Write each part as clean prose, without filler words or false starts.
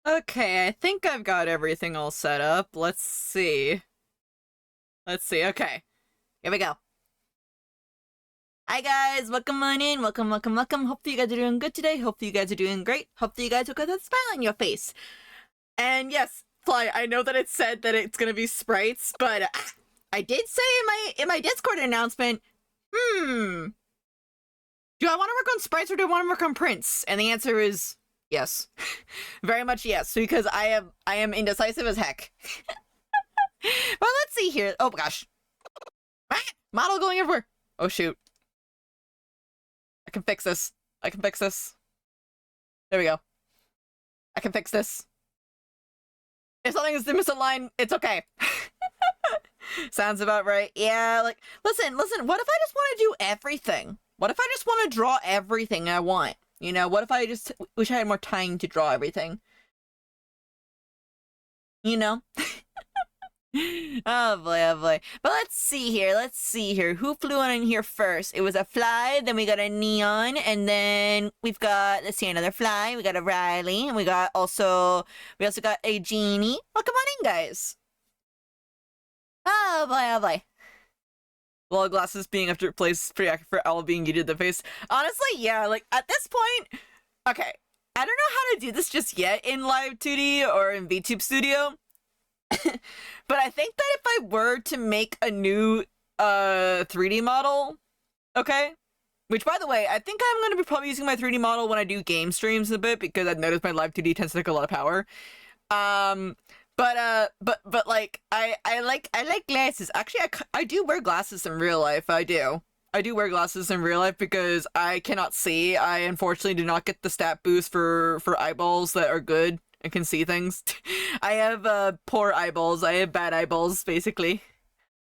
Okay, I think I've got everything all set up. Let's see. Okay. Here we go. Hi guys, welcome on in. Welcome. Hopefully you guys are doing good today. Hopefully you guys are doing great. Hopefully you guys will get that smile on your face. And yes, Fly, I know that it said that it's gonna be sprites, but I did say in my Discord announcement, do I want to work on sprites or do I want to work on prints? And the answer is yes. Very much yes, because I am indecisive as heck. But let's see here. Oh gosh. Model going everywhere. Oh shoot. I can fix this. There we go. I can fix this. If something is misaligned, it's okay. Sounds about right. Yeah, like, listen, what if I just want to do everything? What if I just want to draw everything I want? You know, what if I just wish I had more time to draw everything? You know? Oh boy. But let's see here. Who flew on in here first? It was a Fly, then we got a Neon, and then we've got, let's see, another Fly. We got a Riley, and we also got a Genie. Well, come on in, guys. Oh boy. Well, glasses being after place pretty accurate for owl being yeeted in the face. Honestly, yeah, like, at this point, okay, I don't know how to do this just yet in Live 2D or in VTube Studio. But I think that if I were to make a new 3D model, okay? Which, by the way, I think I'm going to be probably using my 3D model when I do game streams a bit, because I've noticed my Live 2D tends to take a lot of power. But like, I like glasses. Actually, I do wear glasses in real life. I do wear glasses in real life because I cannot see. I unfortunately do not get the stat boost for eyeballs that are good and can see things. I have poor eyeballs. I have bad eyeballs, basically.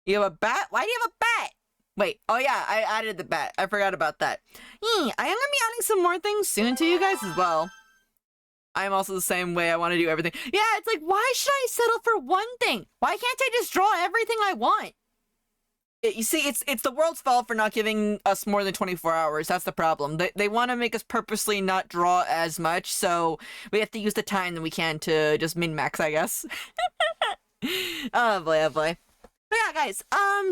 You have a bat? Why do you have a bat? Wait, oh yeah, I added the bat. I forgot about that. I am gonna be adding some more things soon to you guys as well. I'm also the same way. I want to do everything. Yeah, it's like, why should I settle for one thing? Why can't I just draw everything I want? You see, it's the world's fault for not giving us more than 24 hours. That's the problem. They want to make us purposely not draw as much, so we have to use the time that we can to just min-max, I guess. Oh boy. But yeah, guys,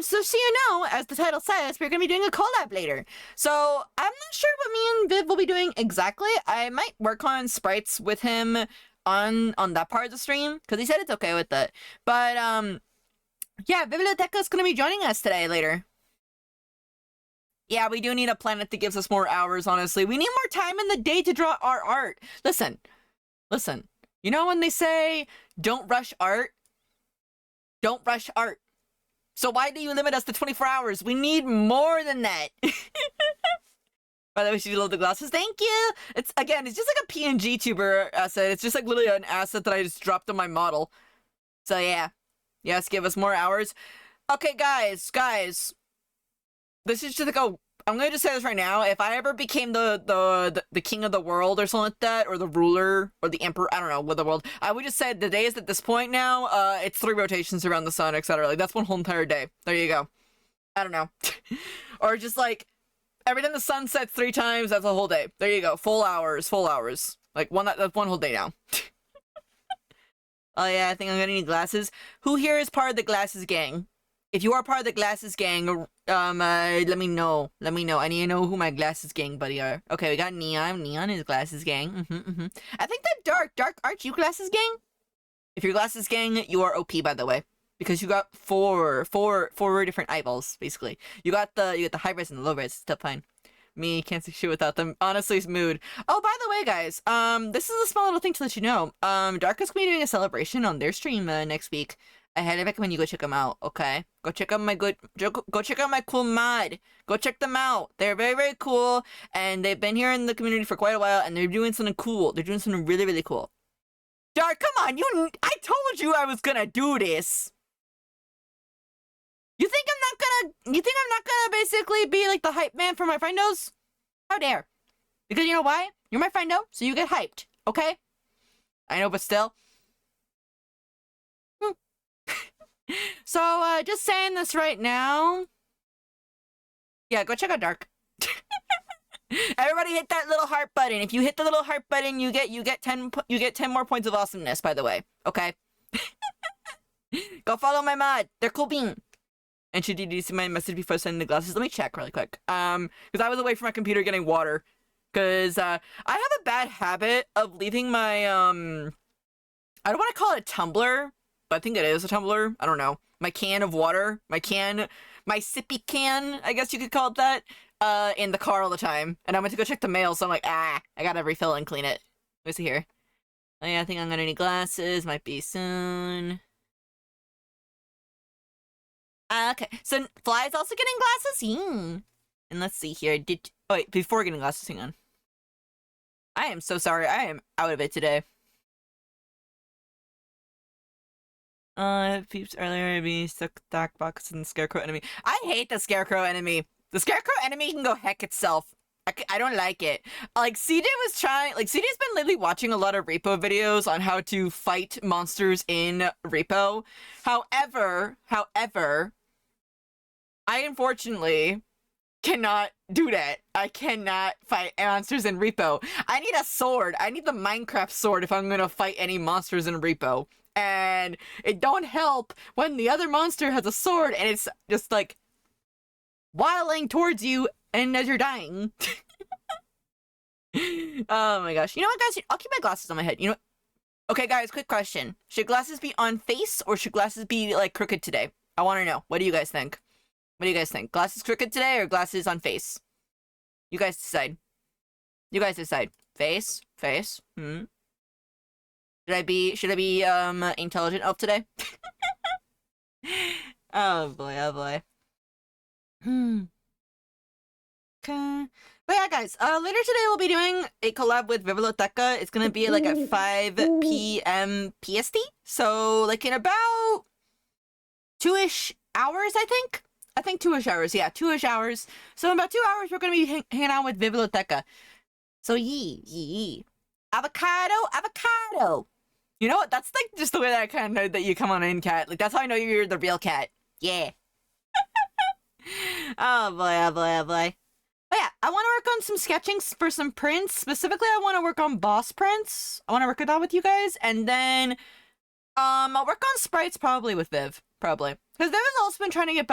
so you know, as the title says, we're gonna be doing a collab later. So, I'm not sure what me and Viv will be doing exactly. I might work on sprites with him on that part of the stream, because he said it's okay with it. But, yeah, Biblioteca's gonna be joining us today later. Yeah, we do need a planet that gives us more hours, honestly. We need more time in the day to draw our art. Listen. You know when they say, don't rush art? Don't rush art. So why do you limit us to 24 hours? We need more than that. By the way, she loved the glasses. Thank you! It's just like a PNG tuber asset. It's just like literally an asset that I just dropped on my model. So yeah. Yes, give us more hours. Okay, guys. This is just like I'm gonna just say this right now. If I ever became the king of the world or something like that, or the ruler, or the emperor, I don't know, with the world, I would just say the day is at this point now, it's 3 rotations around the sun, etc. Like, that's one whole entire day. There you go. I don't know. Or just like, every time the sun sets 3 times, that's a whole day. There you go. Full hours. Like, that's one whole day now. Oh yeah, I think I'm gonna need glasses. Who here is part of the glasses gang? If you are part of the glasses gang, let me know. I need to know who my glasses gang buddy are. Okay, we got Neon. Neon is glasses gang. I think that Dark, aren't you glasses gang? If you're glasses gang, you are OP, by the way, because you got four different eyeballs, basically. You got the high res and the low res. Still fine. Me can't see shit without them. Honestly, it's mood. Oh, by the way, guys, this is a small little thing to let you know. Dark is gonna be doing a celebration on their stream next week. I highly recommend you go check them out. Okay, go check out my cool mod. Go check them out. They're very, very cool, and they've been here in the community for quite a while, and they're doing something cool. They're doing something really, really cool. Dark, come on, I told you I was gonna do this. You think I'm not gonna basically be like the hype man for my friendos? How dare? Because you know why? You're my friendo, so you get hyped, okay? I know, but still. So, just saying this right now. Yeah, go check out Dark. Everybody hit that little heart button. If you hit the little heart button, you get 10 more points of awesomeness, by the way. Okay? Go follow my mod. They're cool bean. And did you see my message before sending the glasses? Let me check really quick. Because I was away from my computer getting water. Because I have a bad habit of leaving my I don't want to call it a tumbler, but I think it is a tumbler. I don't know. My can of water, my sippy can, I guess you could call it that, in the car all the time. And I went to go check the mail, so I'm like, I gotta refill and clean it. Let me see here. Oh yeah, I think I'm gonna need glasses. Might be soon. Okay, so Fly is also getting glasses? And let's see here. Oh wait, before getting glasses, hang on. I am so sorry. I am out of it today. Peeps earlier, me stuck dark box and the scarecrow enemy. I hate the scarecrow enemy. The scarecrow enemy can go heck itself. I don't like it. Like, CJ was trying, like, CJ's been lately watching a lot of repo videos on how to fight monsters in repo. However, I unfortunately cannot do that. I cannot fight monsters in repo. I need a sword. I need the Minecraft sword if I'm gonna fight any monsters in repo. And it don't help when the other monster has a sword and it's just like waddling towards you and as you're dying. Oh my gosh. You know what, guys? I'll keep my glasses on my head. You know. Okay, guys, quick question. Should glasses be on face or should glasses be like crooked today? I want to know. What do you guys think? What do you guys think? Glasses crooked today or glasses on face? You guys decide. You guys decide. Face? Face? Should I be intelligent elf today? Oh boy, oh boy. Okay. But yeah, guys, later today we'll be doing a collab with Biblioteca. It's gonna be like at 5 p.m. PST. So like in about 2-ish hours, I think. I think 2-ish hours. Yeah, 2-ish hours. So in about 2 hours we're gonna be hanging out with Biblioteca. So yee. Avocado. You know what? That's like just the way that I kind of know that you come on in, cat. Like that's how I know you're the real cat. Yeah. Oh boy. But yeah, I want to work on some sketching for some prints. Specifically, I want to work on boss prints. I want to work on that with you guys, and then I'll work on sprites probably with Viv, probably because Viv has also been trying to get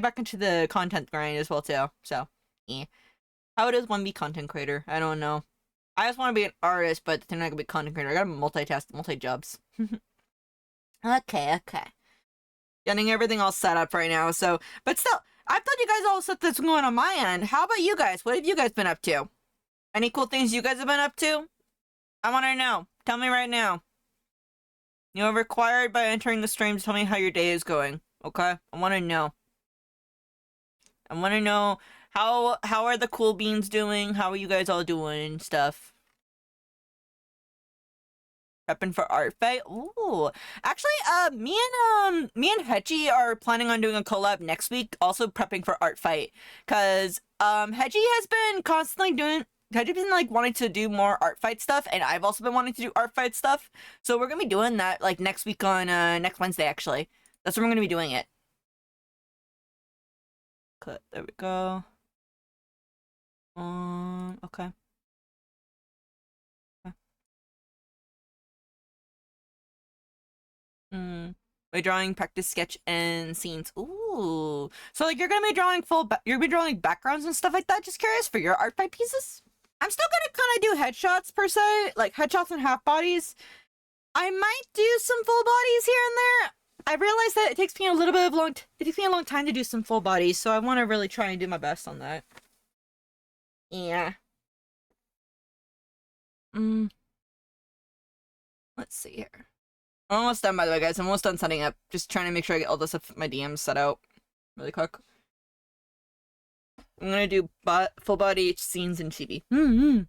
back into the content grind as well too. So, yeah. How does one be content creator? I don't know. I just want to be an artist, but they're not gonna be content creator. I gotta multitask, multi-jobs. Okay. Getting everything all set up right now, so... But still, I thought you guys all said that's going on my end. How about you guys? What have you guys been up to? Any cool things you guys have been up to? I want to know. Tell me right now. You are required by entering the stream to tell me how your day is going. Okay? I want to know. I want to know... How are the cool beans doing? How are you guys all doing and stuff? Prepping for art fight? Ooh. Actually, me and Hedgie are planning on doing a collab next week, also prepping for art fight. Cause Hedgie has been Hedgie's been like wanting to do more art fight stuff, and I've also been wanting to do art fight stuff. So we're gonna be doing that like next week on next Wednesday actually. That's when we're gonna be doing it. Cut, there we go. Okay. By drawing practice sketch and scenes. Ooh. So like you're gonna be drawing you're gonna be drawing backgrounds and stuff like that. Just curious for your art by pieces. I'm still gonna kind of do headshots per se, like headshots and half bodies. I might do some full bodies here and there. I realize that it takes me a little bit of it takes me a long time to do some full bodies, so I want to really try and do my best on that. Yeah. Let's see here. I'm almost done, by the way, guys. I'm almost done setting up. Just trying to make sure I get all this stuff, my DMs set out really quick. I'm gonna do full body scenes in chibi. I'm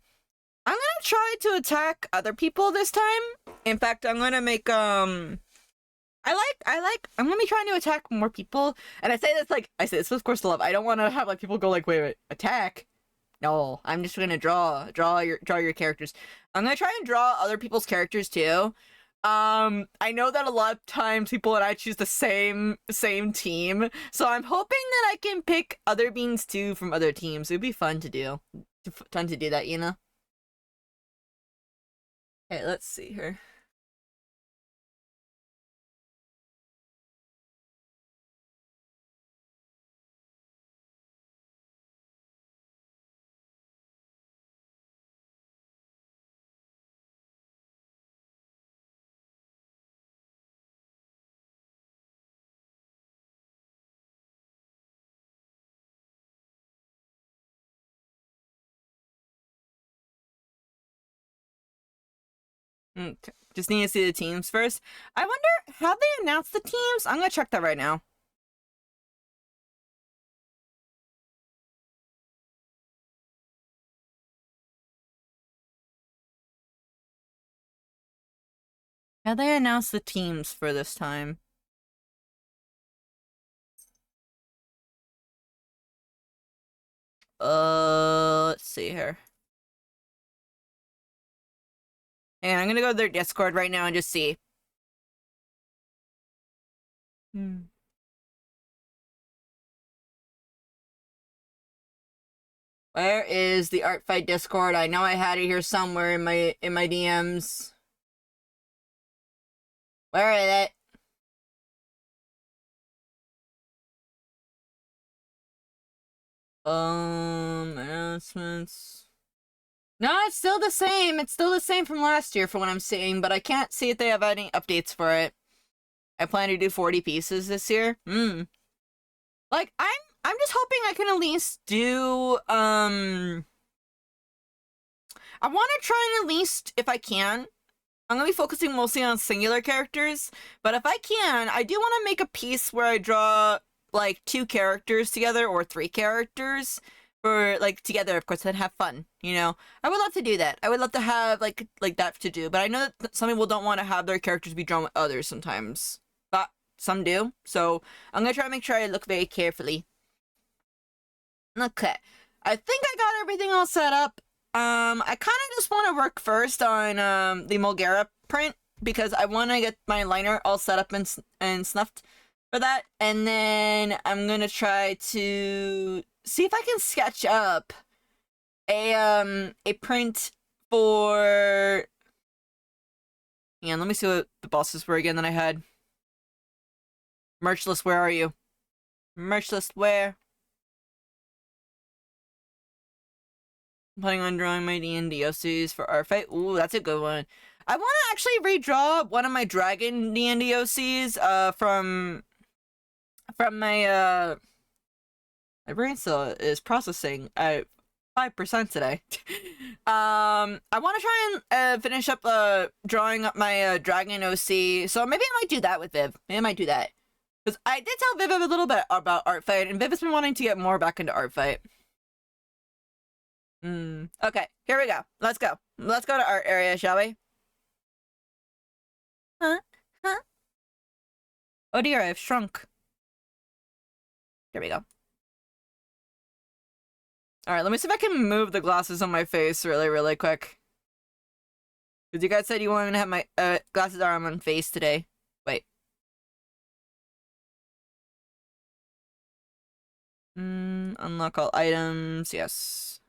gonna try to attack other people this time. In fact, I'm gonna make I'm gonna be trying to attack more people. And I say this of course to love. I don't want to have like people go like, wait, attack. No, I'm just gonna draw your characters. I'm gonna try and draw other people's characters too. I know that a lot of times people and I choose the same team, so I'm hoping that I can pick other beans too from other teams. It'd be fun to do to do that, you know? Okay, let's see here. Okay. Just need to see the teams first. I wonder, have they announced the teams? I'm gonna check that right now. Have they announced the teams for this time? Let's see here. And I'm gonna go to their Discord right now and just see. Where is the art fight Discord? I know I had it here somewhere in my DMs. Where is it? Announcements. No, it's still the same. It's still the same from last year from what I'm seeing, but I can't see if they have any updates for it. I plan to do 40 pieces this year. Like, I'm just hoping I can at least do, I want to try and at least, if I can, I'm gonna be focusing mostly on singular characters, but if I can, I do want to make a piece where I draw, like, 2 characters together, or 3 characters, for, like, together, of course, and have fun, you know? I would love to do that. I would love to have, like that to do, but I know that some people don't want to have their characters be drawn with others sometimes. But some do, so I'm gonna try to make sure I look very carefully. Okay. I think I got everything all set up. I kind of just want to work first on the Mulgara print because I want to get my liner all set up and snuffed for that, and then I'm gonna try to see if I can sketch up a print for. Yeah, let me see what the bosses were again that I had. Merchless, where are you? Merchless, where? I'm planning on drawing my D&D OCs for art fight. Ooh, that's a good one. I want to actually redraw one of my dragon D&D OCs from my my brain still is processing at 5% today. I want to try and finish up drawing up my dragon OC. So maybe I might do that with Viv. Maybe I might do that. Because I did tell Viv a little bit about art fight, and Viv has been wanting to get more back into art fight. Okay, here we go. Let's go. Let's go to art area, shall we? Huh? Huh? Oh dear, I've shrunk. There we go. Alright, let me see if I can move the glasses on my face really, really quick. Because you guys said you wanted to have my glasses are on my face today. Wait. Unlock all items, yes.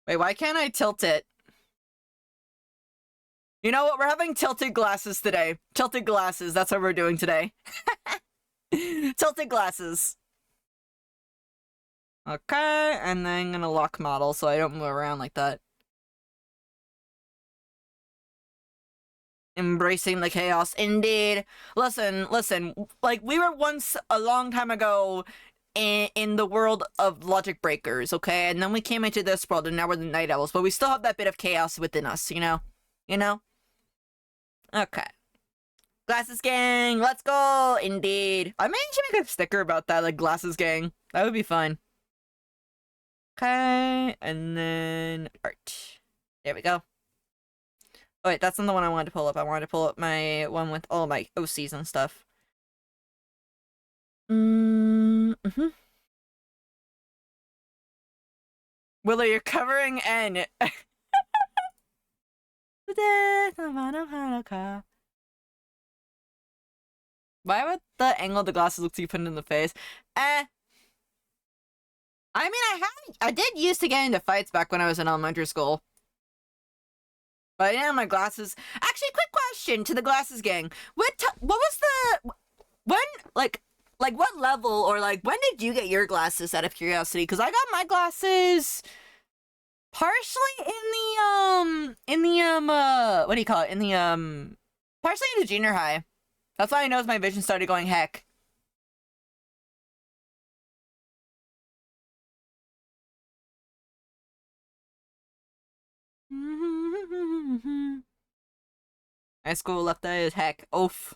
Wait, why can't I tilt it? You know what? We're having tilted glasses today. Tilted glasses. That's what we're doing today. Tilted glasses. Okay, and then I'm gonna lock model so I don't move around like that. Embracing the chaos. Indeed. Listen. Like, we were once, a long time ago, in the world of logic breakers, okay? And then we came into this world, and now we're the Night Owls, but we still have that bit of chaos within us, you know? You know? Okay. Glasses gang, let's go! Indeed. I may actually make a sticker about that, like, Glasses gang. That would be fun. Okay, and then art. There we go. Oh, wait, that's not the one I wanted to pull up. I wanted to pull up my one with all my OCs and stuff. Willow, you're covering N. The death of Hanukkah. Why would the angle of the glasses look so you put it in the face? Eh. I mean, I did used to get into fights back when I was in elementary school. But yeah, my glasses. Actually, quick question to the glasses gang. What was the when what level or like when did you get your glasses out of curiosity? Because I got my glasses partially in the what do you call it? In the partially in the junior high. That's why I noticed my vision started going heck. High school left eye is heck. Oof.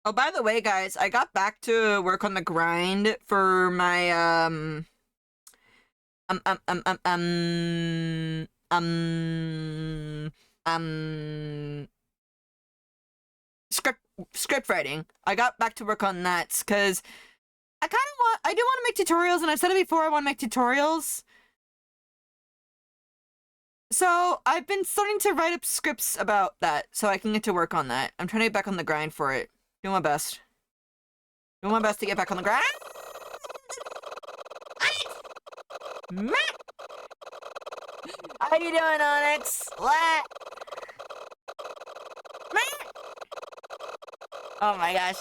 Oh, by the way, guys, I got back to work on the grind for my um um um um um um um script writing. I got back to work on that because I do want to make tutorials, and I've said it before, I want to make tutorials. So I've been starting to write up scripts about that so I can get to work on that. I'm trying to get back on the grind for it. Doing my best. Doing my best to get back on the grind. How you doing, Onyx? What? Oh my gosh.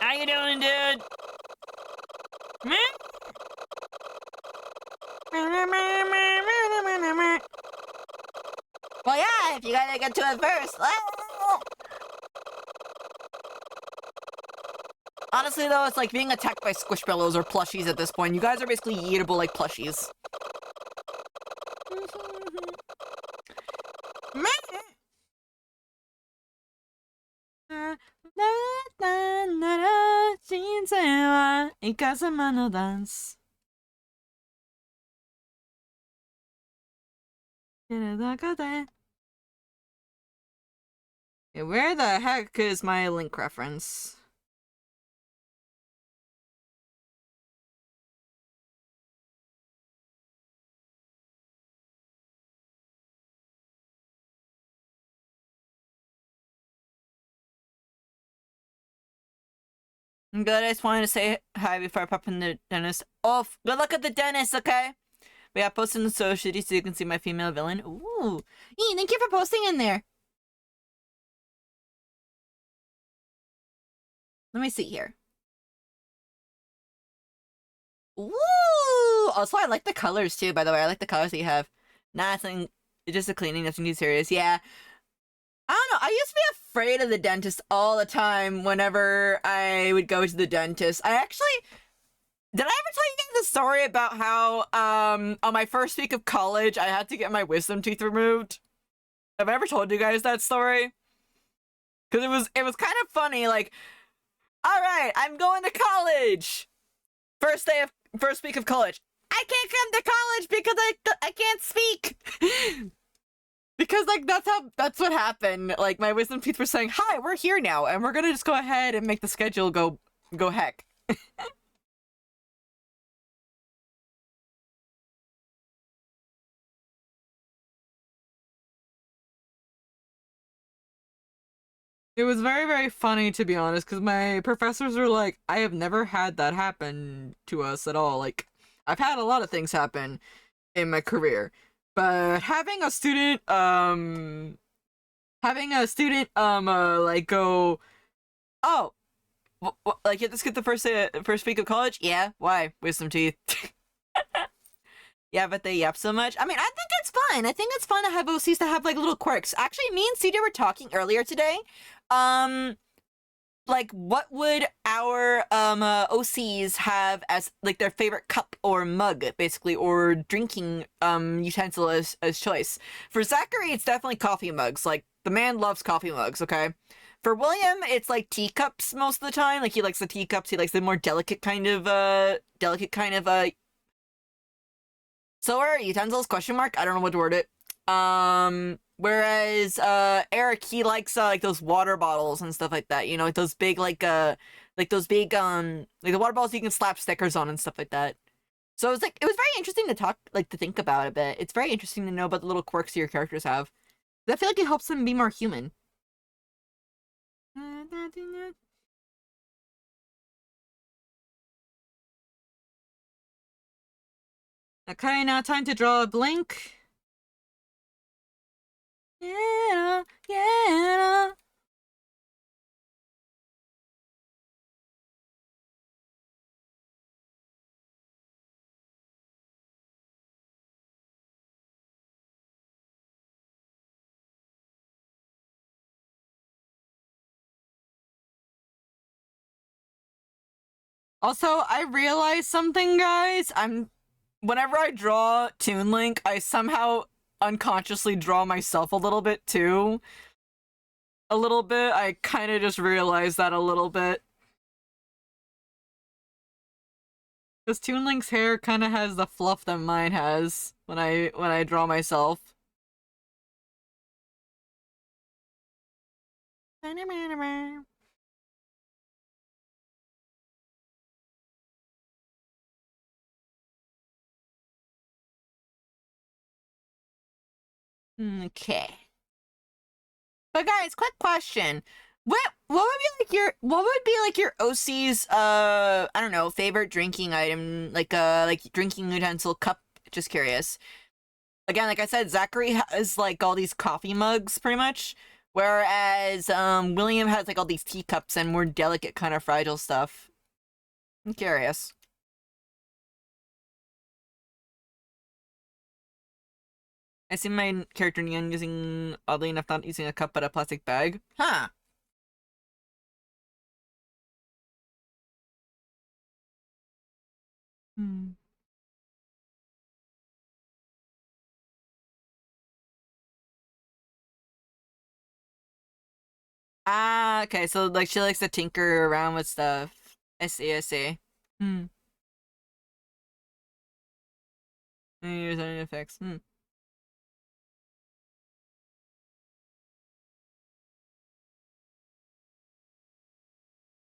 How you doing, dude? Well, yeah, if you gotta get to it first. Honestly, though, it's like being attacked by squishmallows or plushies at this point. You guys are basically eatable like plushies. Where the heck is my link reference? I'm good. I just wanted to say hi before I pop in the dentist. Oh, good luck at the dentist, okay? We have posted in the society so you can see my female villain. Ooh. Thank you for posting in there. Let me see here. Ooh! Also, I like the colors too, by the way. I like the colors that you have. Nothing. It's just a cleaning, nothing too serious. Yeah. I don't know. I used to be afraid of the dentist all the time whenever I would go to the dentist. I actually... Did I ever tell you guys the story about how, on my first week of college, I had to get my wisdom teeth removed? Have I ever told you guys that story? Because it was kind of funny, like, alright, I'm going to college! First week of college. I can't come to college because I can't speak! Because, like, that's what happened. Like, my wisdom teeth were saying, hi, we're here now, and we're gonna just go ahead and make the schedule go heck. It was very, very funny, to be honest, because my professors were like, I have never had that happen to us at all. Like, I've had a lot of things happen in my career, but having a student, like, go, oh, like, you just get the first week of college? Yeah, why? Wisdom teeth. Yeah, but they yap so much. I mean, I think it's fun. I think it's fun to have OCs to have, like, little quirks. Actually, me and CJ were talking earlier today. Like, what would our, OCs have as, like, their favorite cup or mug, basically, or drinking, utensil as choice? For Zachary, it's definitely coffee mugs. Like, the man loves coffee mugs, okay? For William, it's, like, teacups most of the time. Like, he likes the teacups. He likes the more delicate kind of, silver utensils, question mark? I don't know what to word it. Whereas, Eric, he likes, like, those water bottles and stuff like that, you know, like those big, like like those big like the water balls you can slap stickers on and stuff like that. So it was like it was very interesting to talk like to think about a bit. It's very interesting to know about the little quirks your characters have. I feel like it helps them be more human. Okay, now time to draw a blink. Yeah, yeah. Also, I realized something, guys. Whenever I draw Toon Link, I somehow unconsciously draw myself a little bit too. A little bit. I kind of just realized that a little bit. Because Toon Link's hair kind of has the fluff that mine has when I draw myself. Okay. But guys, quick question. What would be like your OC's I don't know, favorite drinking item, like drinking utensil cup, just curious. Again, like I said, Zachary has like all these coffee mugs pretty much, whereas William has like all these teacups and more delicate kind of fragile stuff. I'm curious. I see my character Neon using, oddly enough, not using a cup but a plastic bag. Huh. Hmm. Ah, okay, so like she likes to tinker around with stuff. I see, I see. Hmm. Use any effects. Hmm.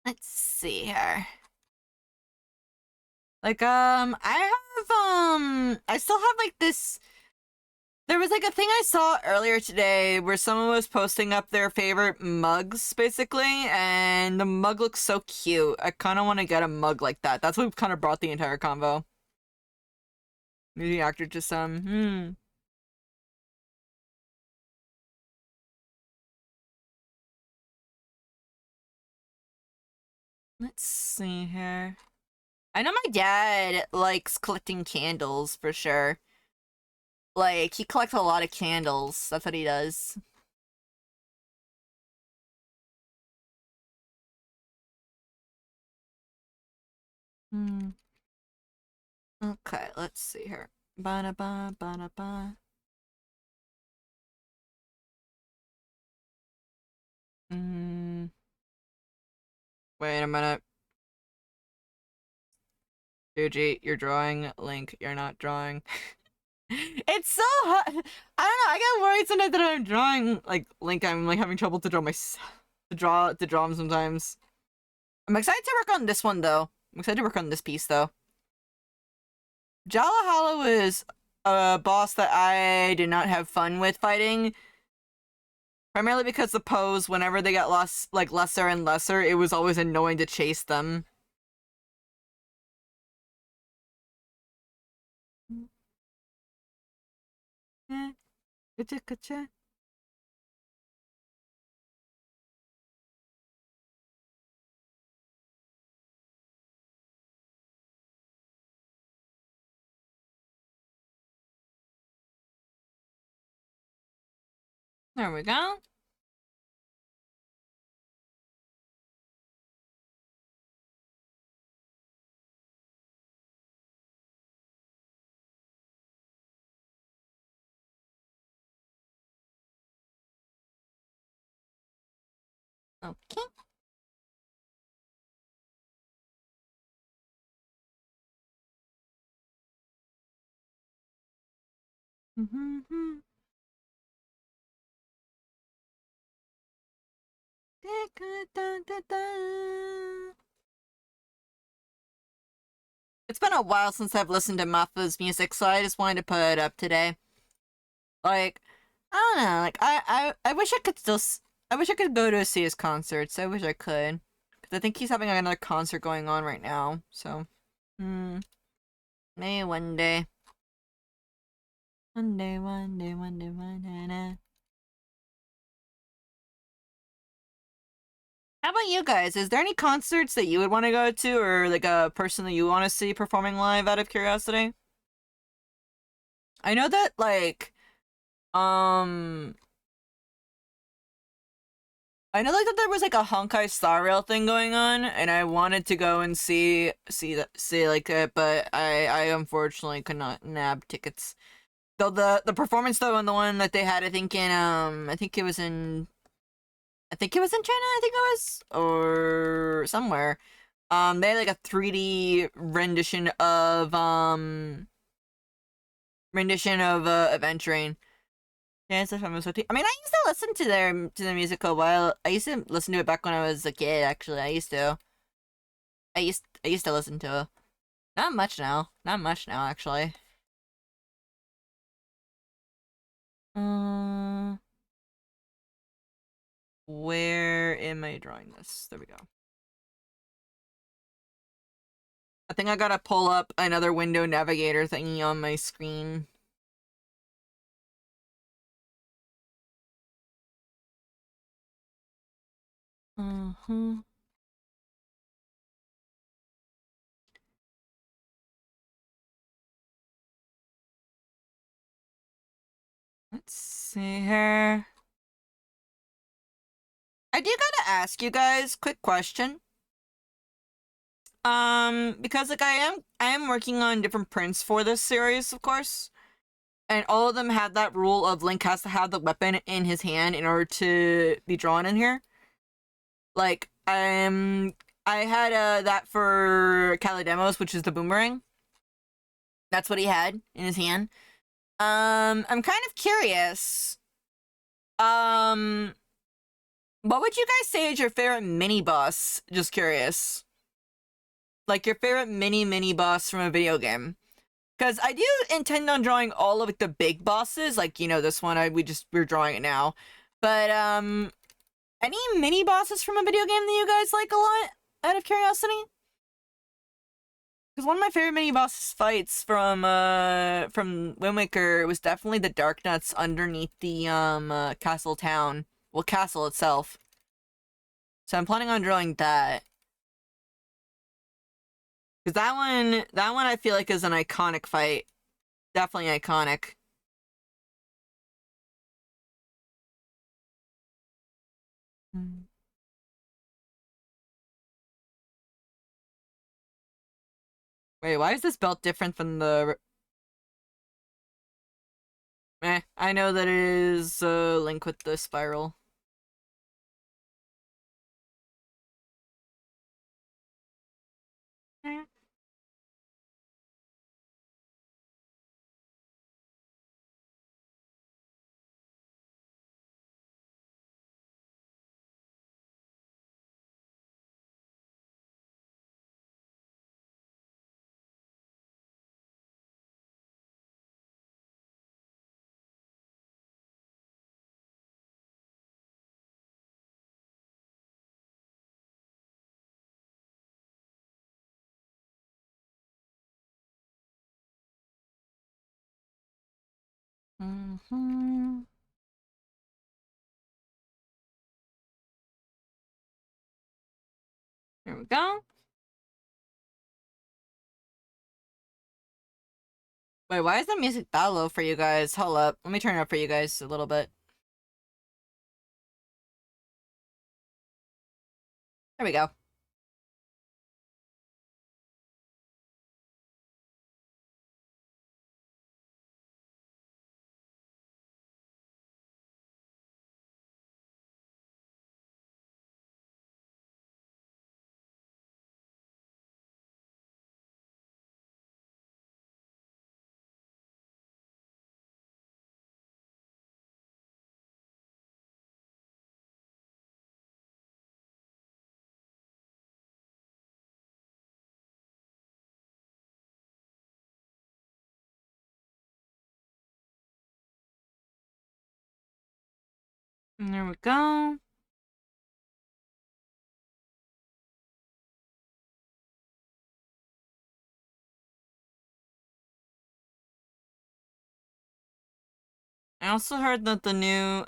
Let's see here. Like, I still have like this. There was like a thing I saw earlier today where someone was posting up their favorite mugs, basically, and the mug looks so cute. I kind of want to get a mug like that. That's what kind of brought the entire convo. Maybe actor to some. Let's see here. I know my dad likes collecting candles for sure. Like, he collects a lot of candles. That's what he does. Hmm. Okay, let's see here. Ba-da-ba, ba-da-ba. Mm, wait a minute. Fuji, you're drawing. Link, you're not drawing. It's so hard. I don't know. I get worried sometimes that I'm drawing like Link. I'm like having trouble to draw to draw him sometimes. I'm excited to work on this one though. I'm excited to work on this piece though. Jala Hollow is a boss that I did not have fun with fighting. Primarily because the pose, whenever they got lost, like lesser and lesser, it was always annoying to chase them. Eh, kacha, kacha. There we go. Okay. Mm-hmm. It's been a while since I've listened to Mafa's music, so I just wanted to put it up today. Like, I don't know, like, I wish I could I wish I could go to see his concerts. I wish I could. Because I think he's having another concert going on right now, so. Maybe one day. One day, one day, one day, one day. How about you guys? Is there any concerts that you would want to go to, or like a person that you want to see performing live out of curiosity? I know that, like, um, I know like that there was like a Honkai Star Rail thing going on, and I wanted to go and see like it, but I unfortunately could not nab tickets. Though the performance though, and the one that they had, I think it was in China, I think it was, or somewhere. They had like a 3D rendition of Event Train. Yeah, it's from I mean, I used to listen to their music a while. I used to listen to it back when I was a kid. Actually, I used to listen to it. Not much now. Not much now, actually. Um, where am I drawing this? There we go. I think I gotta pull up another window navigator thingy on my screen. Mm-hmm. Let's see here. I do gotta ask you guys, quick question. Because like I am working on different prints for this series, of course. And all of them have that rule of Link has to have the weapon in his hand in order to be drawn in here. Like, I had that for Calidemos, which is the boomerang. That's what he had in his hand. I'm kind of curious. Um, what would you guys say is your favorite mini boss? Just curious. Like your favorite mini boss from a video game. Because I do intend on drawing all of the big bosses, like, you know, this one, we're drawing it now. But, any mini bosses from a video game that you guys like a lot, out of curiosity? Because one of my favorite mini boss fights from Wind Waker was definitely the Dark Nuts underneath the, castle town. Well, castle itself. So I'm planning on drawing that. Because that one I feel like is an iconic fight. Definitely iconic. Wait, why is this belt different from the... I know that it is a link with the spiral. Eh. Mm-hmm. There we go. Wait, why is the music that low for you guys? Hold up. Let me turn it up for you guys a little bit. There we go. There we go. I also heard that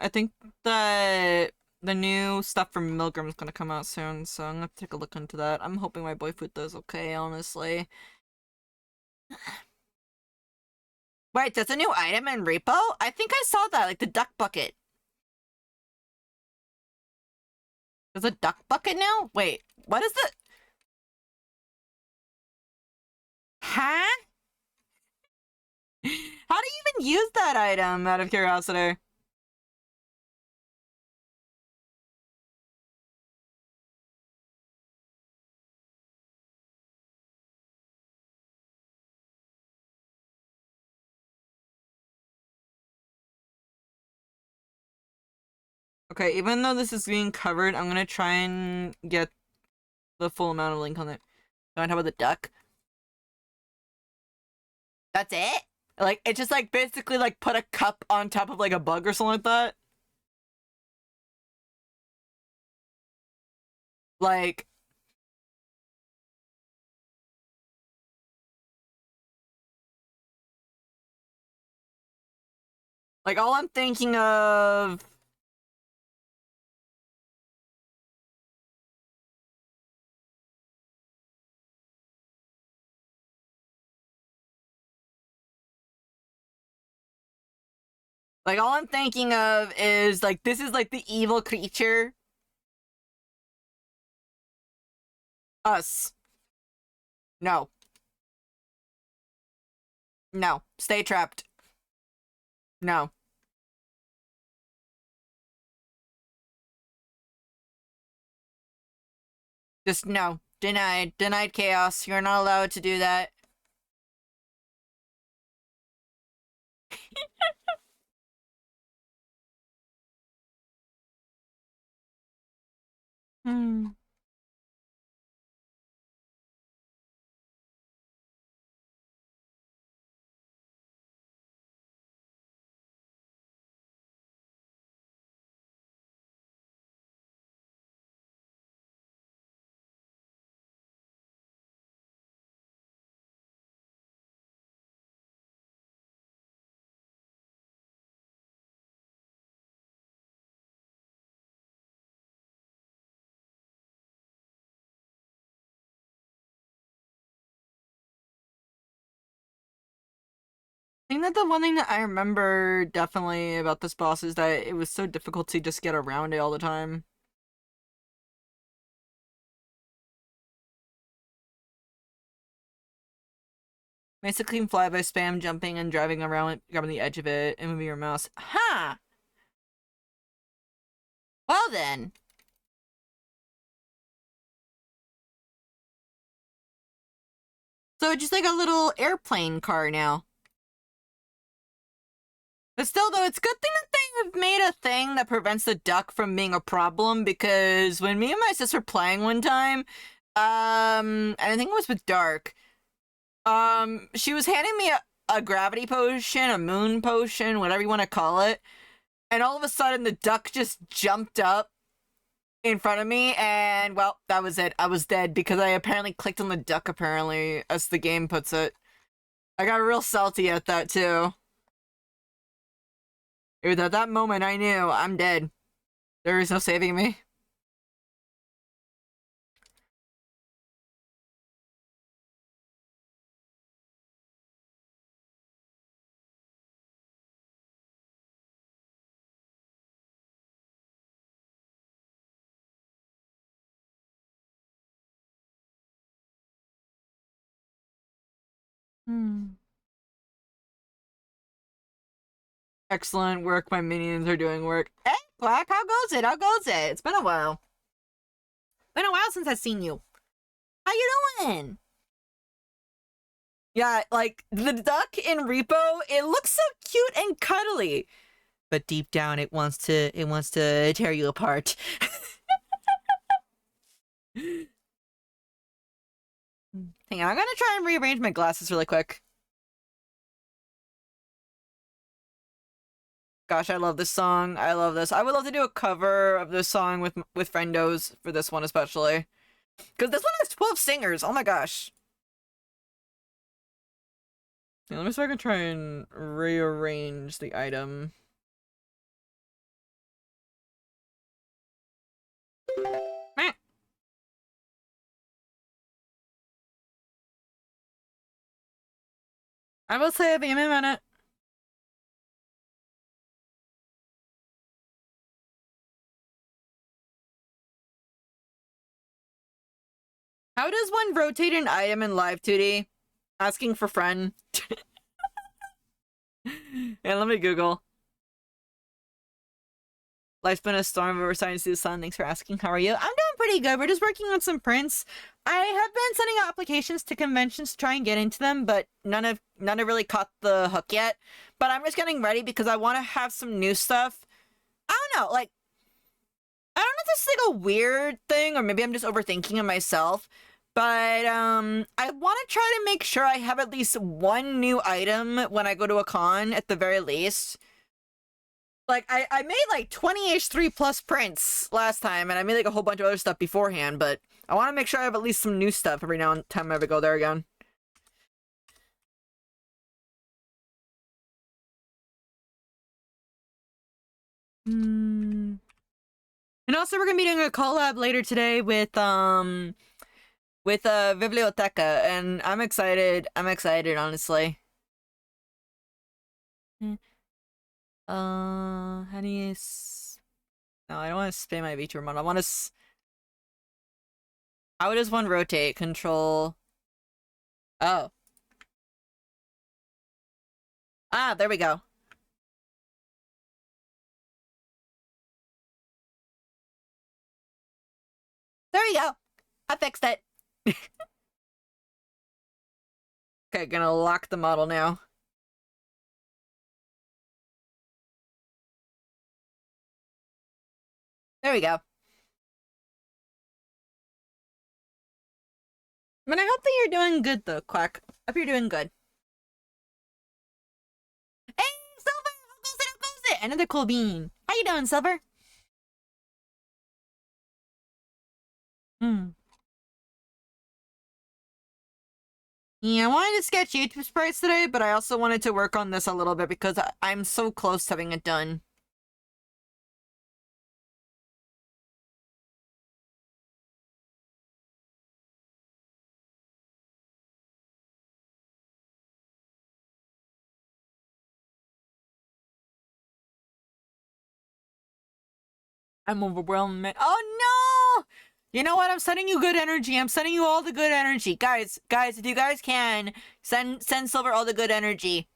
I think that the new stuff from Milgram is gonna come out soon, so I'm gonna take a look into that. I'm hoping my boyfriend does okay, honestly. Wait, there's a new item in Repo? I think I saw that, like the duck bucket. There's a duck bucket now? Wait, what is it? Huh? How do you even use that item, out of curiosity? Okay, even though this is being covered, I'm gonna try and get the full amount of link on it. On top of the duck. That's it? Like, it just, like, basically, like, put a cup on top of, like, a bug or something like that? Like... Like, all I'm thinking of... Like, all I'm thinking of is, like, this is, like, the evil creature. Us. No. No. Stay trapped. No. Just no. Denied. Denied chaos. You're not allowed to do that. Hmm. I think that the one thing that I remember definitely about this boss is that it was so difficult to just get around it all the time. Basically, fly by spam jumping and driving around, grabbing the edge of it, and moving your mouse. Huh! Well then. So it's just like a little airplane car now. But still, though, it's a good thing that they have made a thing that prevents the duck from being a problem, because when me and my sister were playing one time, and I think it was with Dark, she was handing me a gravity potion, a moon potion, whatever you want to call it, and all of a sudden the duck just jumped up in front of me, and, well, that was it. I was dead, because I apparently clicked on the duck, apparently, as the game puts it. I got real salty at that, too. It was at that moment I knew I'm dead. There is no saving me. Hmm. Excellent work. My minions are doing work. Hey, Black, how goes it? How goes it? It's been a while. Been a while since I've seen you. How you doing? Yeah, like, the duck in Repo, it looks so cute and cuddly. But deep down, it wants to tear you apart. Hang on, I'm gonna try and rearrange my glasses really quick. Gosh, I love this song. I love this. I would love to do a cover of this song with friendos for this one especially. Because this one has 12 singers. Oh my gosh. Yeah, let me see if I can try and rearrange the item. Meh. I will say a minute. How does one rotate an item in live 2D? Asking for friend. Yeah, let me Google. Life's been a storm, but we're starting to see the sun. Thanks for asking. How are you? I'm doing pretty good. We're just working on some prints. I have been sending out applications to conventions to try and get into them, but none have really caught the hook yet. But I'm just getting ready because I want to have some new stuff. I don't know, like, I don't know if this is like a weird thing, or maybe I'm just overthinking it myself. But I want to try to make sure I have at least one new item when I go to a con at the very least. Like, I made like 20-ish 3+ prints last time, and I made like a whole bunch of other stuff beforehand, but I want to make sure I have at least some new stuff every now and time I ever go there again. And also we're gonna be doing a collab later today with Biblioteca, and I'm excited. I'm excited, honestly. How do you No, I don't want to spam my V2 remote. I want to How does one rotate? Control... Oh. Ah, there we go. There we go. I fixed it. Okay, gonna lock the model now. There we go. But I hope that you're doing good, though, Quack. Hope you're doing good. Hey, Silver! How goes it? How goes it? Another cool bean. How you doing, Silver? Hmm. Yeah, I wanted to sketch YouTube sprites today, but I also wanted to work on this a little bit because I'm so close to having it done. I'm overwhelmed, man. Oh no! You know what? I'm sending you good energy. I'm sending you all the good energy. Guys, if you guys can, send Silver all the good energy.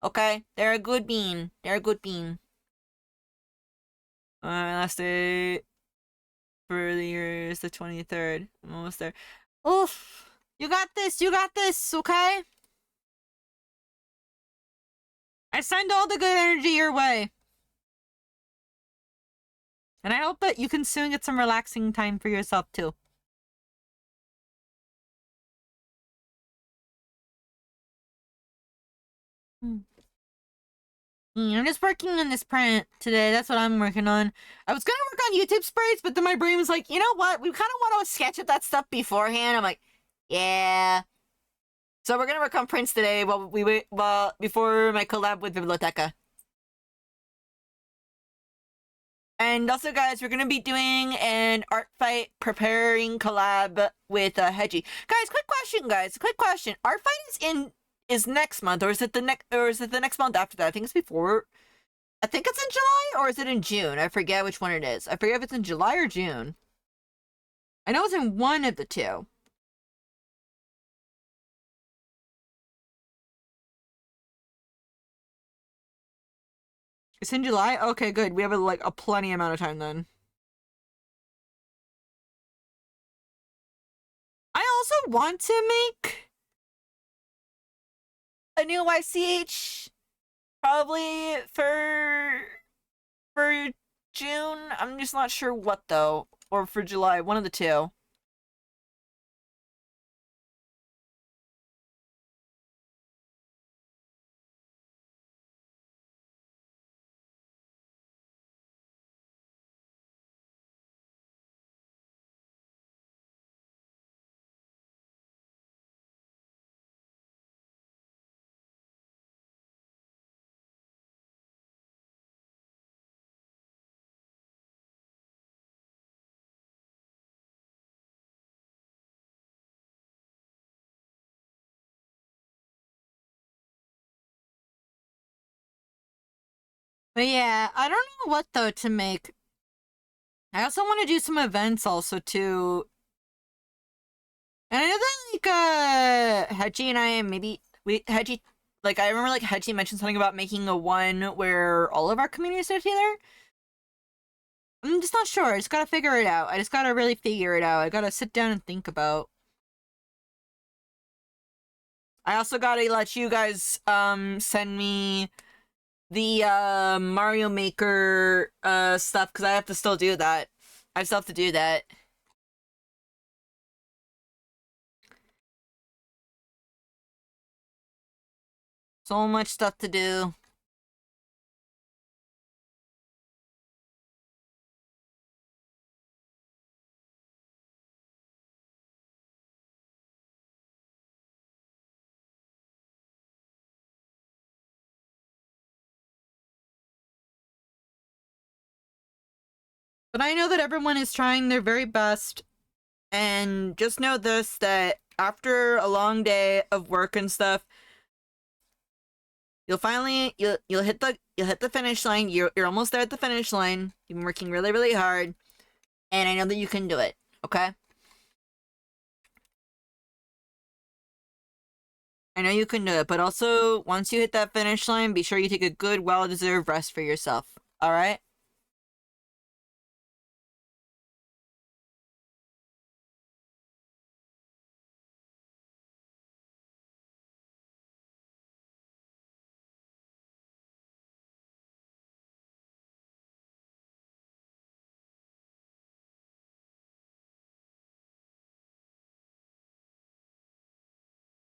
Okay? They're a good bean. They're a good bean. Last day for the year is the 23rd. I'm almost there. Oof. You got this. You got this, okay? I send all the good energy your way. And I hope that you can soon get some relaxing time for yourself, too. I'm just working on this print today. That's what I'm working on. I was gonna work on YouTube sprites, but then my brain was like, you know what? We kind of want to sketch at that stuff beforehand. I'm like, yeah. So we're gonna work on prints today while we wait before my collab with Biblioteca. And also, guys, we're gonna be doing an art fight preparing collab with Hedgie. Guys, quick question, guys. Quick question. Art fight is next month, or is it the next month after that? I think it's before. I think it's in July, or is it in June? I forget which one it is. I forget if it's in July or June. I know it's in one of the two. It's in July? Okay, good. We have like a plenty amount of time then. I also want to make a new YCH probably for June. I'm just not sure what though, or for July, one of the two. But yeah, I don't know what though to make. I also want to do some events also too. And I know that Hedgie and I maybe Hedgie, like I remember like Hedgie mentioned something about making a one where all of our communities sit together. I'm just not sure. I just gotta figure it out. I just gotta really figure it out. I gotta sit down and think about. I also gotta let you guys send me the Mario Maker stuff because I have to still do that. I still have to do that. So much stuff to do. But I know that everyone is trying their very best. And just know this, that after a long day of work and stuff, you'll finally you'll hit the finish line. You're almost there at the finish line. You've been working really, really hard. And I know that you can do it, okay? I know you can do it, but also once you hit that finish line, be sure you take a good, well-deserved rest for yourself. Alright?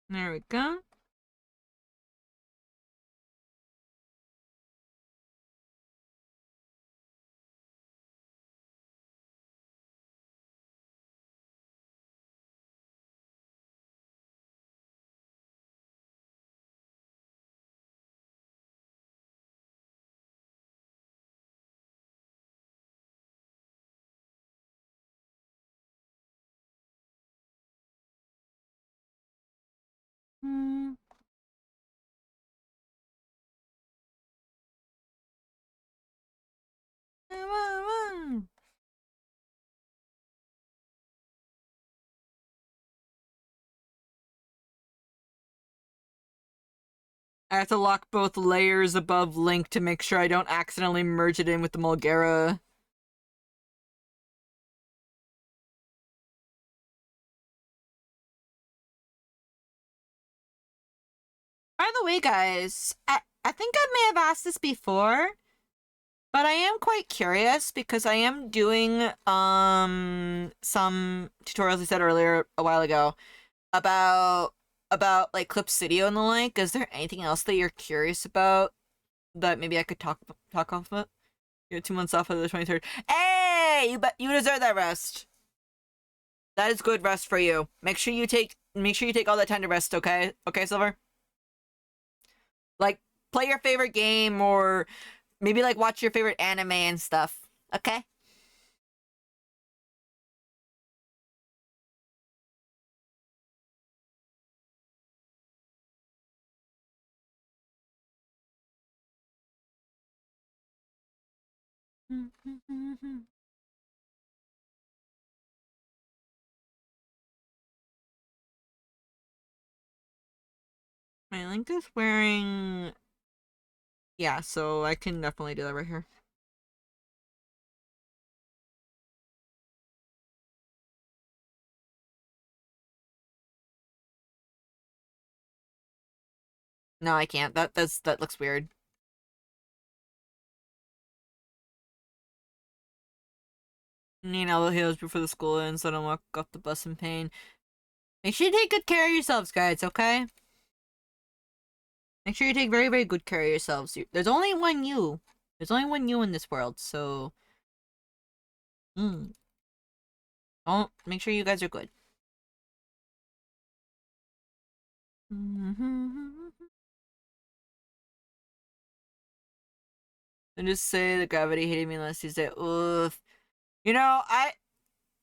There we go. Hmm. I have to lock both layers above Link to make sure I don't accidentally merge it in with the Mulgara. By the way, guys, I think I may have asked this before, but I am quite curious because I am doing some tutorials I said earlier a while ago about like Clip Studio and the like. Is there anything else that you're curious about that maybe I could talk off about? You're 2 months off of the 23rd. Hey, you deserve that rest. That is good rest for you. Make sure you take all that time to rest, okay? Okay, Silver? Like play your favorite game or maybe like watch your favorite anime and stuff. Okay? My Link is wearing... Yeah, so I can definitely do that right here. No, I can't. That looks weird. Need all the heals before the school ends so I don't walk off the bus in pain. Make sure you take good care of yourselves, guys, okay? Make sure you take very, very good care of yourselves. There's only one you. There's only one you in this world, so... Don't... Make sure you guys are good. And just say the gravity hated me last Tuesday. Oof. You know,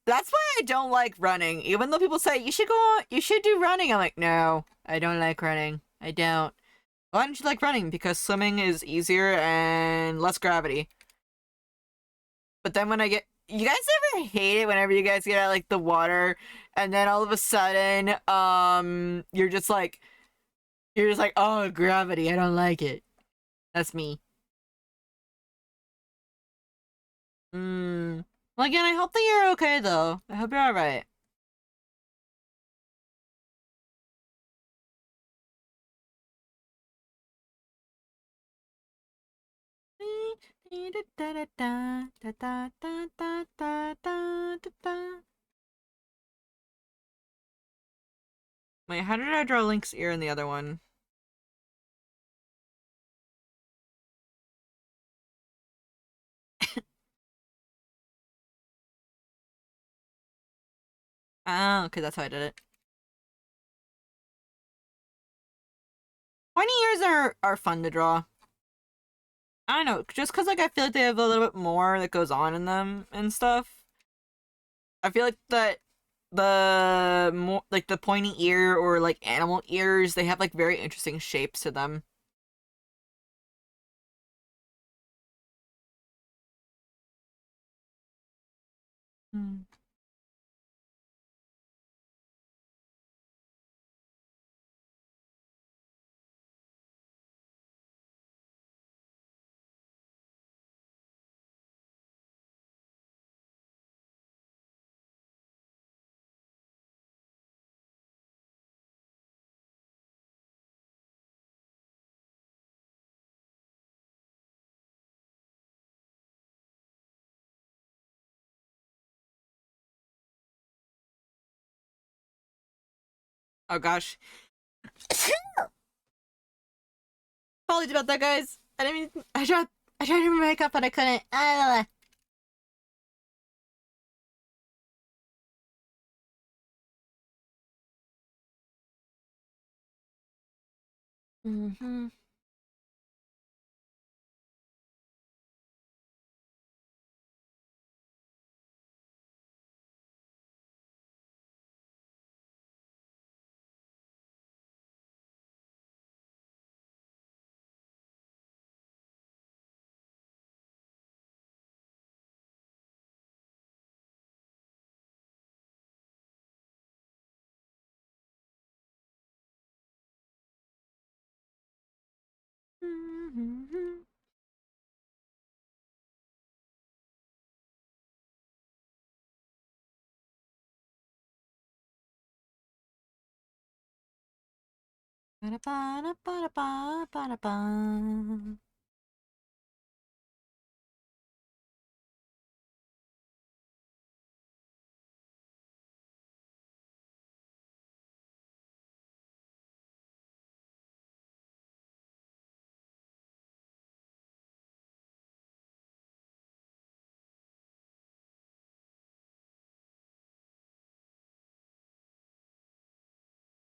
that's why I don't like running. Even though people say you should do running, I'm like, no, I don't like running. I don't. Why don't you like running? Because swimming is easier and less gravity. But then when I get... You guys ever hate it whenever you guys get out, like, the water, and then all of a sudden, you're just like... You're just like, oh, gravity, I don't like it. That's me. Well, again, I hope that you're okay, though. I hope you're alright. Wait, how did I draw Link's ear in the other one? Oh, okay, that's how I did it. Pointy ears are fun to draw. I don't know, just because like I feel like they have a little bit more that goes on in them and stuff. I feel like that the more like the pointy ear or like animal ears, they have like very interesting shapes to them. Hmm. Oh gosh. Apologies about that, guys. I didn't mean. I tried to remove makeup, but I couldn't. Mm-hmm. Mm-hmm. Ba-da-ba-da-ba-da-ba-da-ba.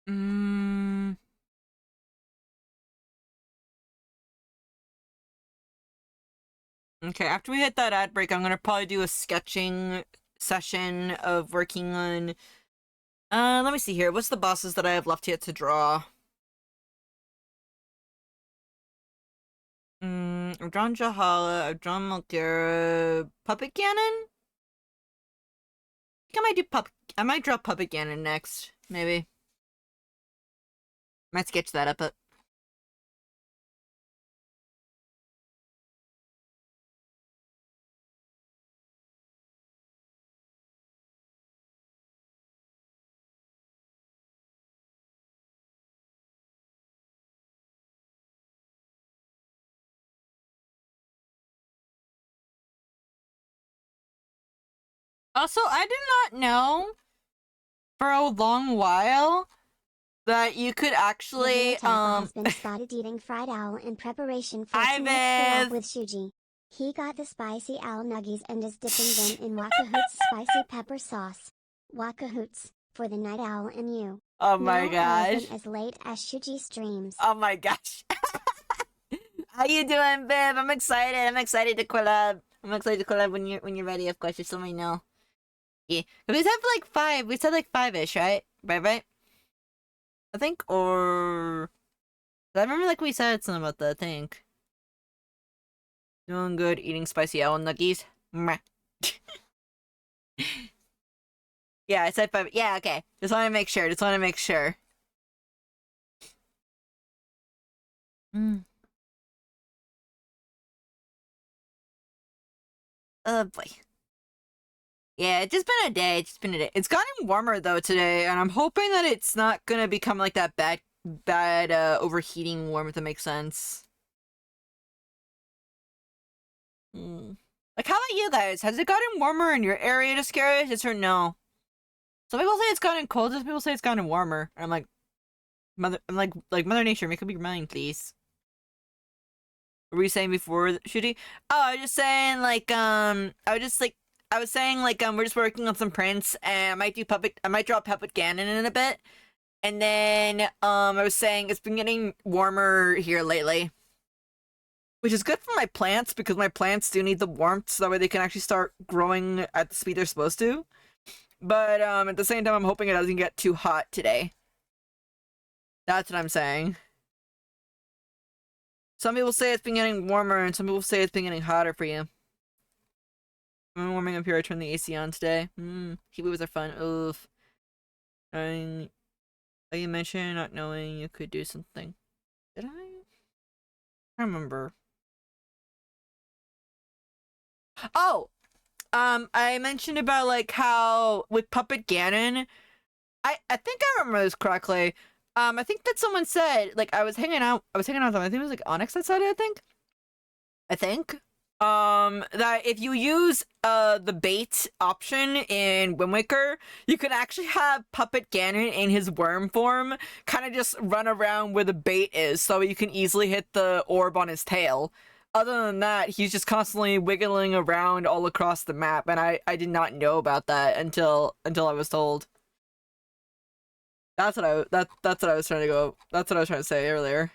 Mm. Okay, after we hit that ad break, I'm gonna probably do a sketching session of working on. Let me see here. What's the bosses that I have left yet to draw? I've drawn Jahala, I've drawn Malkera, Puppet Ganon? I think I might do I might draw Puppet Ganon next, maybe. Might sketch that up, but... Also, I did not know for a long while that you could actually, has been spotted eating fried owl in preparation for tonight's collab with Shuji. He got the spicy owl nuggies and is dipping them in Wakahoots spicy pepper sauce. Wakahoots, for the night owl in you. Oh my now gosh. Open as late as Shuji streams. Oh my gosh. How you doing, babe? I'm excited. I'm excited to collab. I'm excited to collab when you're ready, of course. Just let me know. Yeah. We said like 5. We said like 5-ish, right? Right? I think, or... I remember like we said something about that, I think. Doing good, eating spicy owl nuggies. Meh. Yeah, I said 5. Yeah, okay. Just want to make sure. Just want to make sure. Mm. Oh boy. Yeah, it's just been a day. It's just been a day. It's gotten warmer though today, and I'm hoping that it's not gonna become like that bad overheating warm, if that makes sense. Mm. Like, how about you guys? Has it gotten warmer in your area? Just curious, yes or no? Some people say it's gotten cold. Some people say it's gotten warmer. And I'm like, Mother Nature, make up your mind, please. What were you saying before, Shooty? Oh, I was just saying, like, I was saying, like, we're just working on some prints, and I might draw Puppet Ganon in a bit. And then, I was saying it's been getting warmer here lately. Which is good for my plants, because my plants do need the warmth, so that way they can actually start growing at the speed they're supposed to. But, at the same time, I'm hoping it doesn't get too hot today. That's what I'm saying. Some people say it's been getting warmer, and some people say it's been getting hotter for you. I'm warming up here. I turned the AC on today. Heat waves are fun. Oof. You mentioned not knowing you could do something. Did I remember. Oh! I mentioned about, like, how with Puppet Ganon, I think I remember this correctly. I think that someone said, like, I was hanging out with them. I think it was, like, Onyx that said it, I think. That if you use, the bait option in Wind Waker, you can actually have Puppet Ganon in his worm form kind of just run around where the bait is, so you can easily hit the orb on his tail. Other than that, he's just constantly wiggling around all across the map, and I did not know about that until I was told. That's what I was trying to go. That's what I was trying to say earlier.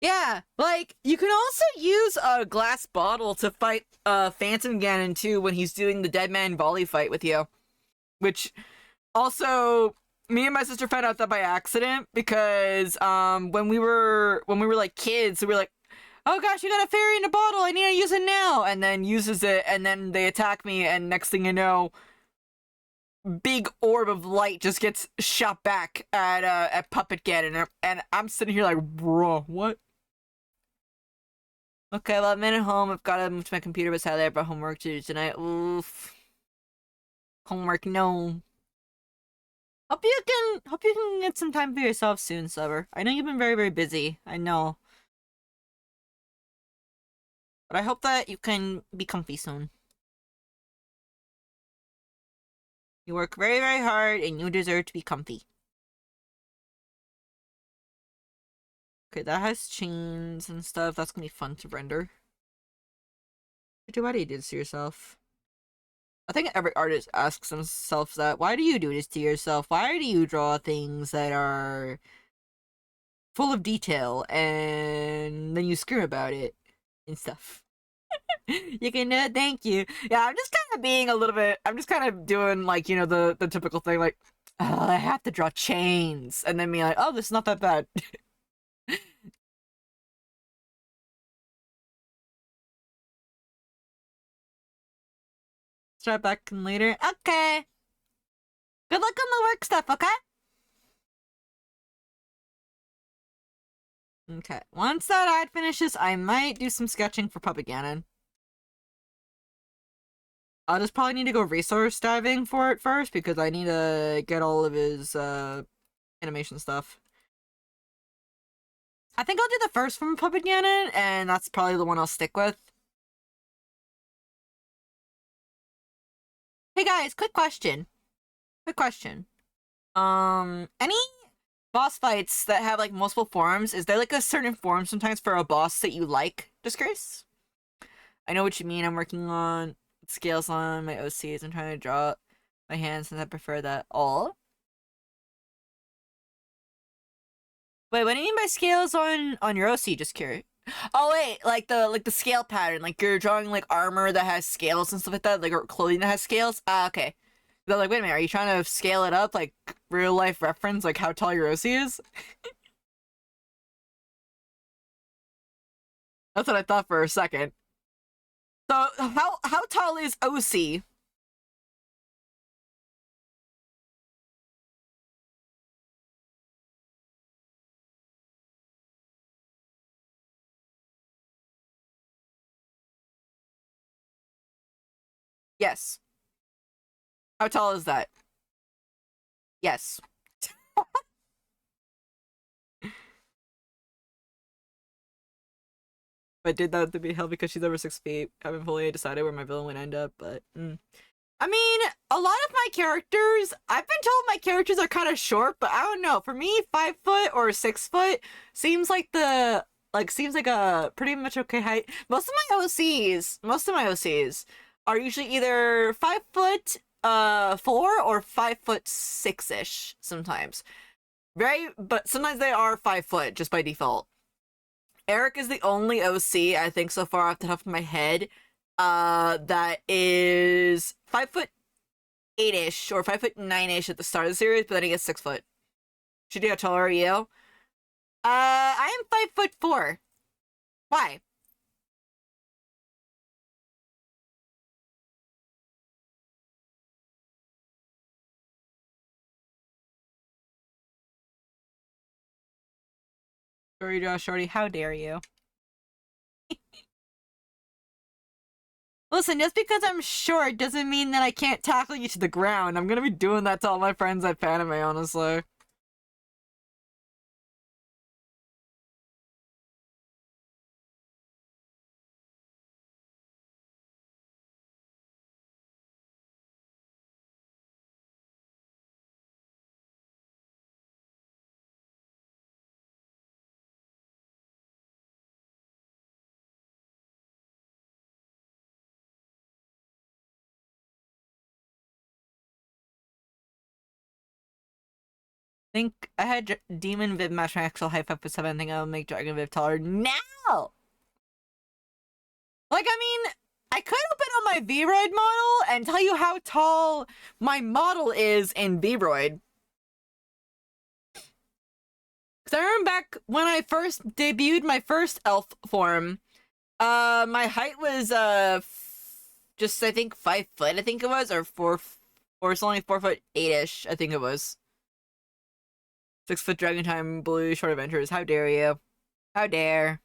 Yeah, like, you can also use a glass bottle to fight Phantom Ganon too when he's doing the Dead Man Volley fight with you. Which also, me and my sister found out that by accident, because when we were like kids, we were like, oh gosh, you got a fairy in a bottle, I need to use it now, and then uses it, and then they attack me, and next thing you know, big orb of light just gets shot back at Puppet Ganon, and I'm sitting here like, bro, what? Okay, well, I'm at home. I've got to move to my computer, but sadly I brought homework to do tonight. Oof. Homework, no. Hope you can get some time for yourself soon, Silver. I know you've been very, very busy. I know. But I hope that you can be comfy soon. You work very, very hard, and you deserve to be comfy. Okay, that has chains and stuff. That's gonna be fun to render. Why do you do this to yourself? I think every artist asks themselves that. Why do you do this to yourself? Why do you draw things that are full of detail and then you scream about it and stuff? You can thank you. Yeah, I'm just kind of being a little bit. I'm just kind of doing, like, you know, the typical thing, like, oh, I have to draw chains, and then be like, oh, this is not that bad. Start back in later. Okay. Good luck on the work stuff. Okay. Okay. Once that ad finishes, I might do some sketching for Puppet Ganon. I'll just probably need to go resource diving for it first, because I need to get all of his animation stuff. I think I'll do the first from Puppet Ganon, and that's probably the one I'll stick with. Hey guys, quick question. Any boss fights that have, like, multiple forms, is there, like, a certain form sometimes for a boss that you like? Just curious. I know what you mean. I'm working on scales on my OCs. I'm trying to draw my hands since I prefer that. All. Wait, what do you mean by scales on your OC? Just curious. Oh wait, like the scale pattern, like you're drawing like armor that has scales and stuff like that, like or clothing that has scales. Ah, okay. They're like, wait a minute, are you trying to scale it up like real life reference, like how tall your OC is? That's what I thought for a second. So how tall is OC? Yes. How tall is that? Yes. But did that to be held because she's over 6 feet. Haven't fully decided where my villain would end up, but I mean, a lot of my characters, I've been told my characters are kind of short, but I don't know. For me, 5 foot or 6 foot seems like seems like a pretty much okay height. Most of my OCs are usually either 5 foot 4 or 5 foot 6-ish sometimes. But sometimes they are 5 foot just by default. Eric is the only OC I think so far off the top of my head that is 5 foot 8-ish or 5 foot 9-ish at the start of the series, but then he gets 6 foot. Should you how tall are you? I am 5 foot 4. Why? Shorty draw shorty, how dare you? Listen, just because I'm short doesn't mean that I can't tackle you to the ground. I'm gonna be doing that to all my friends at Paname, honestly. Think I had Demon Viv match my actual height 5'7". I think I'll make Dragon Viv taller now. Like, I mean, I could open up my V-Roid model and tell you how tall my model is in V-Roid. Because I remember back when I first debuted my first elf form, my height was, just, I think, 5 foot, I think it was, or it's only 4 foot 8-ish, I think it was. 6 foot Dragon Time Blue Short Adventures, how dare you? How dare.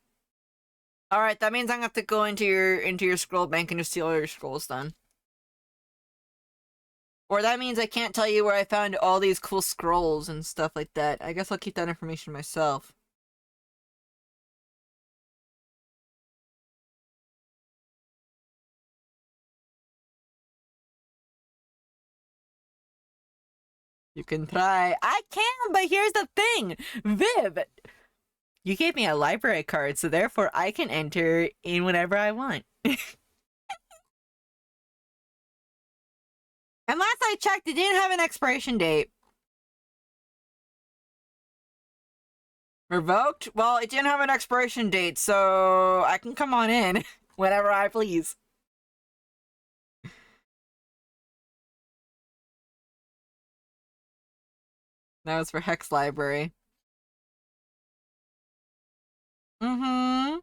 Alright, that means I'm gonna have to go into your scroll bank and just steal all your scrolls then. Or that means I can't tell you where I found all these cool scrolls and stuff like that. I guess I'll keep that information myself. You can try. I can, but here's the thing. Viv, you gave me a library card, so therefore I can enter in whenever I want. And last I checked, it didn't have an expiration date. Revoked? Well, it didn't have an expiration date, so I can come on in whenever I please. That was for Hex Library. Mm-hmm.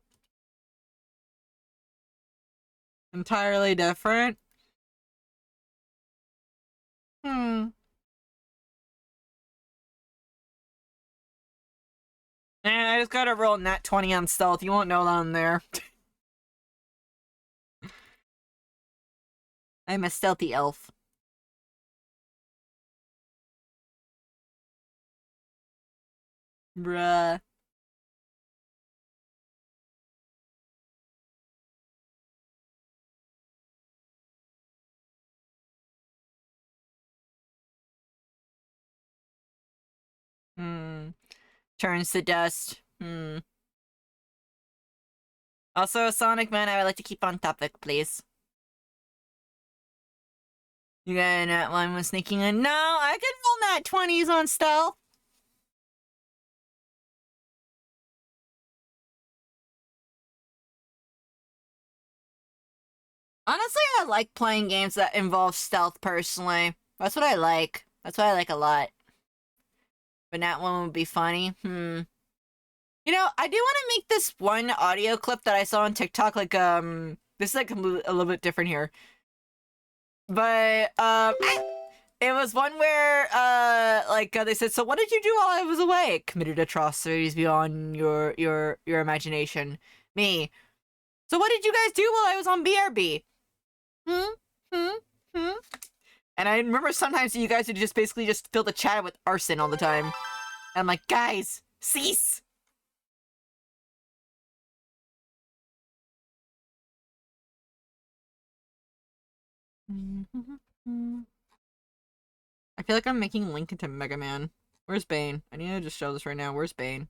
Entirely different. Hmm. And I just gotta roll nat 20 on stealth. You won't know that I'm there. I'm a stealthy elf. Bruh. Hmm. Turns to dust. Hmm. Also, Sonic Man, I would like to keep on topic, please. You got a nat 1 with sneaking in? No, I can roll nat 20s on stealth. Honestly, I like playing games that involve stealth personally. That's what I like. That's what I like a lot. But that one would be funny. You know, I do want to make this one audio clip that I saw on TikTok, like, this is like a little bit different here. But, it was one where, they said, so what did you do while I was away? Committed atrocities beyond your imagination. Me. So what did you guys do while I was on BRB? Hmm? Hmm? Hmm? And I remember sometimes you guys would just basically just fill the chat with arson all the time. And I'm like, guys, cease! I feel like I'm making Link into Mega Man. Where's Bane? I need to just show this right now. Where's Bane?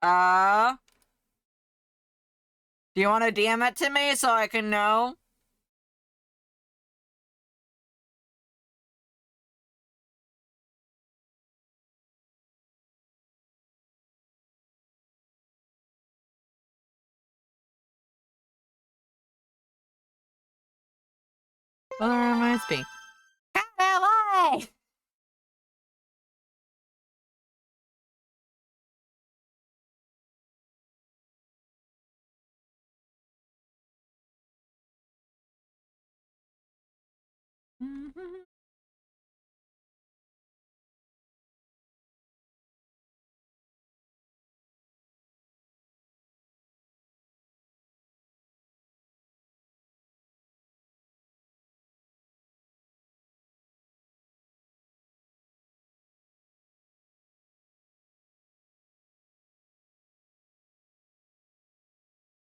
Uh... Do you want to DM it to me so I can know? Well, that reminds me. Why?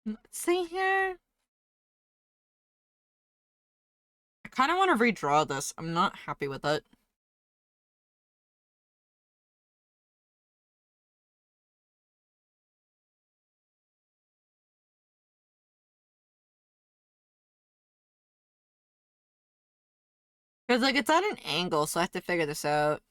Let's see here. I kind of want to redraw this. I'm not happy with it. Because, like, it's at an angle, so I have to figure this out.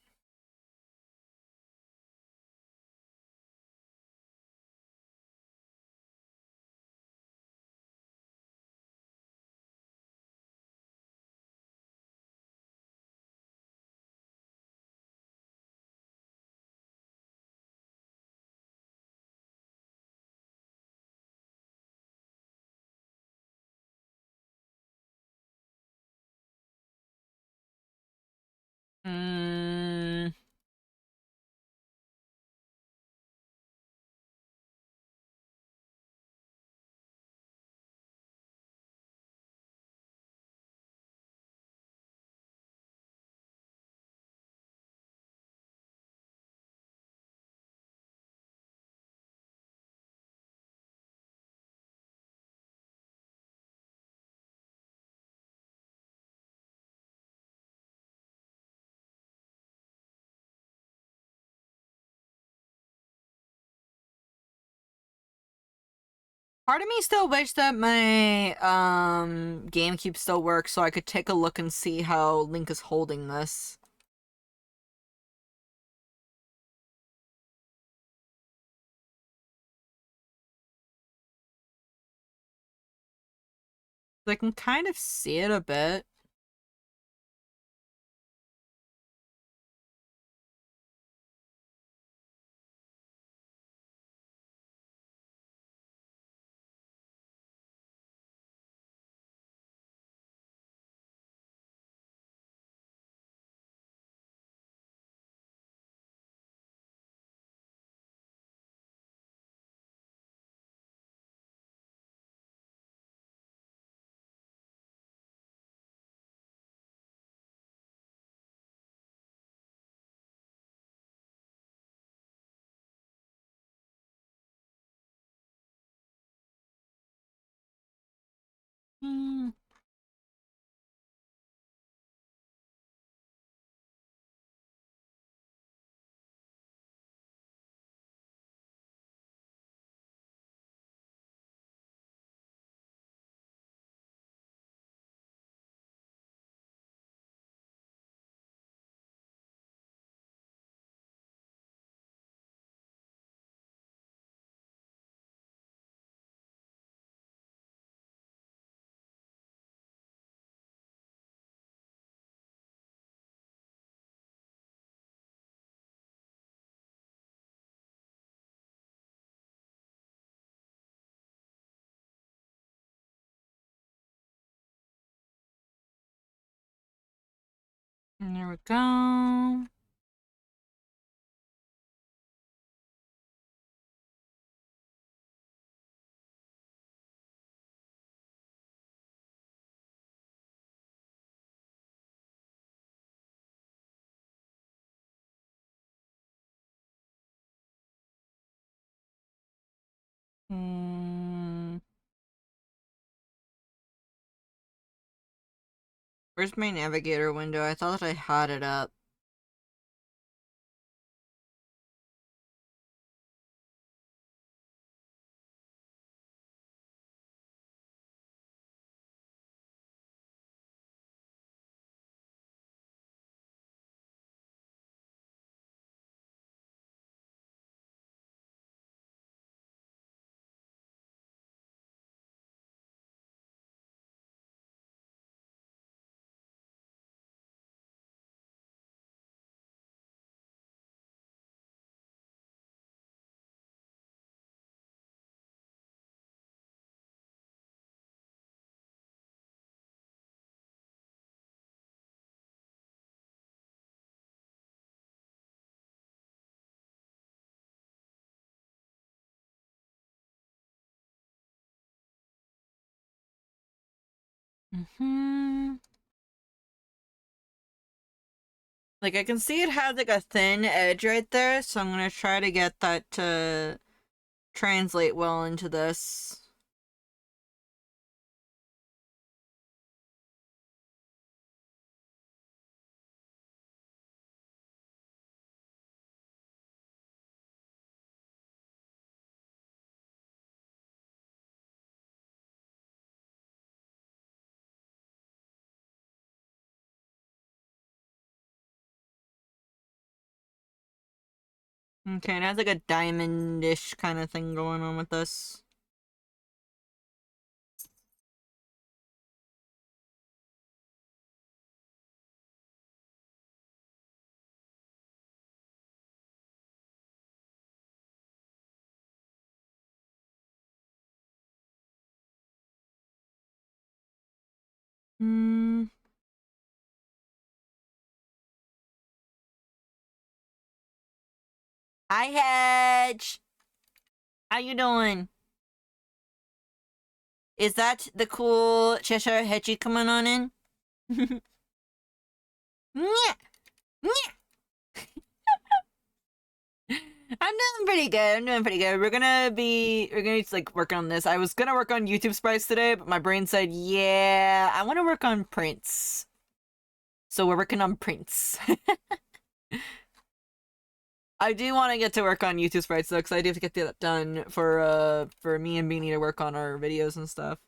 Hmm. Part of me still wish that my, GameCube still works so I could take a look and see how Link is holding this. I can kind of see it a bit. Hmm. There we go. Where's my navigator window? I thought I had it up. Like, I can see it has, like, a thin edge right there, so I'm gonna try to get that to translate well into this. Okay, it has, like, a diamond-ish kind of thing going on with this. Hmm. Hi, Hedge! How you doing? Is that the cool Cheshire Hedgie coming on in? Yeah, yeah. I'm doing pretty good. I'm doing pretty good. We're gonna like work on this. I was gonna work on YouTube sprites today, but my brain said, yeah, I want to work on prints. So we're working on prints. I do want to get to work on YouTube sprites though, because I do have to get that done for me and Beanie to work on our videos and stuff.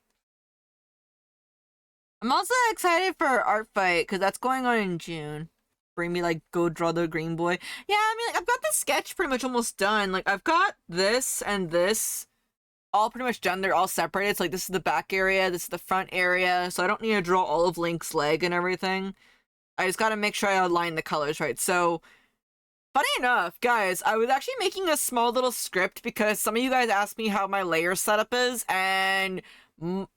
I'm also excited for Art Fight because that's going on in June. Bring me like go draw the green boy. Yeah, I mean, like, I've got the sketch pretty much almost done. Like I've got this and this all pretty much done. They're all separated. It's like this is the back area, this is the front area, so I don't need to draw all of Link's leg and everything. I just gotta make sure I align the colors right. So funny enough, guys, I was actually making a small little script because some of you guys asked me how my layer setup is, and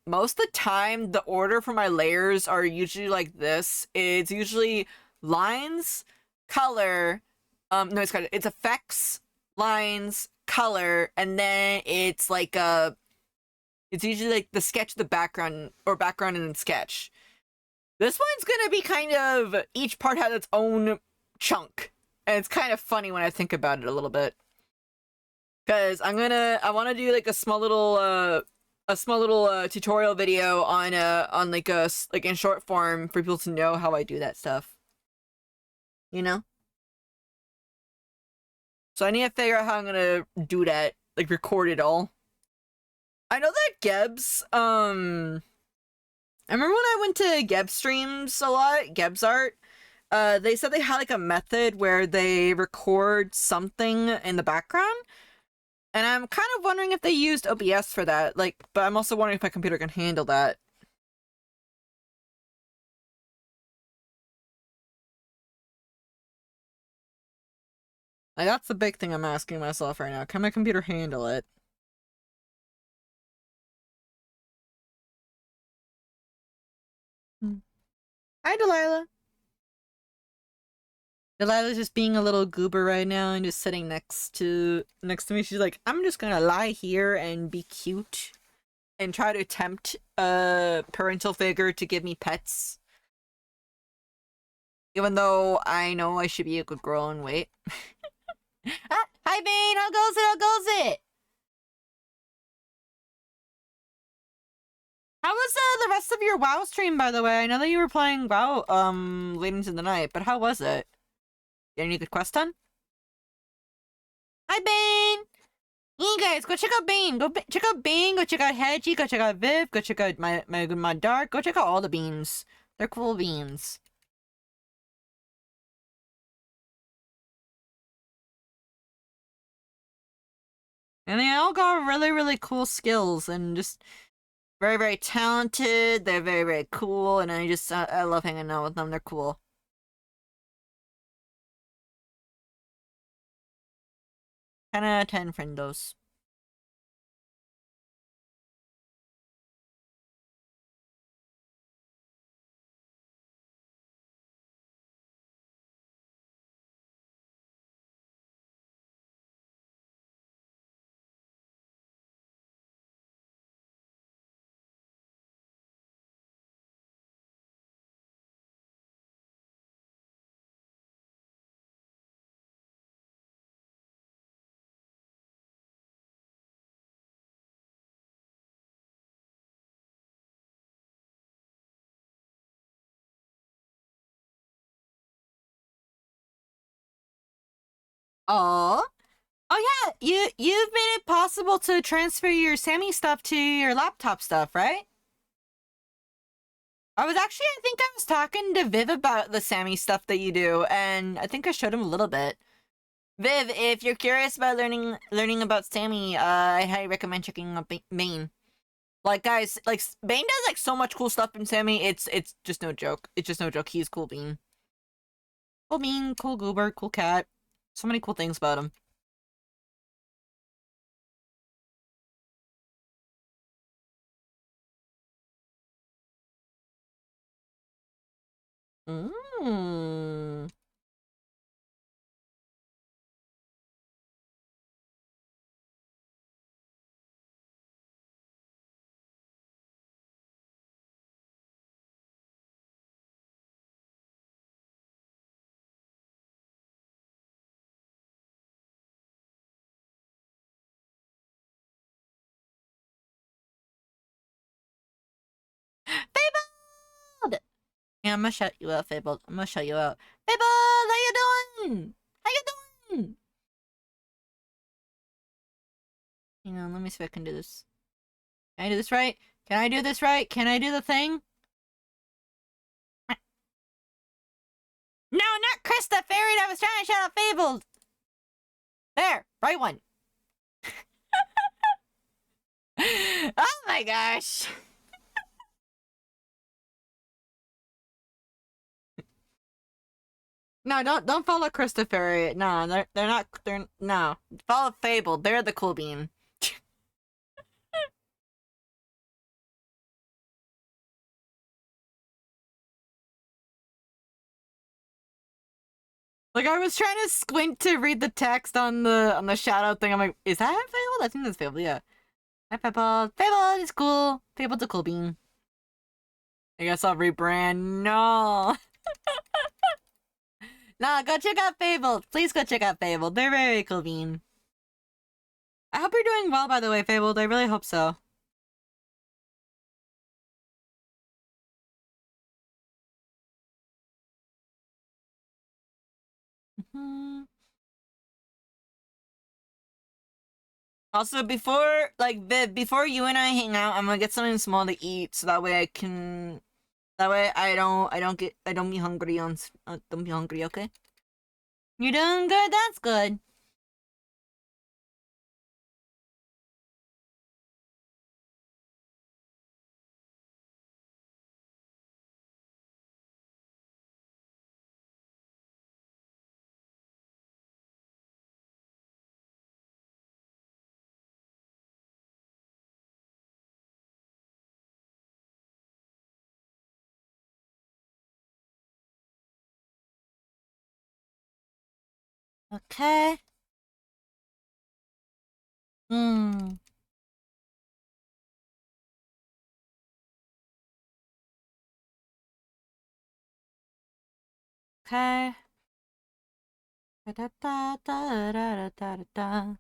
most of the time, the order for my layers are usually like this. It's usually lines, color, no, it's effects, lines, color, and then it's like it's usually like the sketch, the background, or background and then sketch. This one's gonna be kind of, each part has its own chunk. And it's kind of funny when I think about it a little bit. Cause I want to do like a small little tutorial video on like in short form for people to know how I do that stuff. You know? So I need to figure out how I'm gonna do that, like record it all. I know that Gebs, I remember when I went to Geb streams a lot, Geb's art, they said they had like a method where they record something in the background. And I'm kind of wondering if they used OBS for that, like, but I'm also wondering if my computer can handle that. Like, that's the big thing I'm asking myself right now. Can my computer handle it? Hmm. Hi, Delilah. Delilah's just being a little goober right now and just sitting next to me. She's like, I'm just gonna lie here and be cute and try to tempt a parental figure to give me pets. Even though I know I should be a good girl and wait. Ah, hi Bane, how goes it? How goes it? How was the rest of your WoW stream, by the way? I know that you were playing WoW late into the night, but how was it? Get any good quest done? Hi Bane! You guys, go check out Bane. Check out Bane. Go check out Hedgie. Go check out Viv. Go check out my Dark. Go check out all the beans. They're cool beans. And they all got really cool skills and just very talented. They're very cool, and I love hanging out with them. They're cool. 10 out of 10 friendos. Oh. Oh yeah, you've made it possible to transfer your Sammy stuff to your laptop stuff, right? I think I was talking to Viv about the Sammy stuff that you do, and I think I showed him a little bit. Viv, if you're curious about learning about Sammy, I highly recommend checking out Bane. Like guys, like Bane does like so much cool stuff in Sammy. It's just no joke. It's just no joke. He's cool Bean. Cool Bean, cool Goober, cool cat. So many cool things about him. Mmm. Fabled! Yeah, I'm gonna shut you out, Fabled. I'm gonna shut you out. Fabled, how you doing? How you doing? Hang on, let me see if I can do this. Can I do this right? Can I do this right? Can I do the thing? No, not Krista Fairy! I was trying to shout out Fabled! There, right one. Oh my gosh! No, don't follow Krista Fairy. No, they're not. They're no. Follow Fabled. They're the cool bean. Like I was trying to squint to read the text on the shadow thing. I'm like, is that Fabled? I think that's Fabled. Yeah. Hi, Fabled. Fabled is cool. Fabled's a cool bean. I guess I'll rebrand. No. Nah, go check out Fabled. Please go check out Fabled. They're very cool bean. I hope you're doing well, by the way, Fabled. I really hope so. Mm-hmm. Also, before you and I hang out, I'm gonna get something small to eat, so that way I can, that way I don't be hungry don't be hungry, okay? You're doing good. That's good. Okay. Hmm. Okay. Da da da da da da da da.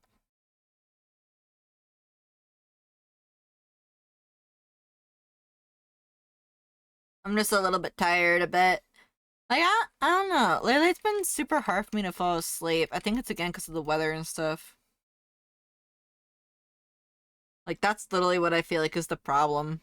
I'm just a little bit tired a bit. Like, I don't know. Lately, it's been super hard for me to fall asleep. I think it's again because of the weather and stuff. Like, that's literally what I feel like is the problem.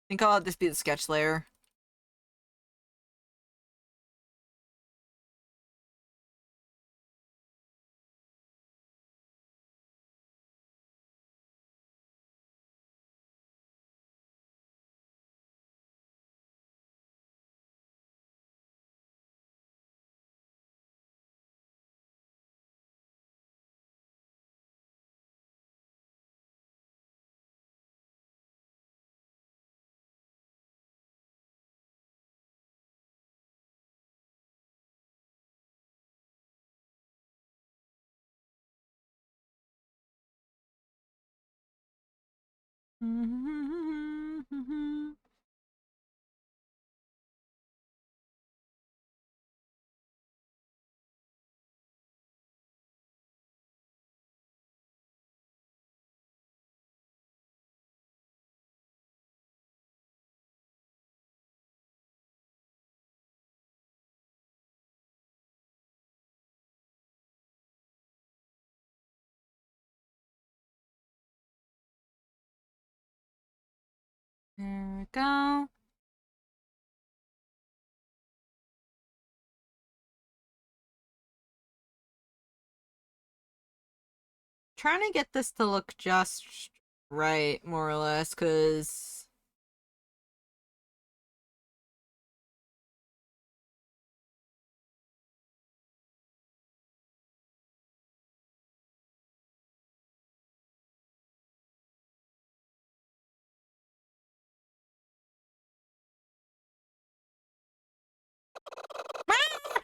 I think I'll just be the sketch layer. There we go. Trying to get this to look just right, more or less, because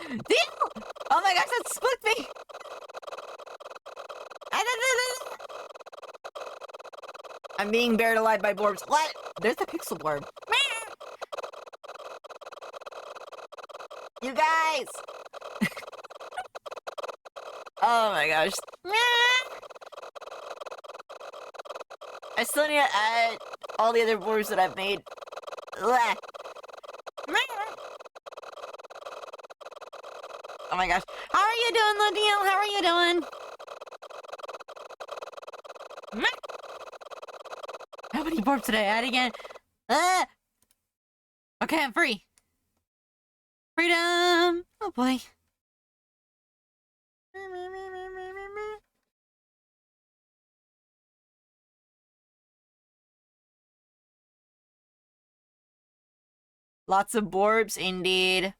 Deal! Oh my gosh, that spooked me! I'm being buried alive by Borbs. What? There's the pixel Borb. You guys! Oh my gosh. I still need to add all the other Borbs that I've made. Oh my gosh. How are you doing, Lodiel? How are you doing? How many Borbs did I add again? Okay, I'm free. Freedom! Oh boy. Lots of Borbs, indeed.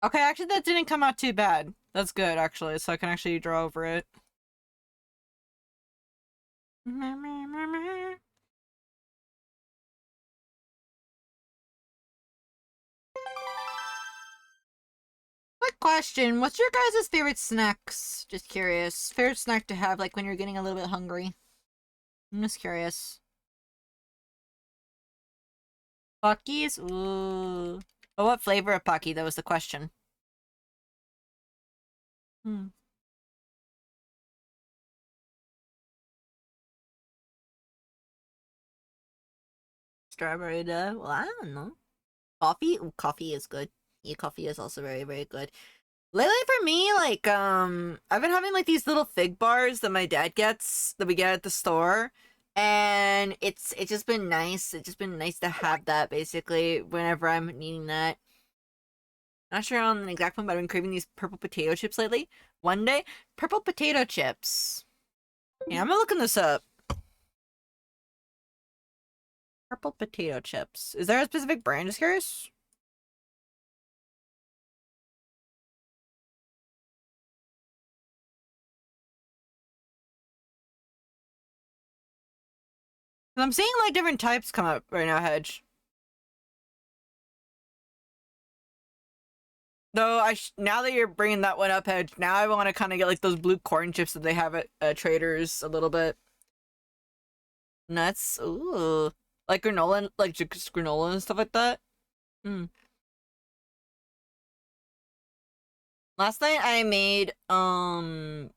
Okay, actually that didn't come out too bad. That's good, actually, so I can actually draw over it. Quick! question. What's your guys' favorite snacks? Just curious. Favorite snack to have, like, when you're getting a little bit hungry? I'm just curious. Pockies? Ooh. But what flavor of Pocky? That was the question. Hmm. Strawberry duh? Well, I don't know. Coffee? Ooh, coffee is good. Yeah, coffee is also very, very good. Lately for me, like, I've been having, like, these little fig bars that my dad gets, that we get at the store. And it's just been nice. It's just been nice to have that, basically, whenever I'm needing that. Not sure on the exact one, but I've been craving these purple potato chips lately. One day, purple potato chips. Yeah, I'm looking this up. Purple potato chips. Is there a specific brand? Just curious. I'm seeing like different types come up right now, Hedge. Though now that you're bringing that one up, Hedge, now I want to kind of get like those blue corn chips that they have at Traders a little bit. Nuts, ooh, like granola, like just granola and stuff like that. Hmm. Last night I made ramen.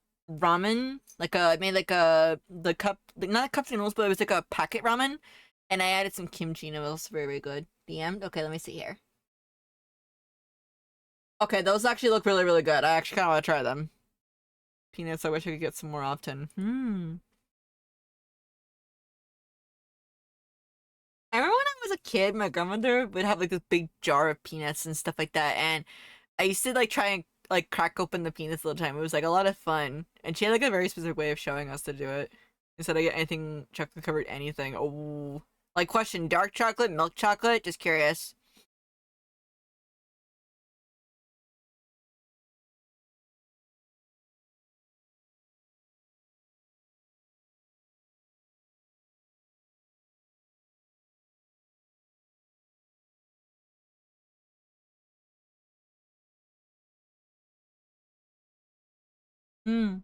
Like I made like the cup, like, not cup noodles, but it was like a packet ramen, and I added some kimchi and it was very, very good. DM'd. Okay, let me see here. Okay, those actually look really, really good. I actually kind of want to try them. Peanuts, I wish I could get some more often. I remember when I was a kid, my grandmother would have like this big jar of peanuts and stuff like that, and I used to like try and like crack open the peanuts all the time. It was like a lot of fun, and she had like a very specific way of showing us to do it. Instead of get anything chocolate covered anything. Oh, like question: dark chocolate, milk chocolate? Just curious. Hmm.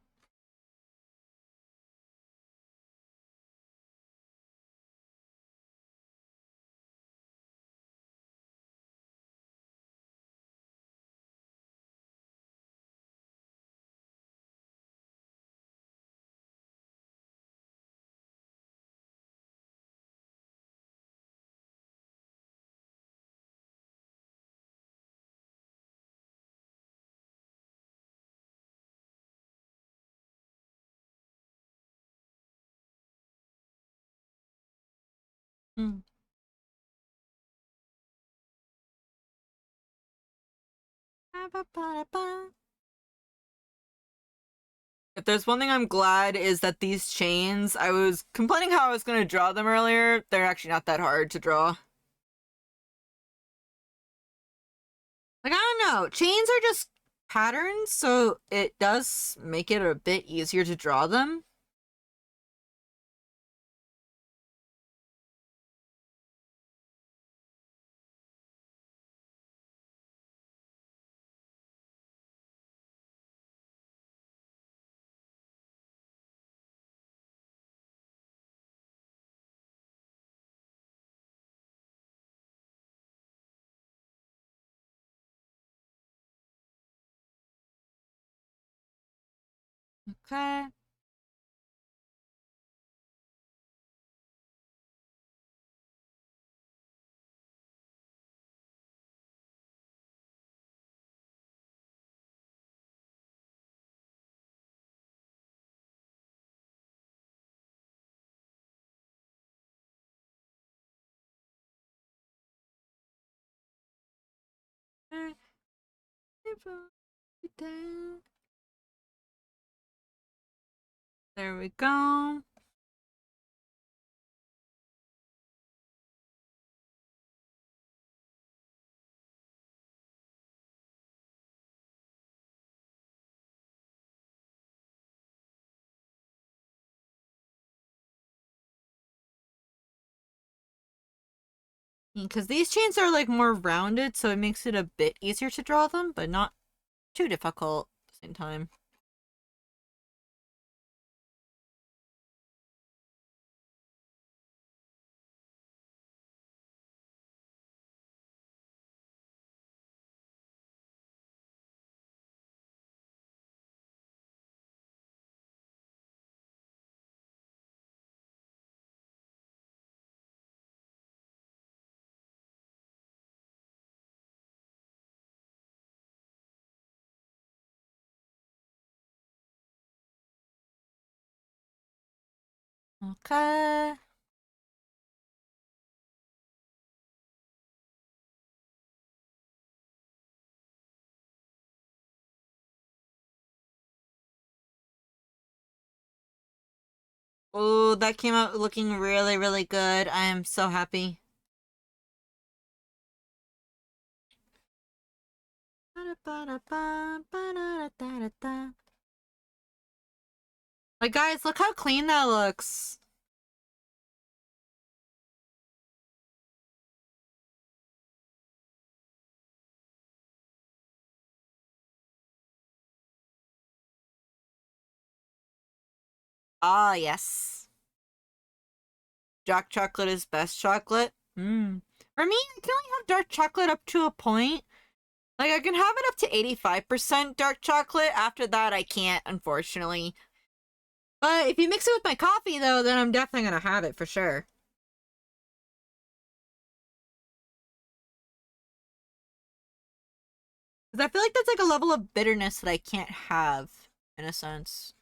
Hmm. If there's one thing I'm glad is that these chains, I was complaining how I was going to draw them earlier, they're actually not that hard to draw. Like, I don't know, chains are just patterns, so it does make it a bit easier to draw them. Okay. There we go. Because these chains are like more rounded, so it makes it a bit easier to draw them, but not too difficult at the same time. Okay. Oh, that came out looking really, really good. I am so happy. Like, guys, look how clean that looks. Ah, yes. Dark chocolate is best chocolate. Hmm. For me, I can only have dark chocolate up to a point. Like, I can have it up to 85% dark chocolate. After that, I can't, unfortunately. But if you mix it with my coffee, though, then I'm definitely gonna have it for sure. Because I feel like that's like a level of bitterness that I can't have, in a sense.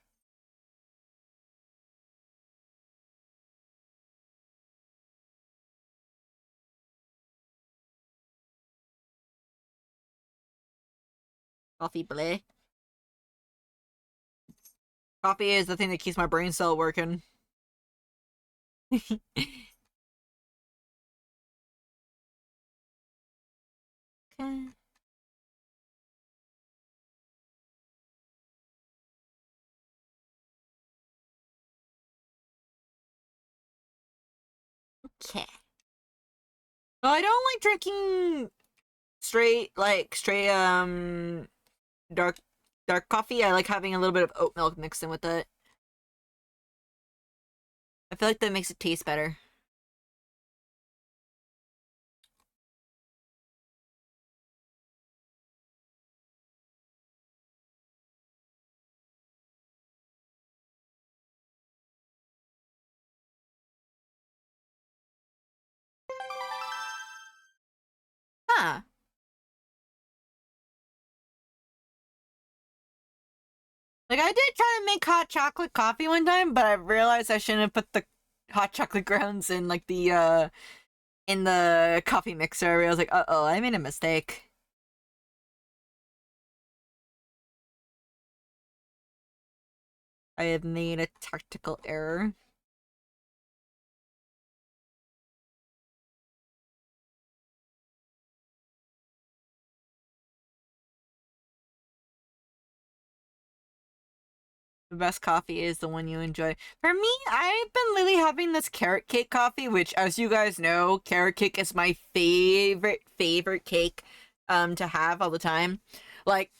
Coffee bleh. Coffee is the thing that keeps my brain cell working. Okay. Okay. Well, I don't like drinking straight, dark, dark coffee. I like having a little bit of oat milk mixed in with it. I feel like that makes it taste better. Huh. Like, I did try to make hot chocolate coffee one time, but I realized I shouldn't have put the hot chocolate grounds in, like, in the coffee mixer. I was like, uh-oh, I made a mistake. I have made a tactical error. The best coffee is the one you enjoy. For me, I've been lately having this carrot cake coffee, which, as you guys know, carrot cake is my favorite cake to have all the time. Like,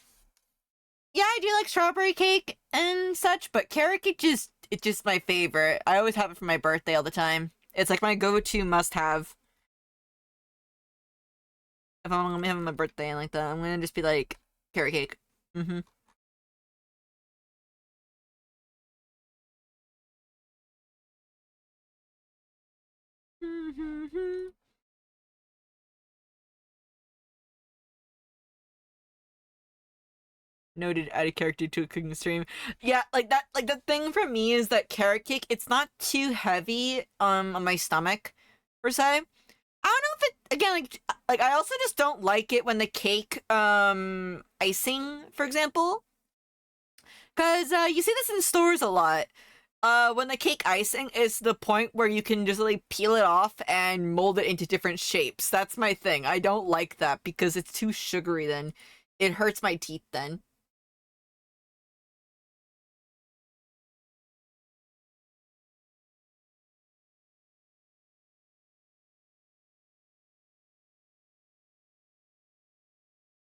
yeah, I do like strawberry cake and such, but carrot cake it's just my favorite. I always have it for my birthday all the time. It's like my go-to must-have. If I'm gonna be having my birthday and like that, I'm gonna just be like carrot cake. Mm-hmm. Noted, add a character to a cooking stream. Yeah, like that, like the thing for me is that carrot cake, it's not too heavy on my stomach per se. I don't know if it, again, like I also just don't like it when the cake icing, for example, because you see this in stores a lot. When the cake icing is the point where you can just like peel it off and mold it into different shapes. That's my thing. I don't like that because it's too sugary then. It hurts my teeth then.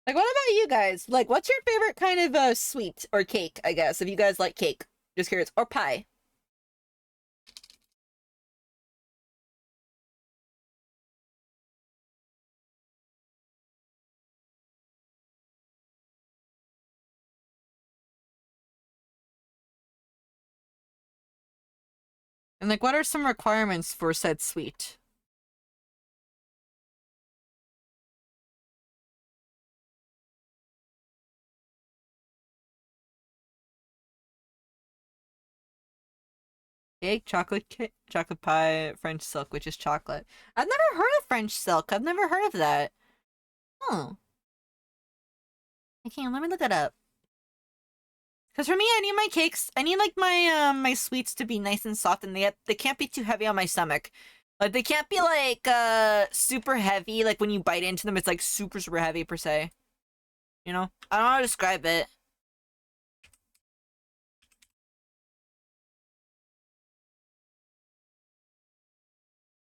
Like, what about you guys? Like, what's your favorite kind of sweet or cake, I guess, if you guys like cake? Just curious. Or pie. And like, what are some requirements for said sweet? Cake, chocolate pie, French silk, which is chocolate. I've never heard of French silk. I've never heard of that. Oh, I can't. Let me look it up. Because for me, I need my cakes. I need like my sweets to be nice and soft, and they can't be too heavy on my stomach. Like they can't be like super heavy. Like when you bite into them, it's like super heavy per se. You know, I don't know how to describe it.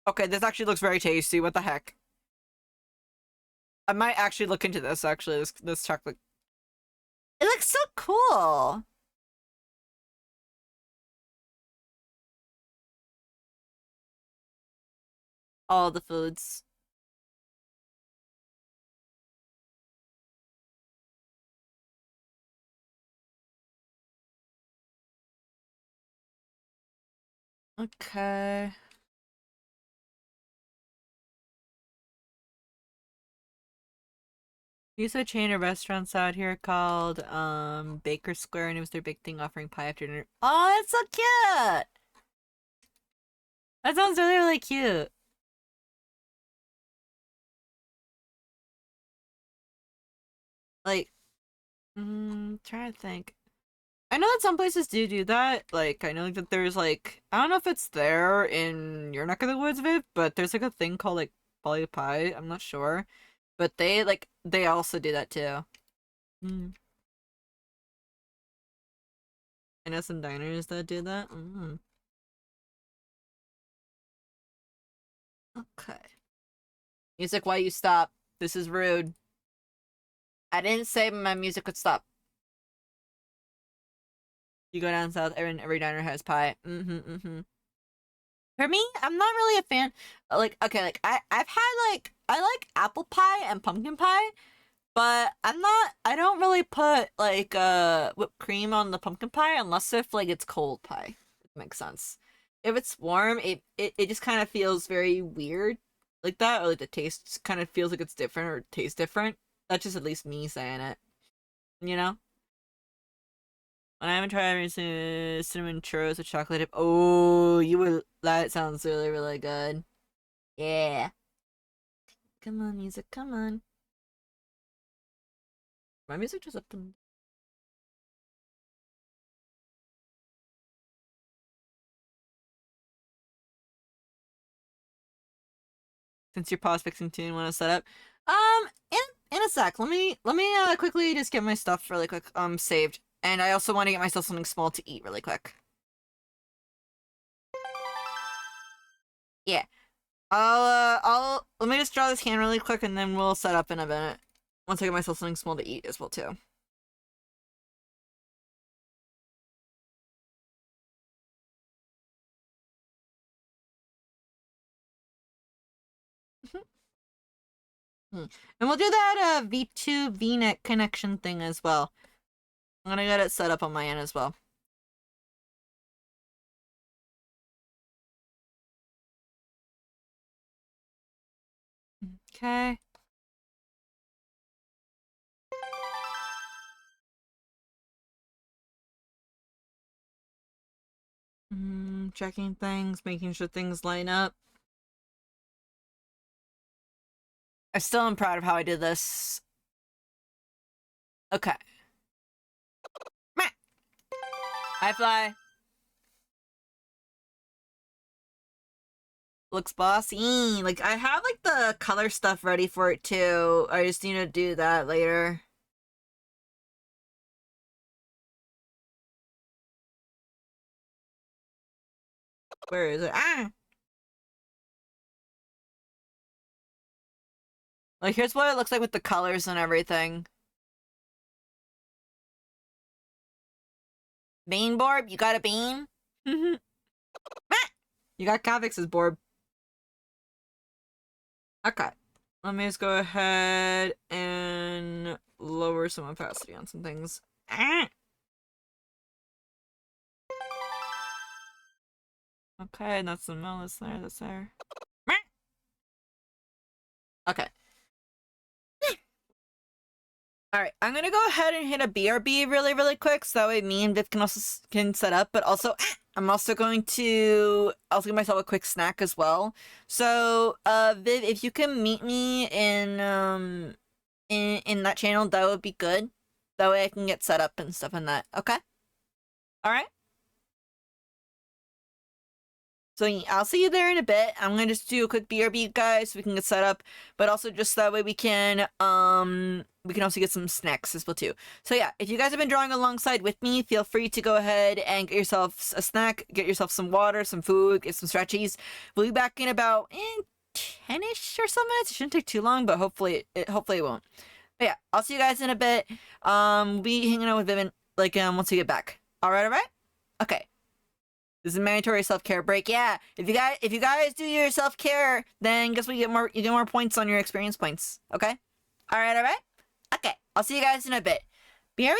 Okay, this actually looks very tasty. What the heck? I might actually look into this. Actually, this chocolate. It looks so cool. All the foods. Okay. There's a chain of restaurants out here called Baker Square, and it was their big thing offering pie after dinner. Oh, that's so cute! That sounds really cute. Like, trying to think. I know that some places do that. Like, I know that there's like, I don't know if it's there in your neck of the woods, Viv, but there's like a thing called like Polly Pie. I'm not sure, but they also do that too. Mm. I know some diners that do that. Okay. Music, why you stop? This is rude. I didn't say my music would stop. You go down south, every diner has pie. For me, I'm not really a fan. Like, okay, like I've had like I like apple pie and pumpkin pie, but I don't really put like whipped cream on the pumpkin pie unless if like it's cold pie. It makes sense. If it's warm, it just kind of feels very weird like that, or like the taste kind of feels like it's different or tastes different. That's just at least me saying it, you know? And I haven't tried having cinnamon churros with chocolate dip. Oh, you would. That sounds really good. Yeah. Come on, music. Come on. My music just up and since you're pause fixing tune, want to set up. In a sec. Let me quickly just get my stuff really quick saved, and I also want to get myself something small to eat really quick. Yeah. I'll let me just draw this hand really quick, and then we'll set up in a minute. Once I get myself something small to eat as well too. Hmm. And we'll do that V2 VNet connection thing as well. I'm gonna get it set up on my end as well. Okay. Checking things, making sure things line up. I still am proud of how I did this. Okay. Meh. I fly. Looks bossy. Like, I have, like, the color stuff ready for it, too. I just need to do that later. Where is it? Ah! Like, here's what it looks like with the colors and everything. Bean Borb? You got a bean? You got Kavix's Borb. Okay. Let me just go ahead and lower some opacity on some things. Okay, that's the mill. That's there. That's there. Okay. Alright, I'm gonna go ahead and hit a BRB really, really quick, so that way me and Viv can also can set up, but also, I'm also going to give myself a quick snack as well. So, Viv, if you can meet me in that channel, that would be good. That way I can get set up and stuff in that, okay? Alright? So I'll see you there in a bit. I'm gonna just do a quick BRB, guys, so we can get set up. But also just that way we can also get some snacks as well too. So yeah, if you guys have been drawing alongside with me, feel free to go ahead and get yourself a snack, get yourself some water, some food, get some stretchies. We'll be back in about 10-ish or so minutes. It shouldn't take too long, but hopefully it won't. But yeah, I'll see you guys in a bit. We'll be hanging out with Vivian once we get back. Alright, alright? Okay. This is a mandatory self-care break. Yeah, if you guys do your self-care, then guess what? You get more points on your experience points. Okay? Alright, alright? Okay, I'll see you guys in a bit. Be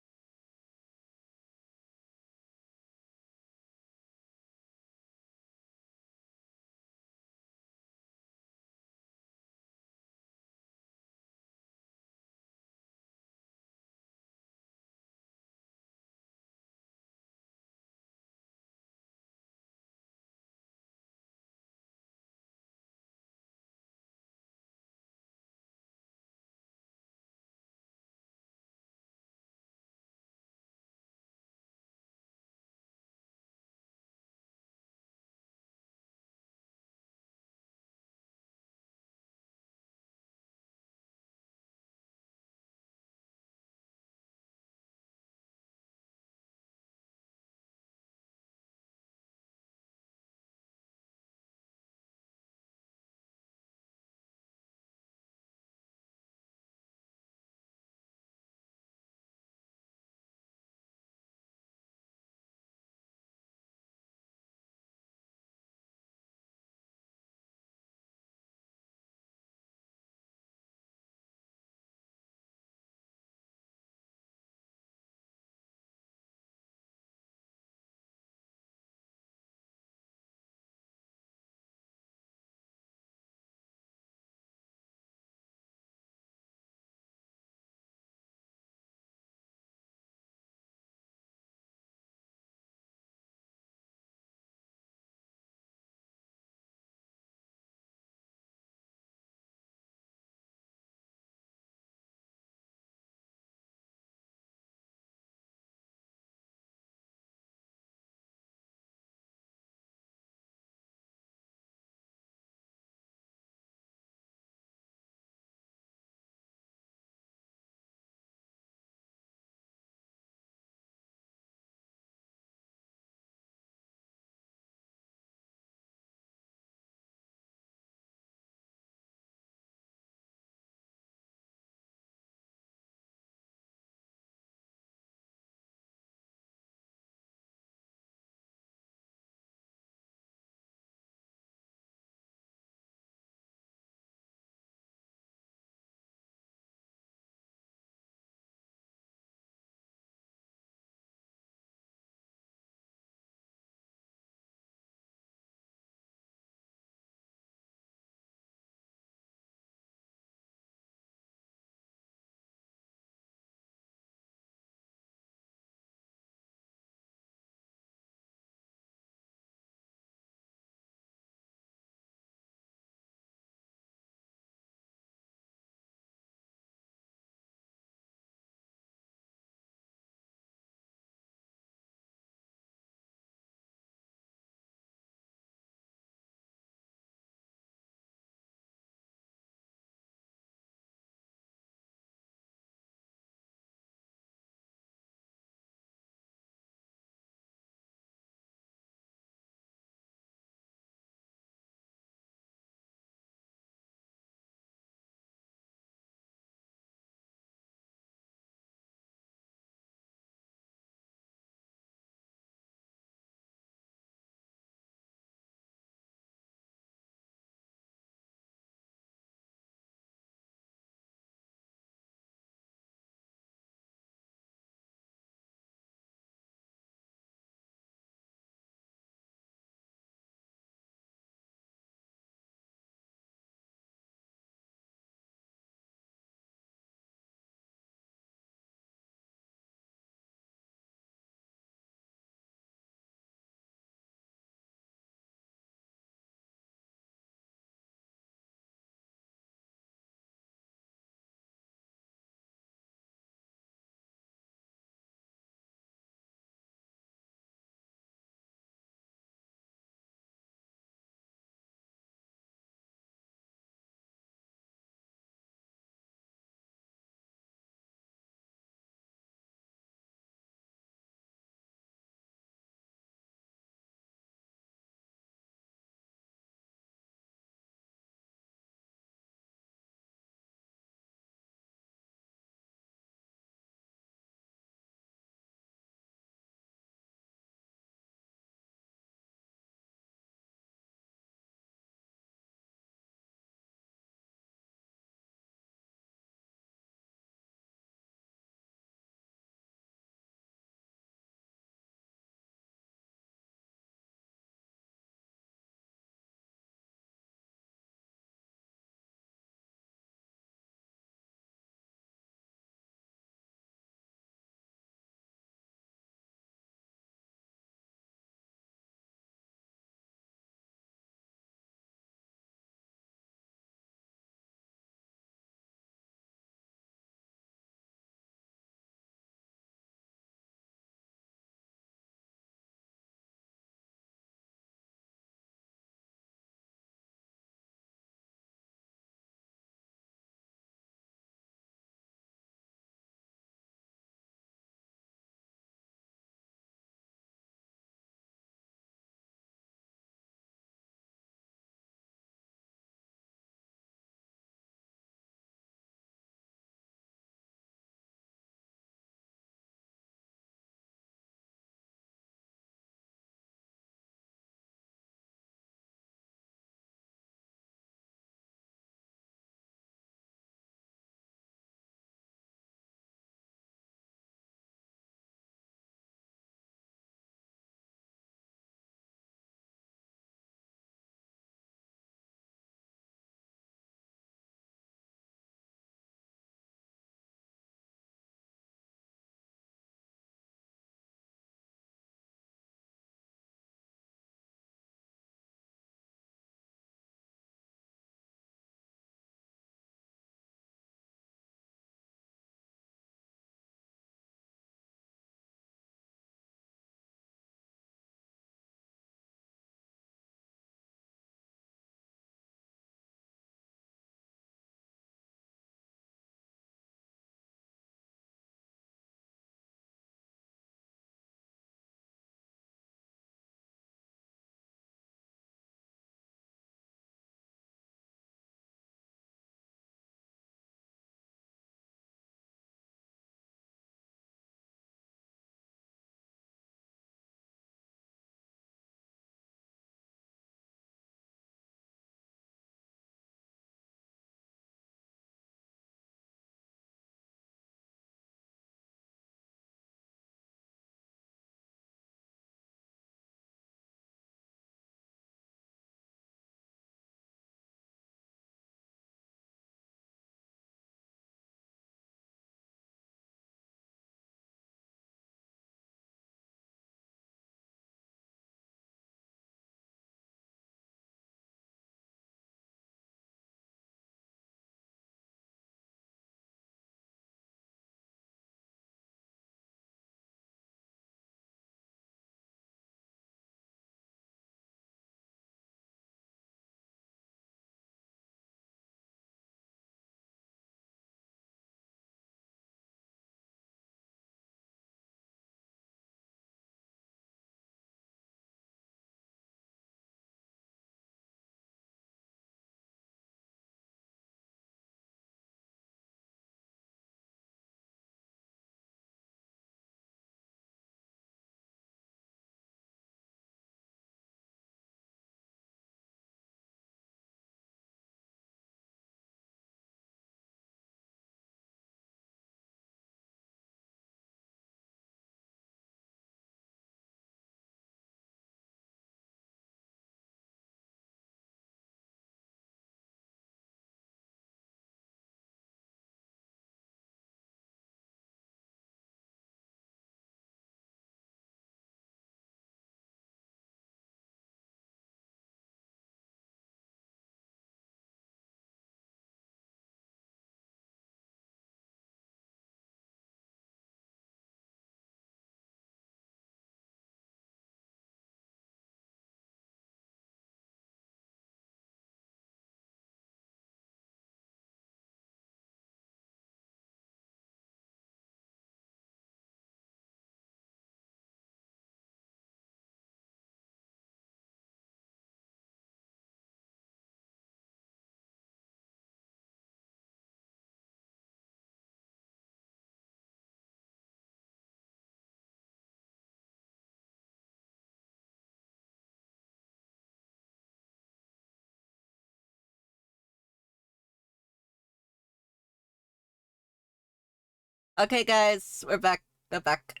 Okay, guys, we're back. We're back.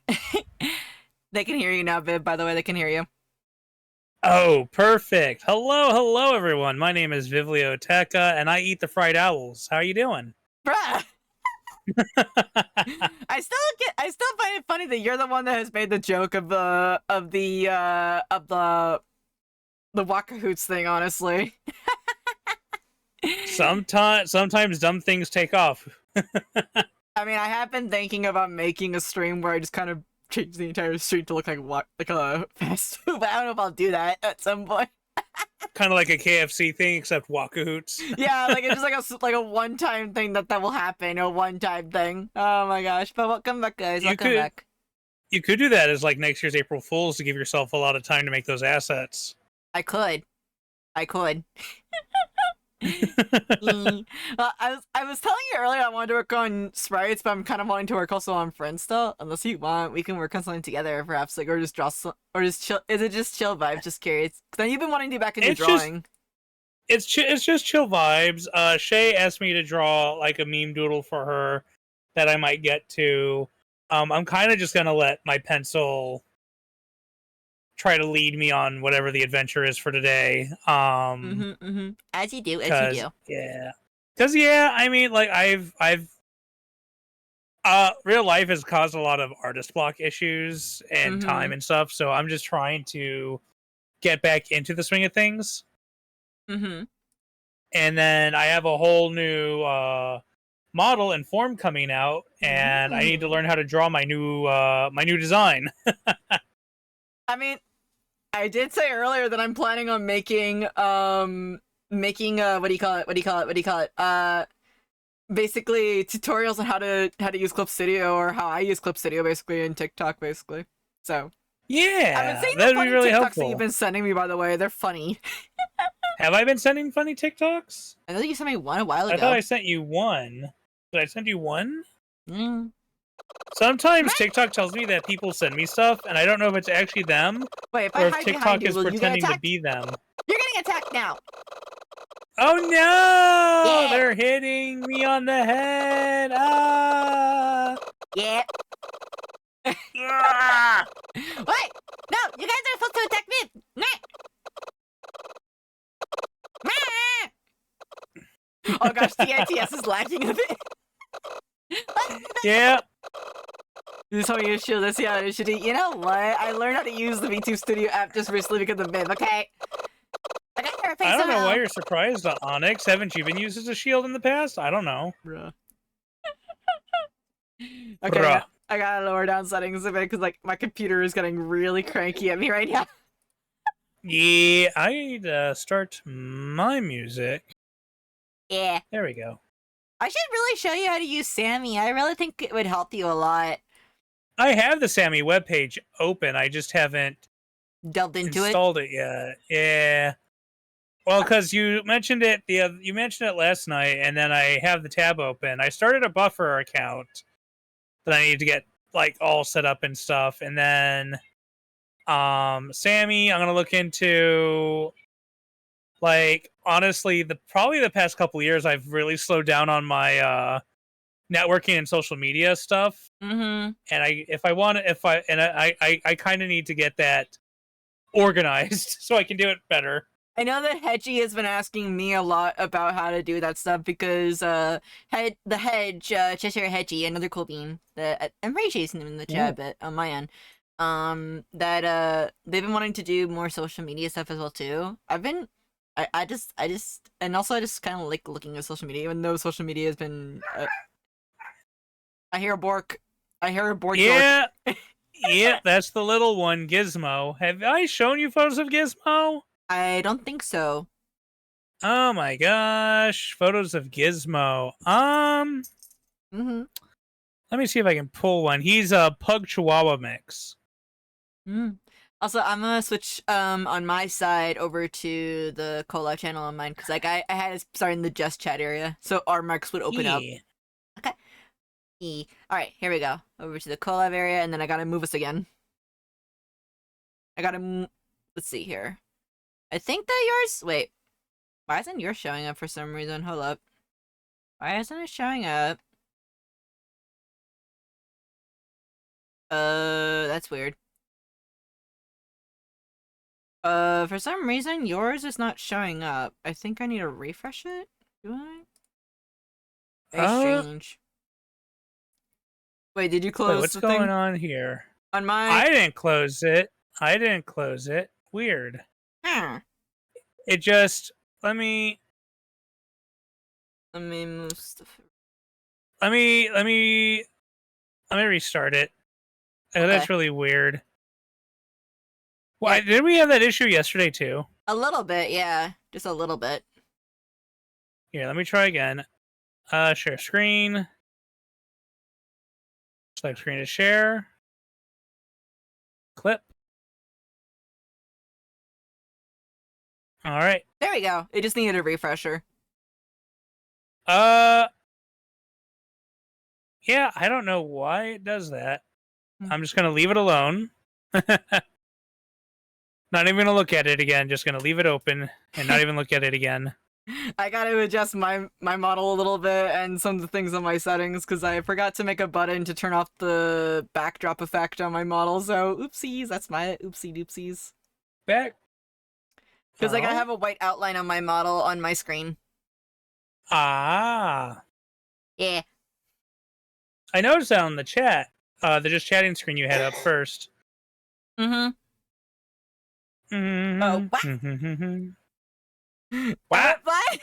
They can hear you now, Viv. By the way, they can hear you. Oh, perfect. Hello, everyone. My name is Vivlioteca, and I eat the fried owls. How are you doing? Bruh! I still find it funny that you're the one that has made the joke of the Wakahoots thing, honestly. Sometimes dumb things take off. I mean, I have been thinking about making a stream where I just kind of change the entire street to look like a fast food, but I don't know if I'll do that at some point. Kind of like a KFC thing, except Wakahoots. Yeah, like it's just like a one-time thing that will happen, a one-time thing. Oh my gosh! But welcome back, guys. Welcome back. You could do that as like next year's April Fools to give yourself a lot of time to make those assets. I could. Well, I was telling you earlier I wanted to work on sprites, but I'm kind of wanting to work also on friends still. Unless you want, we can work on something together, perhaps, like, or just draw or just chill. Is it just chill vibes? Just curious. Cause then you've been wanting to do back into drawing. It's just chill vibes. Shay asked me to draw like a meme doodle for her that I might get to. I'm kind of just gonna let my pencil try to lead me on whatever the adventure is for today. As you do. Yeah. Because I mean, like I've real life has caused a lot of artist block issues and time and stuff. So I'm just trying to get back into the swing of things. And then I have a whole new model and form coming out, and I need to learn how to draw my new design. I mean, I did say earlier that I'm planning on making what do you call it? Basically tutorials on how to use Clip Studio, or how I use Clip Studio basically in TikTok basically. So yeah, I've been seeing that'd the funny be really TikToks helpful. that you've been sending me, by the way. They're funny. Have I been sending funny TikToks? I know you sent me one a while ago. I thought I sent you one. Did I send you one? Mm. Sometimes TikTok tells me that people send me stuff, and I don't know if it's actually them, Wait, if or I if hide TikTok behind you, is will you get pretending to attacked? be them. You're getting attacked now. Oh no! Yeah. They're hitting me on the head. Ah! Yeah. Ah! Wait! No, you guys are supposed to attack me. Nah. Oh gosh, TNTS is lagging a bit. Yeah. This is how you should this. Yeah, you should. You know what? I learned how to use the VTube Studio app just recently because of Viv. Okay. I don't know why you're surprised, Onyx. Haven't you been used as a shield in the past? I don't know. Bruh. Okay, I gotta lower down settings a bit because like my computer is getting really cranky at me right now. Yeah, I need to start my music. Yeah. There we go. I should really show you how to use Sammy. I really think it would help you a lot. I have the Sammy webpage open. I just haven't delved into installed it yet. Yeah. Well, because you mentioned it you mentioned it last night, and then I have the tab open. I started a Buffer account that I need to get like all set up and stuff, and then Sammy, I'm gonna look into. Like honestly, probably the past couple of years, I've really slowed down on my networking and social media stuff. And I kind of need to get that organized so I can do it better. I know that Hedgie has been asking me a lot about how to do that stuff because the Hedge, Cheshire Hedgie, another cool bean that I'm pretty chasing him in the chat, but on my end, that they've been wanting to do more social media stuff as well too. I just and also I just kind of like looking at social media, even though social media has been. I hear a bork. Yeah, yeah, that's the little one, Gizmo. Have I shown you photos of Gizmo? I don't think so. Oh my gosh, photos of Gizmo. Let me see if I can pull one. He's a Pug Chihuahua mix. Also, I'm gonna switch on my side over to the Collab channel on mine because like I had it started in the just chat area, so our mics would open up. Okay. All right, here we go. Over to the Collab area, and then I gotta move us again. Let's see here. I think that yours. Wait, why isn't yours showing up for some reason? Hold up. Why isn't it showing up? That's weird. For some reason, yours is not showing up. I think I need to refresh it. Do I? Very strange. Wait, did you close what's the going thing? on here? On my... I didn't close it. I didn't close it. Weird. Huh. It just... Let me move stuff. Let me restart it. Okay. That's really weird. Why did we have that issue yesterday too? A little bit, yeah. Just a little bit. Here, let me try again. Share screen. Select screen to share. Clip. All right. There we go. It just needed a refresher. Yeah, I don't know why it does that. I'm just gonna leave it alone. Not even gonna look at it again. Just gonna leave it open and not even look at it again. I gotta adjust my model a little bit and some of the things on my settings because I forgot to make a button to turn off the backdrop effect on my model. So oopsies, that's my oopsie doopsies. Back. Because like I have a white outline on my model on my screen. Ah. Yeah. I noticed that on the chat. The just chatting screen you had up first. Mm-hmm. Mm-hmm. Oh, what? What? What?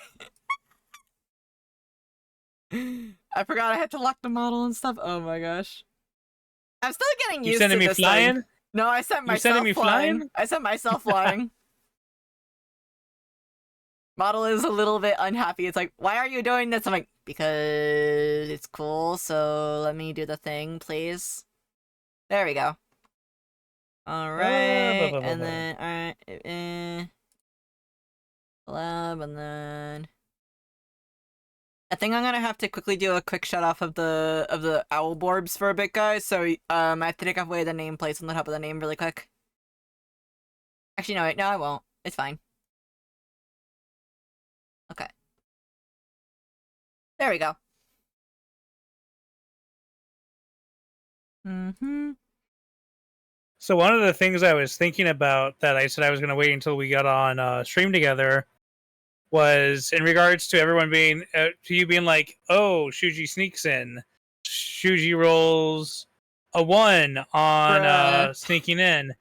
I forgot I had to lock the model and stuff. Oh my gosh. I'm still getting used to this. You sending me flying? Thing. No, I sent myself sending me flying. I sent myself flying. Model is a little bit unhappy. It's like, why are you doing this? I'm like, because it's cool, so let me do the thing, please. There we go. Alright, and then, alright, Collab, and then... I think I'm gonna have to quickly do a quick shut off of the owl borbs for a bit, guys, so, I have to take away the nameplates on the top of the name really quick. Actually, no, I won't. It's fine. Okay. There we go. Mm-hmm. So one of the things I was thinking about that I said I was going to wait until we got on stream together was in regards to everyone being, to you being like, oh, Shuji sneaks in. Shuji rolls a 1 on sneaking in.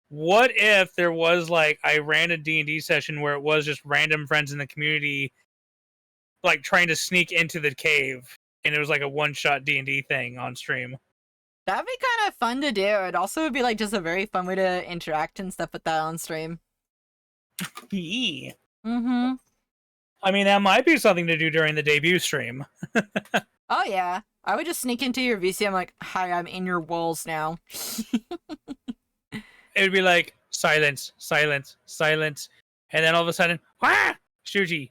What if there was like, I ran a D&D session where it was just random friends in the community like trying to sneak into the cave and it was like a one-shot D&D thing on stream? That'd be kind of fun to do. It also would be like just a very fun way to interact and stuff with that on stream. Yeah. Mm-hmm. I mean, that might be something to do during the debut stream. Oh yeah. I would just sneak into your VC. I'm like, hi, I'm in your walls now. It would be like, silence, silence, silence. And then all of a sudden, ah! Shuji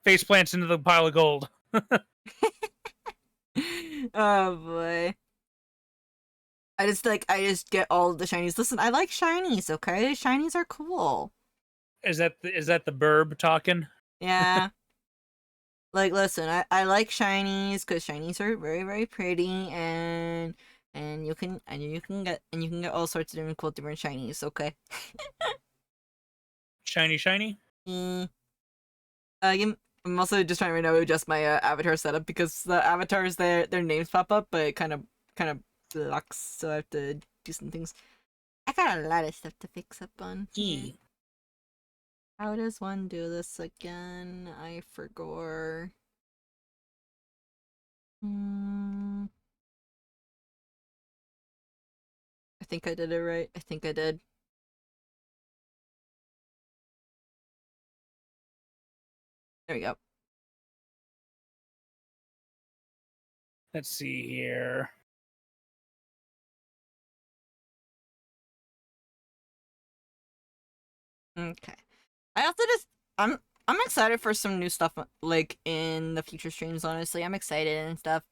face plants into the pile of gold. Oh boy. I just get all the shinies. Listen, I like shinies, okay? Shinies are cool. Is that the burb talking? Yeah. Like, listen, I like shinies because shinies are very, very pretty, and you can get all sorts of different shinies, okay? Shiny. I'm also just trying right now to adjust my avatar setup because the avatars their names pop up, but it kind of blocks, so I have to do some things. I got a lot of stuff to fix up on. Yeah. How does one do this again? I forgot. I think I did it right. I think I did. There we go. Let's see here. Okay. I also I'm excited for some new stuff like in the future streams, honestly. I'm excited and stuff.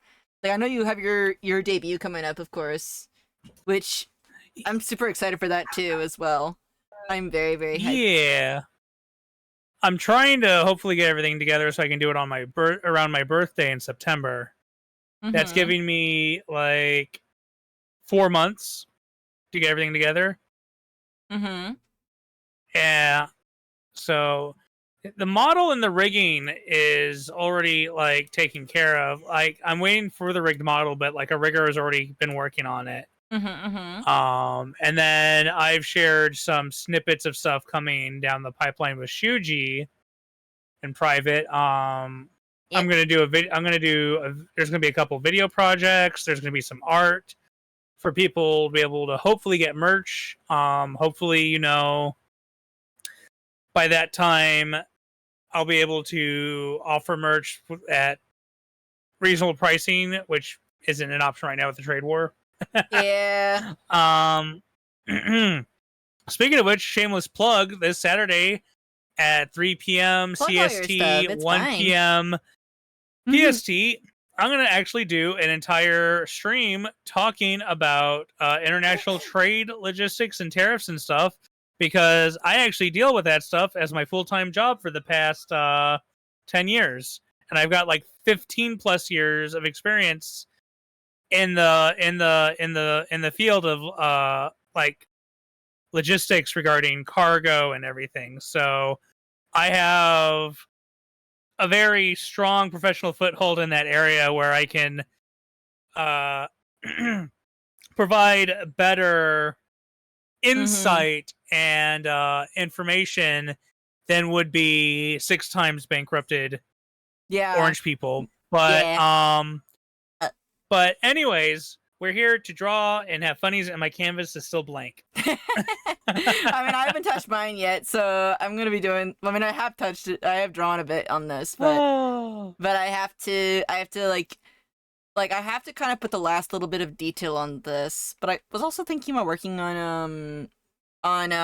Like I know you have your debut coming up, of course, which I'm super excited for that too as well. I'm very, very hyped. Yeah. I'm trying to hopefully get everything together so I can do it on my around my birthday in September. Mm-hmm. That's giving me like 4 months to get everything together. Mm-hmm. Yeah. So the model and the rigging is already like taken care of. Like I'm waiting for the rigged model, but like a rigger has already been working on it. Mm-hmm. Mm-hmm. And then I've shared some snippets of stuff coming down the pipeline with Shuji in private. Yep. I'm gonna do a video. There's gonna be a couple video projects. There's gonna be some art for people to be able to hopefully get merch. Hopefully, you know, by that time, I'll be able to offer merch at reasonable pricing, which isn't an option right now with the trade war. Yeah. Speaking of which, shameless plug, this Saturday at 3 p.m. Plug all your stuff, CST, it's 1 fine. p.m. PST, I'm going to actually do an entire stream talking about international trade, logistics, and tariffs and stuff, because I actually deal with that stuff as my full-time job for the past 10 years. And I've got like 15 plus years of experience in the field of like logistics regarding cargo and everything. So I have a very strong professional foothold in that area where I can provide better insight and information than would be 6 times bankrupted orange people. But but anyways, we're here to draw and have funnies, and my canvas is still blank. I mean, I haven't touched mine yet, so I'm gonna be doing. I mean, I have touched it. I have drawn a bit on this, but I have to like I have to kind of put the last little bit of detail on this. But I was also thinking about working on all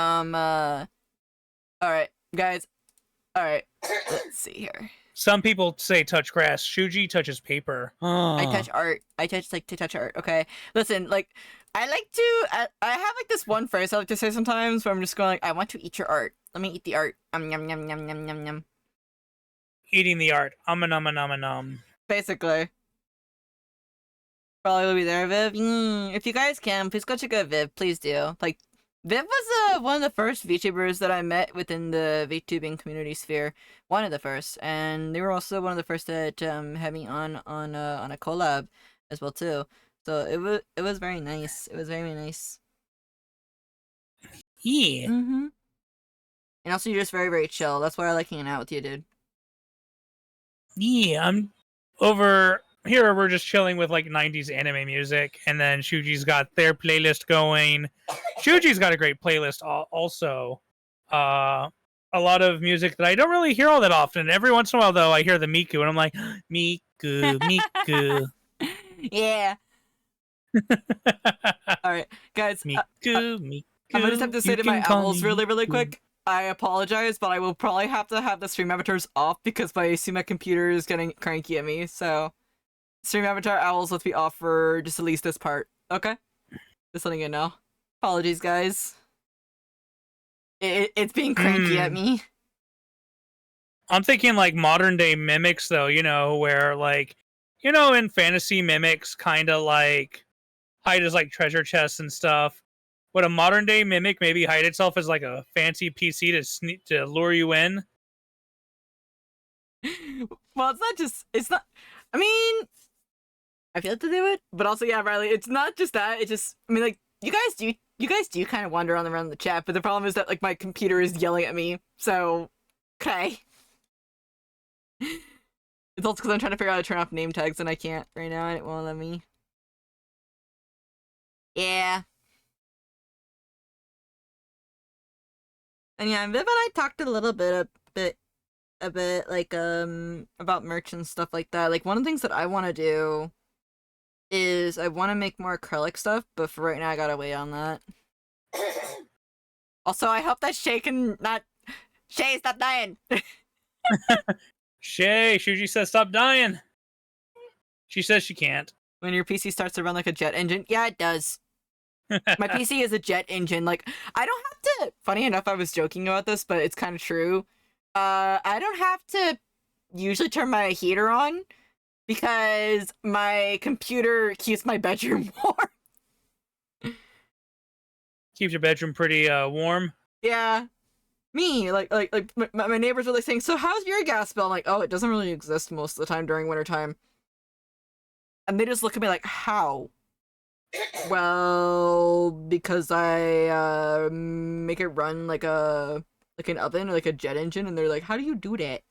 right, guys. All right, let's see here. Some people say touch grass. Shuji touches paper. I touch art. I touch to touch art. Okay, listen. Like, I like to. I have like this one phrase I like to say sometimes where I'm just going like, I want to eat your art. Let me eat the art. Yum yum yum yum yum yum yum. Eating the art. Num. Basically. Probably will be there, Viv. If you guys can, please go check out Viv. Please do. Like, Viv was one of the first VTubers that I met within the VTubing community sphere. One of the first, and they were also one of the first that had me on a collab as well too. So it was very nice. It was very nice. Yeah. And also, you're just very chill. That's why I like hanging out with you, dude. Yeah, I'm over here. We're just chilling with like 90s anime music, and then Shuji's got their playlist going. Shuji's got a great playlist also. A lot of music that I don't really hear all that often. Every once in a while, though, I hear the Miku, and I'm like, Miku. Yeah. All right, guys. Miku. I'm gonna just have to say to my owls really quick. I apologize, but I will probably have to have the stream avatars off because my Sumac computer is getting cranky at me. So, stream avatar owls, let's be off for just at least this part. Okay? Just letting you know. Apologies, guys. It's being cranky at me. I'm thinking like modern day mimics, though, you know, where like, you know, in fantasy mimics kind of like hide as like treasure chests and stuff. Would a modern day mimic maybe hide itself as like a fancy PC to lure you in? Well, it's not, I mean, I feel like to do it, but also, yeah, Riley, it's not just that, it's just, I mean, like, you guys do kind of wander around the chat, but the problem is that, like, my computer is yelling at me, so, okay. It's also because I'm trying to figure out how to turn off name tags, and I can't right now, and it won't let me. Yeah. And yeah, Viv and I talked a little bit, like, about merch and stuff like that. Like, one of the things that I want to do is I want to make more acrylic stuff, but for right now, I gotta wait on that. Also, I hope that Shay can not... Shay, stop dying! Shuji says stop dying. She says she can't. When your PC starts to run like a jet engine? Yeah, it does. My PC is a jet engine. Like, I don't have to... Funny enough, I was joking about this, but it's kind of true. I don't have to usually turn my heater on because my computer keeps my bedroom warm. Keeps your bedroom pretty warm. Yeah. Me, like my neighbors were like saying, so how's your gas bill? I'm like, oh, it doesn't really exist most of the time during wintertime. And they just look at me like, how? Well, because I make it run like an oven or like a jet engine, and they're like, how do you do that?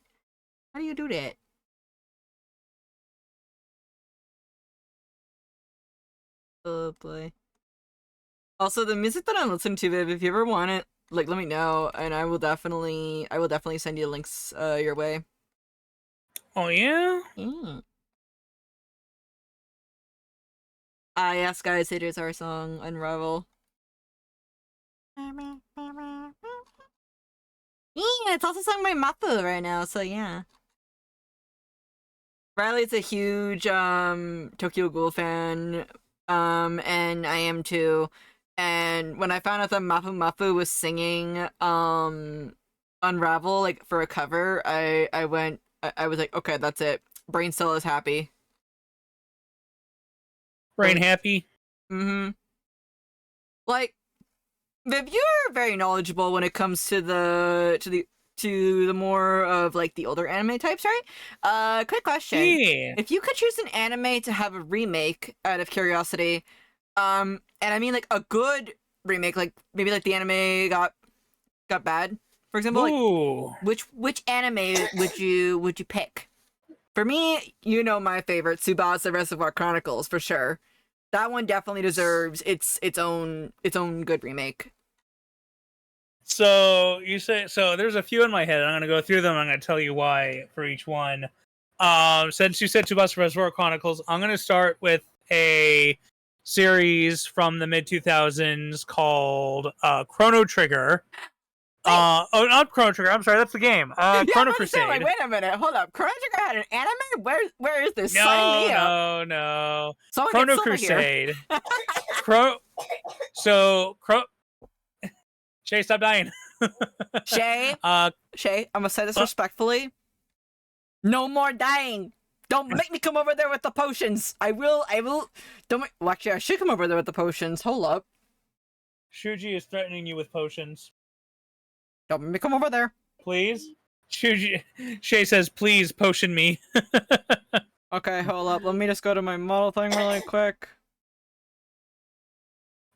How do you do that? Oh boy. Also, the music that I'm listening to, Viv, if you ever want it, like, let me know, and I will definitely send you links your way. Oh yeah. Mm. Ah, yes, guys, it is our song, Unravel. Yeah, it's also sung by Mapu right now, so yeah. Riley's a huge Tokyo Ghoul fan, and I am too. And when I found out that Mapu Mapu was singing Unravel like for a cover, I was like, okay, that's it. Brain Cell is happy. Brain happy. Mm-hmm. Like, Viv, you're very knowledgeable when it comes to the more of like the older anime types, right? Quick question. Yeah. If you could choose an anime to have a remake out of curiosity, and I mean like a good remake, like maybe like the anime got bad, for example, Ooh. like which anime would you pick? For me, you know my favorite, Tsubasa Reservoir Chronicles, for sure. That one definitely deserves its own good remake. So you say so. There's a few in my head. I'm gonna go through them. I'm gonna tell you why for each one. Since you said Tsubasa Reservoir Chronicles, I'm gonna start with a series from the mid 2000s called Chrono Trigger. Oh, not Chrono Trigger. I'm sorry, that's the game. Yeah, Chrono I'm Crusade. like, wait a minute, hold up. Chrono Trigger had an anime? Where is this? No, Sign me up. no. Someone Chrono get Silver Crusade. here. Shay, stop dying. Shay, Shay, I'm gonna say this respectfully. No more dying. Don't make me come over there with the potions. I will. Don't make, well, actually, I should come over there with the potions. Hold up. Shuji is threatening you with potions. Don't make me come over there. Please? Shay says, please potion me. Okay, hold up. Let me just go to my model thing really quick.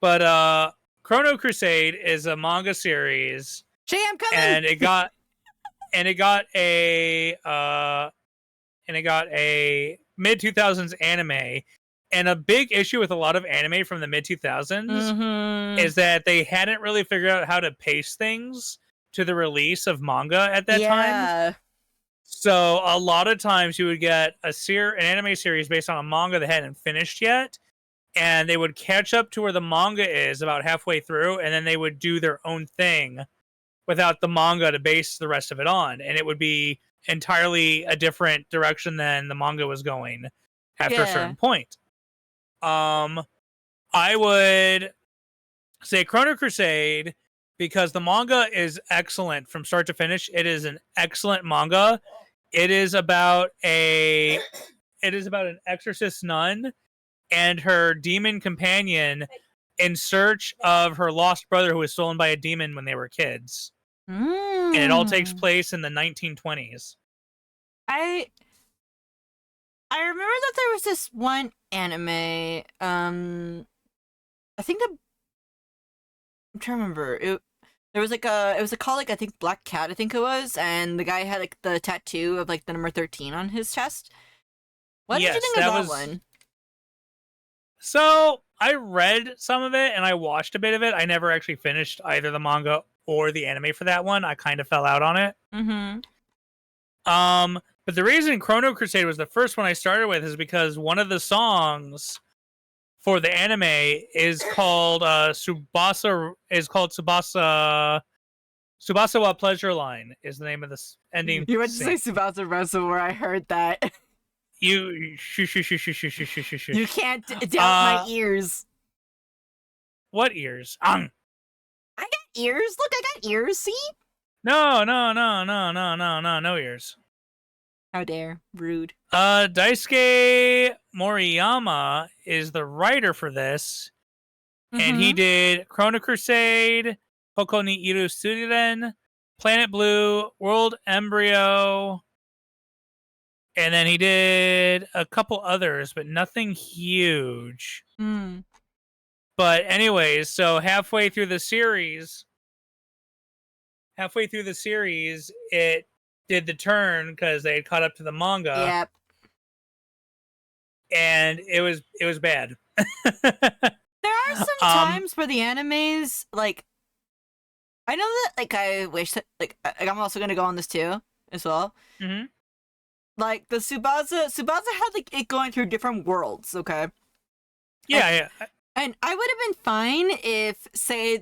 But Chrono Crusade is a manga series. Shay, I'm coming. And it got a mid 2000s anime. And a big issue with a lot of anime from the mid 2000s is that they hadn't really figured out how to pace things to the release of manga at that time. So a lot of times you would get an anime series based on a manga that hadn't finished yet, and they would catch up to where the manga is about halfway through, and then they would do their own thing without the manga to base the rest of it on, and it would be entirely a different direction than the manga was going after a certain point. I would say Chrono Crusade because the manga is excellent from start to finish. It is an excellent manga. It is about an exorcist nun and her demon companion in search of her lost brother who was stolen by a demon when they were kids. And it all takes place in the 1920s. I remember that there was this one anime. I think I'm trying to remember. There was like it was called like I think Black Cat, I think it was, and the guy had like the tattoo of like the number 13 on his chest. What did you think of that one? So I read some of it and I watched a bit of it. I never actually finished either the manga or the anime for that one. I kind of fell out on it. Mm-hmm. But the reason Chrono Crusade was the first one I started with is because one of the songs for the anime is called Tsubasa wa Pleasure Line is the name of this ending. You went to say Tsubasa Reservoir, I heard that. You You can't doubt my ears. What ears? I got ears. Look, I got ears. See? No ears. How dare. Rude. Daisuke Moriyama is the writer for this. And he did Chrono Crusade, Hoko ni Iru Suiren, Planet Blue, World Embryo, and then he did a couple others, but nothing huge. But anyways, so halfway through the series, it did the turn because they had caught up to the manga. Yep. And it was bad. There are some times where the animes, like, I know that, like, I wish that, like, I'm also gonna go on this too, as well. Mm-hmm. Like, the Tsubasa had, like, it going through different worlds, okay? Yeah, yeah. And I would have been fine if, say,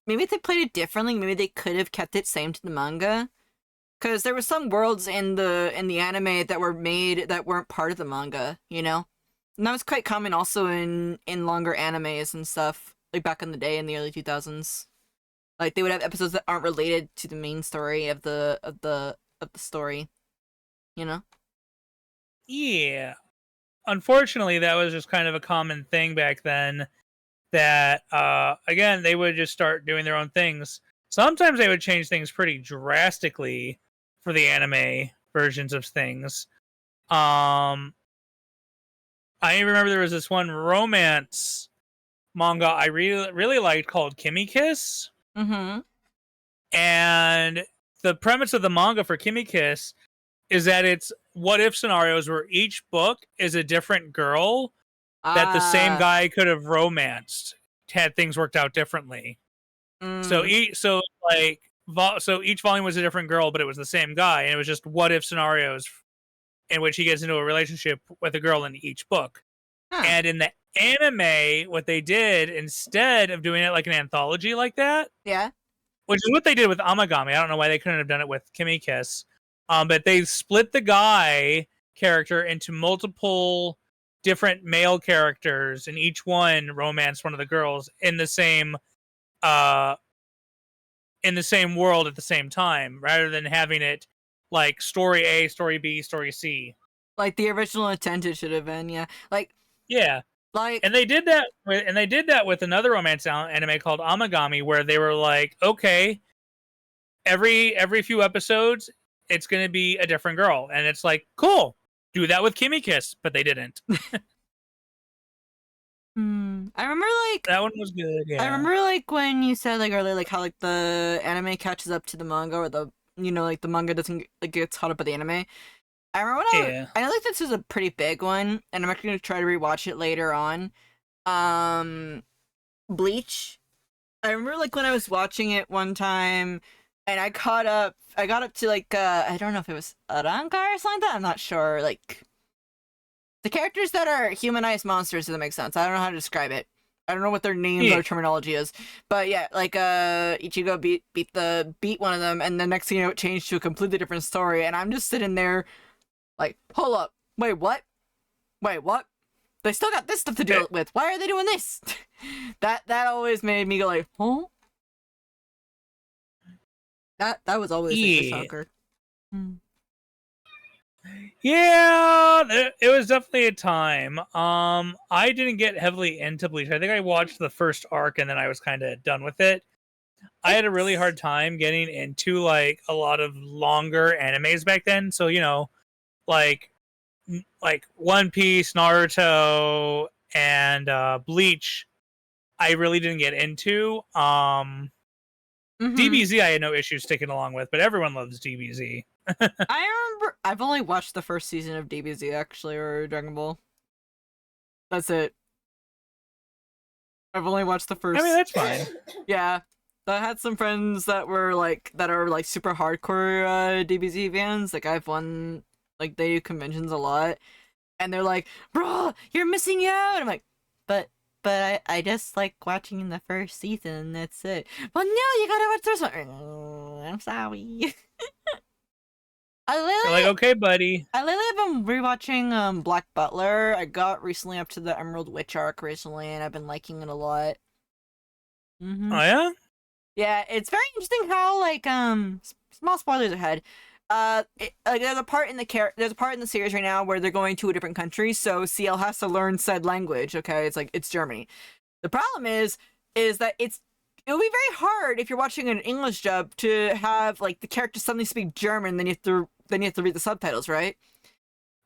maybe if they played it differently, maybe they could have kept it same to the manga. Because there were some worlds in the anime that were made that weren't part of the manga, you know? And that was quite common also in longer animes and stuff, like back in the day in the early 2000s. Like, they would have episodes that aren't related to the main story of the story, you know? Yeah. Unfortunately, that was just kind of a common thing back then, that, again, they would just start doing their own things. Sometimes they would change things pretty drastically for the anime versions of things. I remember there was this one romance manga I really liked called Kimi Kiss. Mm-hmm. And the premise of the manga for Kimi Kiss is that it's what if scenarios where each book is a different girl that the same guy could have romanced had things worked out differently. So each volume was a different girl, but it was the same guy, and it was just what if scenarios in which he gets into a relationship with a girl in each book. Huh. And in the anime, what they did, instead of doing it like an anthology like that, Yeah, which is what they did with Amagami. I don't know why they couldn't have done it with Kimi Kiss. But they split the guy character into multiple different male characters, and each one romanced one of the girls in the same world at the same time, rather than having it like story A, story B, story C. like the original intent it should have been. Yeah, like and they did that with another romance anime called Amagami, where they were like, okay, every few episodes it's going to be a different girl, and it's like, cool, do that with Kimi Kiss, but they didn't. I remember, like, that one was good. Yeah, I remember, like, when you said, like, earlier, like, how, like, the anime catches up to the manga, or the, you know, like, the manga doesn't, like, gets caught up by the anime. I remember when I know, like, this is a pretty big one, and I'm actually gonna try to rewatch it later on. Bleach. I remember, like, when I was watching it one time, and I got up to, like, I don't know if it was Aranka or something like that, I'm not sure, like, the characters that are humanized monsters, doesn't make sense. I don't know how to describe it. I don't know what their names or terminology is. But yeah, like, Ichigo beat one of them, and the next thing you know, it changed to a completely different story, and I'm just sitting there, like, hold up, wait, what? They still got this stuff to deal with. Why are they doing this? that always made me go like, huh? That was always a shocker. Yeah, it was definitely a time. I didn't get heavily into Bleach. I think I watched the first arc and then I was kind of done with it. I had a really hard time getting into, like, a lot of longer animes back then. So, you know, like One Piece, Naruto, and Bleach, I really didn't get into. DBZ I had no issues sticking along with, but everyone loves DBZ. I remember I've only watched the first season of DBZ, actually, or Dragon Ball. That's it. I've only watched the first. I mean, that's fine. Yeah. I had some friends that are like super hardcore DBZ fans. Like, I've won, like, they do conventions a lot, and they're like, "Bro, you're missing out." I'm like, but I just like watching the first season. That's it. Well, no, you gotta watch this one. I'm sorry. You're like, okay, buddy. I lately have been rewatching Black Butler. I got recently up to the Emerald Witch arc recently, and I've been liking it a lot. Oh yeah. Yeah, it's very interesting how, like, small spoilers ahead. Like, there's a part in the series right now where they're going to a different country, so CL has to learn said language. Okay, it's like, it's Germany, The problem is that it'll be very hard if you're watching an English dub to have like the characters suddenly speak German, then you have to read the subtitles, right?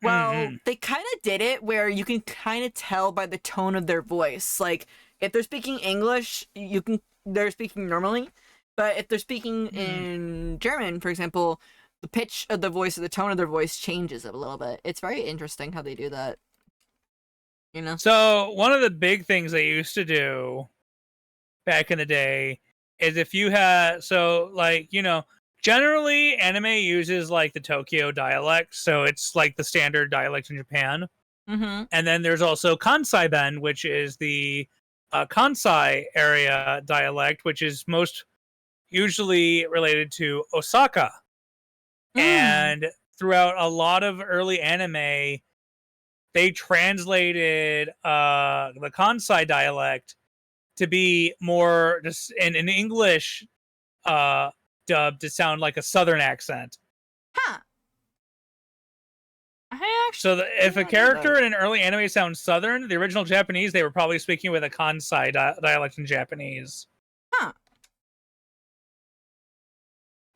Well, they kind of did it where you can kind of tell by the tone of their voice. Like if they're speaking English, they're speaking normally, but if they're speaking in German, for example, the pitch of the voice or the tone of their voice changes a little bit. It's very interesting how they do that. You know? So one of the big things they used to do back in the day is if you had, so like, you know, generally anime uses like the Tokyo dialect, so it's like the standard dialect in Japan. Mm-hmm. And then there's also Kansai Ben, which is the Kansai area dialect, which is most usually related to Osaka. And throughout a lot of early anime, they translated the Kansai dialect to be more just in English dub to sound like a southern accent. Huh. So if a character in an early anime sounds southern, the original Japanese, they were probably speaking with a Kansai dialect in Japanese. Huh.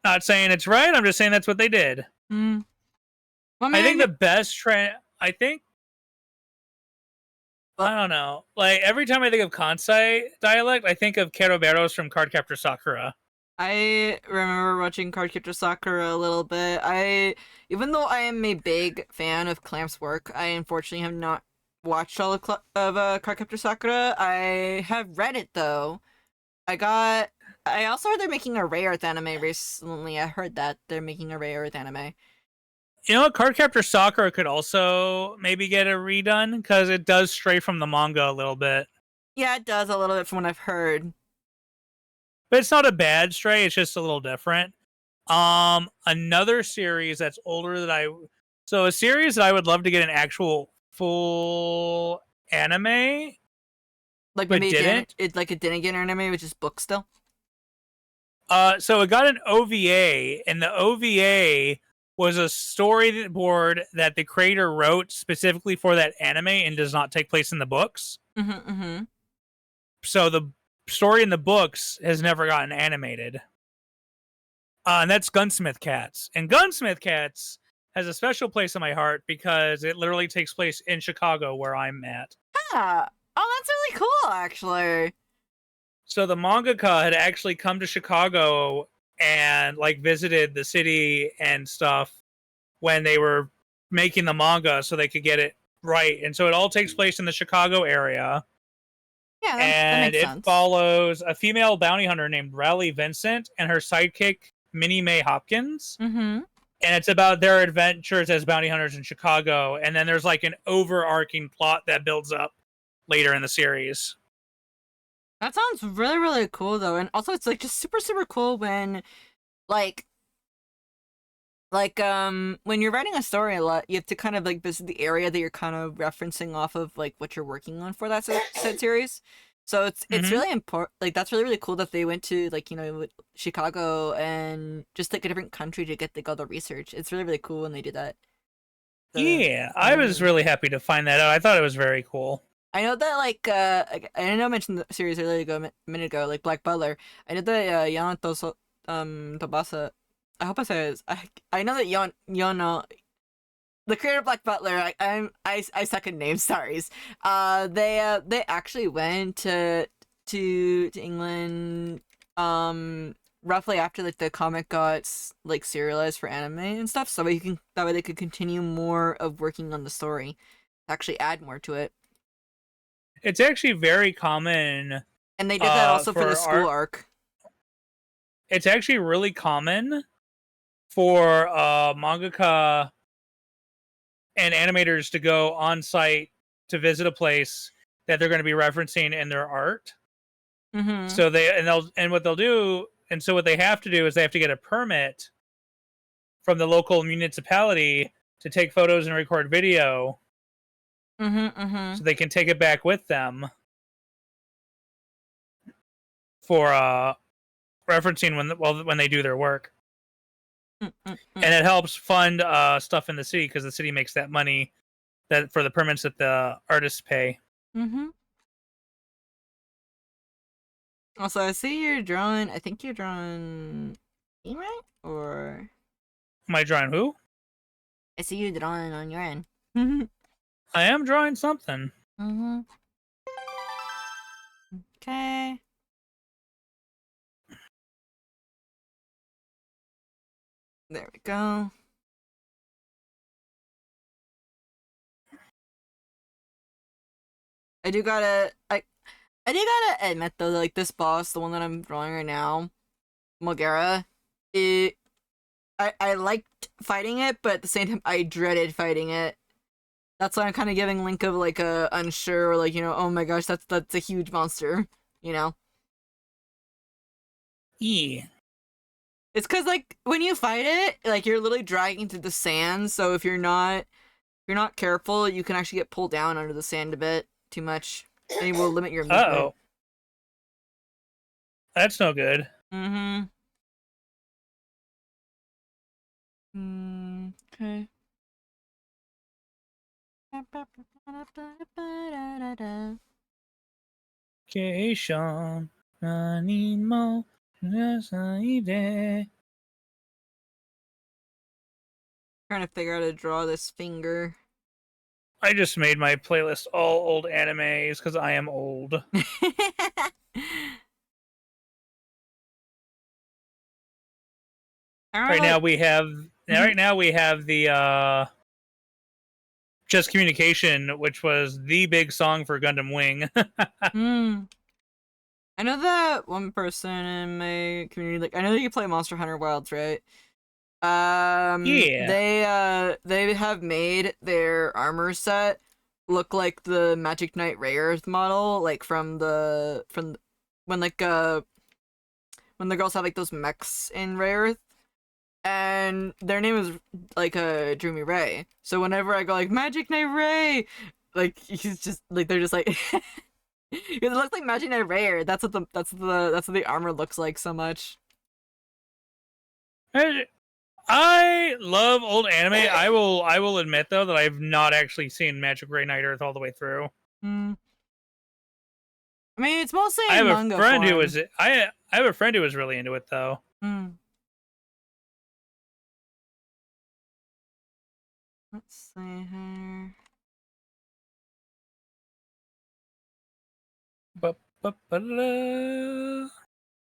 Not saying it's right, I'm just saying that's what they did. Well, I think the best trend, I don't know. Like, every time I think of Kansai dialect, I think of Keroberos from Cardcaptor Sakura. I remember watching Cardcaptor Sakura a little bit. Even though I am a big fan of Clamp's work, I unfortunately have not watched all of Cardcaptor Sakura. I have read it, though. I also heard they're making a Ray Earth anime recently. I heard that they're making a Ray Earth anime. You know what? Cardcaptor Sakura could also maybe get a redone, because it does stray from the manga a little bit. Yeah, it does a little bit from what I've heard. But it's not a bad stray, it's just a little different. Another series that's older a series that I would love to get an actual full anime, like but maybe didn't. It didn't get an anime, which is book still. So it got an OVA, and the OVA was a storyboard that the creator wrote specifically for that anime and does not take place in the books. So the story in the books has never gotten animated. And that's Gunsmith Cats. And Gunsmith Cats has a special place in my heart because it literally takes place in Chicago, where I'm at. Yeah. Oh, that's really cool, actually. So the mangaka had actually come to Chicago and like visited the city and stuff when they were making the manga so they could get it right. And so it all takes place in the Chicago area. Yeah, that makes sense. It follows a female bounty hunter named Riley Vincent and her sidekick, Minnie Mae Hopkins. Mm-hmm. And it's about their adventures as bounty hunters in Chicago. And then there's like an overarching plot that builds up later in the series. That sounds really, really cool, though. And also, it's like just super, super cool when, like when you're writing a story a lot, you have to kind of like visit the area that you're kind of referencing off of like what you're working on for that said series. So it's really important. Like that's really, really cool that they went to like, you know, Chicago and just like a different country to get like all the research. It's really, really cool when they do that. Yeah, I was really happy to find that out. I thought it was very cool. I know that like I know I mentioned the series earlier a minute ago, like Black Butler. I know that Yanato Tobasa. I hope I said it. I know that Yono, the creator of Black Butler. I suck at names. Sorry. They actually went to England roughly after like the comic got like serialized for anime and stuff, so that way they could continue more of working on the story, actually add more to it. It's actually very common. And they did that also for the school arc. It's actually really common for mangaka and animators to go on site to visit a place that they're going to be referencing in their art. Mm-hmm. So what they have to do is they have to get a permit from the local municipality to take photos and record video. So they can take it back with them for referencing when they do their work. And it helps fund stuff in the city because the city makes that money that for the permits that the artists pay. Also, I see you're drawing. I think you're drawing. Right? Or Am I drawing who? I see you drawing on your end. I am drawing something. Mm-hmm. Okay. There we go. I do gotta I do gotta admit though, like this boss, the one that I'm drawing right now, Mogera, it I liked fighting it, but at the same time I dreaded fighting it. That's why I'm kind of giving Link of like a unsure, or like, you know, oh my gosh, that's a huge monster, you know. E. It's because like when you fight it, like you're literally dragging through the sand, so if you're not careful, you can actually get pulled down under the sand a bit too much, and it will limit your movement. Uh-oh. That's no good. Mm-hmm. Okay. Keishon, Animo, Nasaide. Trying to figure out how to draw this finger. I just made my playlist all old animes because I am old. Right now we have the Just Communication, which was the big song for Gundam Wing. I know that one person in my community, like I know that you play Monster Hunter Wilds, right? Yeah. They have made their armor set look like the Magic Knight Rayearth model, like when when the girls have like those mechs in Rayearth, and their name is like Dreamy Ray. So whenever I go like Magic Knight Ray, like he's just like they're just like because it looks like Magic Knight Rare. That's what the armor looks like so much. I love old anime. I will admit though that I've not actually seen Magic Ray Night Earth all the way through. I mean, it's mostly I in have a manga friend form. who was I have a friend who was really into it though. Let's see here.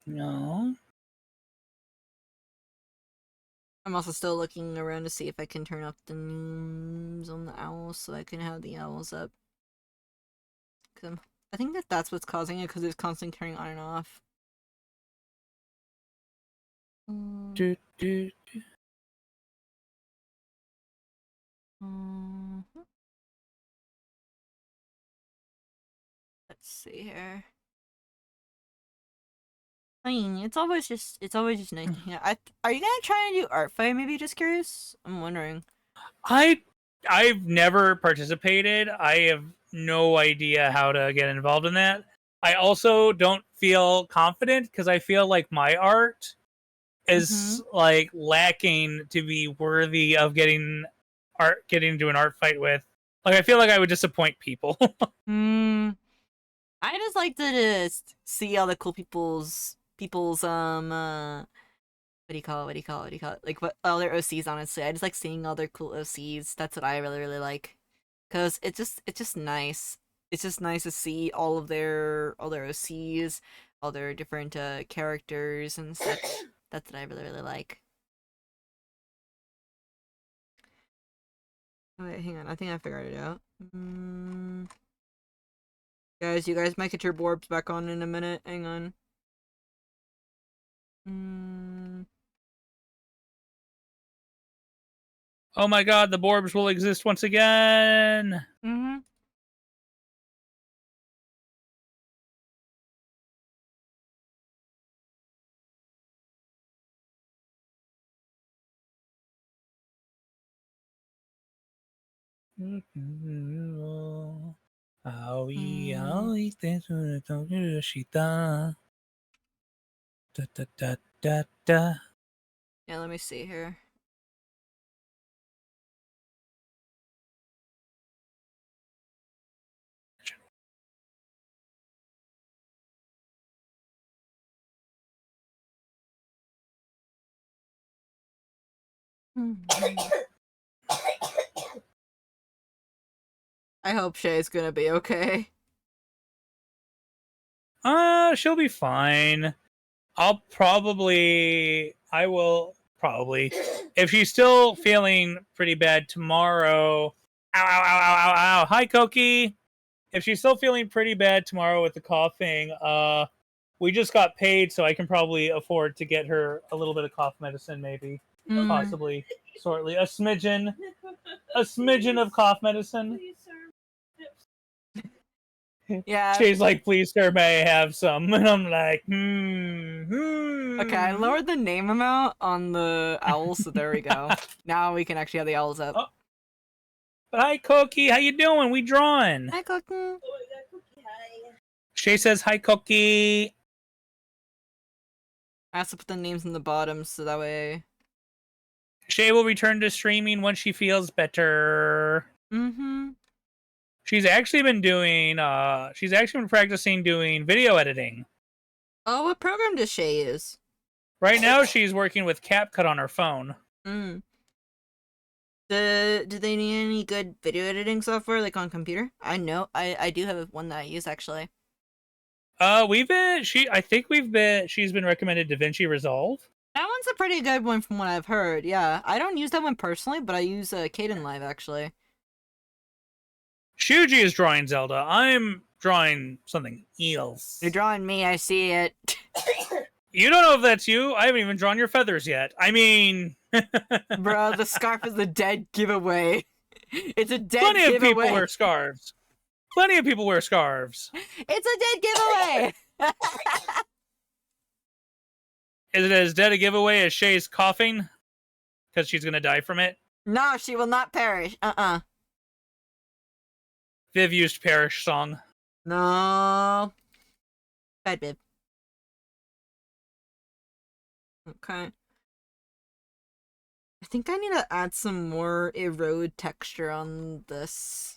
No. I'm also still looking around to see if I can turn up the names on the owls so I can have the owls up. I think that's what's causing it because it's constantly turning on and off. Let's see here. I mean, it's always just nice to hang out. Are you gonna try and do art fight? Maybe just curious. I'm wondering. I've never participated. I have no idea how to get involved in that. I also don't feel confident because I feel like my art is like lacking to be worthy of getting into an art fight with. Like I feel like I would disappoint people. I just like to just see all the cool people's what do you call it? What do you call it? What do you call it? Like what all their OCs, honestly. I just like seeing all their cool OCs. That's what I really, really like. Cause it's just nice. It's just nice to see all their OCs, all their different characters and such. That's what I really, really like. Oh, wait, hang on. I think I figured it out. Guys, you guys might get your Borbs back on in a minute. Hang on. Oh my god, the Borbs will exist once again. Yeah, let me see here. I hope Shay's gonna be okay. She'll be fine. I will probably, if she's still feeling pretty bad tomorrow. Ow, ow, ow, ow, ow, ow. Hi, Koki. If she's still feeling pretty bad tomorrow with the coughing, we just got paid, so I can probably afford to get her a little bit of cough medicine, maybe, possibly, shortly. A smidgen of cough medicine. Yeah. She's like, please, sir, may I have some? And I'm like, Okay, I lowered the name amount on the owls, so there we go. Now we can actually have the owls up. Oh. Hi, Cookie. How you doing? We drawing. Hi, Cookie. Shay says, hi, Cookie. I have to put the names in the bottom, so that way... Shay will return to streaming when she feels better. Mm-hmm. She's actually been practicing doing video editing. Oh, what program does Shay use? Right now, she's working with CapCut on her phone. Do they need any good video editing software, like on computer? I know, I do have one that I use, actually. She's been recommended DaVinci Resolve. That one's a pretty good one from what I've heard, yeah. I don't use that one personally, but I use Caden Live, actually. Shuji is drawing Zelda. I'm drawing something else. You're drawing me, I see it. You don't know if that's you. I haven't even drawn your feathers yet. I mean... Bro, the scarf is a dead giveaway. It's a dead giveaway. Plenty of people wear scarves. It's a dead giveaway! Is it as dead a giveaway as Shay's coughing? Because she's gonna die from it? No, she will not perish. Viv used Perish song. No. Bad Viv. Okay. I think I need to add some more erode texture on this.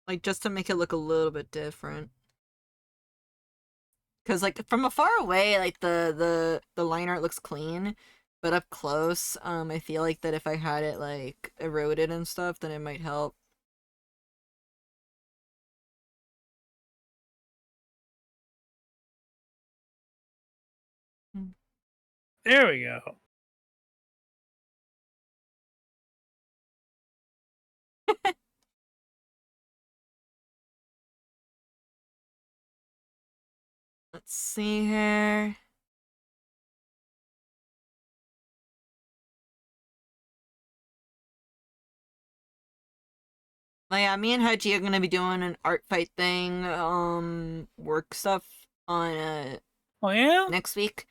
Like, just to make it look a little bit different. Because, like, from afar away, like, the line art looks clean. But up close, I feel like that if I had it, like, eroded and stuff, then it might help. There we go. Let's see here. Oh yeah, me and Haji are gonna be doing an art fight thing, work stuff on Oh yeah? next week.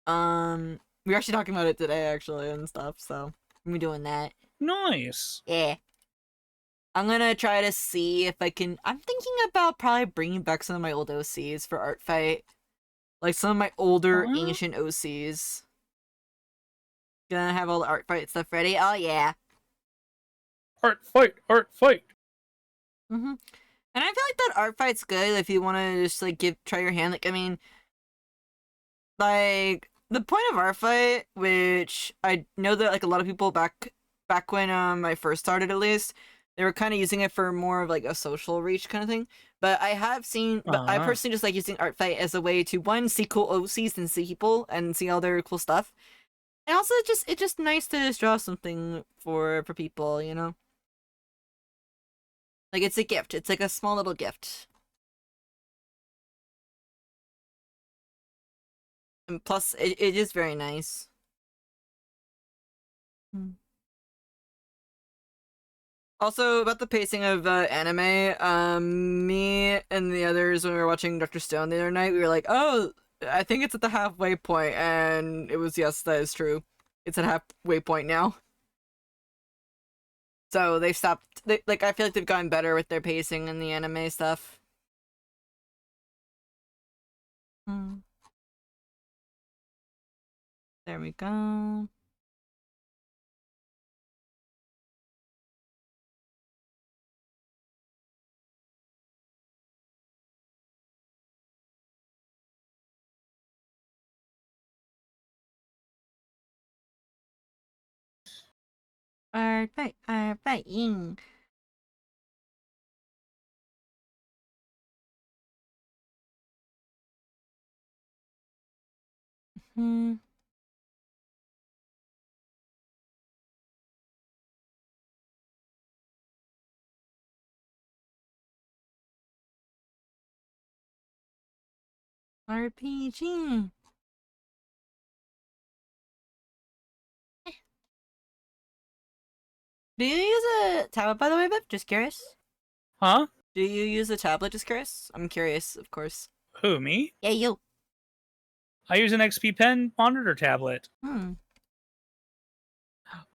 We were actually talking about it today actually and stuff, so we're doing that. Nice. Yeah. I'm gonna try to see if I can. I'm thinking about probably bringing back some of my old OCs for art fight, like some of my older ancient OCs. Gonna have all the art fight stuff ready. Oh yeah. Art fight. And I feel like that art fight's good if you want to just like try your hand. Like, I mean, like the point of art fight, which I know that like a lot of people back when I first started, at least, they were kind of using it for more of like a social reach kind of thing. But I have seen, but I personally just like using art fight as a way to, one, see cool OCs and see people and see all their cool stuff, and also it's just nice to just draw something for people, you know. Like, it's a gift. It's like a small little gift. And plus, it is very nice. Also, about the pacing of anime, me and the others, when we were watching Dr. Stone the other night, we were like, oh, I think it's at the halfway point, and it was, yes, that is true. It's at halfway point now. So they stopped. Like, I feel like they've gotten better with their pacing and the anime stuff. There we go. are fighting. Hmm. RPG. Do you use a tablet, by the way, Viv? Just curious. Huh? Do you use a tablet? Just curious. I'm curious, of course. Who, me? Yeah, you. I use an XP Pen monitor tablet. Hmm.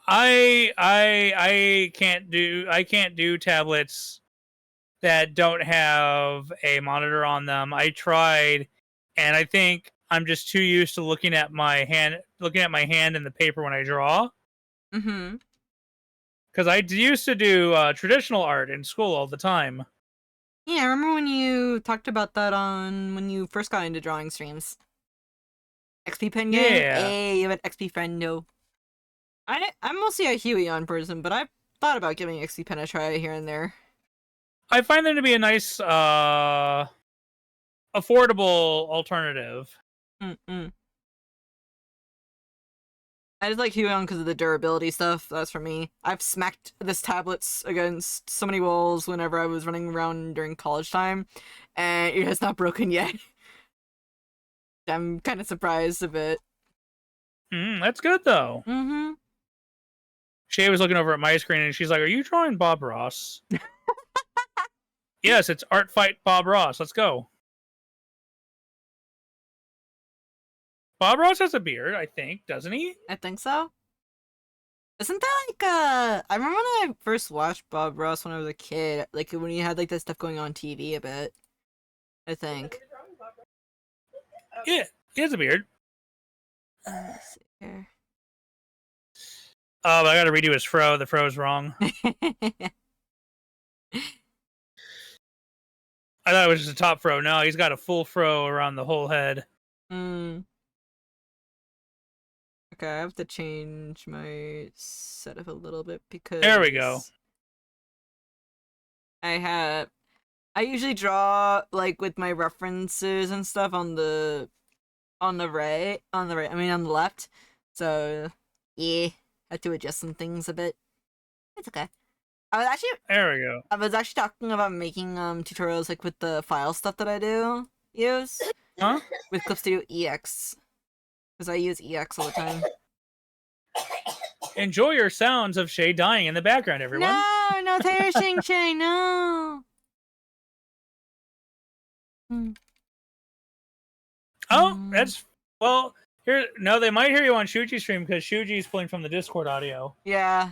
I can't do tablets that don't have a monitor on them. I tried, and I think I'm just too used to looking at my hand in the paper when I draw. Mm-hmm. Because I used to do traditional art in school all the time. Yeah, I remember when you talked about that on when you first got into drawing streams. XP pen game? Yeah. Hey, you have an XP friend, no. I'm mostly a Huion person, but I've thought about giving XP pen a try here and there. I find them to be a nice, affordable alternative. Mm-mm. I just like Huion because of the durability stuff. That's for me. I've smacked this tablets against so many walls whenever I was running around during college time, and it has not broken yet. I'm kind of surprised a bit. That's good, though. Mm-hmm. Shay was looking over at my screen, and she's like, "Are you drawing Bob Ross?" Yes, it's Art Fight Bob Ross. Let's go. Bob Ross has a beard, I think, doesn't he? I think so. Isn't that like I remember when I first watched Bob Ross when I was a kid, like when he had like that stuff going on TV a bit. I think. Yeah, he has a beard. Let's see here. Oh, but I gotta redo his fro. The fro's wrong. I thought it was just a top fro. No, he's got a full fro around the whole head. Hmm. Okay, I have to change my setup a little bit because There we go. I usually draw like with my references and stuff on the right, I mean on the left. So yeah, I have to adjust some things a bit. It's okay. There we go. I was actually talking about making tutorials like with the file stuff that I do use. Huh? With Clip Studio EX. Because I use EX all the time. Enjoy your sounds of Shay dying in the background, everyone. No, Taylor Shing Shay, no. Oh, that's well. Here, no, they might hear you on Shuji's stream because Shuji's pulling from the Discord audio. Yeah.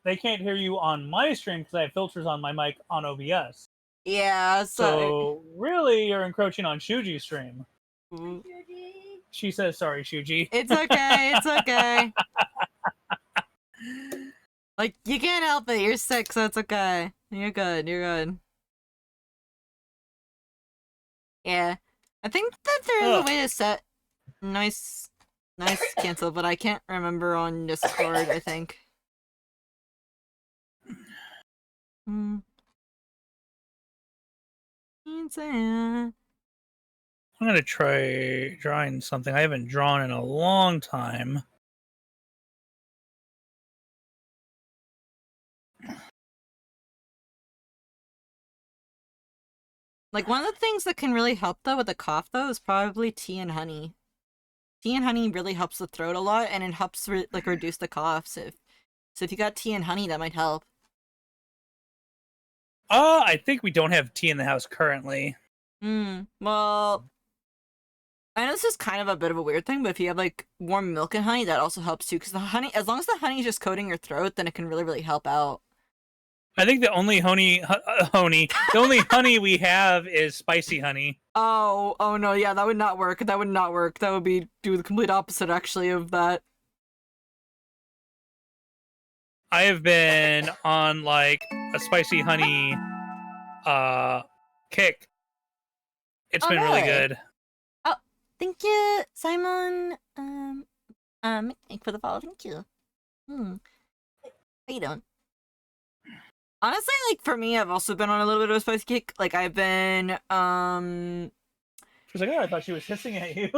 They can't hear you on my stream because I have filters on my mic on OBS. Yeah, So really, you're encroaching on Shuji's stream. Shuji. She says, "Sorry, Shuji." It's okay. It's okay. Like you can't help it. You're sick, so it's okay. You're good. You're good. Yeah, I think that there is a way to set noise cancel, but I can't remember on Discord. I think. I'm gonna try drawing something I haven't drawn in a long time. Like one of the things that can really help though with the cough though is probably tea and honey. Tea and honey really helps the throat a lot, and it helps like reduce the cough. So if you got tea and honey, that might help. I think we don't have tea in the house currently. Well, I know this is kind of a bit of a weird thing, but if you have like warm milk and honey, that also helps too. Because the honey, as long as the honey is just coating your throat, then it can really help out. I think the only the only honey we have is spicy honey. Oh no, yeah, that would not work. That would not work. That would be do the complete opposite actually of that. I have been on like a spicy honey kick. It's been really good. Oh, thank you, Simon. Thank you for the follow. Thank you. How you doing? Honestly, like for me, I've also been on a little bit of a spicy kick. Like I've been She was like, "Oh, I thought she was hissing at you."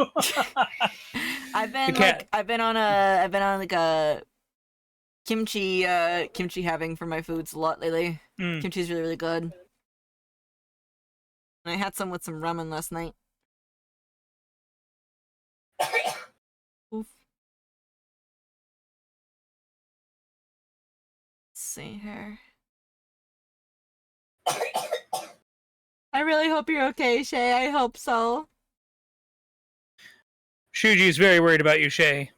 I've been on like a kimchi having for my foods a lot lately. Kimchi's really, really good. And I had some with some ramen last night. Oof. Let's see here. I really hope you're okay, Shay. I hope so. Shuji's very worried about you, Shay.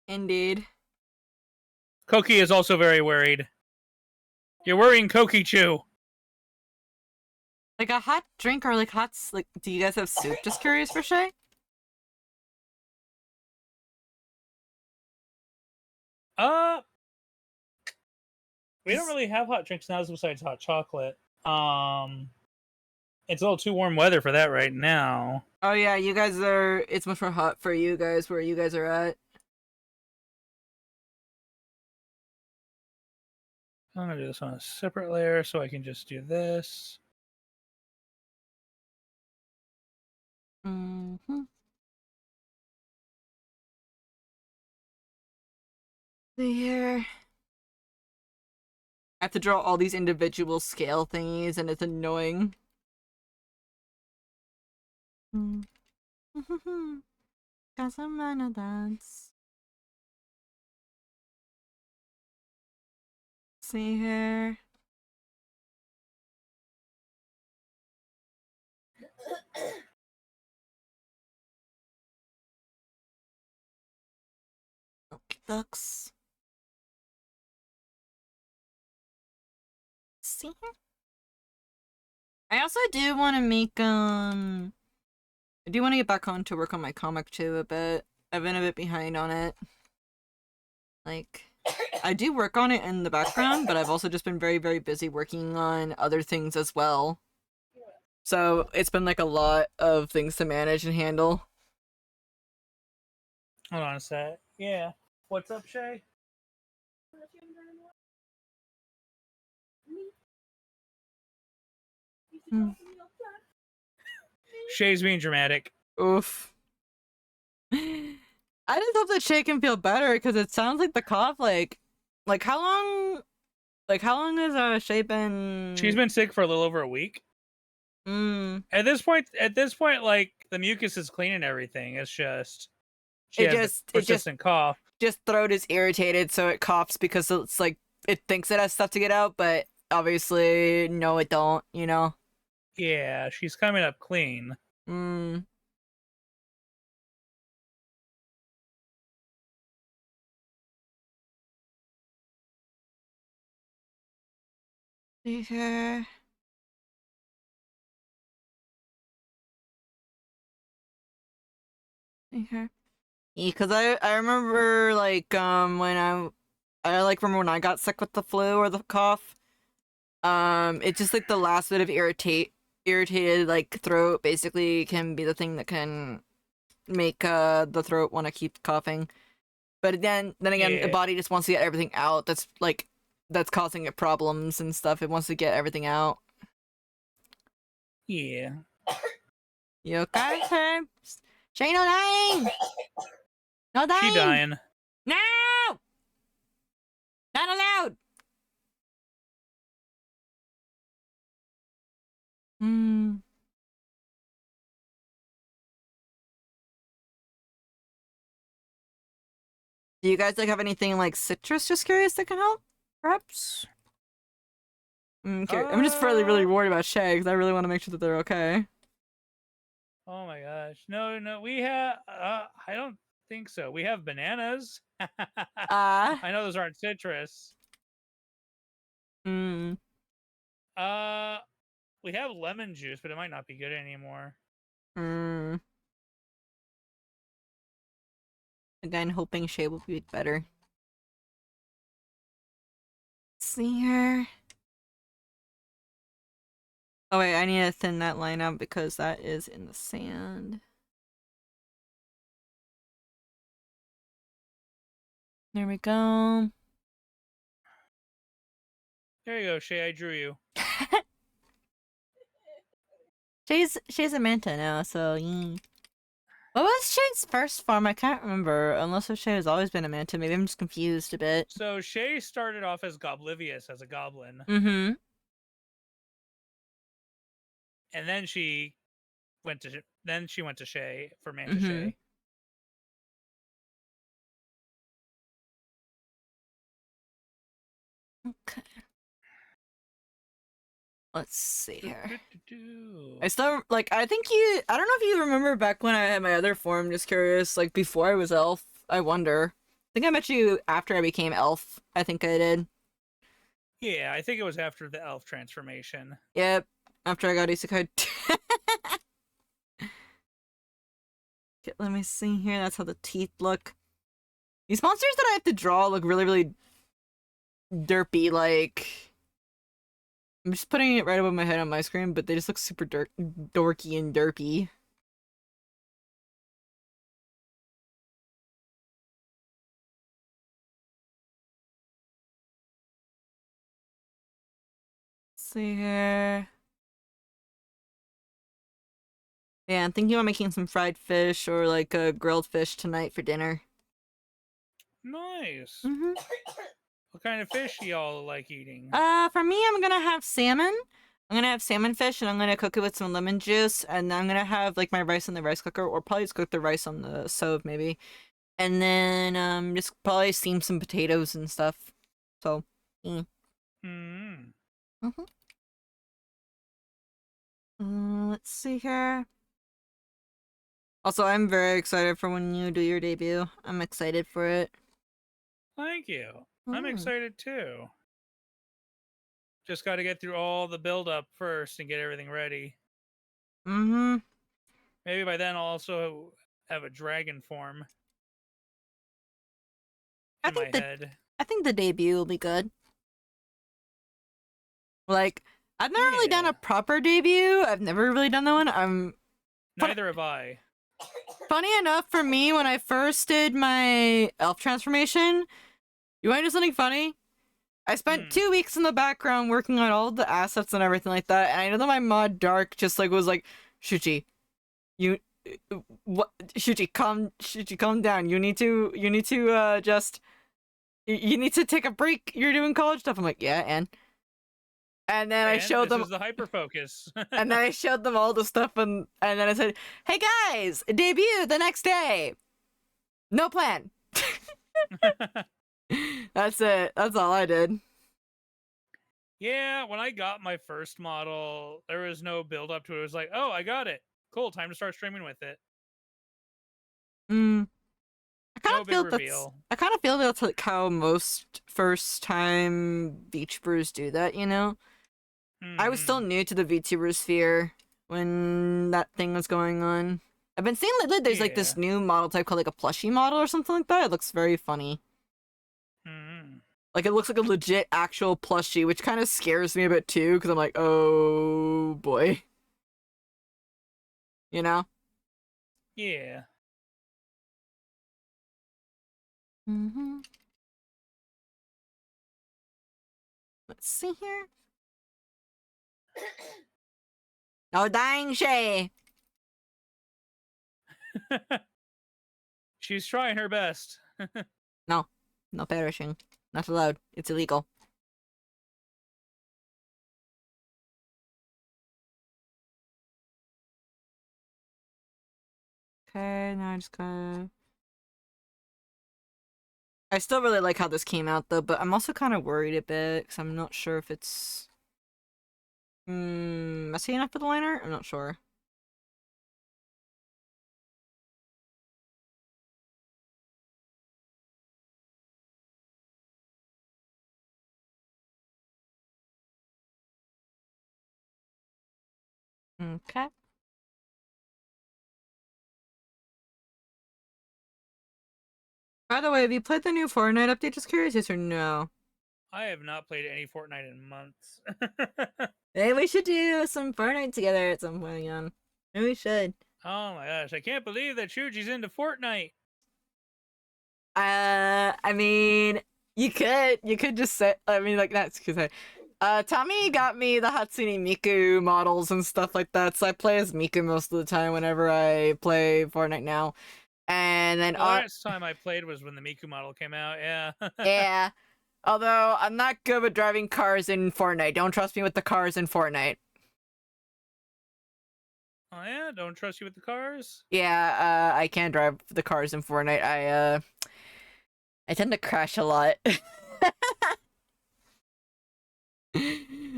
Indeed. Koki is also very worried. You're worrying Koki-chu. Like a hot drink or like like do you guys have soup? Just curious for Shay. We don't really have hot drinks now besides hot chocolate. It's a little too warm weather for that right now. Oh yeah, you guys are. It's much more hot for you guys where you guys are at. I'm gonna do this on a separate layer so I can just do this. Mm-hmm. See here. I have to draw all these individual scale thingies, and it's annoying. Got some mana dance. See here. Okay, ducks. See here. I also do want to make I do want to get back on to work on my comic too a bit. I've been a bit behind on it. Like, I do work on it in the background, but I've also just been very, very busy working on other things as well. So it's been like a lot of things to manage and handle. Hold on a sec. Yeah. What's up, Shay? Shay's being dramatic. Oof. I just hope that Shay can feel better because it sounds like the cough, like how long has Shay been? She's been sick for a little over a week. At this point, like the mucus is clean and everything. It's just she has a persistent cough. Just throat is irritated, so it coughs because it's like it thinks it has stuff to get out, but obviously no, it don't. You know. Yeah, she's coming up clean. See her. See her. Yeah, cause I remember like when I like remember when I got sick with the flu or the cough. It's just like the last bit of irritated like throat basically can be the thing that can make the throat want to keep coughing. But then again, the body just wants to get everything out. That's causing it problems and stuff. It wants to get everything out. Yeah. You okay, Sam? Shay, no dying! No dying! She dying. No! Not allowed! Do you guys like have anything like citrus? Just curious that can help, perhaps. I'm just really, really worried about Shay because I really want to make sure that they're okay. Oh my gosh, no, we have. I don't think so. We have bananas. I know those aren't citrus. We have lemon juice, but it might not be good anymore. Again, hoping Shay will be better. See her. Oh wait, I need to thin that line out because that is in the sand. There we go. There you go, Shay. I drew you. Shay's a manta now, so yeah. What was Shay's first form? I can't remember. Unless Shay has always been a manta. Maybe I'm just confused a bit. So Shay started off as Goblivius, as a goblin. Mm-hmm. And then she went to Shay for Manta Shay. Okay. Let's see here. I still, like, I don't know if you remember back when I had my other form, just curious, like, before I was elf, I wonder. I think I met you after I became elf. I think I did. Yeah, I think it was after the elf transformation. Yep, after I got isekai. Okay, let me see here, that's how the teeth look. These monsters that I have to draw look really, really derpy, like... I'm just putting it right above my head on my screen, but they just look super dorky and derpy. Let's see here. Yeah, I'm thinking about making some fried fish or like a grilled fish tonight for dinner. Nice. Mm-hmm. What kind of fish y'all like eating? For me, I'm gonna have salmon. I'm gonna have salmon fish, and I'm gonna cook it with some lemon juice, and then I'm gonna have like my rice in the rice cooker, or probably just cook the rice on the stove, maybe. And then just probably steam some potatoes and stuff. So, let's see here. Also, I'm very excited for when you do your debut. I'm excited for it. Thank you. I'm excited too. Just got to get through all the build-up first and get everything ready. Mm-hmm. Maybe by then I'll also have a dragon form in my head. I think the debut will be good. Like, I've never really done a proper debut. I've never really done that one. Neither have I. Funny enough, for me, when I first did my elf transformation, you want to know something funny? I spent 2 weeks in the background working on all the assets and everything like that, and I know that my mod Dark just like was like, Shuchi, Shuchi, calm down. You need to take a break. You're doing college stuff. I'm like, yeah, and then I showed them the hyper focus. and then I showed them all the stuff, and then I said, "Hey guys, debut the next day. No plan." That's it. That's all I did. Yeah, when I got my first model, there was no build up to it. It was like, oh, I got it. Cool, time to start streaming with it. I kind of feel that's like how most first time VTubers do that, you know? I was still new to the VTuber sphere when that thing was going on. I've been seeing lately there's like this new model type called like a plushie model or something like that. It looks very funny. Like it looks like a legit actual plushie, which kind of scares me a bit too, because I'm like, oh boy. You know? Yeah. Let's see here. No dying, Shay. She's trying her best. No perishing. Not allowed. It's illegal. Okay, now I just gotta... I still really like how this came out though, but I'm also kind of worried a bit, because I'm not sure if it's... messy enough for the liner? I'm not sure. Okay. By the way, have you played the new Fortnite update? Just curious, yes or no? I have not played any Fortnite in months. Hey, we should do some Fortnite together at some point, Maybe we should. Oh my gosh, I can't believe that Shuji's into Fortnite. I mean, you could just say, I mean, like, that's because Tommy got me the Hatsune Miku models and stuff like that, so I play as Miku most of the time whenever I play Fortnite now. And then the last time I played was when the Miku model came out, yeah. yeah. Although, I'm not good with driving cars in Fortnite. Don't trust me with the cars in Fortnite. Oh yeah? Don't trust you with the cars? Yeah, I can't drive the cars in Fortnite. I tend to crash a lot.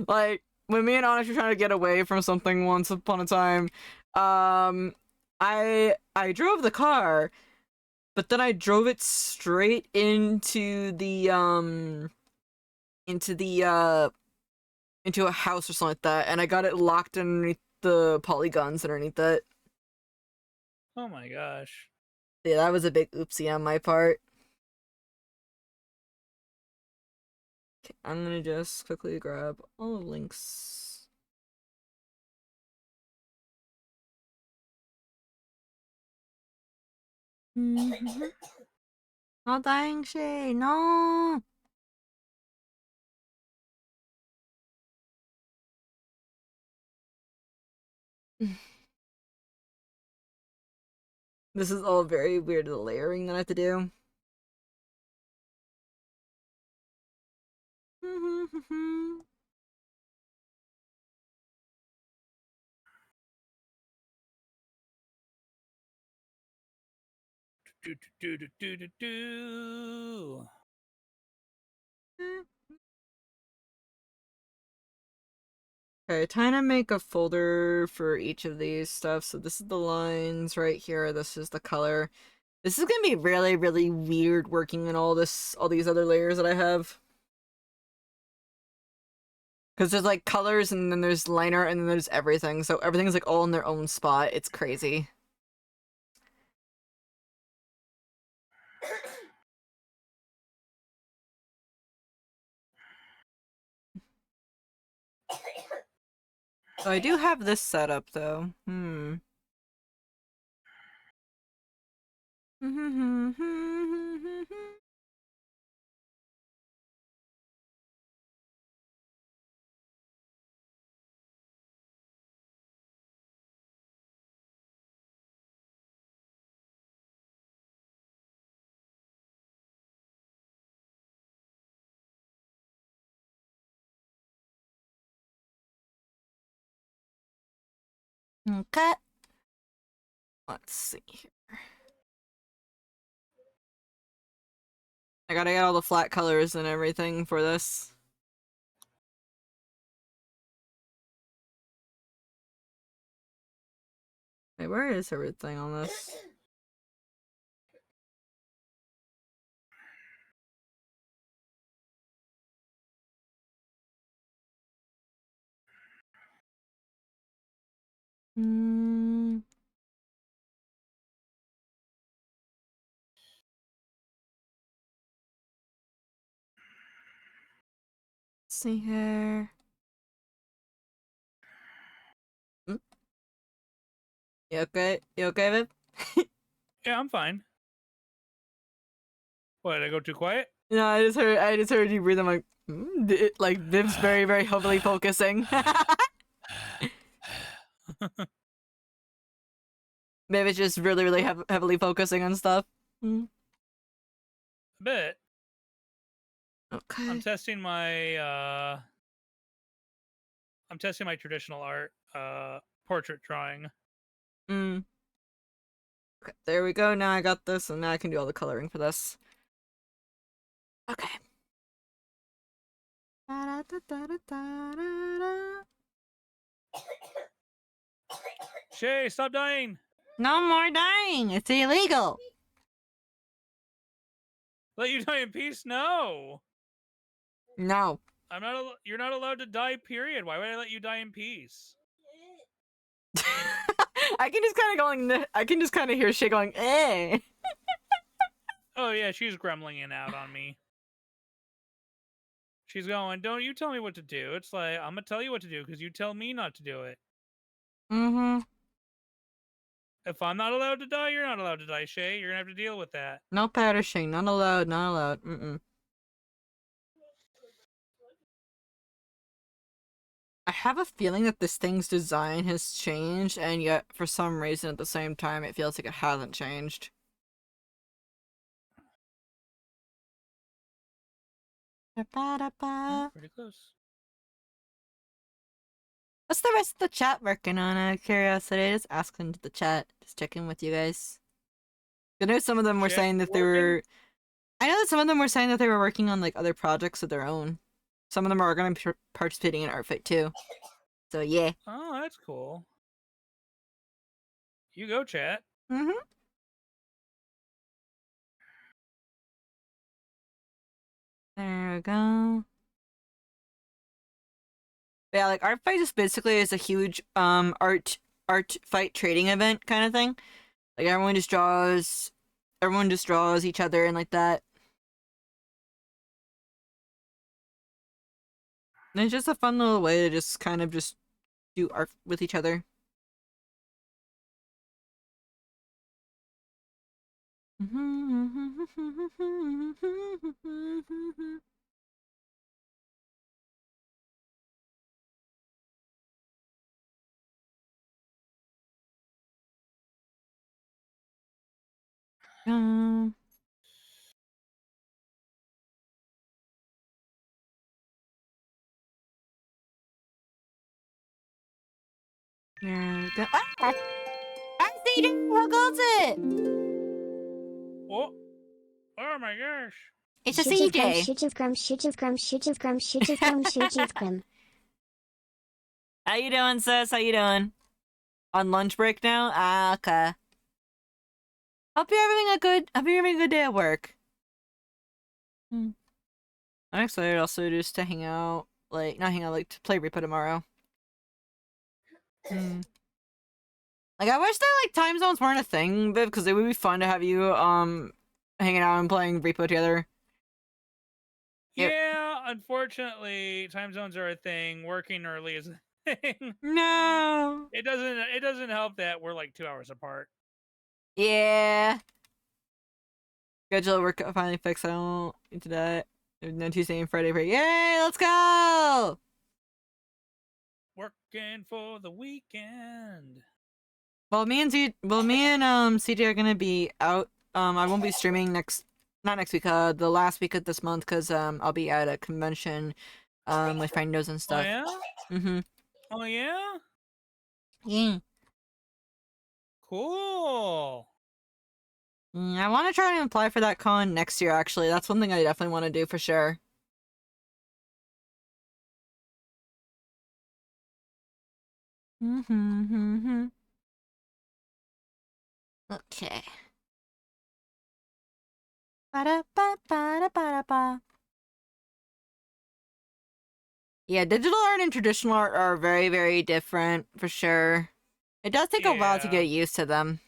Like, when me and Onyx were trying to get away from something once upon a time, I drove the car, but then I drove it straight into the into a house or something like that, and I got it locked underneath the polygons underneath it. Oh my gosh. Yeah, that was a big oopsie on my part. Okay, I'm gonna just quickly grab all the links. Not dying, Shay, no! This is all very weird, the layering that I have to do. Do, do, do, do, do, do. Okay, trying to make a folder for each of these stuff. So this is the lines right here. This is the color. This is gonna be really, really weird working in all these other layers that I have. Because there's like colors and then there's liner and then there's everything. So everything's like all in their own spot. It's crazy. So I do have this set up though. Okay. Let's see here. I gotta get all the flat colors and everything for this. Hey, where is everything on this? See here. You okay? You okay, Viv? Yeah, I'm fine. What, did I go too quiet? No, I just heard you breathe. I'm like, like Viv's very, very heavily focusing. Viv is just really, really heavily focusing on stuff. A bit. Okay. I'm testing my traditional art portrait drawing. Okay, there we go. Now I got this, and now I can do all the coloring for this. Okay. Shay, stop dying! No more dying. It's illegal. Let you die in peace? No. No. I'm not. You're not allowed to die. Period. Why would I let you die in peace? I can just kind of going. I can just kind of hear Shay going, eh. Oh yeah, she's gremlinging out on me. She's going, don't you tell me what to do. It's like, I'm gonna tell you what to do because you tell me not to do it. If I'm not allowed to die, you're not allowed to die, Shay. You're gonna have to deal with that. No perishing. Not allowed. Not allowed. have a feeling that this thing's design has changed, and yet for some reason at the same time it feels like it hasn't changed. Pretty close. What's the rest of the chat working on? Out of curiosity, just ask into the chat. Just checking with you guys. I know some of them were saying that they were. I know that some of them were saying that they were working on like other projects of their own. Some of them are going to be participating in Art Fight too. So yeah. Oh, that's cool. You go, chat. Mm-hmm. There we go. But yeah, like Art Fight just basically is a huge art fight trading event kind of thing. Like everyone just draws each other and like that. And it's just a fun little way to just kind of just do art with each other. There we go. Ah! I'm CJ! How goes it? Oh my gosh. It's a CJ. How you doing, sis? How you doing? On lunch break now? Ah, okay. Hope you're having a good day at work. I'm excited also just to hang out, like, not hang out, like, to play Repo tomorrow. Like, I wish that, like, time zones weren't a thing, but because it would be fun to have you, hanging out and playing Repo together. Yeah, unfortunately, time zones are a thing. Working early is a thing. No! It doesn't help that we're like 2 hours apart. Yeah. Schedule work finally fixed. I don't need to die. No Tuesday and Friday break. Yay! Let's go! Working for the weekend. Well, me and CJ are gonna be out. I won't be streaming not next week. The last week of this month, cause I'll be at a convention, with friendos and stuff. Oh yeah. Mm-hmm. Oh yeah. Yeah. Cool. I want to try and apply for that con next year. Actually, that's one thing I definitely want to do for sure. Okay. Ba-da-ba-ba-da-ba-da-ba. Yeah, digital art and traditional art are very, very different, for sure. It does take a while to get used to them.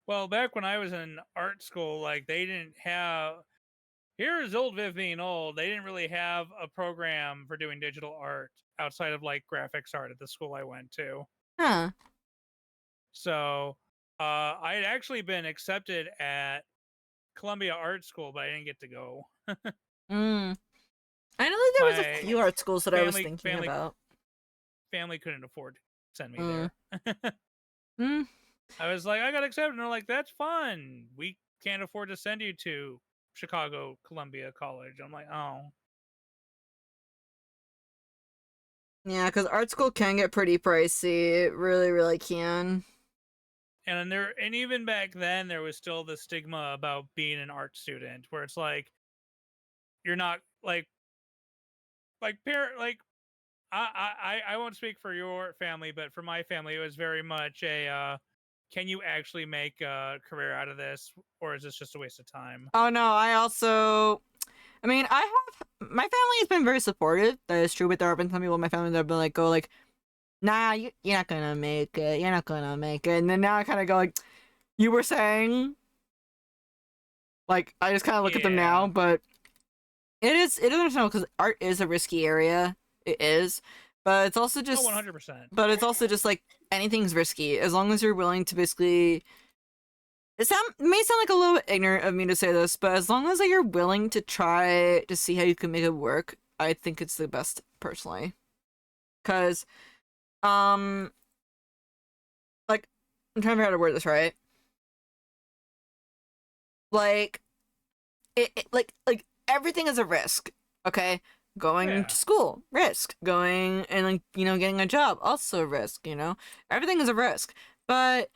Well, back when I was in art school, like they didn't have. Here's old Viv being old. They didn't really have a program for doing digital art outside of like graphics art at the school I went to. Huh. So, I had actually been accepted at Columbia Art School, but I didn't get to go. I know that there was a few art schools that I was thinking about. Family couldn't afford to send me there. I was like, I got accepted, and they're like, that's fun. We can't afford to send you to Chicago Columbia College. I'm like, oh. Yeah, because art school can get pretty pricey. It really, really can. And even back then, there was still the stigma about being an art student, where it's like, you're not like I won't speak for your family, but for my family, it was very much a, can you actually make a career out of this, or is this just a waste of time? Oh no, I mean, my family has been very supportive. That is true, but there have been some people in my family that have been like, nah, you're not gonna make it. You're not gonna make it. And then now I kind of go like, you were saying? Like, I just kind of look at them now, but it is understandable because art is a risky area. It is. But it's also just 100%. But it's also just like anything's risky as long as you're willing to basically It may sound like a little bit ignorant of me to say this, but as long as like, you're willing to try to see how you can make it work, I think it's the best personally. Cause, like, I'm trying to figure out how to word this right. Like, like everything is a risk. Okay, going to school, risk. Going and like getting a job, also a risk. Everything is a risk, but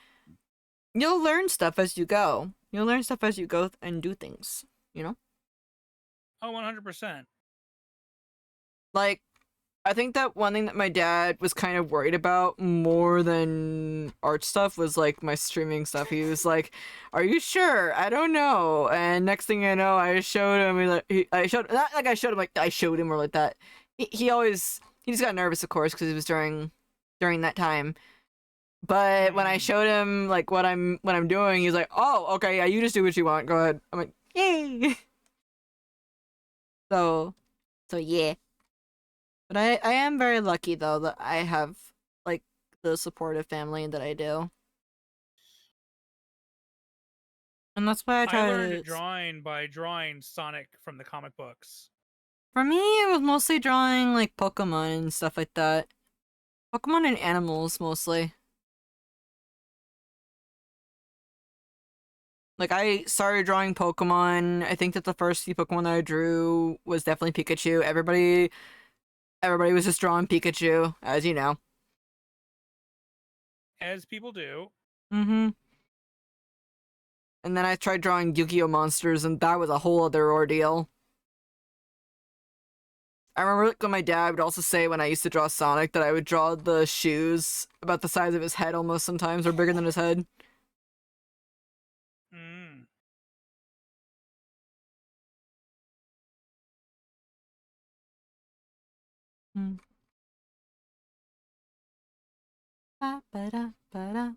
you'll learn stuff as you go. You'll learn stuff as you go and do things. Oh, 100%. Like, I think that one thing that my dad was kind of worried about more than art stuff was like my streaming stuff. He was like, "Are you sure? I don't know." And next thing I know, I showed him. I showed not like I showed him like I showed him or like that. He just got nervous, of course, because it was during that time. But when I showed him like what I'm doing, he's like, "Oh, okay, yeah, you just do what you want. Go ahead." I'm like, "Yay!" So yeah. But I am very lucky though that I have like the supportive family that I do. And that's why I learned drawing by drawing Sonic from the comic books. For me, it was mostly drawing like Pokemon and stuff like that. Pokemon and animals mostly. Like I started drawing Pokemon. I think that the first few Pokemon that I drew was definitely Pikachu. Everybody was just drawing Pikachu, as you know. As people do. Mm-hmm. And then I tried drawing Yu-Gi-Oh! Monsters, and that was a whole other ordeal. I remember when my dad would also say when I used to draw Sonic that I would draw the shoes about the size of his head almost sometimes, or bigger than his head. Mm. Mm. Ba-ba-da-ba-da.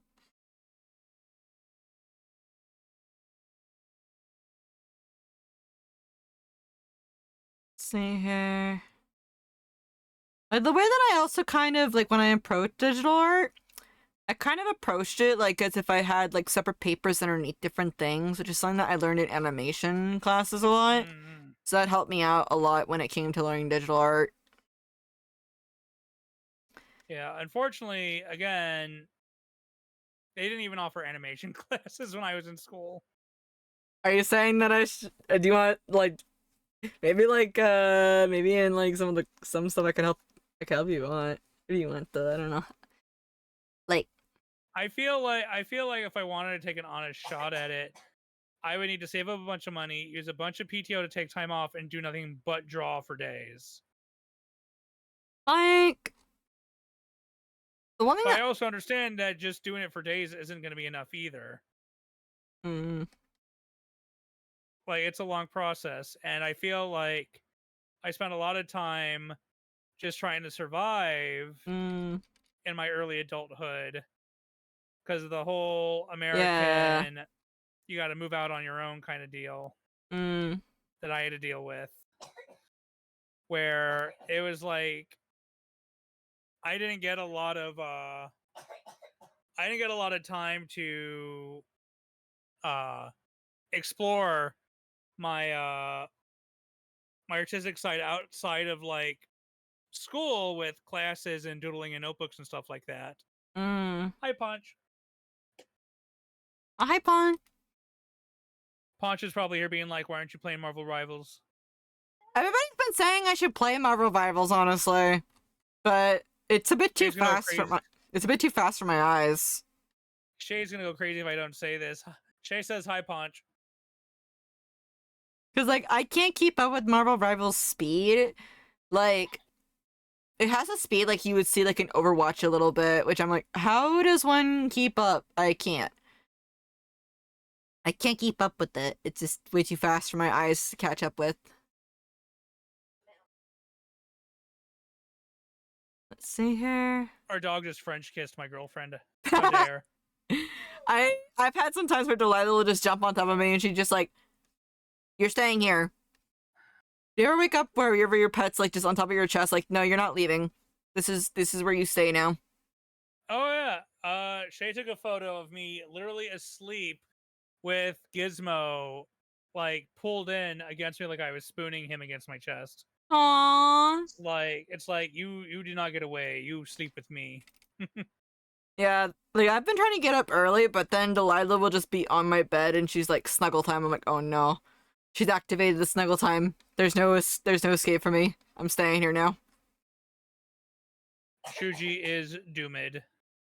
See here. Like, the way that I also kind of, like, when I approach digital art, I kind of approached it, like, as if I had, like, separate papers underneath different things, which is something that I learned in animation classes a lot. Mm-hmm. So that helped me out a lot when it came to learning digital art. Yeah, unfortunately, again, they didn't even offer animation classes when I was in school. Are you saying that do you want, like, maybe, like, maybe in, like, some stuff I could help you on? What do you want, though? I don't know. Like, I feel like if I wanted to take an honest shot at it, I would need to save up a bunch of money, use a bunch of PTO to take time off, and do nothing but draw for days. like, the one thing But I also understand that just doing it for days isn't going to be enough either. Mm. Like, it's a long process, and I feel like I spent a lot of time just trying to survive in my early adulthood because of the whole American, you got to move out on your own kind of deal that I had to deal with, where it was like I didn't get a lot of time to explore my my artistic side outside of like school with classes and doodling and notebooks and stuff like that. Hi, Punch. Hi, Pon. Punch is probably here being like, why aren't you playing Marvel Rivals? Everybody's been saying I should play Marvel Rivals, honestly, but it's a bit too fast for my. It's a bit too fast for my eyes. Shay's gonna go crazy if I don't say this. Shay says hi, Punch. Because, like, I can't keep up with Marvel Rivals' speed. Like, it has a speed like you would see, like, in Overwatch a little bit, which I'm like, how does one keep up? I can't. I can't keep up with it. It's just way too fast for my eyes to catch up with. Let's see here. Our dog just French kissed my girlfriend. How dare. I've had some times where Delilah will just jump on top of me and she's just like, "You're staying here." Do you ever wake up wherever your pet's like just on top of your chest, like, "No, you're not leaving. This is where you stay now." Oh yeah. Shay took a photo of me literally asleep with Gizmo, like, pulled in against me like I was spooning him against my chest. Aww. It's like you do not get away. You sleep with me. Yeah, like I've been trying to get up early, but then Delilah will just be on my bed and she's like snuggle time. I'm like, oh no, she's activated the snuggle time. There's no escape for me. I'm staying here now. Shuji is doomed.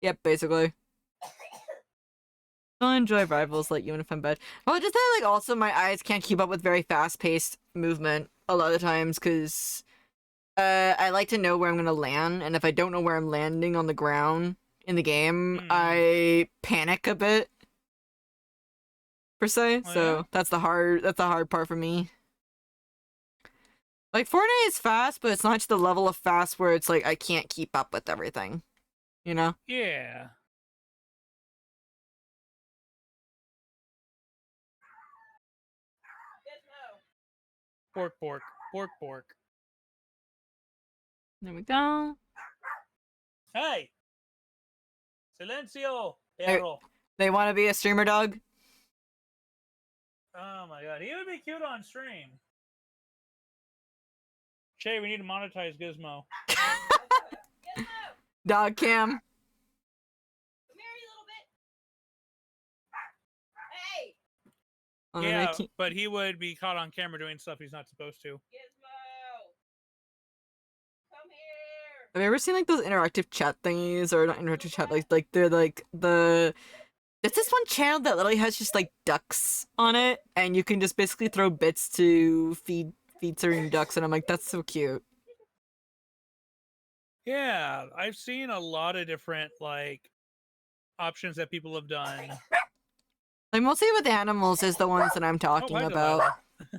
Yep, basically. I'll enjoy rivals like even if I'm bad. Well, just that like also my eyes can't keep up with very fast paced movement a lot of times because I like to know where I'm gonna land, and if I don't know where I'm landing on the ground in the game, I panic a bit per se. Oh, so yeah? that's the hard part for me. Like Fortnite is fast, but it's not to the level of fast where it's like I can't keep up with everything. You know? Yeah. Pork, pork, pork, pork. There we go. Hey! Silencio, perro. They want to be a streamer dog? Oh my god, he would be cute on stream. Shay, we need to monetize Gizmo. Dog cam. Come here, you little bit. Hey, Yeah, but he would be caught on camera doing stuff he's not supposed to. Gizmo. Come here. Have you ever seen like those interactive chat thingies, or not interactive chat, like they're like the there's this one channel that literally has just like ducks on it, and you can just basically throw bits to feed certain ducks, and I'm like, that's so cute. Yeah, I've seen a lot of different like options that people have done. Like mostly with animals is the ones that I'm talking hi, about. Delilah.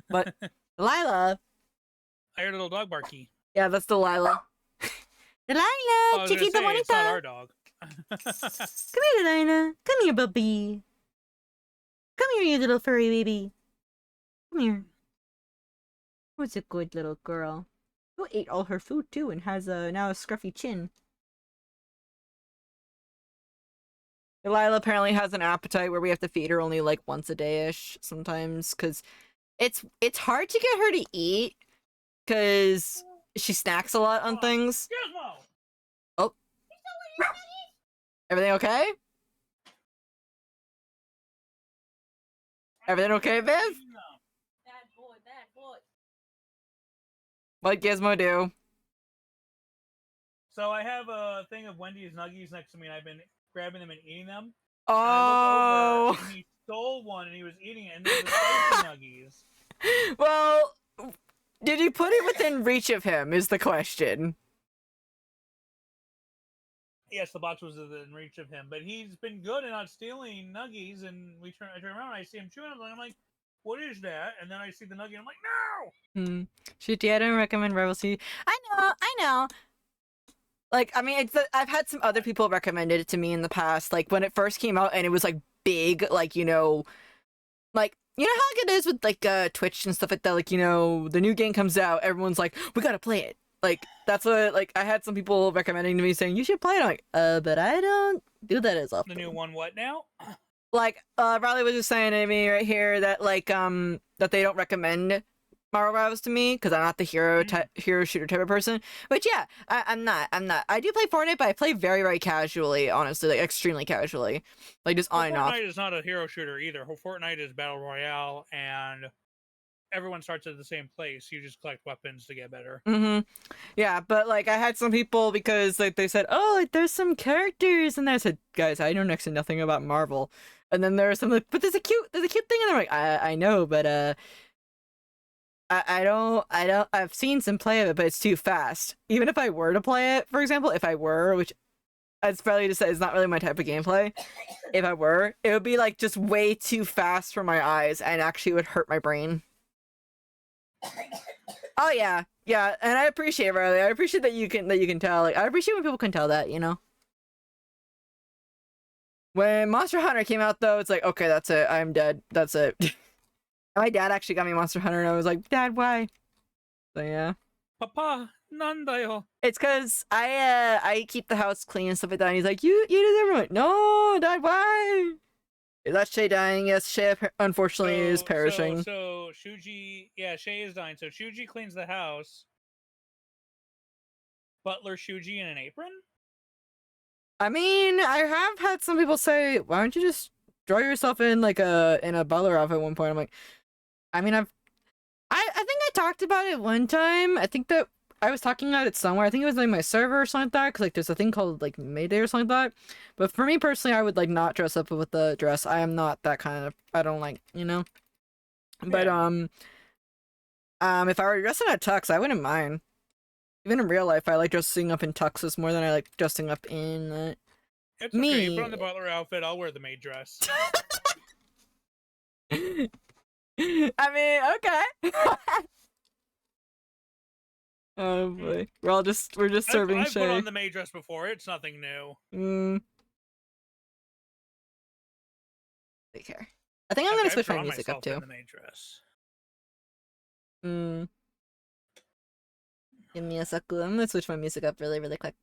But Delilah. I heard a little dog barky. Yeah, that's Delilah. Delilah, I was gonna chiquita say, it's not bonita. our dog. Come here, Delilah. Come here, puppy. Come here, you little furry baby. Come here. Who's a good little girl? Who ate all her food too and has now a scruffy chin. Delilah apparently has an appetite where we have to feed her only like once a day-ish sometimes, because it's hard to get her to eat because she snacks a lot on things. Gizmo! Oh. Everything okay? Everything okay, Viv? Bad boy, bad boy. What'd Gizmo do? So I have a thing of Wendy's Nuggies next to me, and I've been grabbing them and eating them. Oh! And I looked over, and he stole one, and he was eating it, and they were spicy Nuggies. Well, did you put it within reach of him, is the question. Yes, the box was within reach of him, but he's been good at not stealing Nuggies, and I turn around, and I see him chewing them, and I'm like, what is that? And then I see the Nuggie, and I'm like, no! Shoot, yeah, I don't recommend Rebel C. I know. Like, I mean, I've had some other people recommend it to me in the past, like, when it first came out, and it was, like, big, like, you know how it is with, like, Twitch and stuff like that, like, the new game comes out, everyone's like, we gotta play it. Like, that's what, like, I had some people recommending to me saying, you should play it. I'm like, but I don't do that as often. The new one, what now? Like, Riley was just saying to me right here that, like, that they don't recommend Marvel Rivals to me because I'm not the hero shooter type of person. Which, yeah, I'm not. I do play Fortnite, but I play very, very casually, honestly, like, extremely casually. Like, just on and off. Fortnite is not a hero shooter either. Fortnite is Battle Royale, and everyone starts at the same place. You just collect weapons to get better. Yeah, but like I had some people because like they said, oh, like, there's some characters, and I said, guys, I know next to nothing about Marvel. And then there's some like, but there's a cute thing, and they're like, I know, but I don't. I've seen some play of it, but it's too fast. Even if I were to play it, for example, which it's probably just it's not really my type of gameplay. If I were, it would be like just way too fast for my eyes, and actually would hurt my brain. Oh yeah, and I appreciate it, Riley. I appreciate that you can tell. Like, I appreciate when people can tell that, When Monster Hunter came out, though, it's like, okay, that's it. I'm dead. That's it. My dad actually got me Monster Hunter, and I was like, Dad, why? So yeah. Papa, nandayo. It's because I keep the house clean and stuff like that. And he's like, you deserve it. No, Dad, why? Is that Shay dying? Yes, Shay unfortunately is perishing. So Shuji, yeah, Shay is dying. So Shuji cleans the house. Butler Shuji in an apron? I mean, I have had some people say, "Why don't you just draw yourself in like in a butler outfit?" At one point, I'm like, I mean, I think I talked about it one time. I think that I was talking about it somewhere. I think it was like my server or something like that. Because like there's a thing called like Mayday or something like that. But for me personally, I would like not dress up with the dress. I am not that kind of. I don't like, you know. But Yeah. if I were dressing in a tux, I wouldn't mind. Even in real life, I like dressing up in tuxes more than I like dressing up in It's okay. You put on me. the butler outfit. I'll wear the maid dress. I mean, okay. Oh boy, we're just serving I've put on Shay. the maid dress before. It's nothing new. Take care. I think I'm gonna I've switch my drawn music up myself in too. the maid dress. Give me a second. I'm gonna switch my music up really, really quick.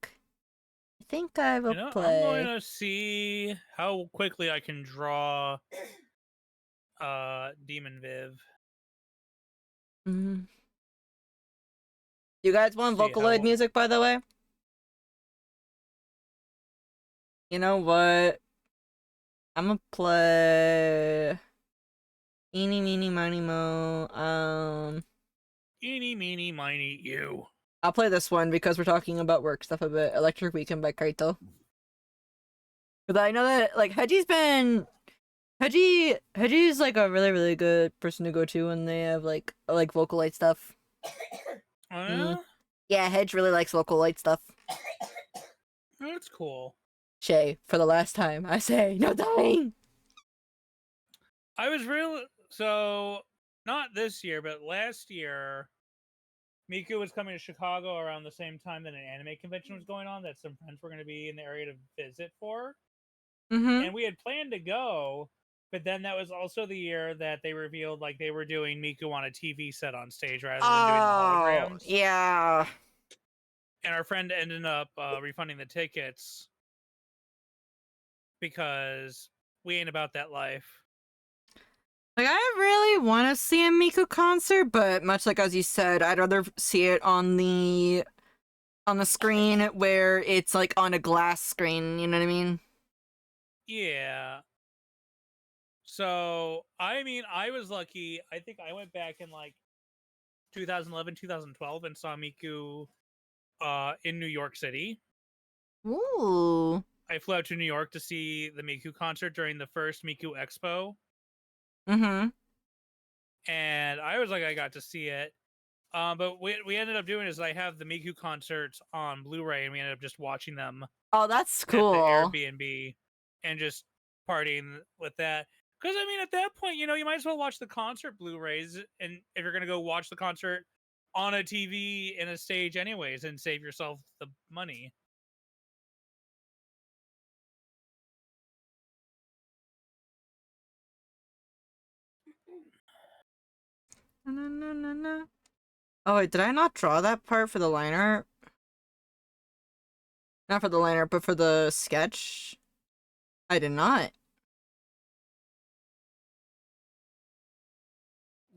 I think I will I'm going play. to see how quickly I can draw Demon Viv. You guys want See Vocaloid how... music, by the way? You know what? I'm gonna play. Eeny, meeny, miny, mo. Eeny, meeny, miny, you. I'll play this one because we're talking about work stuff a bit. Electric Weekend by Kaito. Because I know that, like, Hedgie's, like, a really, really good person to go to when they have, like Vocaloid stuff. Yeah, Hedge really likes Vocaloid stuff. That's cool. Shay, for the last time, I say, no dying! I was so, not this year, but last year, Miku was coming to Chicago around the same time that an anime convention was going on that some friends were going to be in the area to visit for. And we had planned to go, but then that was also the year that they revealed like they were doing Miku on a TV set on stage rather than doing the holograms. Yeah. And our friend ended up refunding the tickets because we ain't about that life. Like, I really want to see a Miku concert, but much like as you said, I'd rather see it on the screen where it's like on a glass screen, you know what I mean? Yeah. So, I mean, I was lucky. I think I went back in like 2011, 2012 and saw Miku in New York City. Ooh. I flew out to New York to see the Miku concert during the first Miku Expo. And I was like, I got to see it. But we ended up doing is I have the Miku concerts on Blu-ray, and we ended up just watching them. Oh, that's At the cool. Airbnb, and just partying with that. Because I mean, at that point, you might as well watch the concert Blu-rays, and if you're gonna go watch the concert on a TV in a stage, anyways, and save yourself the money. Oh wait, did I not draw that part for the liner? Not for the liner, but for the sketch? I did not.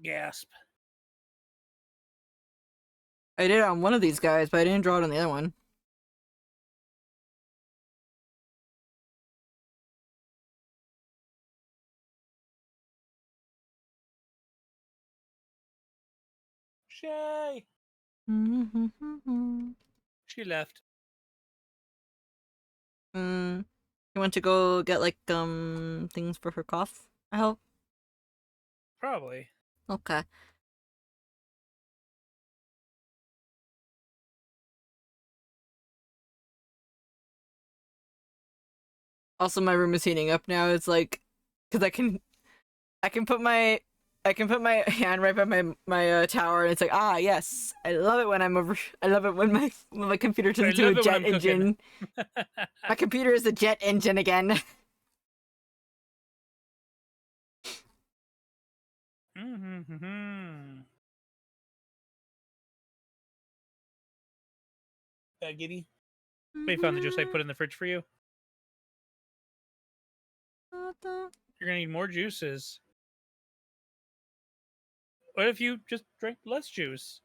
Gasp. I did it on one of these guys, but I didn't draw it on the other one. Shay. She left. You want to go get like things for her cough? I hope. Probably. Okay. Also, my room is heating up now. It's like, cause I can put my hand right by my tower, and it's like, ah, yes, I love it when I'm over. I love it when my computer turns into a jet engine. My computer is a jet engine again. Giddy. We found the juice I put in the fridge for you. You're gonna need more juices. What if you just drink less juice?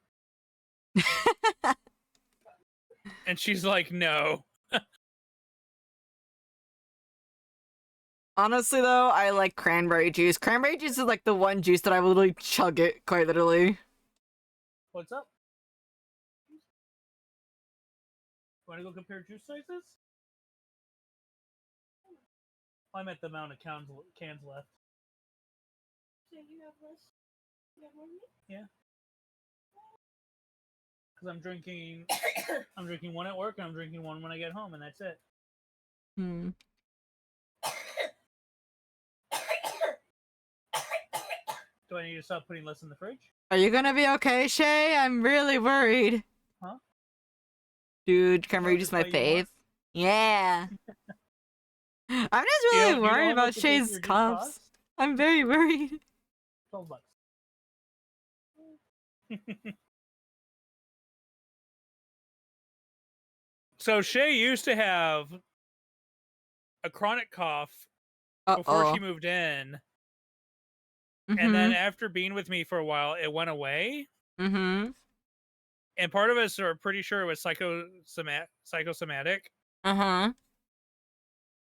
And she's like, no. Honestly, though, I like cranberry juice. Cranberry juice is like the one juice that I will literally chug it, quite literally. What's up? Want to go compare juice sizes? I'm at the amount of cans left. So you have less? You have more than me? Yeah. Because I'm drinking, I'm drinking one at work and I'm drinking one when I get home, and that's it. Hmm. Do I need to stop putting less in the fridge? Are you gonna be okay, Shay? I'm really worried. Huh? Dude, cranberry juice Just my buy you more? fave. Yeah. I'm just Do you really know worried how about much a case of Shay's your juice cups. costs? I'm very worried. $12. So Shay used to have a chronic cough before she moved in, and then after being with me for a while, it went away. Mm-hmm. And part of us are pretty sure it was psychosomatic. Uh-huh.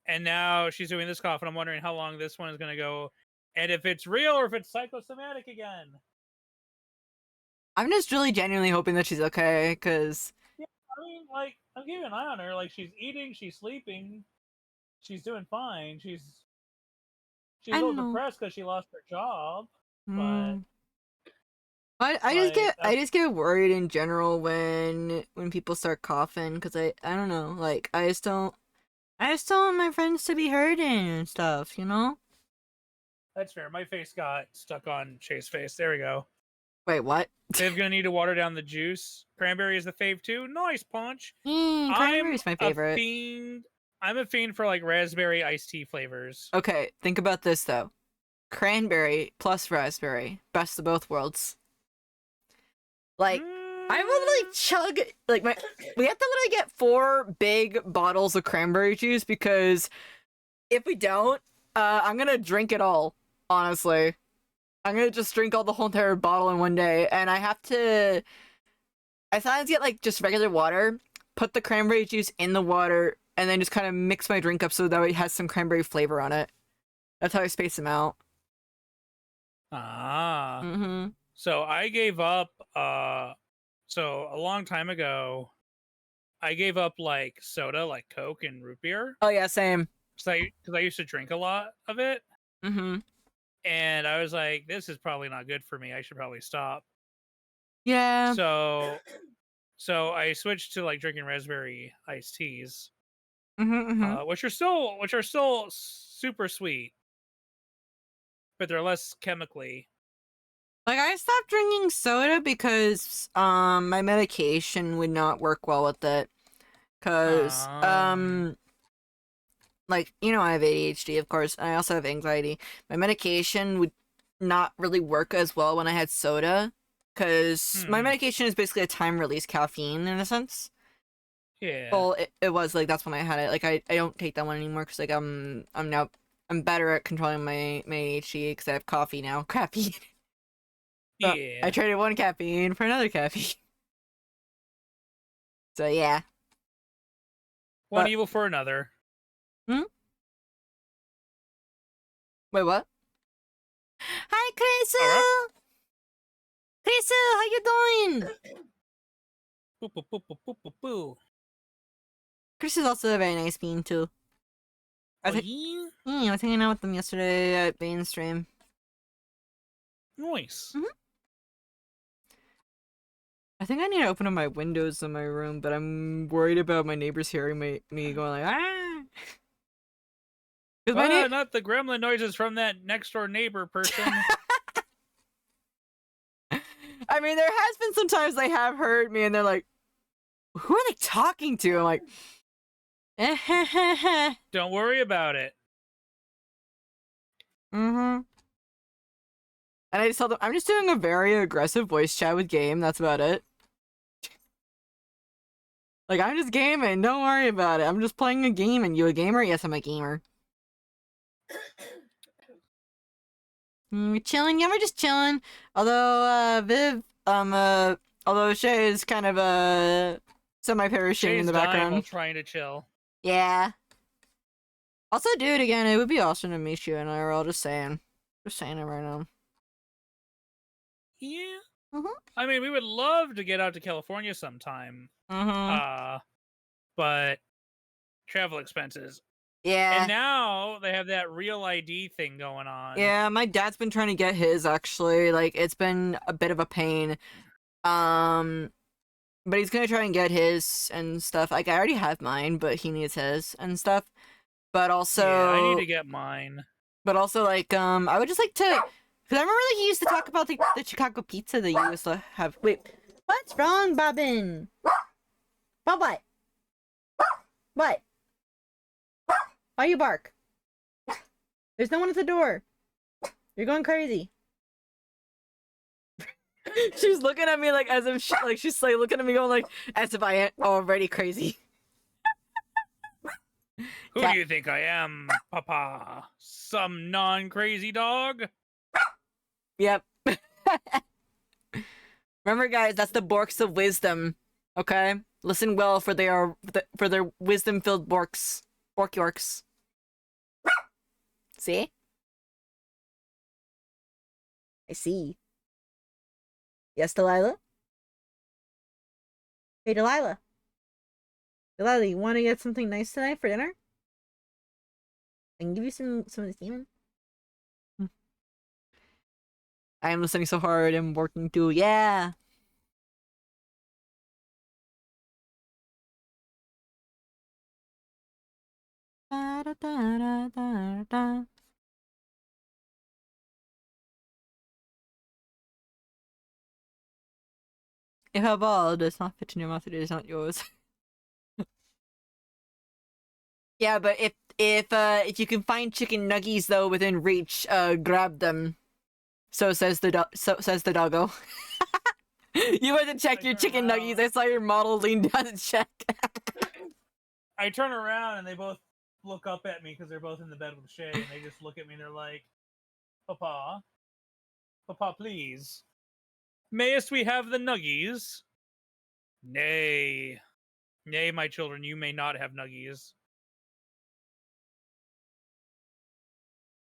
And now she's doing this cough, and I'm wondering how long this one is going to go, and if it's real or if it's psychosomatic again. I'm just really genuinely hoping that she's okay, because... Yeah, I mean, like, I'm keeping an eye on her. Like, she's eating, she's sleeping, she's doing fine. She's a little depressed because she lost her job, but... I just get worried in general when people start coughing, because I don't know, like, I just don't want my friends to be hurting and stuff, you know? That's fair. My face got stuck on Shay's face. There we go. Wait, what? They're gonna need to water down the juice. Cranberry is the fave too. Nice, Punch. Cranberry's my favorite. I'm a fiend for like raspberry iced tea flavors. Okay, think about this though. Cranberry plus raspberry. Best of both worlds. Like, I would like chug, like, we have to literally get 4 big bottles of cranberry juice, because if we don't, I'm gonna drink it all, honestly. I'm gonna just drink all the whole entire bottle in one day, and I sometimes get like just regular water, put the cranberry juice in the water, and then just kind of mix my drink up so that it has some cranberry flavor on it. That's how I space them out. Ah. Mm-hmm. So I gave up, so a long time ago, I gave up like soda, like Coke and root beer. Oh yeah, same. Because I used to drink a lot of it. Mm-hmm. And I was like, this is probably not good for me. I should probably stop. Yeah. So I switched to like drinking raspberry iced teas, which are still super sweet, but they're less chemically. Like, I stopped drinking soda because my medication would not work well with it. Cause like, you know, I have ADHD, of course, and I also have anxiety. My medication would not really work as well when I had soda, because my medication is basically a time-release caffeine, in a sense. Yeah. Well, it was, like, that's when I had it. Like, I don't take that one anymore, because, like, I'm better at controlling my ADHD, because I have coffee now. Caffeine. So Yeah. I traded one caffeine for another caffeine. So, yeah. One evil for another. Hmm? Wait, what? Hi, Krisu! Krisu, how you doing? Boo, boo, boo, boo, boo, boo, boo. Krisu's also a very nice bean, too. I was hanging out with them yesterday at Bane's stream. Nice. Mm-hmm. I think I need to open up my windows in my room, but I'm worried about my neighbors hearing me going like, ah! Not the gremlin noises from that next door neighbor person. I mean, there has been some times they have heard me and they're like, who are they talking to? I'm like, don't worry about it. Mm-hmm. And I just tell them, I'm just doing a very aggressive voice chat with Game, that's about it. Like, I'm just gaming, don't worry about it. I'm just playing a game, and you a gamer? Yes, I'm a gamer. We're chilling. Yeah, we're just chilling. Although, although Shay is kind of semi-perishing in the background. While trying to chill. Yeah. Also, dude, again, it would be awesome to meet you and IRL. Just saying. Just saying it right now. Yeah. Mm-hmm. I mean, we would love to get out to California sometime. Mm-hmm. But travel expenses. Yeah. And now they have that Real ID thing going on. Yeah, my dad's been trying to get his, actually. Like, it's been a bit of a pain. But he's gonna try and get his and stuff. Like, I already have mine, but he needs his and stuff. But also... Yeah, I need to get mine. But also, like, I would just like to... Because I remember, like, he used to talk about, like, the Chicago pizza that you used to have... Wait, what's wrong, Bobbin? Bob, what? What? Why you bark? There's no one at the door. You're going crazy. She's looking at me like as if she's like looking at me going like as if I am already crazy. Who do you think I am, Papa? Some non-crazy dog? Yep. Remember, guys, that's the Borks of wisdom. Okay, listen well for their wisdom-filled Borks, Bork Yorks. See? I see. Yes, Delilah? Hey, Delilah. Delilah, you want to get something nice tonight for dinner? I can give you some of this demon. I am listening so hard and working too. Yeah. Da, da, da, da, da. If a ball does not fit in your mouth, it is not yours. Yeah, but if you can find chicken nuggies though within reach, grab them. So says the doggo. You went to check your chicken nuggies. I saw your model lean down to check. I turn around and they both look up at me because they're both in the bed with Shay, and they just look at me and they're like, "Papa, Papa, please, mayest we have the nuggies?" Nay, nay, my children, you may not have nuggies.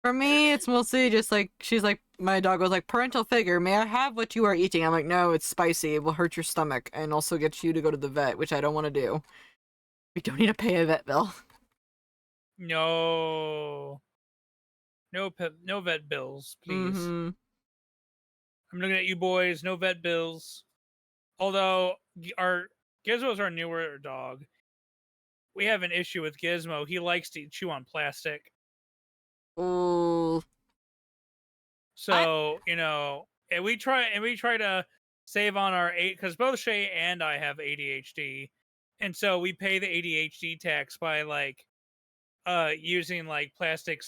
For me, it's mostly just like, she's like, my dog was like, parental figure, may I have what you are eating? I'm like, no, it's spicy. It will hurt your stomach and also get you to go to the vet, which I don't want to do. We don't need to pay a vet bill. No. No vet bills, please. Mm-hmm. I'm looking at you boys. No vet bills. Although our Gizmo's our newer dog. We have an issue with Gizmo. He likes to chew on plastic. Ooh. So, and we try to save on our because both Shay and I have ADHD. And so we pay the ADHD tax by like using like plastic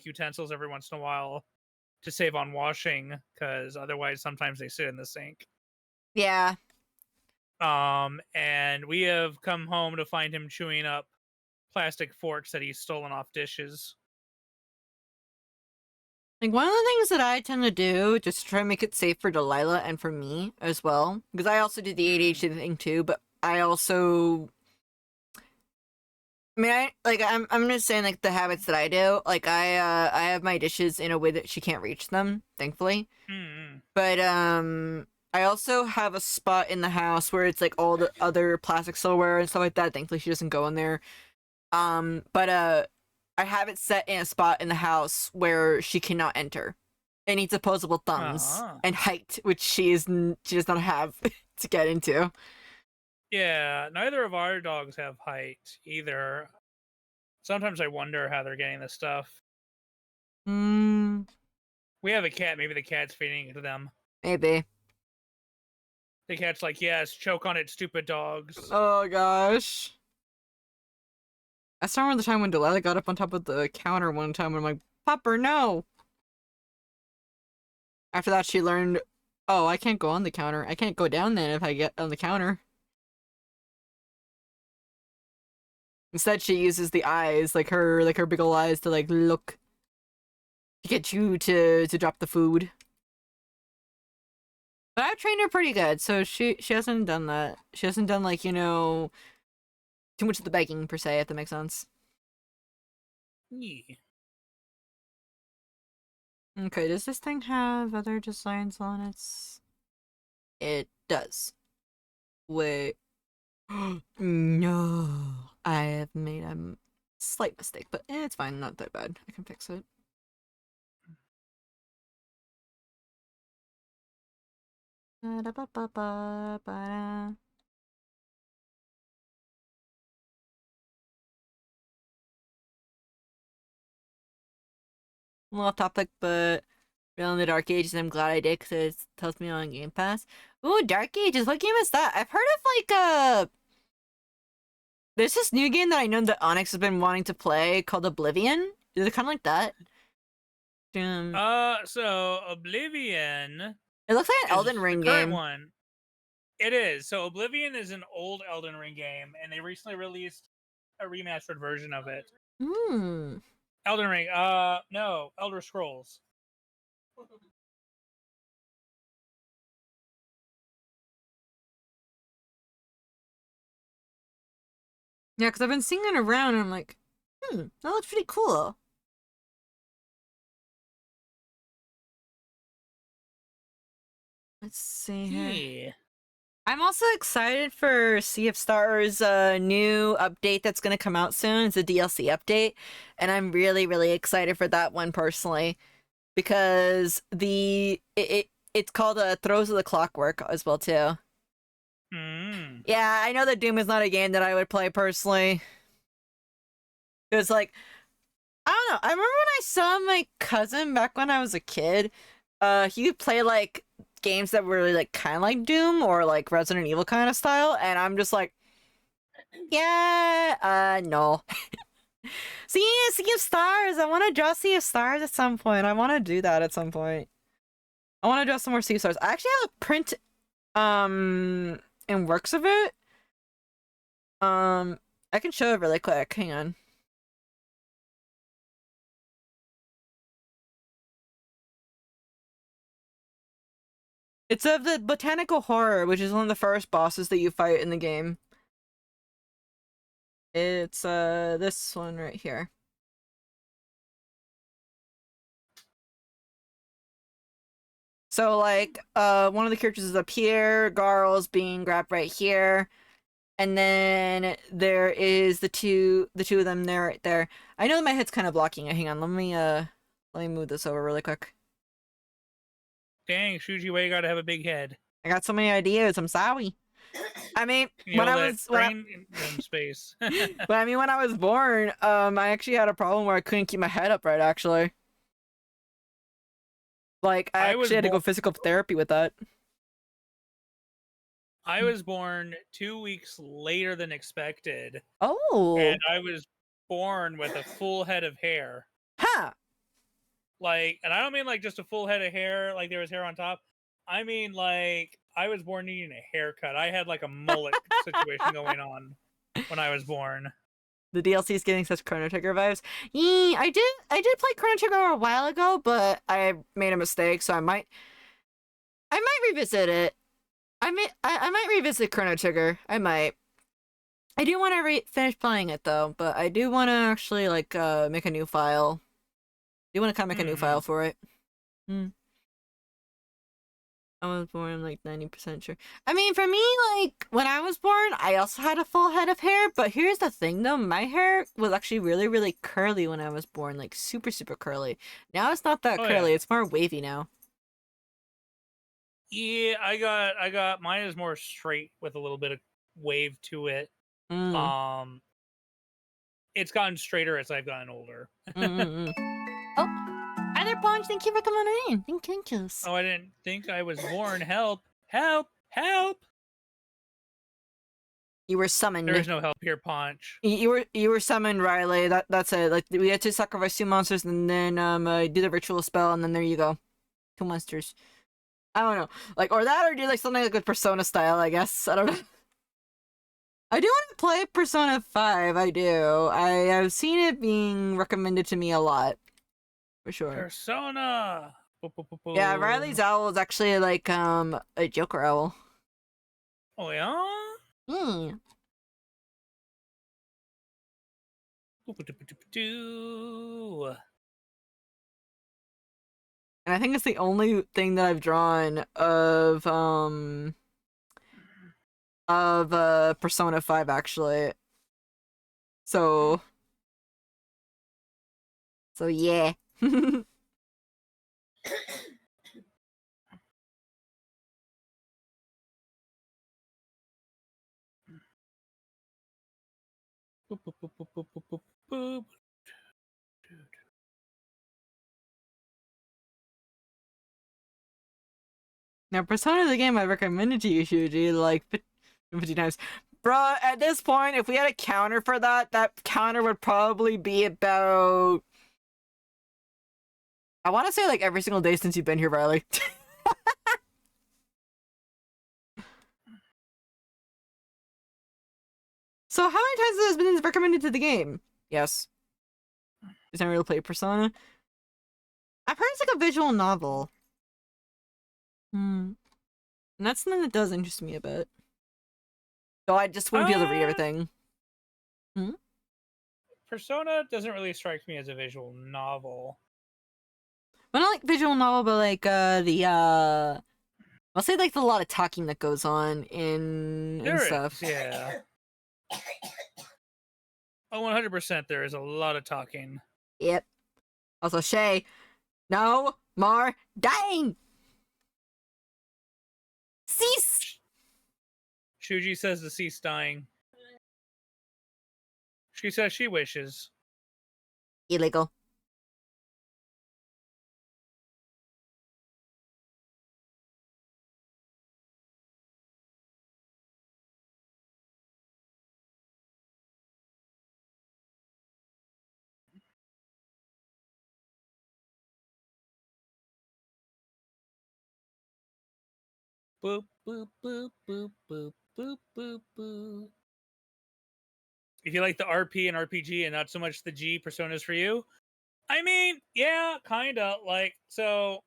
utensils every once in a while to save on washing, because otherwise sometimes they sit in the sink. Yeah. And we have come home to find him chewing up plastic forks that he's stolen off dishes. Like, one of the things that I tend to do, just to try and make it safe for Delilah and for me as well, because I also do the ADHD thing too, but I also... I mean, I'm just saying, like, the habits that I do. Like, I have my dishes in a way that she can't reach them, thankfully. Mm-hmm. But, I also have a spot in the house where it's, like, all the other plastic silverware and stuff like that. Thankfully, she doesn't go in there. But, I have it set in a spot in the house where she cannot enter. It needs opposable thumbs and height, which she does not have to get into. Yeah, neither of our dogs have height either. Sometimes I wonder how they're getting this stuff. We have a cat. Maybe the cat's feeding it to them. Maybe. The cat's like, yes, choke on it, stupid dogs. Oh, gosh. I still remember the time when Delilah got up on top of the counter one time and I'm like, Popper, no! After that, she learned, oh, I can't go on the counter. I can't go down then if I get on the counter. Instead, she uses the eyes, like her big ol' eyes to, like, look. to get you to drop the food. But I've trained her pretty good, so she hasn't done that. She hasn't done like, you know, too much of the begging per se, if that makes sense. Yeah. Okay, does this thing have other designs on it? It does. Wait. No. I have made a slight mistake, but it's fine, not that bad. I can fix it. Ba-da-ba-ba-ba-ba-da. A little off topic, but in the Dark Ages, I'm glad I did because it tells me on Game Pass. Ooh, Dark Ages, what game is that? I've heard of like there's this new game that I know that Onyx has been wanting to play called Oblivion. Is it kind of like that? So Oblivion. It looks like an Elden Ring the current game. one. It is. So Oblivion is an old Elden Ring game, and they recently released a remastered version of it. Hmm. Elden Ring. No, Elder Scrolls. Yeah, because I've been seeing it around and I'm like, that looks pretty cool. Let's see here. Yeah. I'm also excited for Sea of Stars' new update that's going to come out soon. It's a DLC update, and I'm really, really excited for that one personally because it's called Throes of the Clockwork as well too. Yeah, I know that Doom is not a game that I would play personally. It's like, I don't know. I remember when I saw my cousin back when I was a kid. He would play like games that were like kind of like Doom or like Resident Evil kind of style, and I'm just like, yeah, no. Sea of Stars. I want to draw Sea of Stars at some point. I want to do that at some point. I want to draw some more Sea of Stars. I actually have a print, in works of it. I can show it really quick. Hang on. It's of the Botanical Horror, which is one of the first bosses that you fight in the game. It's this one right here. So like one of the characters is up here, Garl's being grabbed right here. And then there is the two of them there right there. I know that my head's kind of blocking it. Hang on, let me move this over really quick. Dang, Shuji, why you gotta have a big head? I got so many ideas. I'm sorry. I mean, when I was in space. but I mean, when I was born, I actually had a problem where I couldn't keep my head upright. Actually, like I actually had to go physical therapy with that. I was born 2 weeks later than expected. Oh. And I was born with a full head of hair. Huh. Like, and I don't mean like just a full head of hair, like there was hair on top. I mean like I was born needing a haircut. I had like a mullet situation going on when I was born. The DLC is getting such Chrono Trigger vibes. Yeah, I did play Chrono Trigger a while ago, but I made a mistake, so I might revisit it. I might revisit Chrono Trigger. I might. I do want to finish playing it though, but I do want to actually like make a new file. I do want to kind of make a new file for it. I was born, I'm like 90% sure. I mean, for me, like, when I was born, I also had a full head of hair, but here's the thing, though. My hair was actually really, really curly when I was born, like, super, super curly. Now it's not that curly. Yeah. It's more wavy now. Yeah, I got, mine is more straight with a little bit of wave to it. It's gotten straighter as I've gotten older. Oh. Hi there, Ponch. Thank you for coming in. Thank you. Oh, I didn't think I was born. Help! Help! Help! You were summoned. There's no help here, Ponch. You were summoned, Riley. That's it. Like we had to sacrifice 2 monsters and then do the ritual spell and then there you go. 2 monsters. I don't know. Like or that or do like something like with Persona style, I guess. I don't know. I do want to play Persona 5, I do. I've seen it being recommended to me a lot. for sure. Persona. Yeah, Riley's owl is actually like a Joker owl. Oh yeah. Hmm. And I think it's the only thing that I've drawn of Persona 5 actually. So yeah. Now Persona is a game I recommended to you, Shuji, like 50 times. Bruh, at this point, if we had a counter for that, that counter would probably be about, I want to say like every single day since you've been here, Riley. So how many times has this been recommended to the game? Yes. Is anyone really play Persona? I've heard it's like a visual novel. And that's something that does interest me a bit. Though I just wouldn't be able to read everything. Persona doesn't really strike me as a visual novel. But not like visual novel, but like I'll say like a lot of talking that goes on and stuff. Yeah. Oh, 100% there is a lot of talking. Yep. Also, Shay, no more dying! Cease! Shuji says to cease dying. She says she wishes. Illegal. Boop, boop, boop, boop, boop, boop, boop, boop. If you like the RP and RPG and not so much the G personas for you, I mean, yeah, kinda. Like, so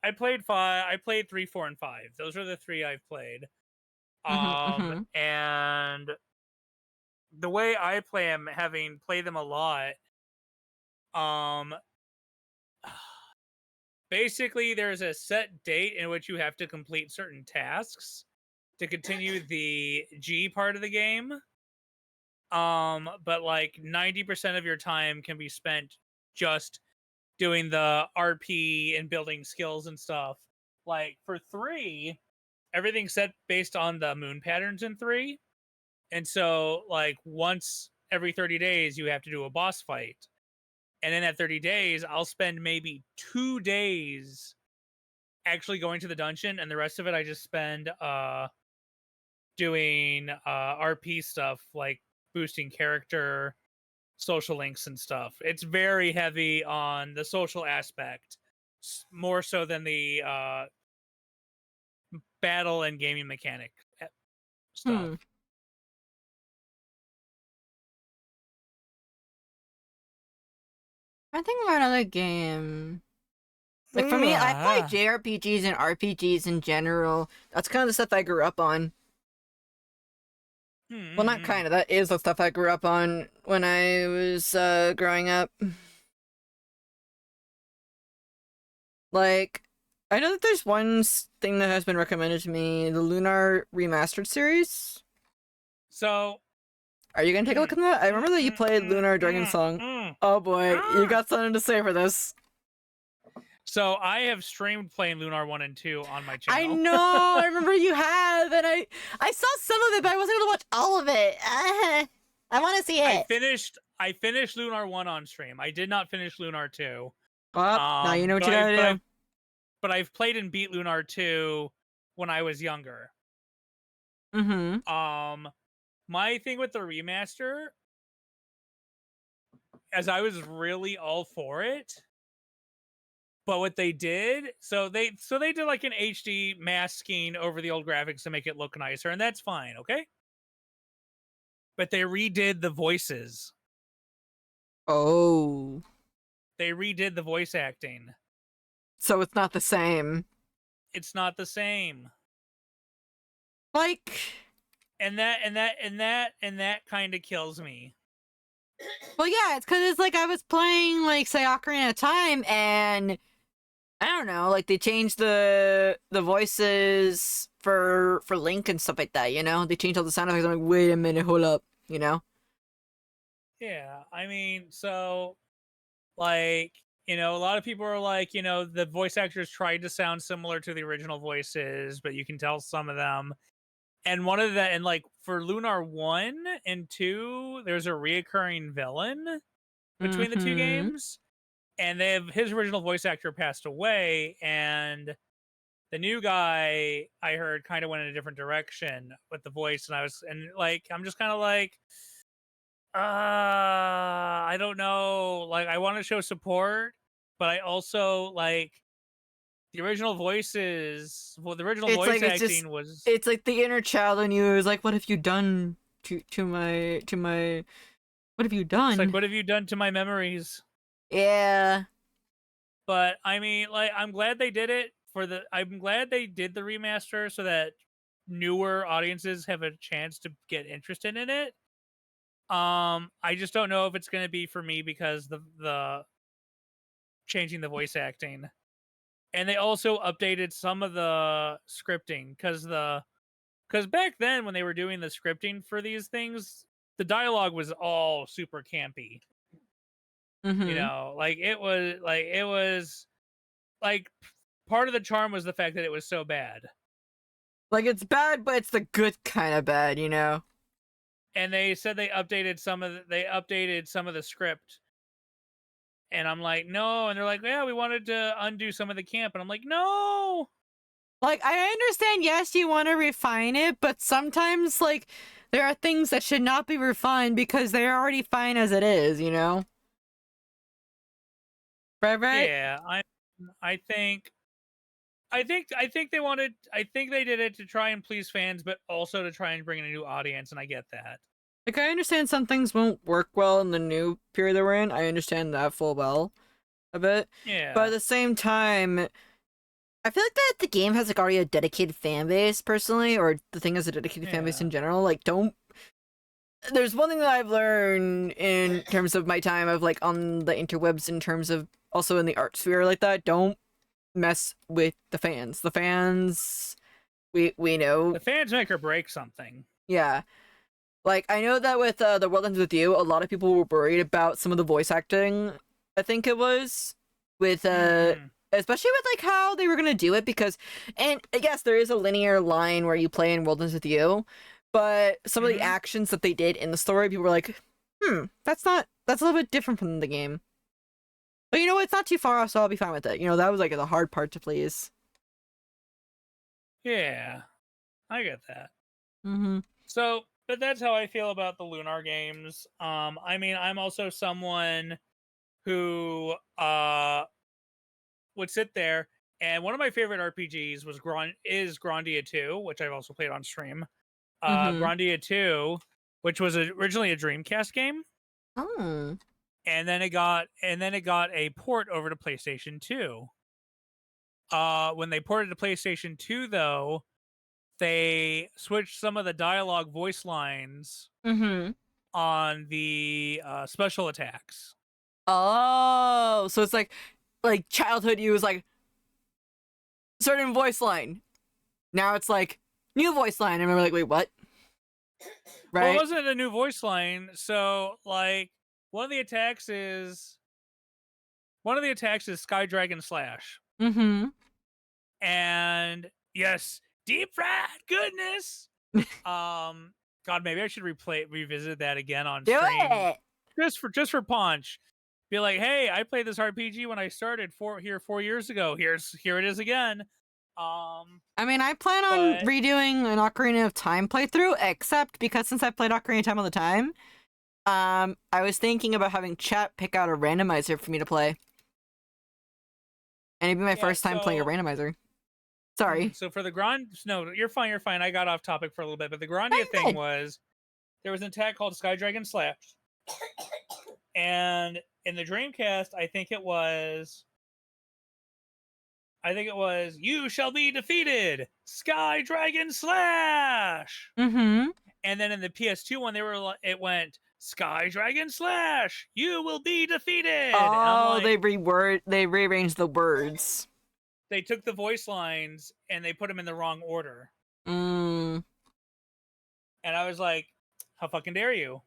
I played 5, I played 3, 4, and 5. Those are the 3 I've played. And the way I play them, having played them a lot, basically there's a set date in which you have to complete certain tasks to continue the G part of the game. But like 90% of your time can be spent just doing the RP and building skills and stuff. Like for 3, everything's set based on the moon patterns in 3. And so like once every 30 days you have to do a boss fight. And in that 30 days, I'll spend maybe 2 days actually going to the dungeon, and the rest of it I just spend doing RP stuff like boosting character, social links and stuff. It's very heavy on the social aspect, more so than the battle and gaming mechanic stuff. I think about another game. Like for me, I play JRPGs and RPGs in general. That's kind of the stuff I grew up on. Well, not kind of. That is the stuff I grew up on when I was growing up. Like, I know that there's one thing that has been recommended to me, the Lunar Remastered series. So, are you gonna take a look at that? I remember that you played Lunar Dragon Song. Oh boy, you got something to say for this. So I have streamed playing Lunar 1 and 2 on my channel. I know, I remember you have, and I saw some of it, but I wasn't able to watch all of it. I want to see it. I finished Lunar 1 on stream. I did not finish Lunar 2. Well, now you know what you gotta do. But I've played and beat Lunar 2 when I was younger. My thing with the remaster, as I was really all for it, but what they did, so they did like an HD masking over the old graphics to make it look nicer, and that's fine, okay? But they redid the voices. Oh. they redid the voice acting. So it's not the same. It's not the same. Like, And that kind of kills me. well, yeah, it's because it's like I was playing, like, say, Ocarina of Time, and I don't know, like, they changed the voices for Link and stuff like that, you know? They changed all the sound effects. I'm like, wait a minute, hold up, you know? Yeah, I mean, so, like, you know, a lot of people are like, you know, the voice actors tried to sound similar to the original voices, but you can tell some of them. And one of the, and like for Lunar 1 and 2, there's a reoccurring villain between the two games. And they have his original voice actor passed away, and the new guy I heard kind of went in a different direction with the voice, and like I'm just kind of like, I don't know. Like I want to show support, but I also like the original voices. Well, the original voice acting was. It's like the inner child in you is like, what have you done to my what have you done? It's like, what have you done to my memories? Yeah. But I mean, like, I'm glad they did it I'm glad they did the remaster so that newer audiences have a chance to get interested in it. I just don't know if it's going to be for me because the changing the voice acting, and they also updated some of the scripting because back then when they were doing the scripting for these things, the dialogue was all super campy. You know, like it was like part of the charm was the fact that it was so bad. Like it's bad, but it's the good kind of bad, you know. And they said they updated some of the script, and I'm like, no. And they're like, yeah, we wanted to undo some of the camp, and I'm like, no. Like I understand, yes, you want to refine it, but sometimes like there are things that should not be refined because they're already fine as it is, you know. Right? Yeah, I think they wanted. I think they did it to try and please fans, but also to try and bring in a new audience, and I get that. Like I understand some things won't work well in the new period that we're in. I understand that full well a bit. Yeah. But at the same time, I feel like that the game has like already a dedicated fan base personally, or the thing has a dedicated fan base in general. Like there's one thing that I've learned in terms of my time of like on the interwebs in terms of also in the art sphere like that. Don't mess with the fans. The fans, we know. The fans make or break something. Yeah. Like, I know that with The World Ends With You, a lot of people were worried about some of the voice acting, I think it was, with, especially with, like, how they were gonna do it, because, and I guess there is a linear line where you play in World Ends With You, but some of the actions that they did in the story, people were like, that's a little bit different from the game. But you know, it's not too far off, so I'll be fine with it. You know, that was, like, the hard part to please. Yeah, I get that. So, but that's how I feel about the Lunar games. I mean, I'm also someone who would sit there, and one of my favorite RPGs is Grandia 2, which I've also played on stream. Grandia 2, which was originally a Dreamcast game. Oh. And then it got a port over to PlayStation 2. When they ported to PlayStation 2 though, they switched some of the dialogue voice lines on the special attacks. Oh, so it's like childhood you was like certain voice line. Now it's like new voice line. And we're like, wait, what? Right? Well, it wasn't a new voice line. So like one of the attacks is Sky Dragon Slash. And yes, deep fried goodness. God, maybe I should revisit that again on stream. Do it! Just for Punch. Be like, hey, I played this RPG when I started 4 years ago. Here it is again. I mean, I plan on redoing an Ocarina of Time playthrough, except because since I've played Ocarina of Time all the time, I was thinking about having chat pick out a randomizer for me to play. And it'd be my first time playing a randomizer. Sorry. So for the no, you're fine. I got off topic for a little bit, but the Grandia thing was there was an attack called Sky Dragon Slash, And in the Dreamcast, I think it was "You shall be defeated, Sky Dragon Slash." Mm-hmm. And then in the PS2 one, it went "Sky Dragon Slash, you will be defeated." And I'm Oh, like, they rearranged the words. they took the voice lines and they put them in the wrong order. Mm. And I was like, how fucking dare you?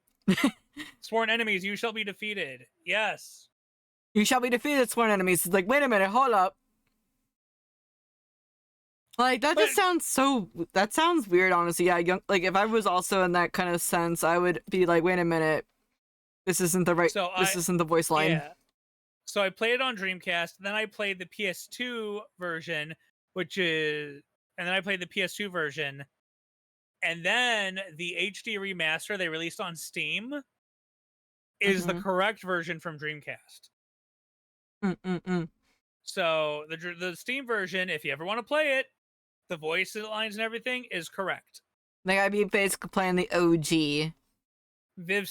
Sworn enemies, you shall be defeated. Yes. You shall be defeated, sworn enemies. It's like, wait a minute, hold up. Like, that just sounds so... That sounds weird, honestly. Yeah, like, if I was also in that kind of sense, I would be like, wait a minute. This isn't the right... this isn't the voice line. Yeah. So I played it on Dreamcast, then I played the PS2 version, and then I played the PS2 version, and then the HD remaster they released on Steam is the correct version from Dreamcast. So the Steam version, if you ever want to play it, the voice lines and everything is correct. Like, I'd be basically playing the OG. Viv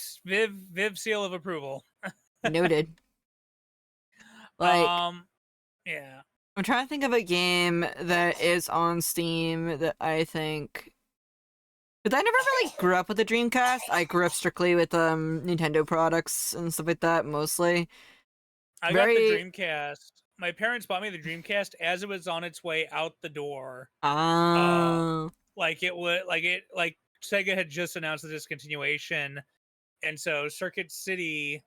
seal of approval. Noted. Like, yeah. I'm trying to think of a game that is on Steam that I think... Because I never really grew up with the Dreamcast. I grew up strictly with Nintendo products and stuff like that, mostly. I got the Dreamcast. My parents bought me the Dreamcast as it was on its way out the door. Like Sega had just announced the discontinuation, and so Circuit City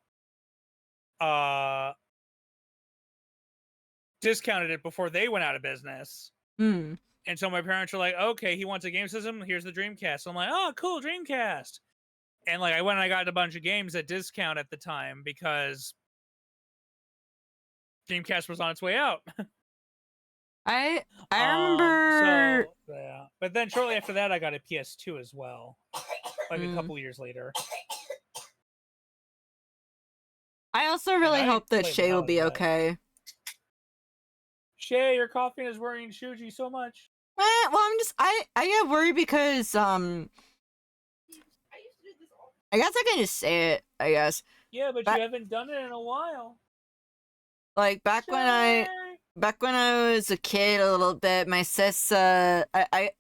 discounted it before they went out of business. And so my parents were like, okay, he wants a game system, here's the Dreamcast. So I'm like, oh, cool, Dreamcast. And like I went and I got a bunch of games at discount at the time because Dreamcast was on its way out. I remember... yeah. But then shortly after that, I got a PS2 as well. Like a couple years later. I also really hope that Shay will be okay. Shay, your coughing is worrying Shuji so much. Well, I get worried because, I guess I can just say it, I guess. Yeah, but you haven't done it in a while. Like, back when I was a kid a little bit, my sis, I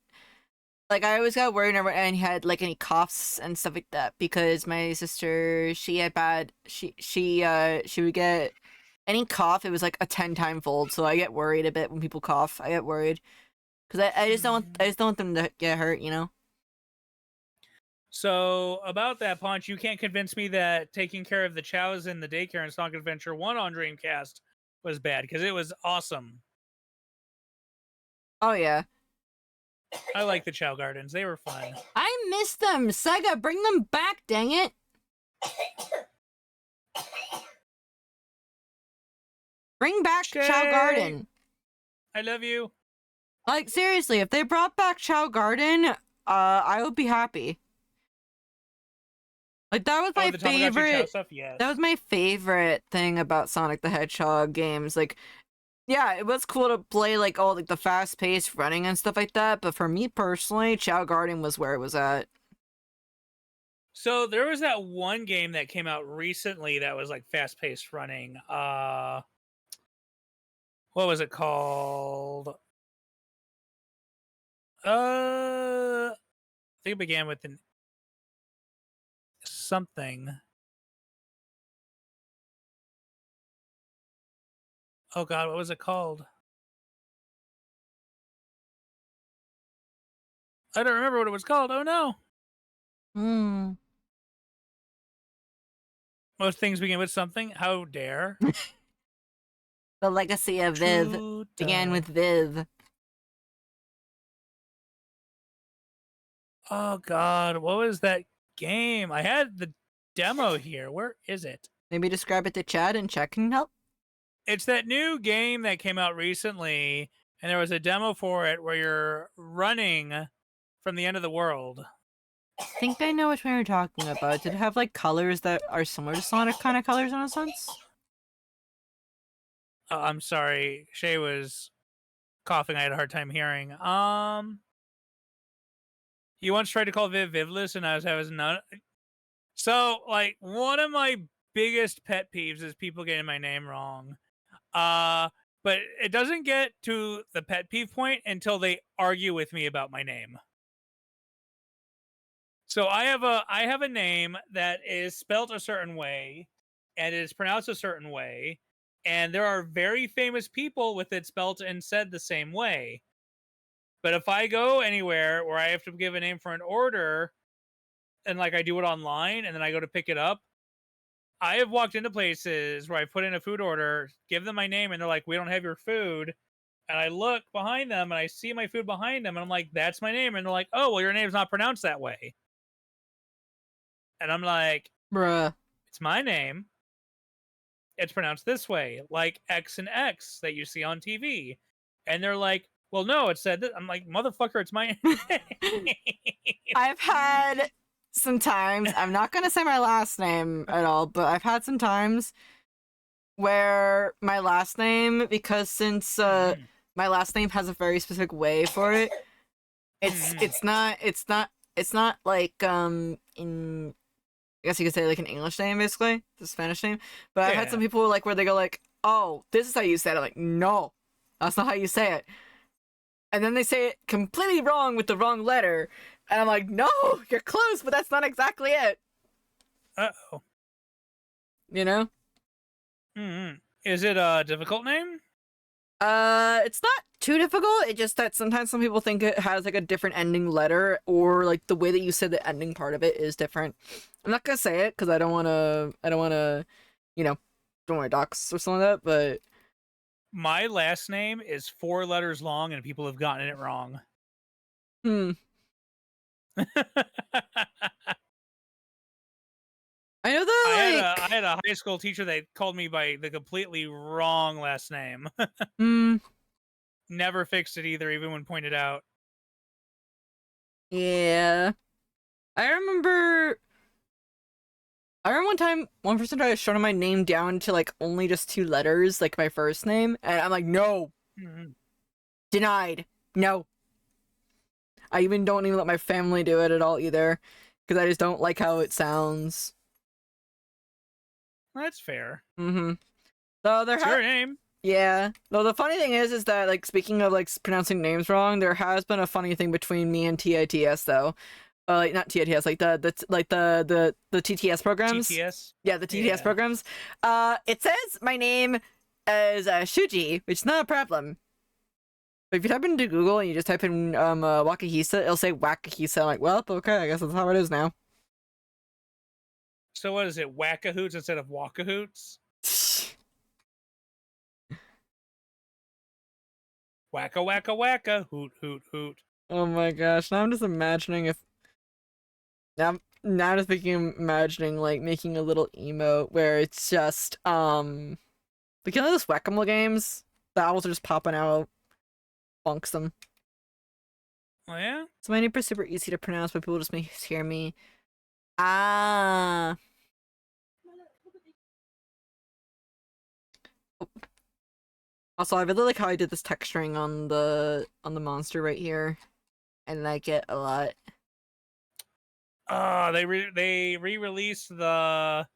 always got worried whenever I had, like, any coughs and stuff like that, because my sister, she had she would get any cough, it was, like, a 10-time fold, so I get worried a bit when people cough. I get worried. Because I just don't want them to get hurt, you know? So, about that, Paunch, you can't convince me that taking care of the chows in the daycare in Sonic Adventure 1 on Dreamcast was bad, because it was awesome. Oh, yeah. I like the Chow Gardens. They were fun. I miss them! Sega, bring them back, dang it! Bring back Chow Garden! I love you. Like, seriously, if they brought back Chow Garden, I would be happy. Like, that was my favorite... Stuff, yes. That was my favorite thing about Sonic the Hedgehog games. Like, yeah, it was cool to play, like, all like the fast-paced running and stuff like that, but for me personally, Chow Garden was where it was at. So, there was that one game that came out recently that was, like, fast-paced running. What was it called? I think it began with something. Oh god, what was it called? I don't remember what it was called. Oh no. Most things begin with something. How dare? The legacy of Viv began with Viv. Oh god, what was that game? I had the demo here. Where is it? Maybe describe it to Chad and Chad can help. It's that new game that came out recently, and there was a demo for it where you're running from the end of the world. I think I know which one you're talking about. Did it have like colors that are similar to Sonic kind of colors in a sense? I'm sorry, Shay was coughing. I had a hard time hearing. You once tried to call Viv Vivless, and I was none. So, like, one of my biggest pet peeves is people getting my name wrong. But it doesn't get to the pet peeve point until they argue with me about my name. So I have a name that is spelt a certain way and it is pronounced a certain way, and there are very famous people with it spelt and said the same way. But if I go anywhere where I have to give a name for an order, and like I do it online and then I go to pick it up, I have walked into places where I put in a food order, give them my name, and they're like, "We don't have your food." And I look behind them and I see my food behind them, and I'm like, "That's my name." And they're like, "Oh, well, your name's not pronounced that way." And I'm like, Bruh. "It's my name. It's pronounced this way, like X and X that you see on TV." And they're like, "Well, no, it said this." I'm like, "Motherfucker, it's my name." I've had some times, I'm not going to say my last name at all, but I've had some times where my last name, because since my last name has a very specific way for it, it's not like in, I guess you could say like an English name, basically, the Spanish name. But I've had some people like where they go like, "Oh, this is how you say it." I'm like, "No, that's not how you say it." And then they say it completely wrong with the wrong letter. And I'm like, "No, you're close, but that's not exactly it." Uh-oh. You know? Mm-hmm. Is it a difficult name? It's not too difficult. It's just that sometimes some people think it has like a different ending letter, or like the way that you said the ending part of it is different. I'm not gonna say it because I don't wanna, you know, don't want to dox or something like that, but My last name is 4 letters long and people have gotten it wrong. I know that I had a high school teacher that called me by the completely wrong last name. Never fixed it either, even when pointed out. Yeah. I remember one person tried to shorten my name down to like only just 2 letters, like my first name, and I'm like, "No, denied, no." I don't even let my family do it at all either, because I just don't like how it sounds. That's fair. So It's your name. Yeah. Though the funny thing is that like speaking of like pronouncing names wrong, there has been a funny thing between me and TITS though. Like not TITS, like the TTS programs. TTS. Yeah, the TTS programs. It says my name as Shuji, which is not a problem. But if you type into Google and you just type in Wakahisa, it'll say Wakahisa. I'm like, well, okay, I guess that's how it is now. So what is it? Wackahoots instead of Walkahoots? Wacka wacka wacka, hoot hoot hoot. Oh my gosh! Now I'm just imagining if now I'm just imagining like making a little emote where it's just like you know those whack-a-mole games? The owls are just popping out, bonks them. Oh yeah. So my name is super easy to pronounce, but people just hear me. Ah. Also, I really like how I did this texturing on the monster right here. I like it a lot. They re-released the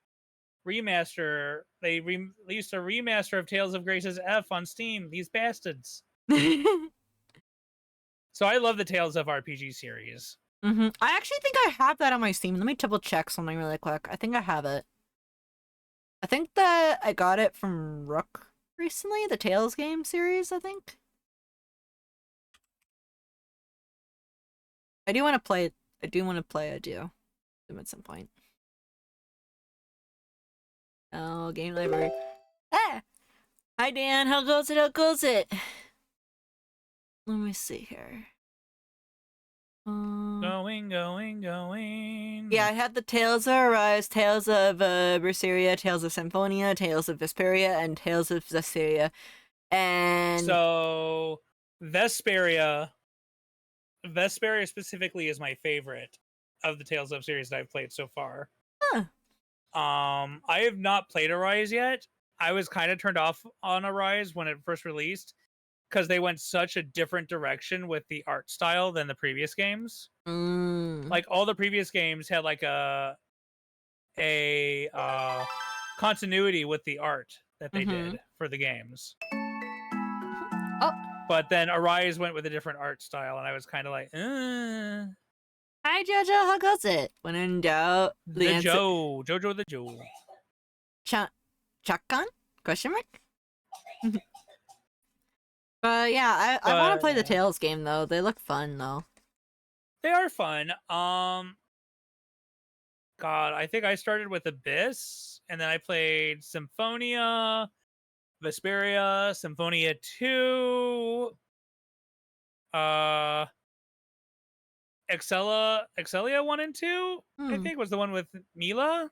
remaster. They released a remaster of Tales of Grace's F on Steam. These bastards. So I love the Tales of RPG series. I actually think I have that on my Steam. Let me double check something really quick. I think I have it. I think that I got it from Rook recently, the Tales game series, I think. I do want to play it. I do at some point. Oh, game library. Ah! Hi, Dan. How goes it? Let me see here. Going. Yeah, I had the Tales of Arise, Tales of Berseria, Tales of Symphonia, Tales of Vesperia, and Tales of Zestiria. And so Vesperia specifically is my favorite of the Tales of series that I've played so far. Huh. I have not played Arise yet. I was kind of turned off on Arise when it first released because they went such a different direction with the art style than the previous games. Like all the previous games had like a continuity with the art that they did for the games. Oh. But then Arise went with a different art style, and I was kind of like, Hi, Jojo. How goes it? When in doubt, the answer... Jojo the Joe. Chakan? Question mark? But yeah, I want to play the Tales game though. They look fun though. They are fun. God, I think I started with Abyss, and then I played Symphonia, Vesperia, Symphonia 2, Excelia 1 and 2, I think was the one with Mila.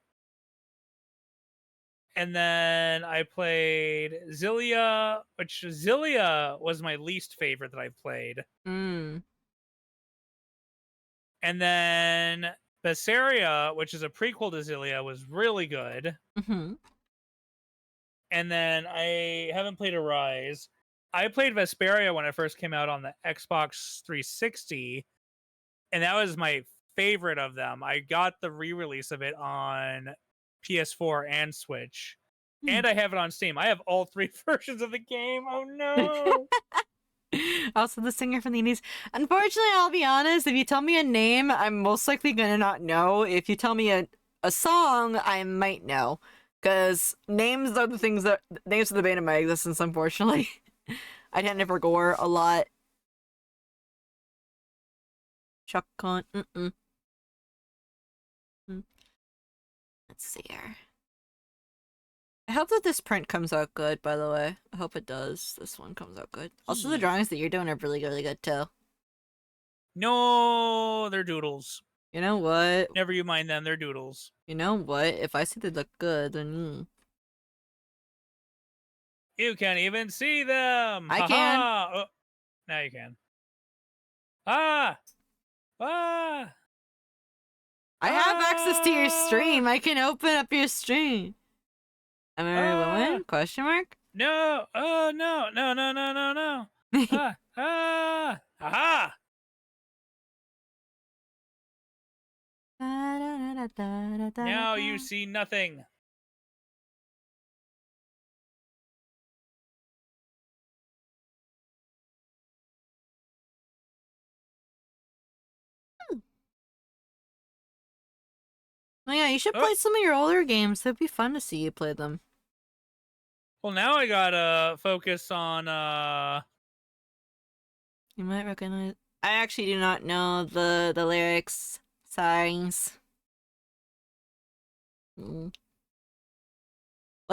And then I played Zillia, which Zillia was my least favorite that I've played. Mm. And then Vesperia, which is a prequel to Zillia, was really good. Mm-hmm. And then I haven't played Arise. I played Vesperia when it first came out on the Xbox 360, and that was my favorite of them. I got the re-release of it on PS4 and Switch, and I have it on Steam. I have all 3 versions of the game. Oh no! Also, the singer from the 80s. Unfortunately, I'll be honest. If you tell me a name, I'm most likely gonna not know. If you tell me a song, I might know. Because names are the things that... Names are the bane of my existence, unfortunately. I tend to forget a lot. Shotgun. Let's see here. I hope that this print comes out good, by the way. I hope it does. This one comes out good. Also, the drawings that you're doing are really, really good, too. No, they're doodles. You know what? Never you mind them, they're doodles. You know what? If I say they look good, then... You can't even see them! I can! Oh, now you can. Ah! Ah! I have access to your stream. I can open up your stream. Am I a woman? Question mark? No! Oh, no! No, no, no, no, no! Ah! Ah! Aha! Now you see nothing. Oh yeah, you should play some of your older games. It'd be fun to see you play them. Well, now I gotta focus on, You might recognize... I actually do not know the lyrics. Signs. Like,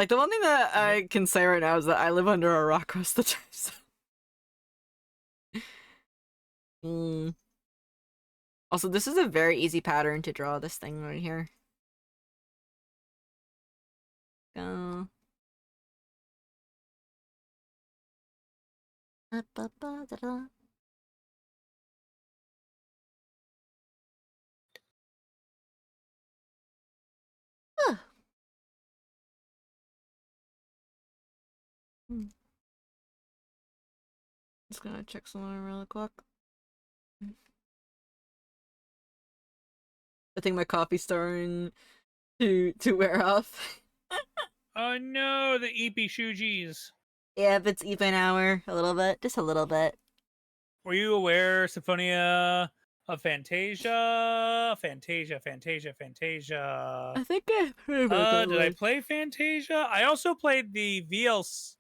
the one thing that I can say right now is that I live under a rock most of the time. Also, this is a very easy pattern to draw, this thing right here. Go. Just gonna check something really quick. I think my coffee's starting to wear off. oh no, the Eepy Shujis. Yeah, if it's even hour, a little bit, just a little bit. Were you aware Symphonia of Fantasia? Fantasia. I think I heard about that. Did I play Fantasia? I also played the VLC,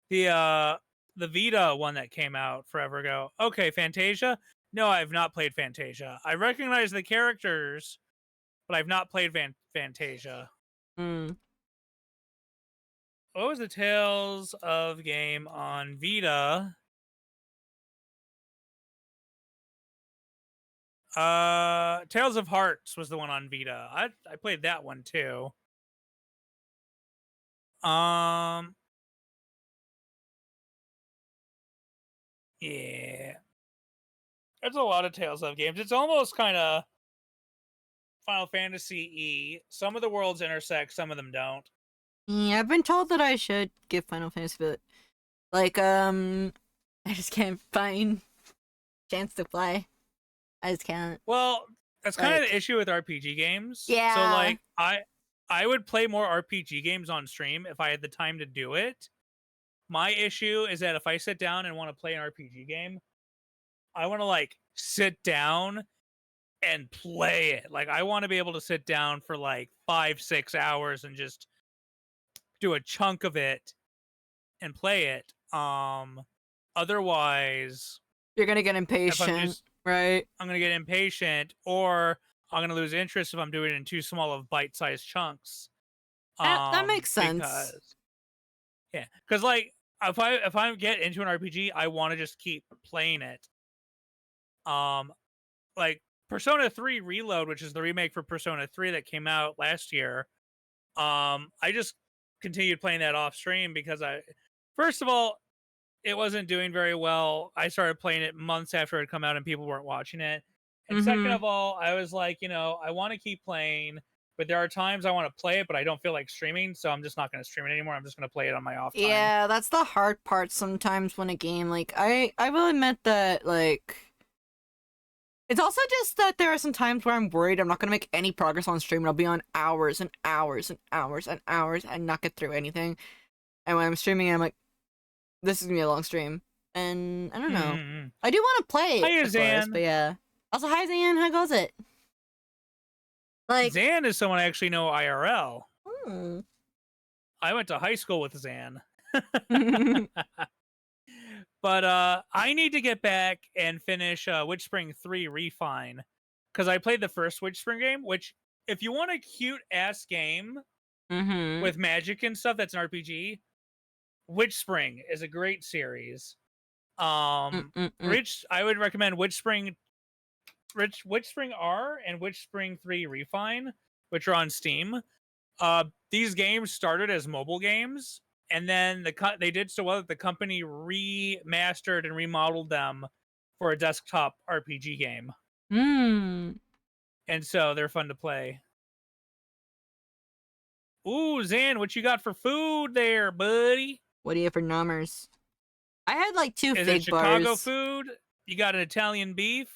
the Vita one that came out forever ago. Okay, Fantasia? No, I've not played Fantasia. I recognize the characters, but I've not played Fantasia. What was the Tales of game on Vita? Tales of Hearts was the one on Vita. I played that one too. Yeah. There's a lot of Tales of games. It's almost kind of Final Fantasy-y. Some of the worlds intersect, some of them don't. Yeah, I've been told that I should give Final Fantasy, but like, I just can't find chance to play. I just can't. Well, that's kind of the issue with RPG games. Yeah. So like, I would play more RPG games on stream if I had the time to do it. My issue is that if I sit down and want to play an RPG game, I want to like sit down and play it. Like I want to be able to sit down for like 5-6 hours and just do a chunk of it and play it. Otherwise, You're gonna get impatient, right? I'm gonna get impatient, or I'm gonna lose interest if I'm doing it in too small of bite-sized chunks. That makes sense. Because like if I get into an RPG, I want to just keep playing it. Like Persona 3 Reload, which is the remake for Persona 3 that came out last year. I just continued playing that off stream because first of all, it wasn't doing very well. I started playing it months after it had come out and people weren't watching it. And second of all, I was like, I want to keep playing, but there are times I want to play it, but I don't feel like streaming, so I'm just not going to stream it anymore. I'm just going to play it on my off time. Yeah, that's the hard part sometimes when a game, like, I will admit that, like, it's also just that there are some times where I'm worried I'm not going to make any progress on stream, and I'll be on hours and hours and hours and hours and not get through anything. And when I'm streaming, I'm like, this is going to be a long stream. And I don't know. I do want to play, Hi, of Zan. course, but yeah. Also, hi, Zan. How goes it? Like, Zan is someone I actually know IRL. hmm. I went to high school with Zan. But I need to get back and finish Witch Spring 3 Refine. Because I played the first Witch Spring game, which, if you want a cute-ass game with magic and stuff that's an RPG, Witch Spring is a great series. I would recommend Witch Spring R and Witch Spring 3 Refine, which are on Steam. These games started as mobile games, and then they did so well that the company remastered and remodeled them for a desktop RPG game. And so they're fun to play. Ooh, Zan, what you got for food there, buddy? What do you have for numbers? I had like 2 Is fig it Chicago bars. food? You got an Italian beef?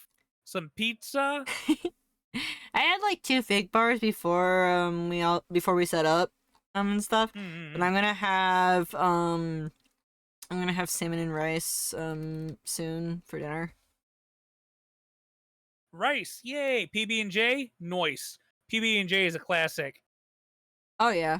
Some pizza? I had like 2 fig bars before we set up and stuff. But I'm gonna have salmon and rice soon for dinner. Rice, yay! PB&J, nice. PB&J is a classic. Oh yeah.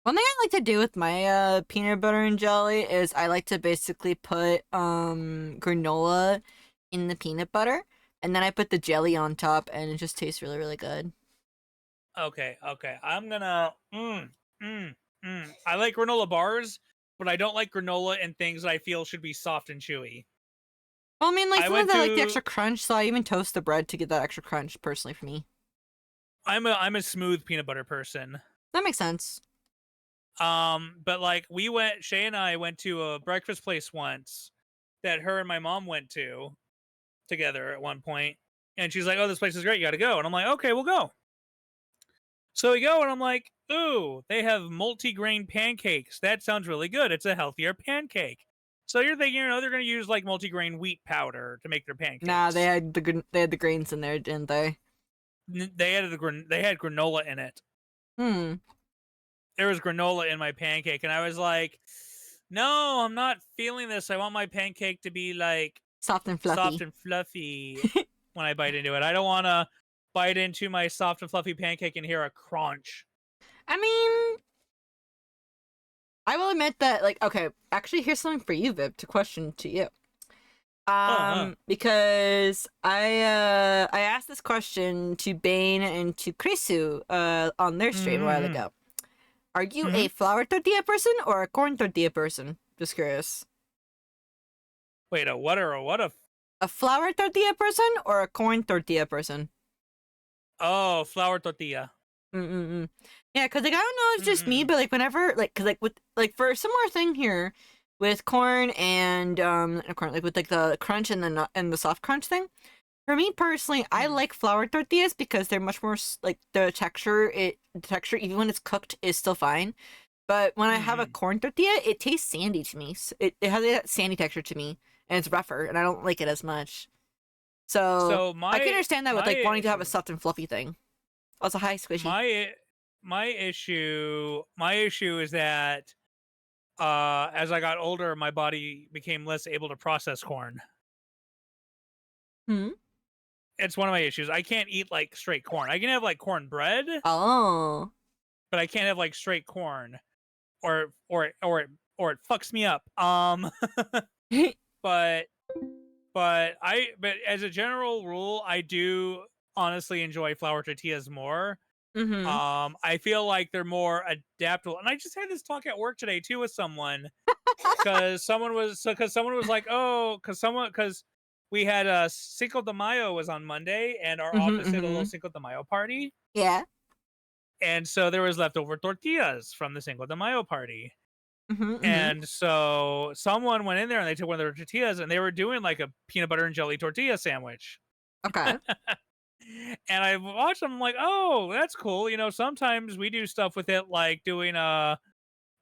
One thing I like to do with my peanut butter and jelly is I like to basically put granola in the peanut butter, and then I put the jelly on top, and it just tastes really, really good. Okay. I'm gonna I like granola bars, but I don't like granola in things that I feel should be soft and chewy. Well, I mean, like sometimes I like the extra crunch, so I even toast the bread to get that extra crunch. Personally, for me, I'm a smooth peanut butter person. That makes sense. But like Shay and I went to a breakfast place once that her and my mom went to together at one point, and she's like, "Oh, this place is great, you gotta go." And I'm like, "Okay, we'll go." So we go, and I'm like, "Ooh, they have multi-grain pancakes. That sounds really good. It's a healthier pancake." So you're thinking, they're gonna use like multi-grain wheat powder to make their pancakes. Nah, they had the grains in there, didn't they? They had granola in it. There was granola in my pancake, and I was like, "No, I'm not feeling this. I want my pancake to be like soft and fluffy when I bite into it. I don't want to bite into my soft and fluffy pancake and hear a crunch." I mean, I will admit that, like, okay, actually, here's something for you, Viv, to question to you. Because I asked this question to Bane and to Krisu on their stream a while ago. Are you a flour tortilla person or a corn tortilla person? Just curious. Wait, a what or a what? A flour tortilla person or a corn tortilla person? Oh, flour tortilla. Yeah, because like I don't know, it's just me, but like whenever for a similar thing here with corn and corn, like with like the crunch and the soft crunch thing. For me personally, I like flour tortillas because they're much more like the texture even when it's cooked is still fine. But when I have a corn tortilla, it tastes sandy to me. It has that sandy texture to me, and it's rougher, and I don't like it as much. So I can understand that with like wanting to have a soft and fluffy thing. Also, hi, Squishy. my issue is that as I got older, my body became less able to process corn. Hmm. It's one of my issues. I can't eat like straight corn. I can have like corn bread, Oh. but I can't have like straight corn, or it fucks me up. But as a general rule, I do honestly enjoy flour tortillas more. Mm-hmm. I feel like they're more adaptable. And I just had this talk at work today too with someone because someone was like, oh, because we had a Cinco de Mayo was on Monday, and our office did a little Cinco de Mayo party. Yeah. And so there was leftover tortillas from the Cinco de Mayo party. Mm-hmm. And so someone went in there and they took one of their tortillas and they were doing like a peanut butter and jelly tortilla sandwich. Okay. And I watched them, I'm like, oh, that's cool. You know, sometimes we do stuff with it, like doing a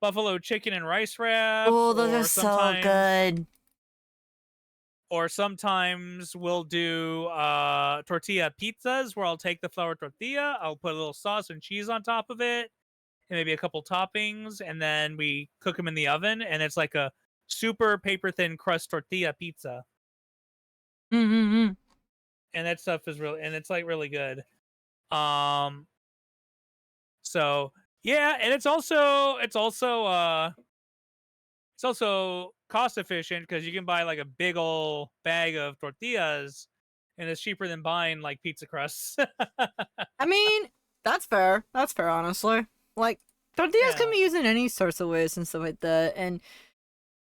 buffalo chicken and rice wraps. Oh, those are so good. Or sometimes we'll do tortilla pizzas where I'll take the flour tortilla, I'll put a little sauce and cheese on top of it, and maybe a couple toppings, and then we cook them in the oven, and it's like a super paper thin crust tortilla pizza. Mm-hmm. And that stuff is really, and it's like really good. So yeah, and it's also cost efficient because you can buy like a big old bag of tortillas, and it's cheaper than buying like pizza crusts. I mean, that's fair. That's fair, honestly. Like, tortillas can be used in any sorts of ways and stuff like that. And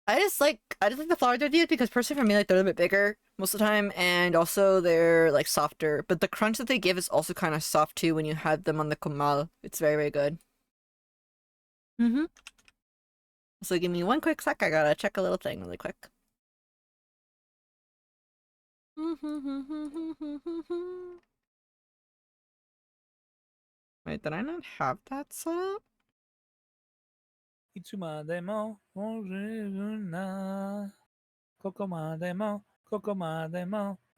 I just like the flour tortillas because personally for me, like, they're a bit bigger most of the time, and also they're like softer. But the crunch that they give is also kind of soft too when you have them on the comal. It's very, very good. Mm-hmm. So give me one quick sec. I gotta check a little thing really quick. Wait, did I not have that set up? Itsumademo na kokomademo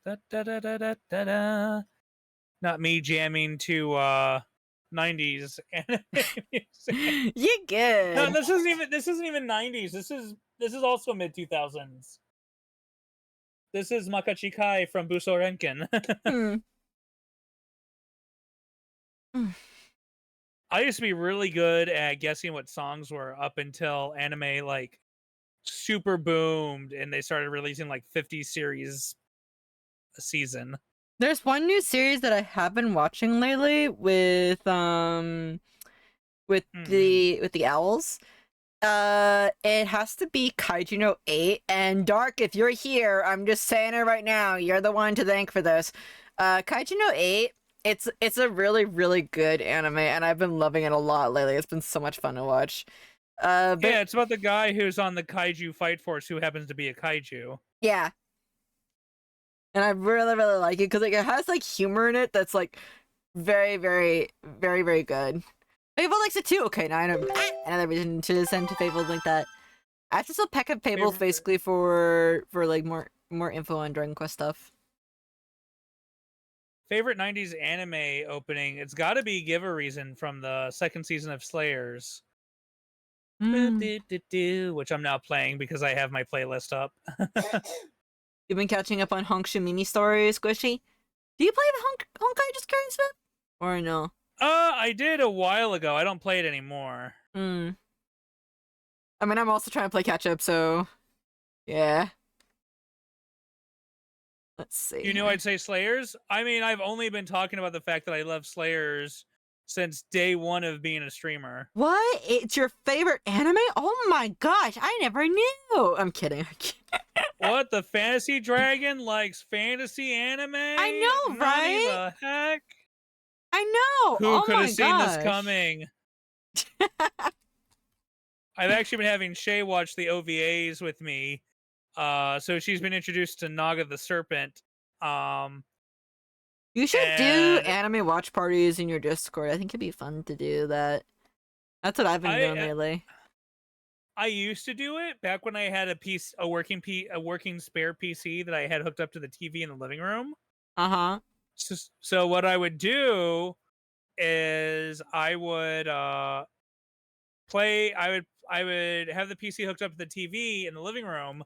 da da da da da da da. Not me jamming to 90s anime music. You good. No, this isn't even 90s. This is also mid 2000s. This is Makachi Kai from Buso Renken. I used to be really good at guessing what songs were up until anime like super boomed and they started releasing like 50 series a season. There's one new series that I have been watching lately with the owls. It has to be Kaiju no 8, and Dark, if you're here, I'm just saying it right now, you're the one to thank for this. Kaiju no 8, it's a really, really good anime, and I've been loving it a lot lately. It's been so much fun to watch. Yeah, it's about the guy who's on the Kaiju fight force who happens to be a Kaiju. Yeah. And I really, really like it because like it has like humor in it that's like very, very, very, very good. Fable likes it too. Okay, now I know another reason to send to Fable like that. I have to still peck up Fables basically for like more info on Dragon Quest stuff. Favorite 90s anime opening? It's got to be Give a Reason from the second season of Slayers. Which I'm now playing because I have my playlist up. You've been catching up on Honkshu mini stories, Squishy? Do you play the Honkai just curious stuff? Or no? I did a while ago. I don't play it anymore. I mean, I'm also trying to play catch up, so yeah. Let's see. You knew I'd say Slayers? I mean, I've only been talking about the fact that I love Slayers since day one of being a streamer. What? It's your favorite anime? Oh my gosh, I never knew. I'm kidding. What? The fantasy dragon likes fantasy anime? I know, right? The heck? I know. Who could have seen this coming? I've actually been having Shay watch the OVAs with me. So she's been introduced to Naga the Serpent. You should do anime watch parties in your Discord. I think it'd be fun to do that. That's what I've been doing lately. I used to do it back when I had a working spare PC that I had hooked up to the TV in the living room. Uh-huh. So what I would do is I would play. I would have the PC hooked up to the TV in the living room,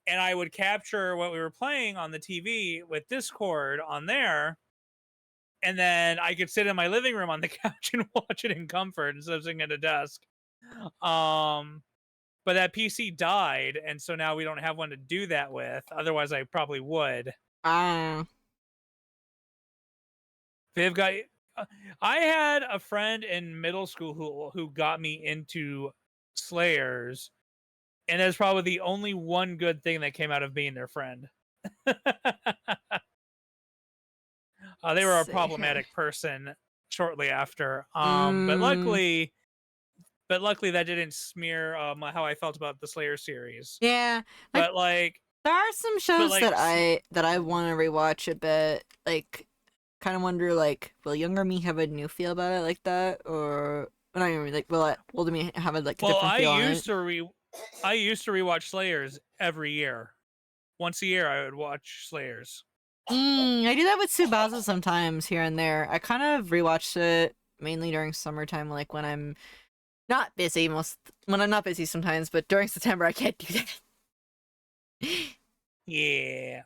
and I would capture what we were playing on the TV with Discord on there, and then I could sit in my living room on the couch and watch it in comfort instead of sitting at a desk. But that PC died, and so now we don't have one to do that with. Otherwise, I probably would. They've got. I had a friend in middle school who got me into Slayers, and that's probably the only one good thing that came out of being their friend. They were a problematic person shortly after, but luckily that didn't smear how I felt about the Slayer series. Yeah, but like there are some shows that I want to rewatch a bit. Like, kind of wonder, like, will younger me have a new feel about it like that, or not even like will older me have a like a different feel on it? I used to rewatch Slayers every year. Once a year, I would watch Slayers. I do that with Tsubasa sometimes here and there. I kind of rewatch it mainly during summertime, like when I'm not busy. When I'm not busy sometimes, but during September I can't do that. Yeah.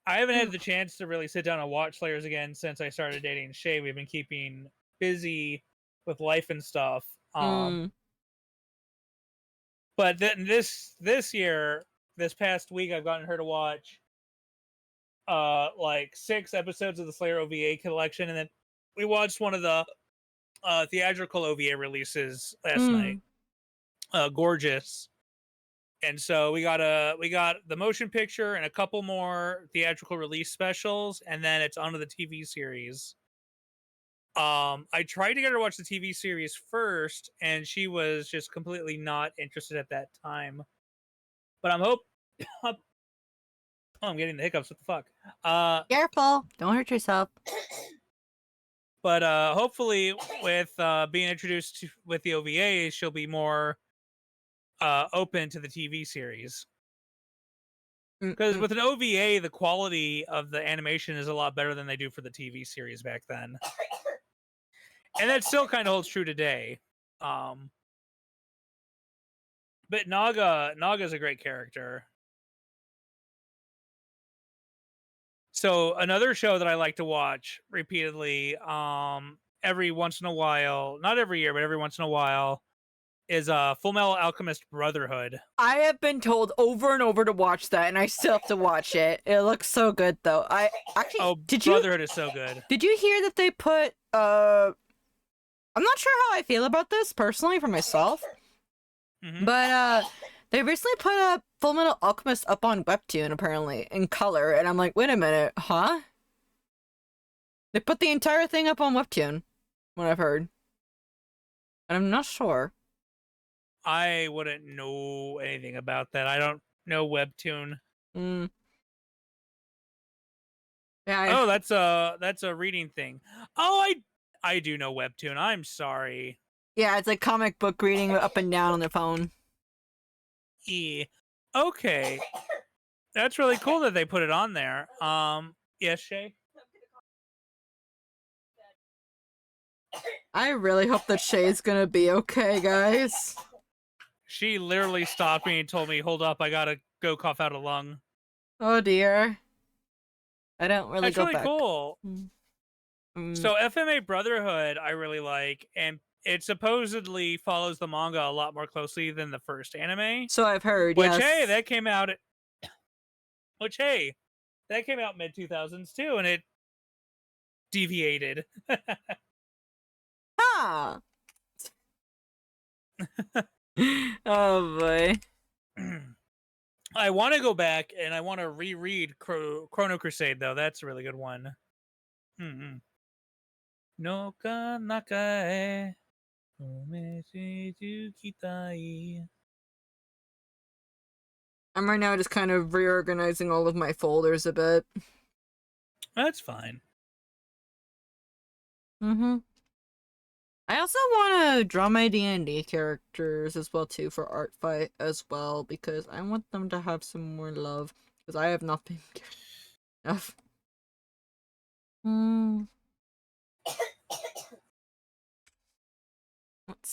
I haven't had the chance to really sit down and watch Slayers again since I started dating Shay. We've been keeping busy with life and stuff. But then this year, this past week, I've gotten her to watch like 6 episodes of the Slayer OVA collection, and then we watched one of the theatrical OVA releases last night. Gorgeous. And so we got the motion picture and a couple more theatrical release specials, and then it's onto the TV series. I tried to get her to watch the TV series first, and she was just completely not interested at that time. But I'm getting the hiccups. What the fuck? Careful! Don't hurt yourself. But hopefully, with being introduced with the OVA, she'll be more open to the TV series. Because with an OVA, the quality of the animation is a lot better than they do for the TV series back then. And that still kind of holds true today. But Naga's a great character. So another show that I like to watch repeatedly, every once in a while, not every year, but every once in a while, is Full Metal Alchemist Brotherhood. I have been told over and over to watch that, and I still have to watch it. It looks so good, though. I actually Brotherhood is so good. Did you hear that they put I'm not sure how I feel about this personally for myself, but they recently put a Full Metal Alchemist up on Webtoon apparently in color, and I'm like, wait a minute, huh? They put the entire thing up on Webtoon, what I've heard, and I'm not sure. I wouldn't know anything about that. I don't know Webtoon. Yeah. That's a reading thing. Oh, I do know Webtoon. I'm sorry. Yeah, it's like comic book reading up and down on their phone. Okay. That's really cool that they put it on there. Yes, Shay? I really hope that Shay's gonna be okay, guys. She literally stopped me and told me, hold up, I gotta go cough out a lung. Oh dear. I don't really That's go really back. Cool. So FMA Brotherhood I really like, and it supposedly follows the manga a lot more closely than the first anime. So I've heard, which, yes. Hey, that came out mid-2000s too, and it deviated. Huh. Oh boy. I want to go back and I want to reread Chrono Crusade, though. That's a really good one. No ka nakae omeseju kitai. I'm right now just kind of reorganizing all of my folders a bit. That's fine. I also want to draw my D&D characters as well too for Art Fight as well, because I want them to have some more love, because I have not been given enough.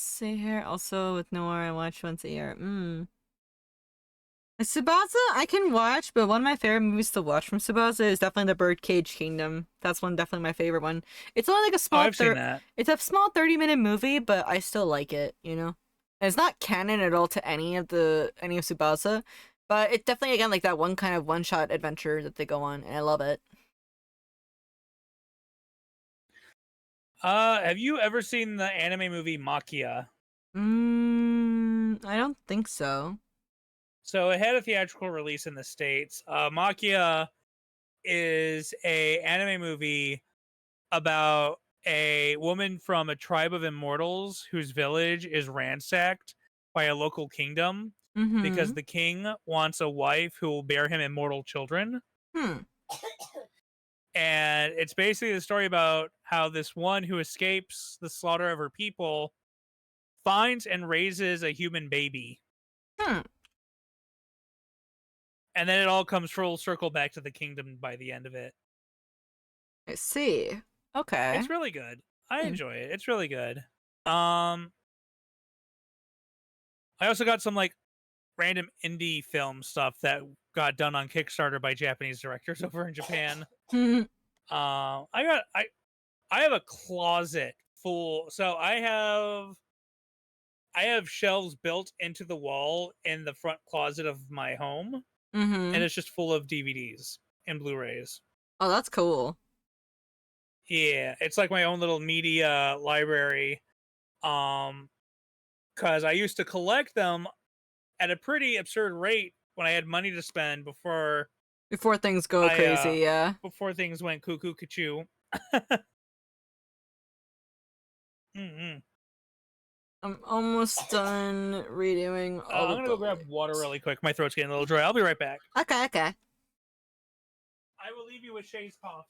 see here. Also with Noir, I watch once a year. Tsubasa, I can watch, but one of my favorite movies to watch from Tsubasa is definitely The Birdcage Kingdom. That's definitely my favorite one. It's only like a small. I've seen that. It's a small 30-minute movie, but I still like it. You know, and it's not canon at all to any of Tsubasa, but it's definitely again like that one kind of one-shot adventure that they go on, and I love it. Have you ever seen the anime movie Makia? I don't think so. So it had a theatrical release in the States. Makia is a anime movie about a woman from a tribe of immortals whose village is ransacked by a local kingdom because the king wants a wife who will bear him immortal children. And it's basically the story about how this one who escapes the slaughter of her people finds and raises a human baby. And then it all comes full circle back to the kingdom by the end of it. I see. Okay. It's really good. I enjoy it. It's really good. I also got some like random indie film stuff that got done on Kickstarter by Japanese directors over in Japan. I have a closet full. So I have shelves built into the wall in the front closet of my home, and it's just full of DVDs and Blu-rays. Oh, that's cool. Yeah, it's like my own little media library. Because I used to collect them at a pretty absurd rate when I had money to spend before things go crazy, yeah. Before things went cuckoo cuckoo. I'm almost done redoing all I'm gonna go grab water really quick. My throat's getting a little dry. I'll be right back. Okay. I will leave you with Shay's coughs.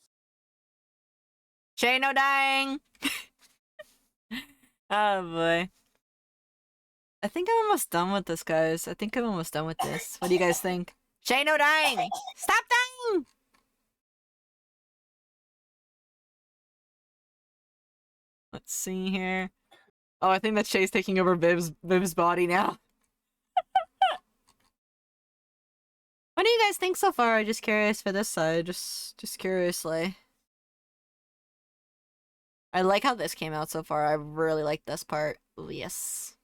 Shay, no dying! Oh boy. I think I'm almost done with this, guys. I think I'm almost done with this. What do you guys think? Shay, no dying! Stop dying! Let's see here. Oh, I think that Shay's taking over Viv's body now. What do you guys think so far? Just curious for this side. Just curiously. I like how this came out so far. I really like this part. Ooh, yes.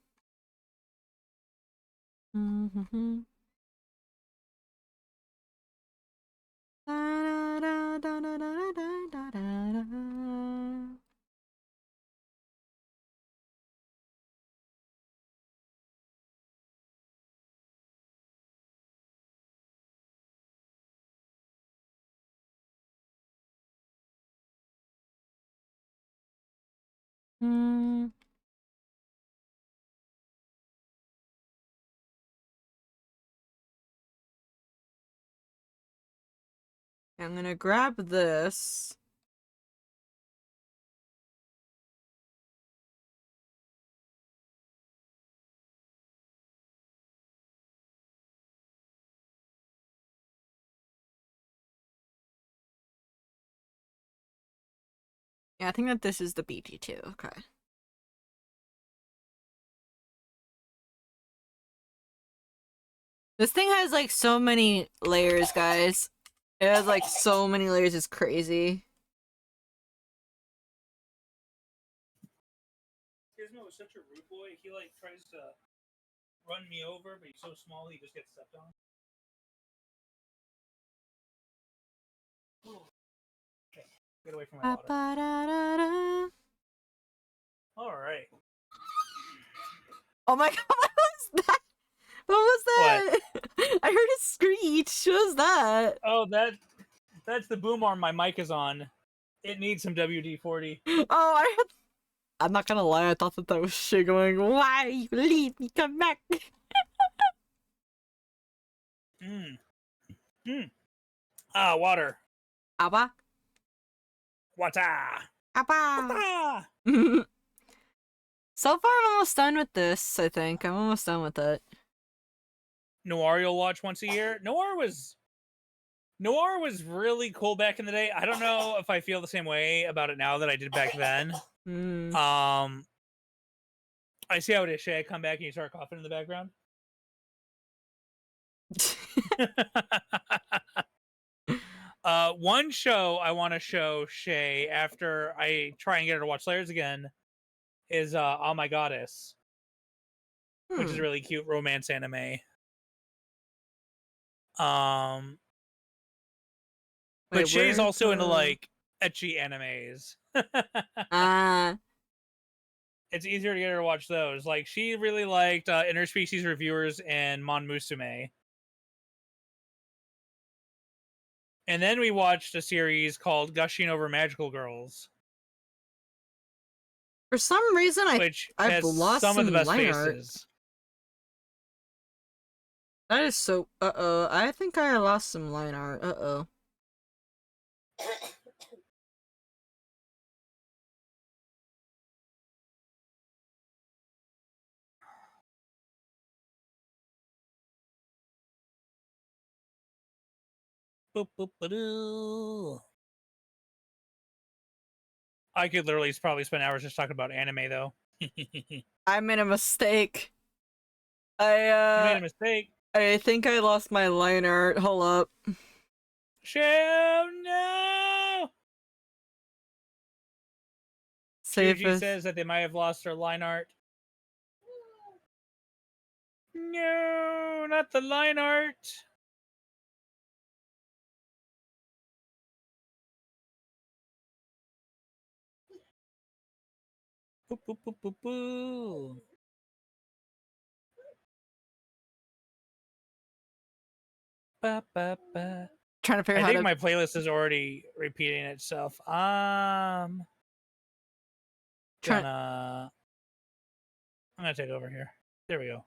I'm gonna grab this. Yeah, I think that this is the BT2. Okay. This thing has like so many layers, guys. It has like so many layers, it's crazy. Gizmo was such a rude boy. He like tries to run me over, but he's so small he just gets stepped on. Okay, get away from my water. Alright. Oh my god, what was that? What was that? What? I heard a screech. What was that? Oh, that's the boom arm my mic is on. It needs some WD-40. Oh, I'm not gonna lie, I thought that was shit going, why you leave me, come back. Water. Abba? Water. Abba! So far, I'm almost done with this, I think. I'm almost done with it. Noir you'll watch once a year. Noir was really cool back in the day. I don't know if I feel the same way about it now that I did back then. I see how it is, Shay. I come back and you start coughing in the background. One show I want to show Shay after I try and get her to watch Slayers again is Oh My Goddess, which is a really cute romance anime. But Wait, Shay's also into the... like ecchi animes. It's easier to get her to watch those. Like she really liked Interspecies Reviewers and Mon Musume. And then we watched a series called Gushing Over Magical Girls. For some reason, which I've has lost some of the best line faces. Art. That is so... Uh-oh. I think I lost some line art. Uh-oh. Boop, boop, ba-doo. I could literally probably spend hours just talking about anime, though. I made a mistake. You made a mistake. I think I lost my line art. Hold up. Show no! Shuji says that they might have lost their line art. No, not the line art. Boop, boop, boop, boop, boop. Ba, ba, ba. Trying to figure out I think my playlist is already repeating itself. I'm gonna take over here. There we go.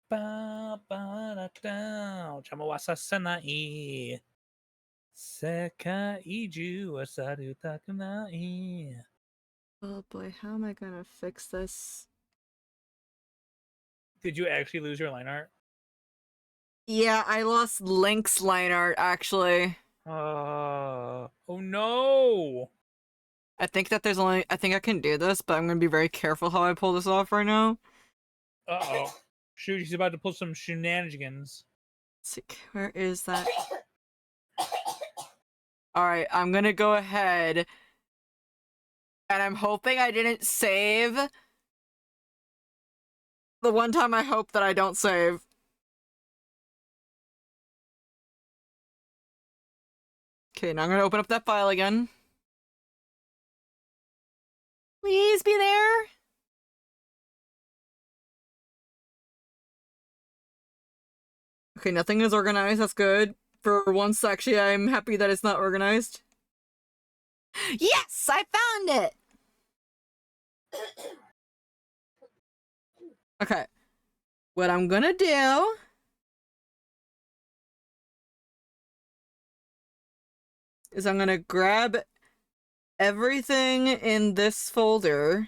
Ba ba da da. Chamawasa sanai. Sekaiju wasaru takunai. Oh boy, how am I gonna fix this? Did you actually lose your line art? Yeah, I lost Link's line art, actually. Oh no! I think that there's only... I think I can do this, but I'm gonna be very careful how I pull this off right now. Uh-oh. Shoot, he's about to pull some shenanigans. Let's see, where is that? Alright, I'm gonna go ahead. And I'm hoping I didn't save. The one time I hope that I don't save. Okay, now I'm gonna open up that file again. Please be there. Okay, nothing is organized. That's good. For once, actually, I'm happy that it's not organized. Yes! I found it! Okay. What I'm gonna do... is I'm gonna grab everything in this folder.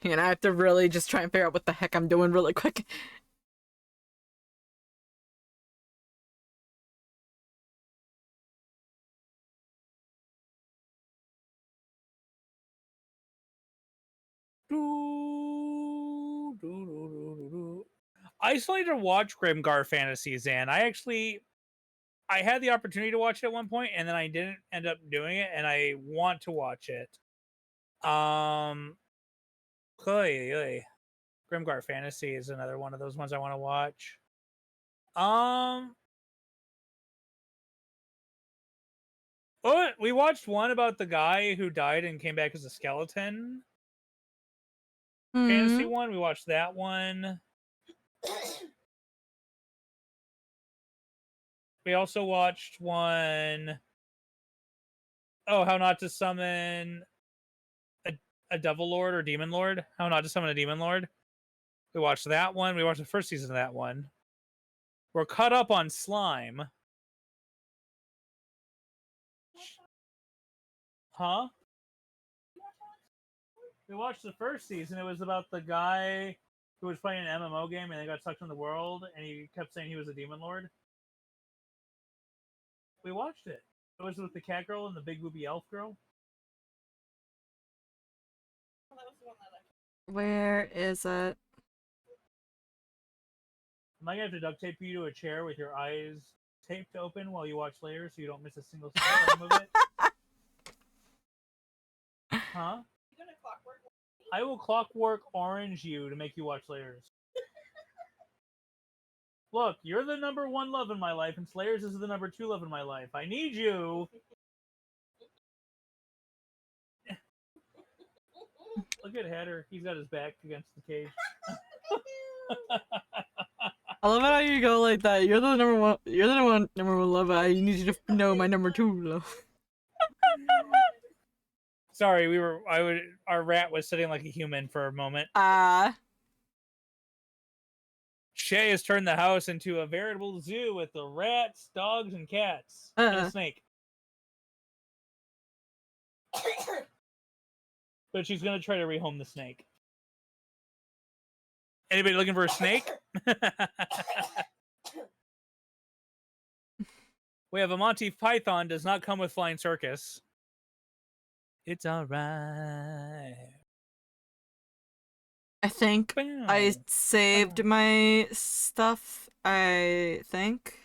And I have to really just try and figure out what the heck I'm doing really quick. I still need to watch Grimgar Fantasy, Zan. I had the opportunity to watch it at one point, and then I didn't end up doing it, and I want to watch it. Grimgar Fantasy is another one of those ones I want to watch. Oh, we watched one about the guy who died and came back as a skeleton. Fantasy one. We watched that one. We also watched one. Oh, how not to summon a devil lord or demon lord. How not to summon a demon lord. We watched that one. We watched the first season of that one. We're caught up on Slime. Huh? We watched the first season. It was about the guy who was playing an MMO game and they got sucked in the world, and he kept saying he was a demon lord. We watched it. Was it with the cat girl and the big booby elf girl? Well, that was the one that I. Where is it? Am I gonna have to duct tape you to a chair with your eyes taped open while you watch Layers so you don't miss a single frame of it? Huh? You gonna clockwork? I will clockwork orange you to make you watch Layers. Look, you're the number 1 love in my life, and Slayers is the number 2 love in my life. I need you. Look at Hatter. He's got his back against the cage. I love how you go like that. You're the number one. You're the number one love. I need you to know my number 2 love. Sorry, our rat was sitting like a human for a moment. Shay has turned the house into a veritable zoo with the rats, dogs, and cats. And a snake. But she's gonna try to rehome the snake. Anybody looking for a snake? We have a Monty Python does not come with flying circus. It's alright. I think I saved my stuff. I think.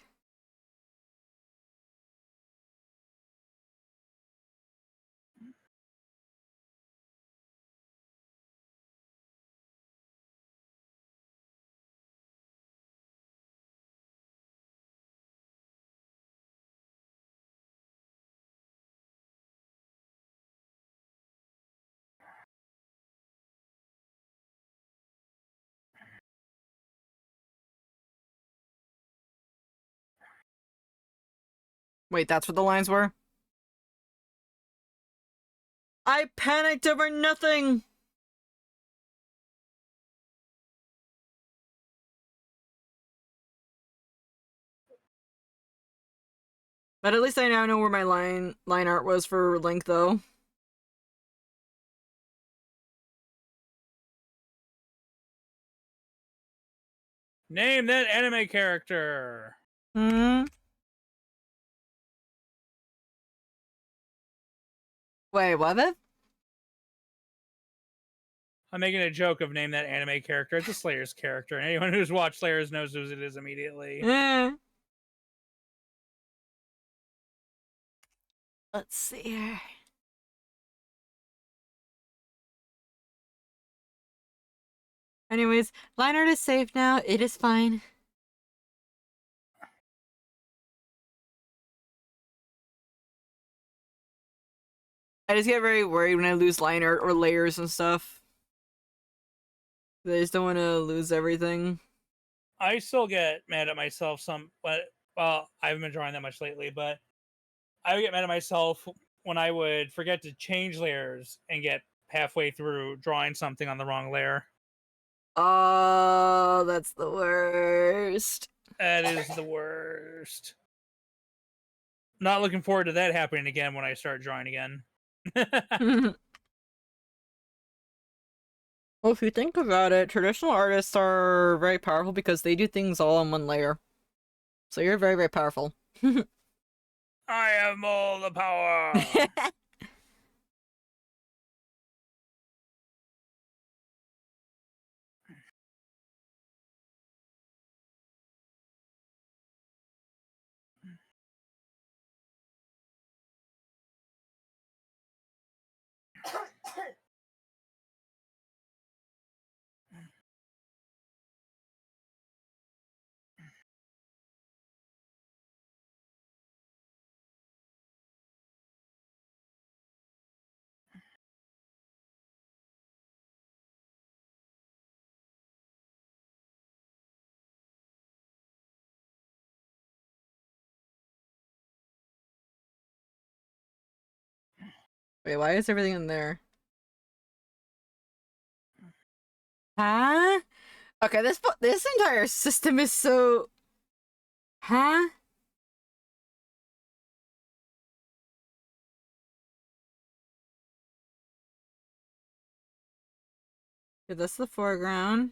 Wait, that's what the lines were? I panicked over nothing! But at least I now know where my line art was for Link, though. Name that anime character. Hmm. Wait, what? I'm making a joke of name that anime character. It's a Slayers character. And anyone who's watched Slayers knows who it is immediately. Let's see here. Anyways, line art is safe now. It is fine. I just get very worried when I lose line art or layers and stuff. I just don't want to lose everything. I still get mad at myself well, I haven't been drawing that much lately, but I would get mad at myself when I would forget to change layers and get halfway through drawing something on the wrong layer. Oh, that's the worst. That is the worst. Not looking forward to that happening again when I start drawing again. Well, if you think about it, traditional artists are very powerful because they do things all on one layer. So you're very, very powerful. I have all the power! Wait, why is everything in there? Huh? Okay, this entire system is so... Huh? Okay, that's the foreground.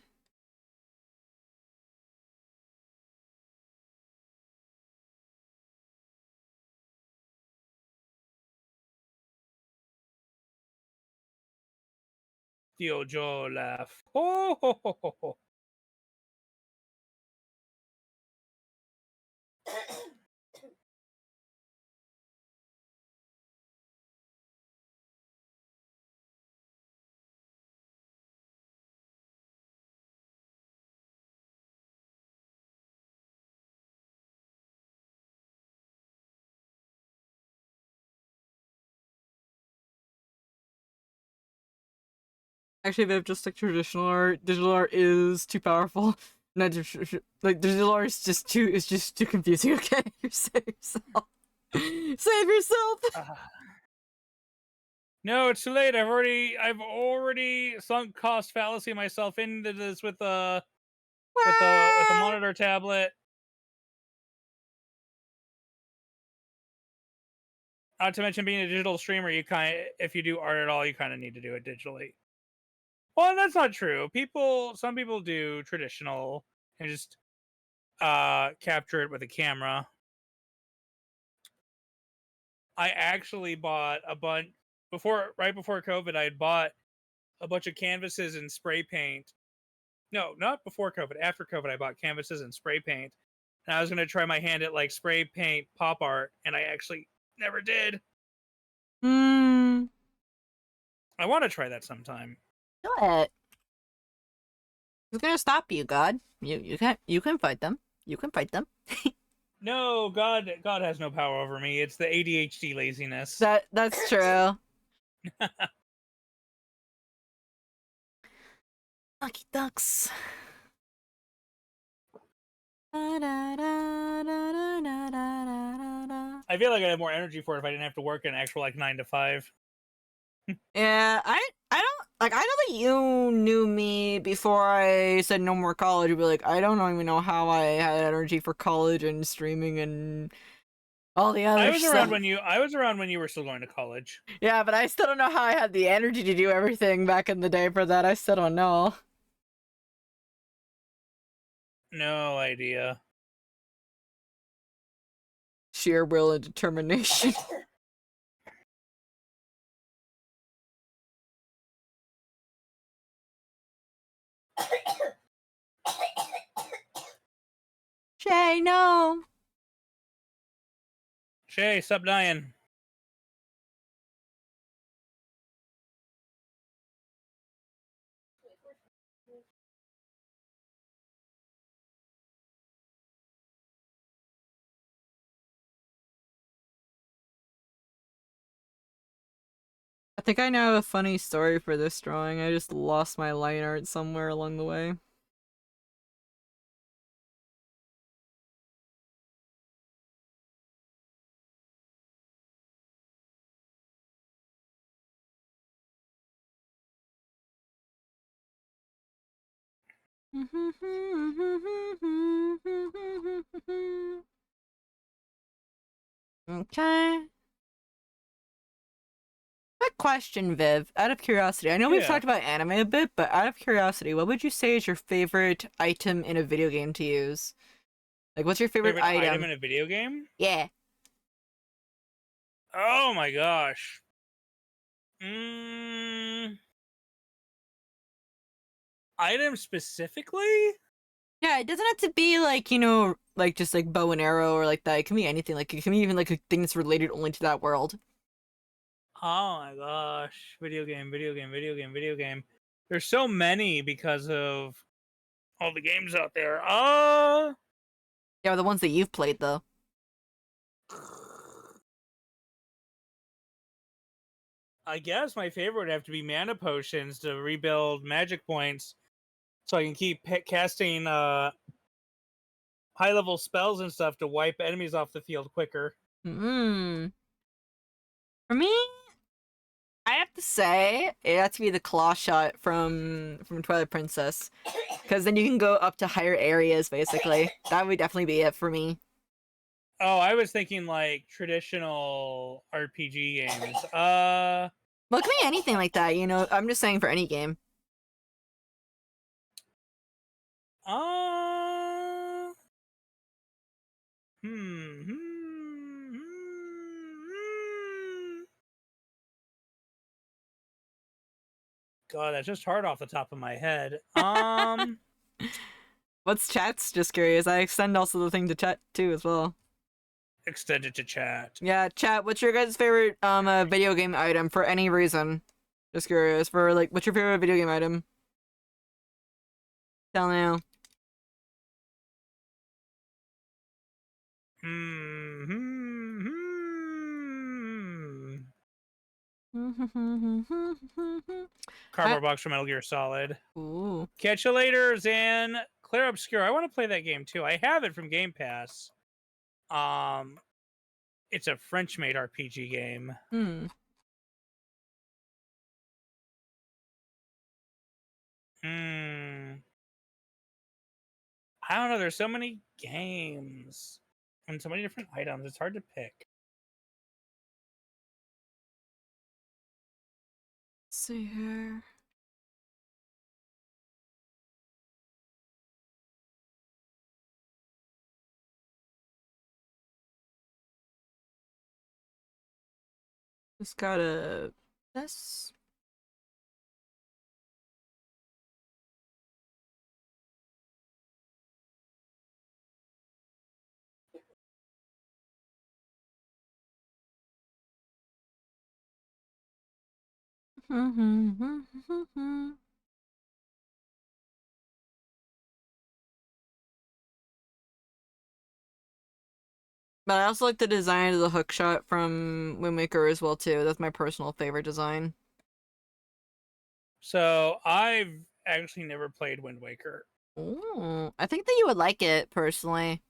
The Ojo laugh. Ho ho ho ho ho. Actually, Viv, just like traditional art, digital art is too powerful. Not like digital art is just too confusing. Okay, you save yourself. Save yourself. No, it's too late. I've already sunk cost fallacy myself into this with a monitor tablet. Not to mention being a digital streamer, if you do art at all, you kind of need to do it digitally. Well, that's not true. Some people do traditional and just capture it with a camera. I actually bought a bunch right before COVID. I had bought a bunch of canvases and spray paint. No, not before COVID. After COVID, I bought canvases and spray paint, and I was gonna try my hand at like spray paint pop art, and I actually never did. Hmm. I want to try that sometime. Do it. Who's gonna stop you, God? You can fight them. You can fight them. No, God has no power over me. It's the ADHD laziness. That's true. Lucky ducks. I feel like I'd have more energy for it if I didn't have to work an actual like 9 to 5. Yeah, I don't like. I know that you knew me before I said no more college. You'd be like, I don't even know how I had energy for college and streaming and all the other stuff. I was around when you were still going to college. Yeah, but I still don't know how I had the energy to do everything back in the day for that. I still don't know. No idea. Sheer will and determination. Shay, no. Shay, stop dying. I think I now have a funny story for this drawing. I just lost my line art somewhere along the way. Okay. Quick question, Viv. Out of curiosity, I know we've talked about anime a bit, but out of curiosity, what would you say is your favorite item in a video game to use? Like, what's your favorite item in a video game? Yeah. Oh my gosh. Item specifically? Yeah, it doesn't have to be like, you know, like just like bow and arrow or like that. It can be anything. Like, it can be even like a thing that's related only to that world. Oh my gosh. Video game. There's so many because of all the games out there. Yeah, the ones that you've played, though. I guess my favorite would have to be mana potions to rebuild magic points so I can keep casting high-level spells and stuff to wipe enemies off the field quicker. For me, I have to say it has to be the claw shot from Twilight Princess, because then you can go up to higher areas. Basically, that would definitely be it for me. Oh, I was thinking like traditional RPG games. Well, it can be anything like that. You know, I'm just saying for any game. God, that's just hard off the top of my head. What's chat's? Just curious. I extend also the thing to chat too as well. Extend it to chat. Yeah, chat. What's your guys' favorite video game item for any reason? Just curious. For like, what's your favorite video game item? Tell me now. Cardboard box from Metal Gear Solid. Ooh. Catch you later, Zan. Claire Obscure. I want to play that game too. I have it from Game Pass. It's a French-made RPG game. I don't know. There's so many games and so many different items. It's hard to pick. Let's see here. Just gotta this. But I also like the design of the hookshot from Wind Waker as well too. That's my personal favorite design. So I've actually never played Wind Waker. Ooh, I think that you would like it personally.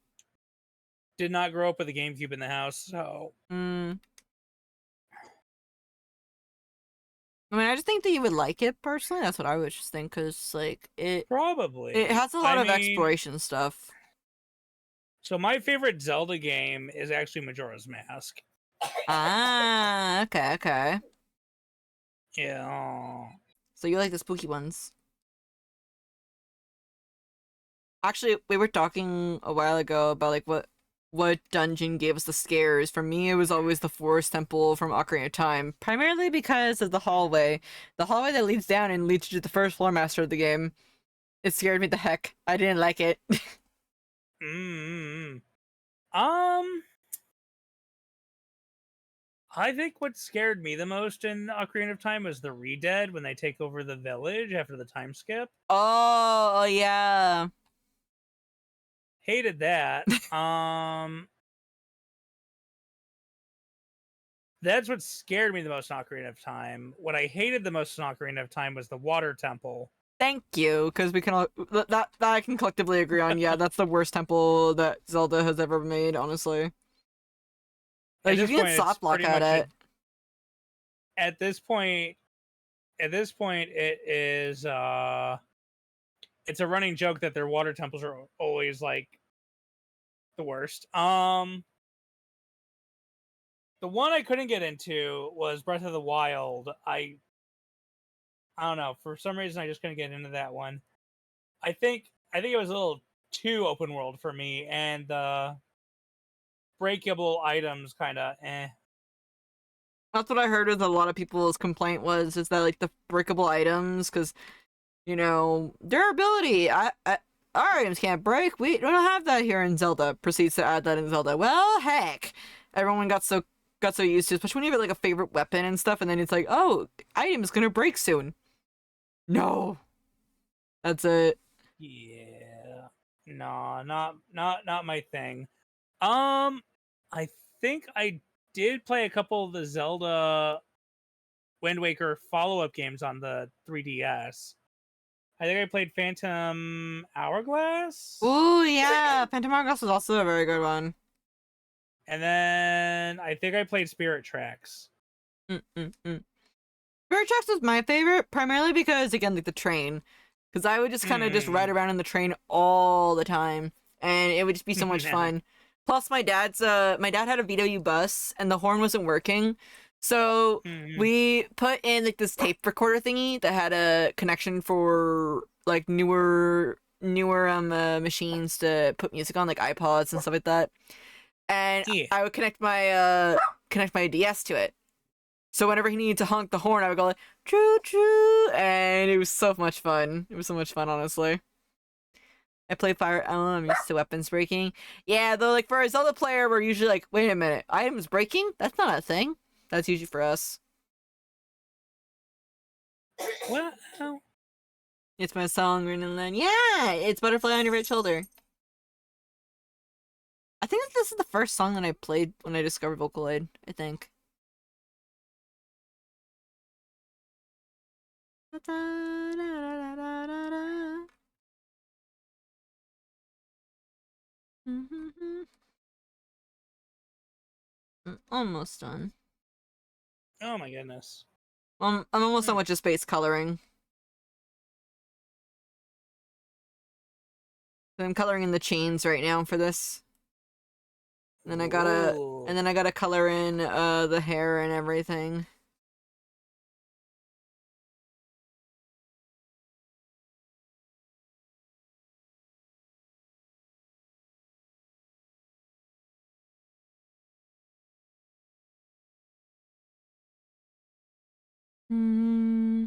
Did not grow up with a GameCube in the house, so. I mean, I just think that you would like it personally. That's what I would just think, because like it has a lot of exploration stuff. So my favorite Zelda game is actually Majora's Mask. Ah, okay. Yeah. So you like the spooky ones? Actually, we were talking a while ago about like what dungeon gave us the scares. For me, it was always the Forest Temple from Ocarina of Time, primarily because of the hallway. The hallway that leads down and leads you to the first floor master of the game. It scared me the heck. I didn't like it. I think what scared me the most in Ocarina of Time was the Re-Dead when they take over the village after the time skip. Oh, yeah. Hated that. That's what scared me the most in Ocarina of Time. What I hated the most in Ocarina of Time was the Water Temple. Thank you, because we can all that I can collectively agree on. Yeah, that's the worst temple that Zelda has ever made, honestly. Like you can soft lock at it. At this point, it is it's a running joke that their water temples are always like the worst. The one I couldn't get into was Breath of the Wild. I don't know. For some reason, I just couldn't get into that one. I think it was a little too open world for me, and the breakable items kind of That's what I heard with a lot of people's complaint is that like the breakable items, because you know durability. Our items can't break. We don't have that here in Zelda. Proceeds to add that in Zelda. Well, heck, everyone got so used to it, especially when you have like a favorite weapon and stuff, and then it's like, oh, item is gonna break soon. No, that's it. Yeah, no, not my thing. I think I did play a couple of the Zelda Wind Waker follow-up games on the 3DS. I think I played Phantom Hourglass. Oh yeah, Phantom Hourglass was also a very good one. And then I think I played Spirit Tracks. Spirit Tracks was my favorite, primarily because, again, like the train. Because I would just kind of just ride around in the train all the time, and it would just be so much fun. Plus, my dad had a VW bus, and the horn wasn't working, so we put in like this tape recorder thingy that had a connection for like newer machines to put music on, like iPods and stuff like that. And I would connect my DS to it. So whenever he needed to honk the horn, I would go like, true, and it was so much fun. It was so much fun, honestly. I play Fire Emblem. I'm used to weapons breaking. Yeah, though, like for a Zelda player, we're usually like, wait a minute, items breaking? That's not a thing. That's usually for us. Well, It's my song, Green and Land. Yeah, it's Butterfly on Your Right Shoulder. I think this is the first song that I played when I discovered Vocaloid, I think. I'm almost done. oh my goodness. I'm almost done with just base coloring. I'm coloring in the chains right now for this. And then I gotta color in the hair and everything. Hmm.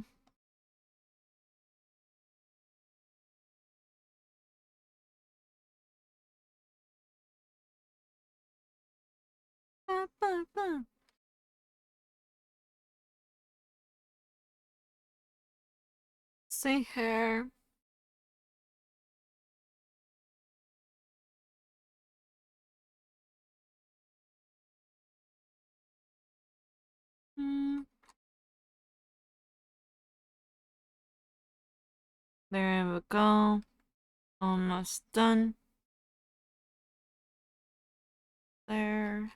Ba, ba, ba. Say hair. Hmm. There we go. Almost done. There.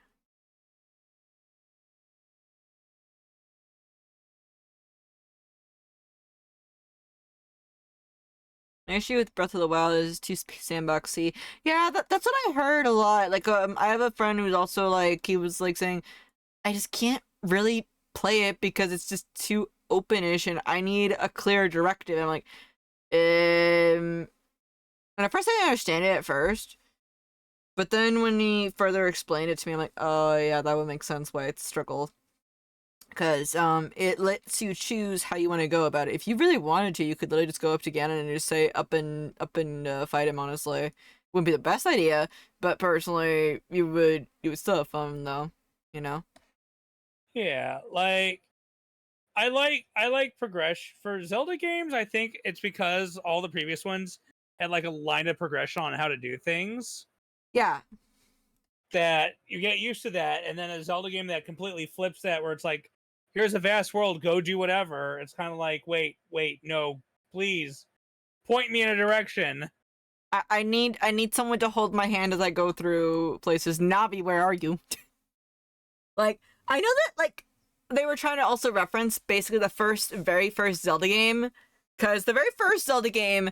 The issue with Breath of the Wild is too sandboxy. Yeah, that's what I heard a lot. Like, I have a friend who's also like, he was like saying, I just can't really play it because it's just too openish, and I need a clear directive. I'm like, and at first I didn't understand it at first, but then when he further explained it to me, I'm like, oh yeah, that would make sense why it's struggled. Because it lets you choose how you want to go about it. If you really wanted to, you could literally just go up to Ganon and just say up and fight him. Honestly, wouldn't be the best idea, but personally, you would still have fun though. You know. Yeah, like I like progression for Zelda games. I think it's because all the previous ones had like a line of progression on how to do things Yeah. that you get used to that, and then a Zelda game that completely flips that, where it's like, here's a vast world, go do whatever. It's kind of like, wait, no, please point me in a direction. I need someone to hold my hand as I go through places. Navi, where are you? Like, I know that, like, they were trying to also reference basically the very first Zelda game, because the very first Zelda game,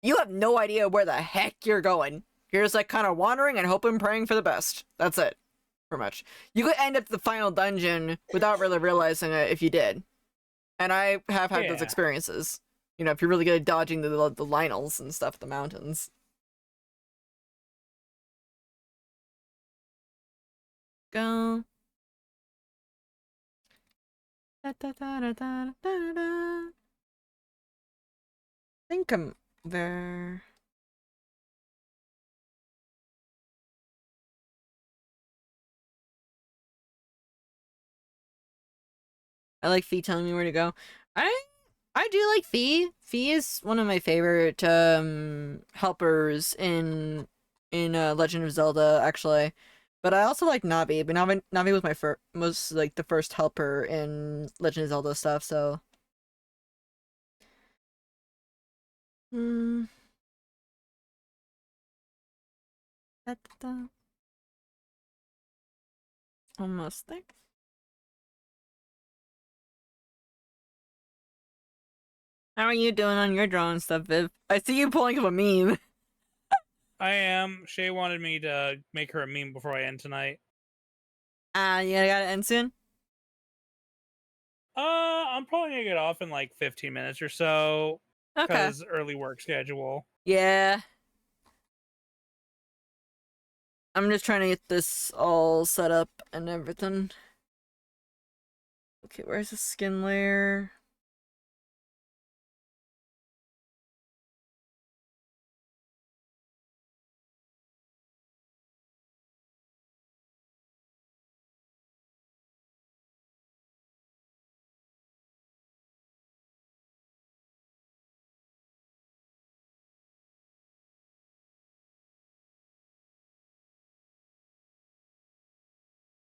you have no idea where the heck you're going. You're just, like, kind of wandering and hoping, praying for the best. That's it, pretty much. You could end up the final dungeon without really realizing it if you did. And I have had those Yeah. experiences. You know, if you're really good at dodging the Lionels and stuff, the mountains. Go. Da, da, da, da, da, da, da. Think I'm there. I like Fee telling me where to go. I I do like Fee. Fee is one of my favorite helpers in Legend of Zelda, actually. But I also like Navi. But Navi was my most like the first helper in Legend of Zelda stuff. So. Hmm. Da, da, da. Almost there. How are you doing on your drawing stuff, Viv? I see you pulling up a meme. I am. Shay wanted me to make her a meme before I end tonight. Yeah, I gotta end soon. I'm probably gonna get off in like 15 minutes or so, Okay. because early work schedule. Yeah. I'm just trying to get this all set up and everything. Okay, where's the skin layer?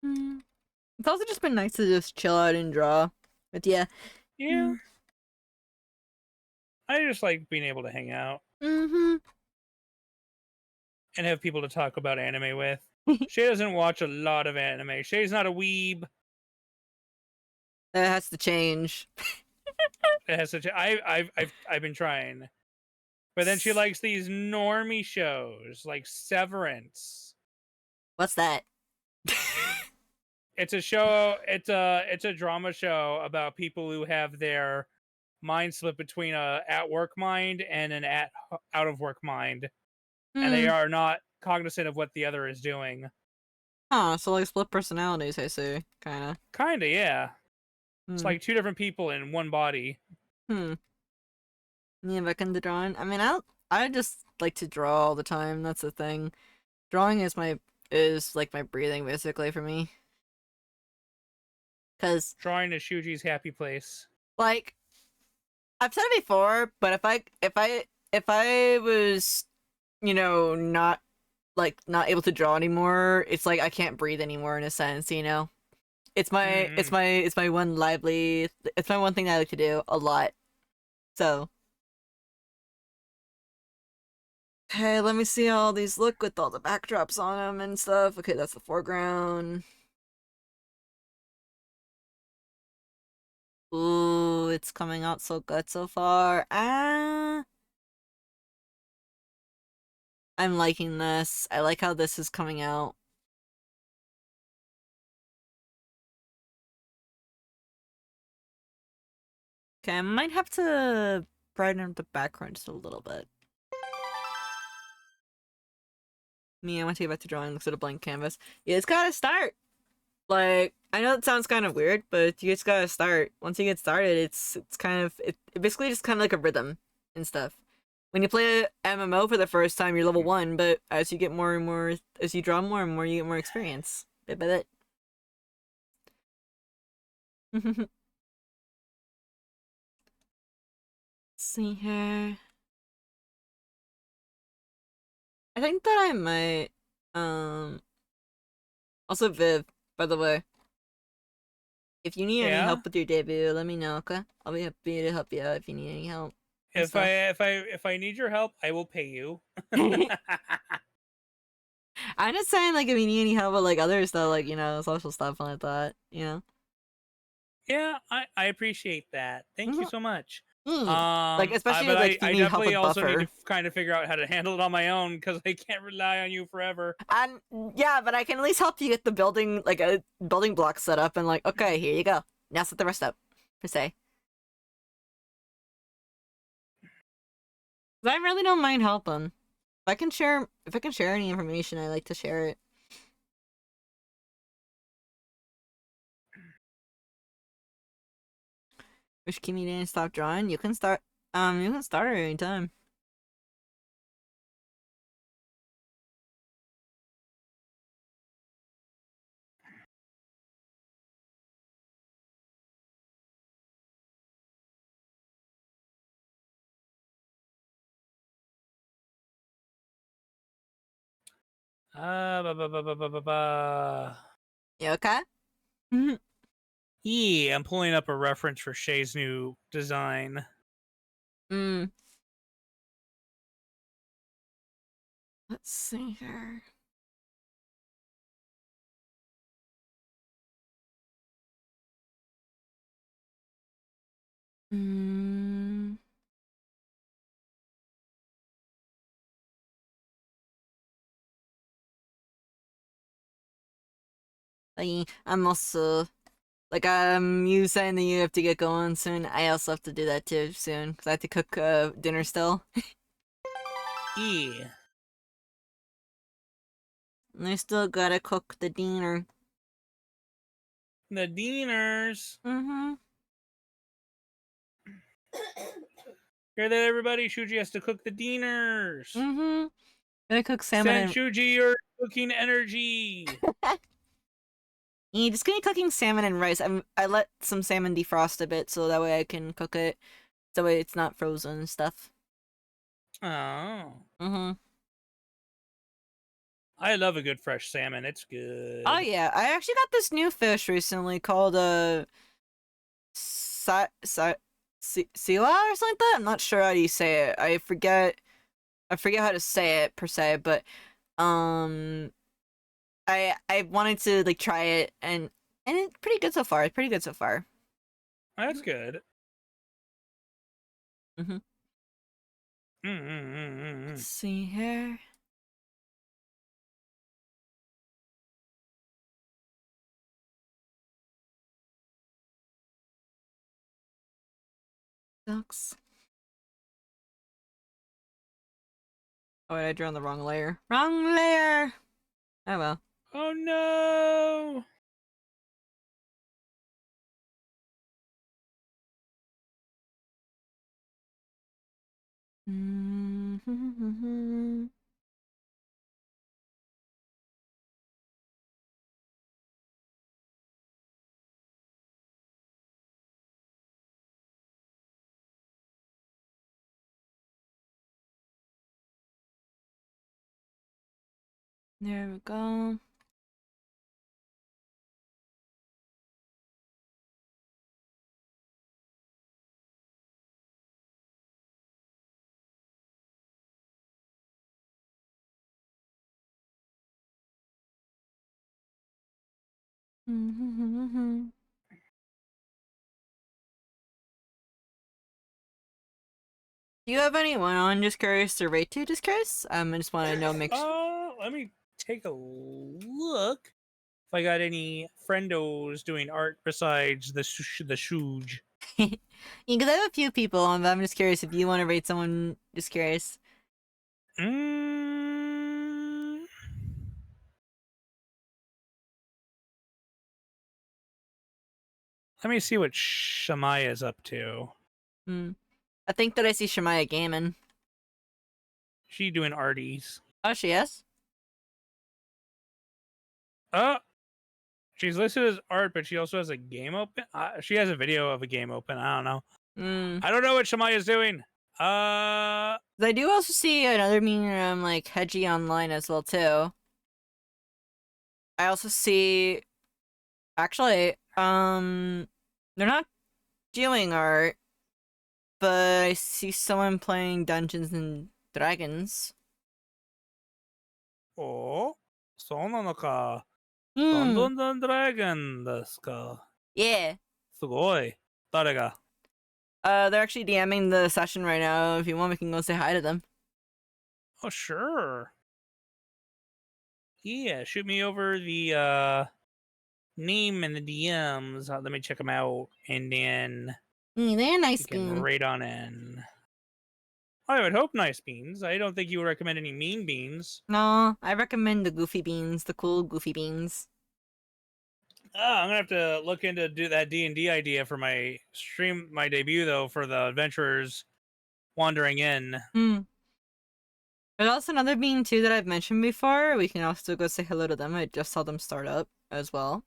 It's also just been nice to just chill out and draw. But yeah. Yeah. I just like being able to hang out Mm-hmm. and have people to talk about anime with. Shay doesn't watch a lot of anime. Shay's not a weeb. That has to change. It has such. I've been trying, but then she likes these normie shows like Severance. What's that? It's a show. It's a drama show about people who have their mind split between a at work mind and an out of work mind, and they are not cognizant of what the other is doing. Huh, so like split personalities, I see. Kinda, yeah. It's like two different people in one body. Yeah, back into drawing. I mean, I just like to draw all the time. That's the thing. Drawing is like my breathing basically for me. Cause Drawing is Shuji's happy place. like I've said it before, but if I was, not able to draw anymore, it's like I can't breathe anymore in a sense, you know? It's my it's my one thing that I like to do a lot. So okay, let me see how all these look with all the backdrops on them and stuff. Okay, that's the foreground. Ooh, it's coming out so good so far. I'm liking this. I like how this is coming out. Okay, I might have to brighten up the background just a little bit. I want to get back to drawing. Looks at a blank canvas. Yeah, it's gotta start. Like, I know it sounds kind of weird, but you just gotta start. Once you get started, it's kind of it basically just kind of like a rhythm and stuff. When you play a MMO for the first time, you're level 1, but as you get more and more, as you draw more and more, you get more experience. Bit by bit. Let's see here. I think that I might, also Viv, by the way. If you need any help with your debut, let me know, okay? I'll be happy to help you out if you need any help. If I need your help, I will pay you. I'm just saying, like, if you need any help with like other stuff, like, social stuff like that, Yeah, I appreciate that. Thank you so much. Like, especially but like if you I need help definitely with also buffer. need to kind of figure out how to handle it on my own because I can't rely on you forever. And yeah, but I can at least help you get the building, like a building block set up, and like, okay, here you go. Now set the rest up, per se. I really don't mind helping. If I can share any information, I like to share it. Wish Kimmy didn't stop drawing. You can start. You can start at any time. Ba, ba, ba, ba, ba, ba, ba. You okay? Yeah, I'm pulling up a reference for Shay's new design. Let's see here. I'm also like you saying that you have to get going soon. I also have to do that too soon because I have to cook dinner still. Yeah. And I still gotta cook the dinner. The diners. Hear that, everybody? Shuji has to cook the diners. Gonna cook salmon. Send Shuji your cooking energy. Yeah, just gonna be cooking salmon and rice. I let some salmon defrost a bit so that way I can cook it. That way it's not frozen and stuff. Oh. I love a good fresh salmon. It's good. Oh yeah, I actually got this new fish recently called sila or something like that. I'm not sure how you say it. I forget how to say it per se, but um I wanted to like try it and it's pretty good so far. It's pretty good so far. That's good. Mm-hmm. Let's see here. Sucks. Oh, wait, I drew on the wrong layer. Wrong layer! Oh well. Oh no! Mm-hmm. There we go. Mm-hmm. Do you have anyone on Just Curious to rate to Just Curious? I just want to know mix. Let me take a look. If I got any friendos doing art besides the shooge. Yeah, because I have a few people on, but I'm just curious if you want to rate someone. Just curious. Mm. Let me see what Shamaya is up to. I think that I see Shemaya gaming. She doing arties. Oh, she is? She's listed as art, but she also has a game open. She has a video of a game open. I don't know. I don't know what Shamaya is doing. I do also see another meme like Hedgie online as well too. I also see, actually, they're not doing art, but I see someone playing Dungeons and Dragons. Oh, そうなのか。Hmm. Dungeons and Dragons ですか。Yeah. すごい。誰が？ They're actually DMing the session right now. If you want, we can go say hi to them. Oh, sure. Yeah, shoot me over the name in the DMs. Let me check them out, and then They're nice you can bean. rate on in. I would hope nice beans. I don't think you would recommend any mean beans. No, I recommend the goofy beans, the cool goofy beans. I'm gonna have to look into do that D&D idea for my stream, my debut though, for the adventurers wandering in. There's also another bean too that I've mentioned before. We can also go say hello to them. I just saw them start up as well.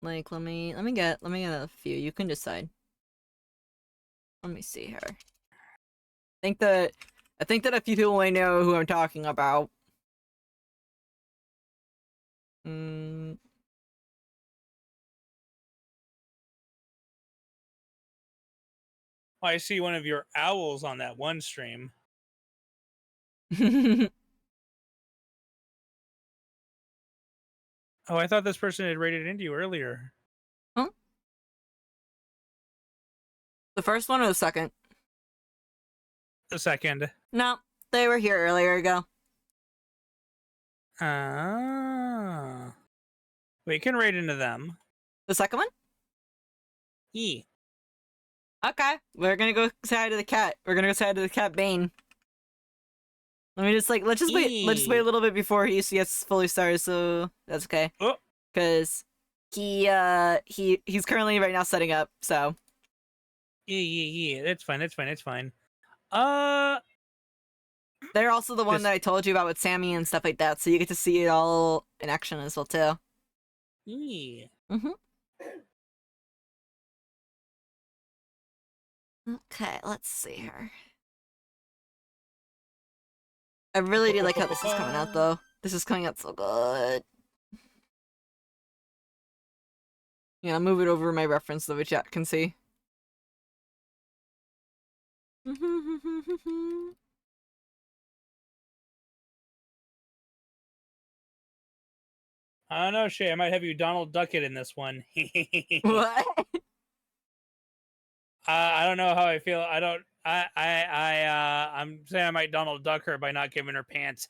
Like, let me get a few. You can decide. Let me see here. I think that a few people may know who I'm talking about. I see one of your owls on that one stream. Oh, I thought this person had rated into you earlier. Huh? The first one or the second? The second. No, they were here earlier ago. We can rate into them. The second one? E. Okay, we're gonna go say hi to the cat. We're gonna go say hi to the cat Bane. Let me just let's just wait a little bit before he gets fully started, so that's okay. Oh. Cause he's currently right now setting up, so. Yeah. That's fine. They're also the one that I told you about with Sammy and stuff like that, so you get to see it all in action as well too. Yeah. Okay, let's see here. I really do like how this is coming out, though. This is coming out so good. Yeah, I'll move it over my reference so the chat can see. I don't know, Shay. I might have you Donald Duck it in this one. What? I don't know how I feel. I don't. I'm saying I might Donald Duck her by not giving her pants.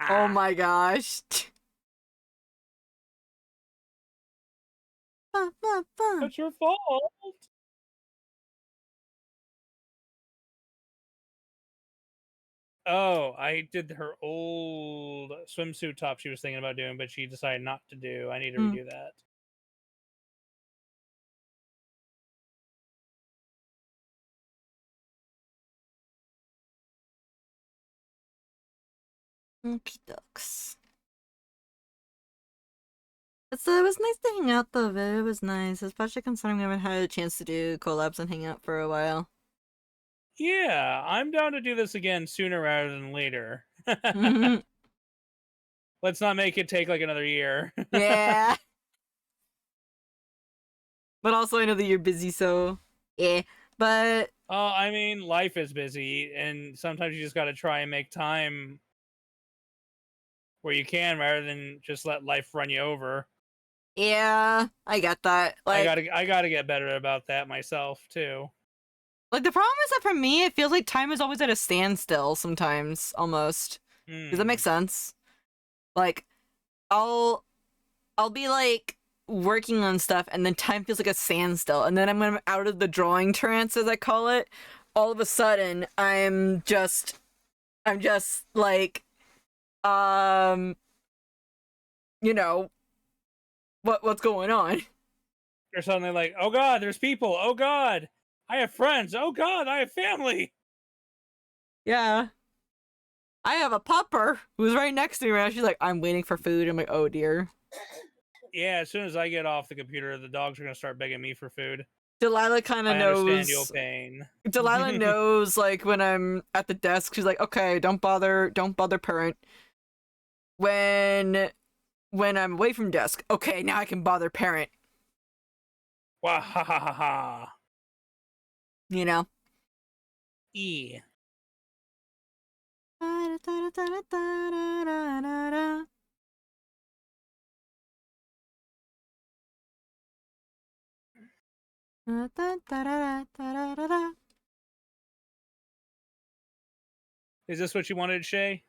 Oh my gosh. It's your fault. Oh, I did her old swimsuit top she was thinking about doing, but she decided not to do. I need to redo that. Okie dokes. It was nice to hang out though, it was nice, especially considering we haven't had a chance to do collabs and hang out for a while. Yeah, I'm down to do this again sooner rather than later. Let's not make it take like another year. Yeah. But also I know that you're busy, so yeah. But I mean, life is busy, and sometimes you just got to try and make time where you can, rather than just let life run you over. yeah, I get that. Like, I gotta get better about that myself too. Like the problem is that for me, it feels like time is always at a standstill sometimes, almost. Does that make sense? Like, I'll be like working on stuff, and then time feels like a standstill, and then when I'm out of the drawing trance, as I call it, all of a sudden I'm just like, you know, what's going on? You're suddenly like, oh god, there's people. Oh god, I have friends. Oh god, I have family. Yeah. I have a pupper who's right next to me right now. She's like, I'm waiting for food. I'm like, oh dear. Yeah, as soon as I get off the computer, the dogs are gonna start begging me for food. Delilah kind of knows. I understand your pain. Delilah knows, like, when I'm at the desk, she's like, okay, don't bother parent. When I'm away from desk, okay, now I can bother parent. Wah ha ha ha ha. You know? E. Is this what you wanted, Shay?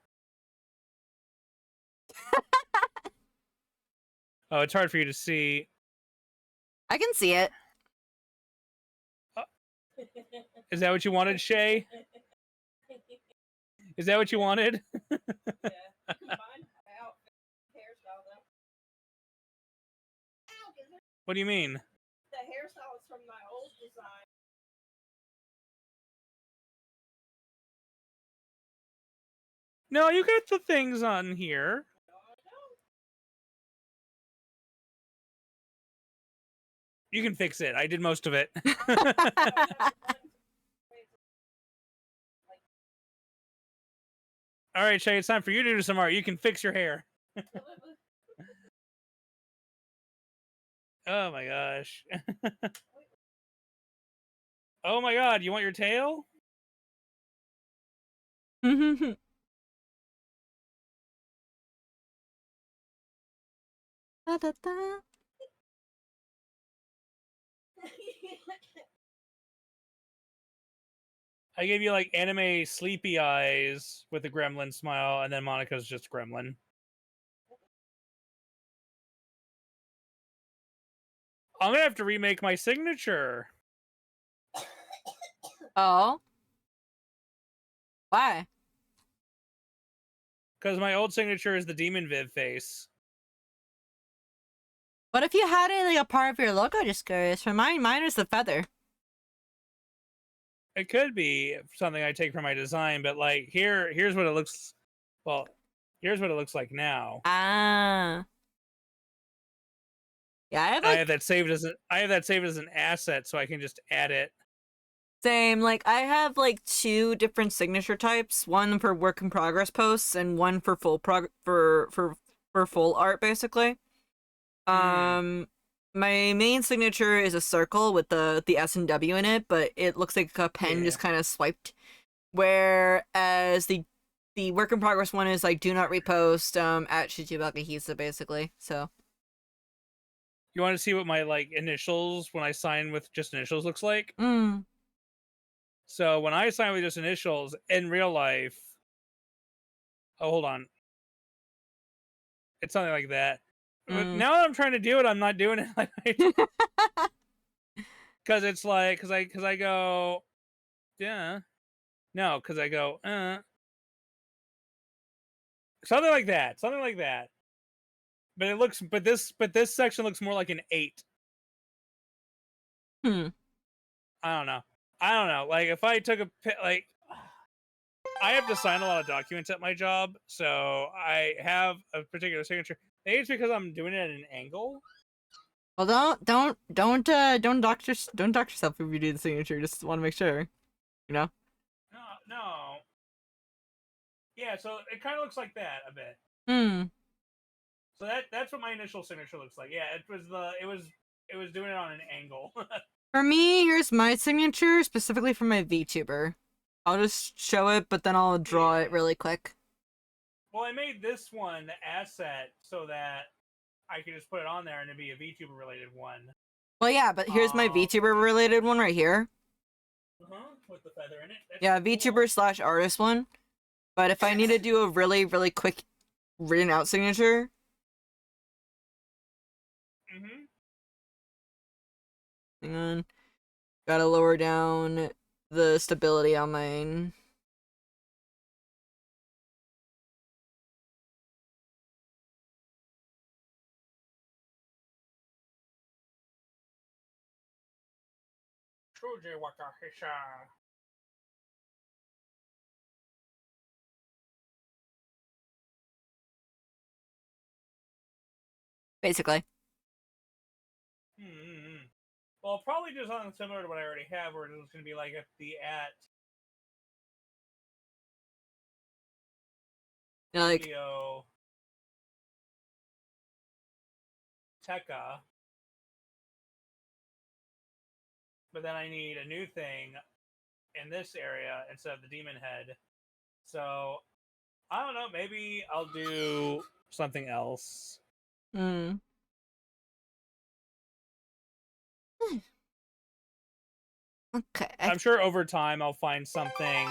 Oh, it's hard for you to see. I can see it. Is that what you wanted, Shay? Is that what you wanted? What do you mean? The hairstyle is from my old design. No, you got the things on here. You can fix it. I did most of it. All right, Shay, it's time for you to do some art. You can fix your hair. Oh my gosh. Oh my god, you want your tail? I gave you like anime sleepy eyes with a gremlin smile, and then Monica's just gremlin. I'm gonna have to remake my signature. Oh? Why? Because my old signature is the Demon Viv face. What if you had it like a part of your logo? Just curious. For mine is the feather. It could be something I take from my design, but like here's what it looks. Well, here's what it looks like now. Ah. Yeah, I have that saved as an asset, so I can just add it. Same. Like I have like two different signature types, one for work in progress posts and one for full for full art basically. Hmm. My main signature is a circle with the S and W in it, but it looks like a pen Yeah. just kind of swiped. Whereas the work in progress one is like do not repost at Shichibaka basically. So You want to see what my like initials when I sign with just initials looks like? mm, So when I sign with just initials in real life, oh hold on, it's something like that. But mm. now that I'm trying to do it, I'm not doing it like because it's like because I go yeah no because I go something like that. But it looks but this section looks more like an 8. Hmm. I don't know. I don't know. Like if I took a like I have to sign a lot of documents at my job, so I have a particular signature. Maybe it's because I'm doing it at an angle. Well, don't dox yourself if you do the signature. Just want to make sure, you know. No, no. Yeah, so it kind of looks like that a bit. Hmm. So that's what my initial signature looks like. Yeah, it was doing it on an angle. For me, here's my signature specifically for my VTuber. I'll just show it, but then I'll draw Yeah. it really quick. Well, I made this one the asset so that I could just put it on there and it'd be a VTuber related one. Well, yeah, but here's my Um, VTuber related one right here. with the feather in it. That's Yeah, cool. VTuber slash artist one. But if I need to do a really quick written out signature, Mm-hmm. hang on, gotta lower down the stability on mine. Shuji Wakahisha. Basically. Mm-hmm. Well, probably do something similar to what I already have, where it's going to be like at the at Like, Studio Tekka, but then I need a new thing in this area instead of the demon head. So I don't know. Maybe I'll do something else. hmm. Okay. I'm sure over time I'll find something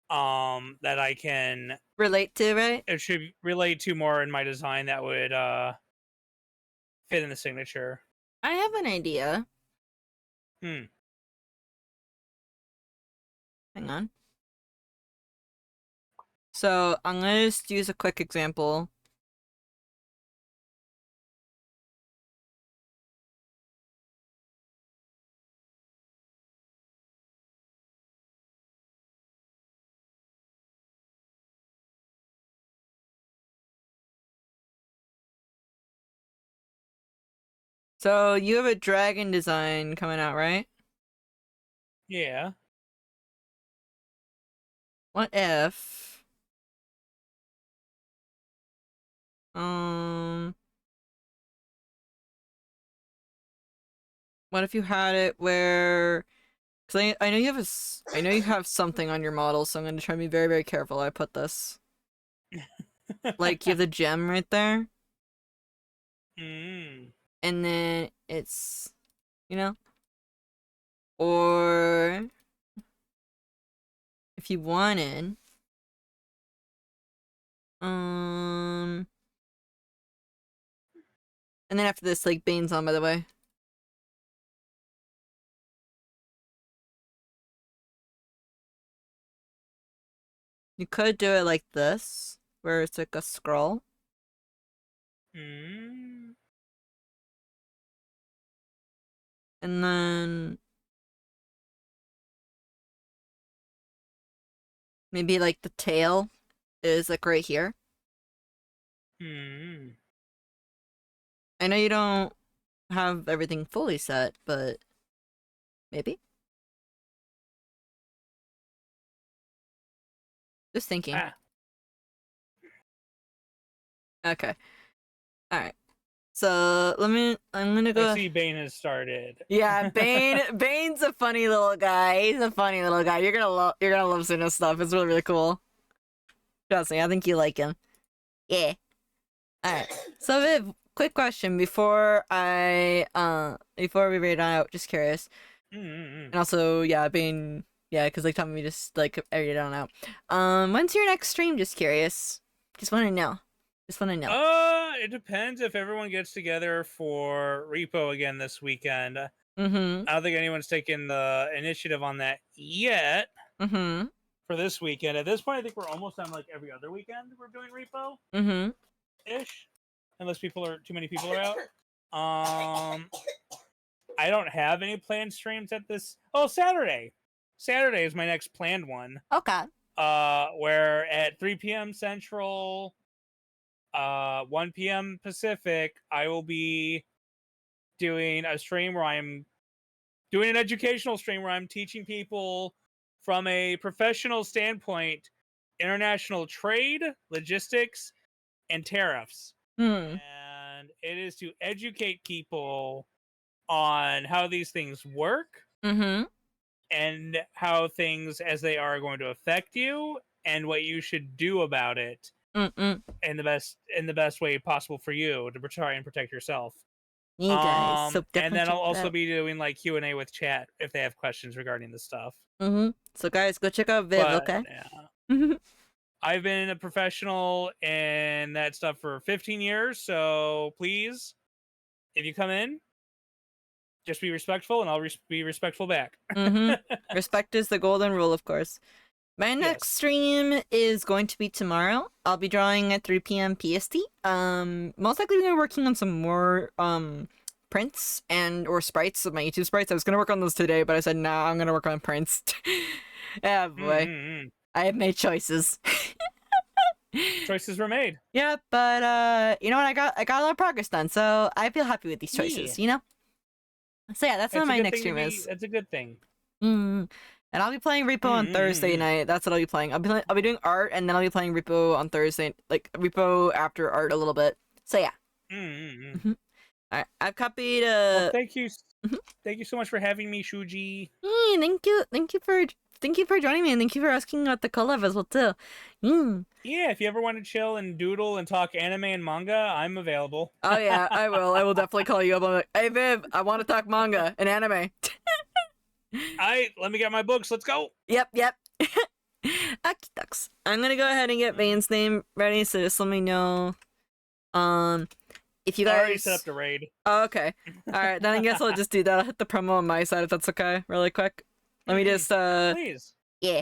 that I can Relate to, right? it should relate to more in my design that would fit in the signature. I have an idea. Hmm. Hang on. So I'm gonna just use a quick example. So you have a dragon design coming out, right? Yeah. What if um what if you had it where because I know you have I know you have something on your model, so I'm gonna try to be very careful how I put this. Like you have the gem right there, Mm. and then it's you know, or if you wanted, um, and then after this, like Bane's on by the way. You could do it like this, where it's like a scroll. Mm. And then maybe like the tail is like right here. Mm. I know you don't have everything fully set, but maybe. Just thinking. Ah. Okay. All right. So I'm gonna go. I see Bane has started. Yeah, Bane's a funny little guy. He's a funny little guy. You're gonna love seeing his stuff. It's really, really cool. Trust me, I think you like him. Yeah. Alright. So Viv, quick question before we read out, just curious. And also, yeah, Bane, yeah, because like Tommy just like read it on out. When's your next stream? Just curious. Just wanna know. It depends if everyone gets together for Repo again this weekend. Mm-hmm. I don't think anyone's taken the initiative on that yet. Mm-hmm. For this weekend. At this point, I think we're almost on like every other weekend we're doing Repo. Mm-hmm. Ish. Unless too many people are out. I don't have any planned streams at this. Oh, Saturday. Saturday is my next planned one. Okay. Where at 3 p.m. Central, 1 p.m. Pacific, I will be doing a stream where I'm doing an educational stream where I'm teaching people from a professional standpoint international trade, logistics, and tariffs. And it is to educate people on how these things work and how things as they are going to affect you and what you should do about it in the best way possible for you to try and protect yourself. You guys, so and then I'll also be doing like Q&A with chat if they have questions regarding the stuff. So guys, go check out Viv, okay? Yeah. I've been a professional in that stuff for 15 years, so please, if you come in, just be respectful, and I'll be respectful back. Respect is the golden rule, of course. My next stream is going to be tomorrow. I'll be drawing at 3 p.m. PST. Most likely we're working on some more prints or sprites of my YouTube sprites. I was gonna work on those today, but I said nah, I'm gonna work on prints. Yeah, boy. I have made choices. Choices were made. Yeah, but you know what? I got a lot of progress done, so I feel happy with these choices. You know. So yeah, that's what my next stream is. That's a good thing. And I'll be playing Repo on Thursday night. That's what I'll be playing. I'll be doing art, and then I'll be playing Repo on Thursday, like Repo after art a little bit. So yeah. All right, I've copied. Well, thank you so much for having me, Shuji. Thank you for joining me, and thank you for asking about the collab as well too. Yeah, if you ever want to chill and doodle and talk anime and manga, I'm available. Oh yeah, I will. I will definitely call you up. I'm like, hey Viv, I want to talk manga and anime. Let me get my books. Let's go. Yep. Aki ducks. I'm gonna go ahead and get Vane's name ready. So just let me know. If you guys I already set up the raid. Oh, okay. All right, then I guess I'll just do that. I'll hit the promo on my side if that's okay, really quick. Let me just Please. Yeah.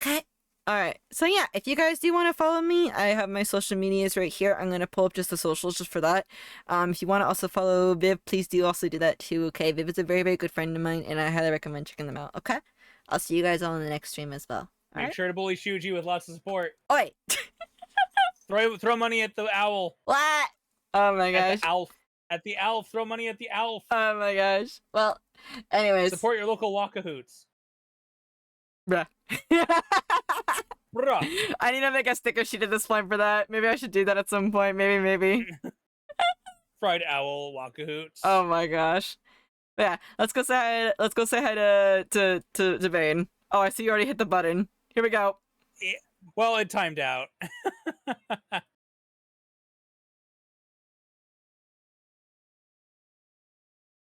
Okay. Alright, so yeah, if you guys do want to follow me, I have my social medias right here. I'm going to pull up just the socials just for that. If you want to also follow Viv, please do also do that too, okay? Viv is a very, very good friend of mine, and I highly recommend checking them out, okay? I'll see you guys all in the next stream as well. Make sure to bully Shuji with lots of support. Oh, wait! Throw money at the owl. What? Oh my gosh. At the Alf. Throw money at the Alf. Oh my gosh. Well, anyways. Support your local Wakahoots. Bruh. Bruh. I need to make a sticker sheet at this point for that. Maybe I should do that at some point. Maybe. Fried owl Wakahoots. Oh my gosh. But yeah, let's go say hi to Vane. Oh, I see you already hit the button. Here we go. Yeah. Well, it timed out.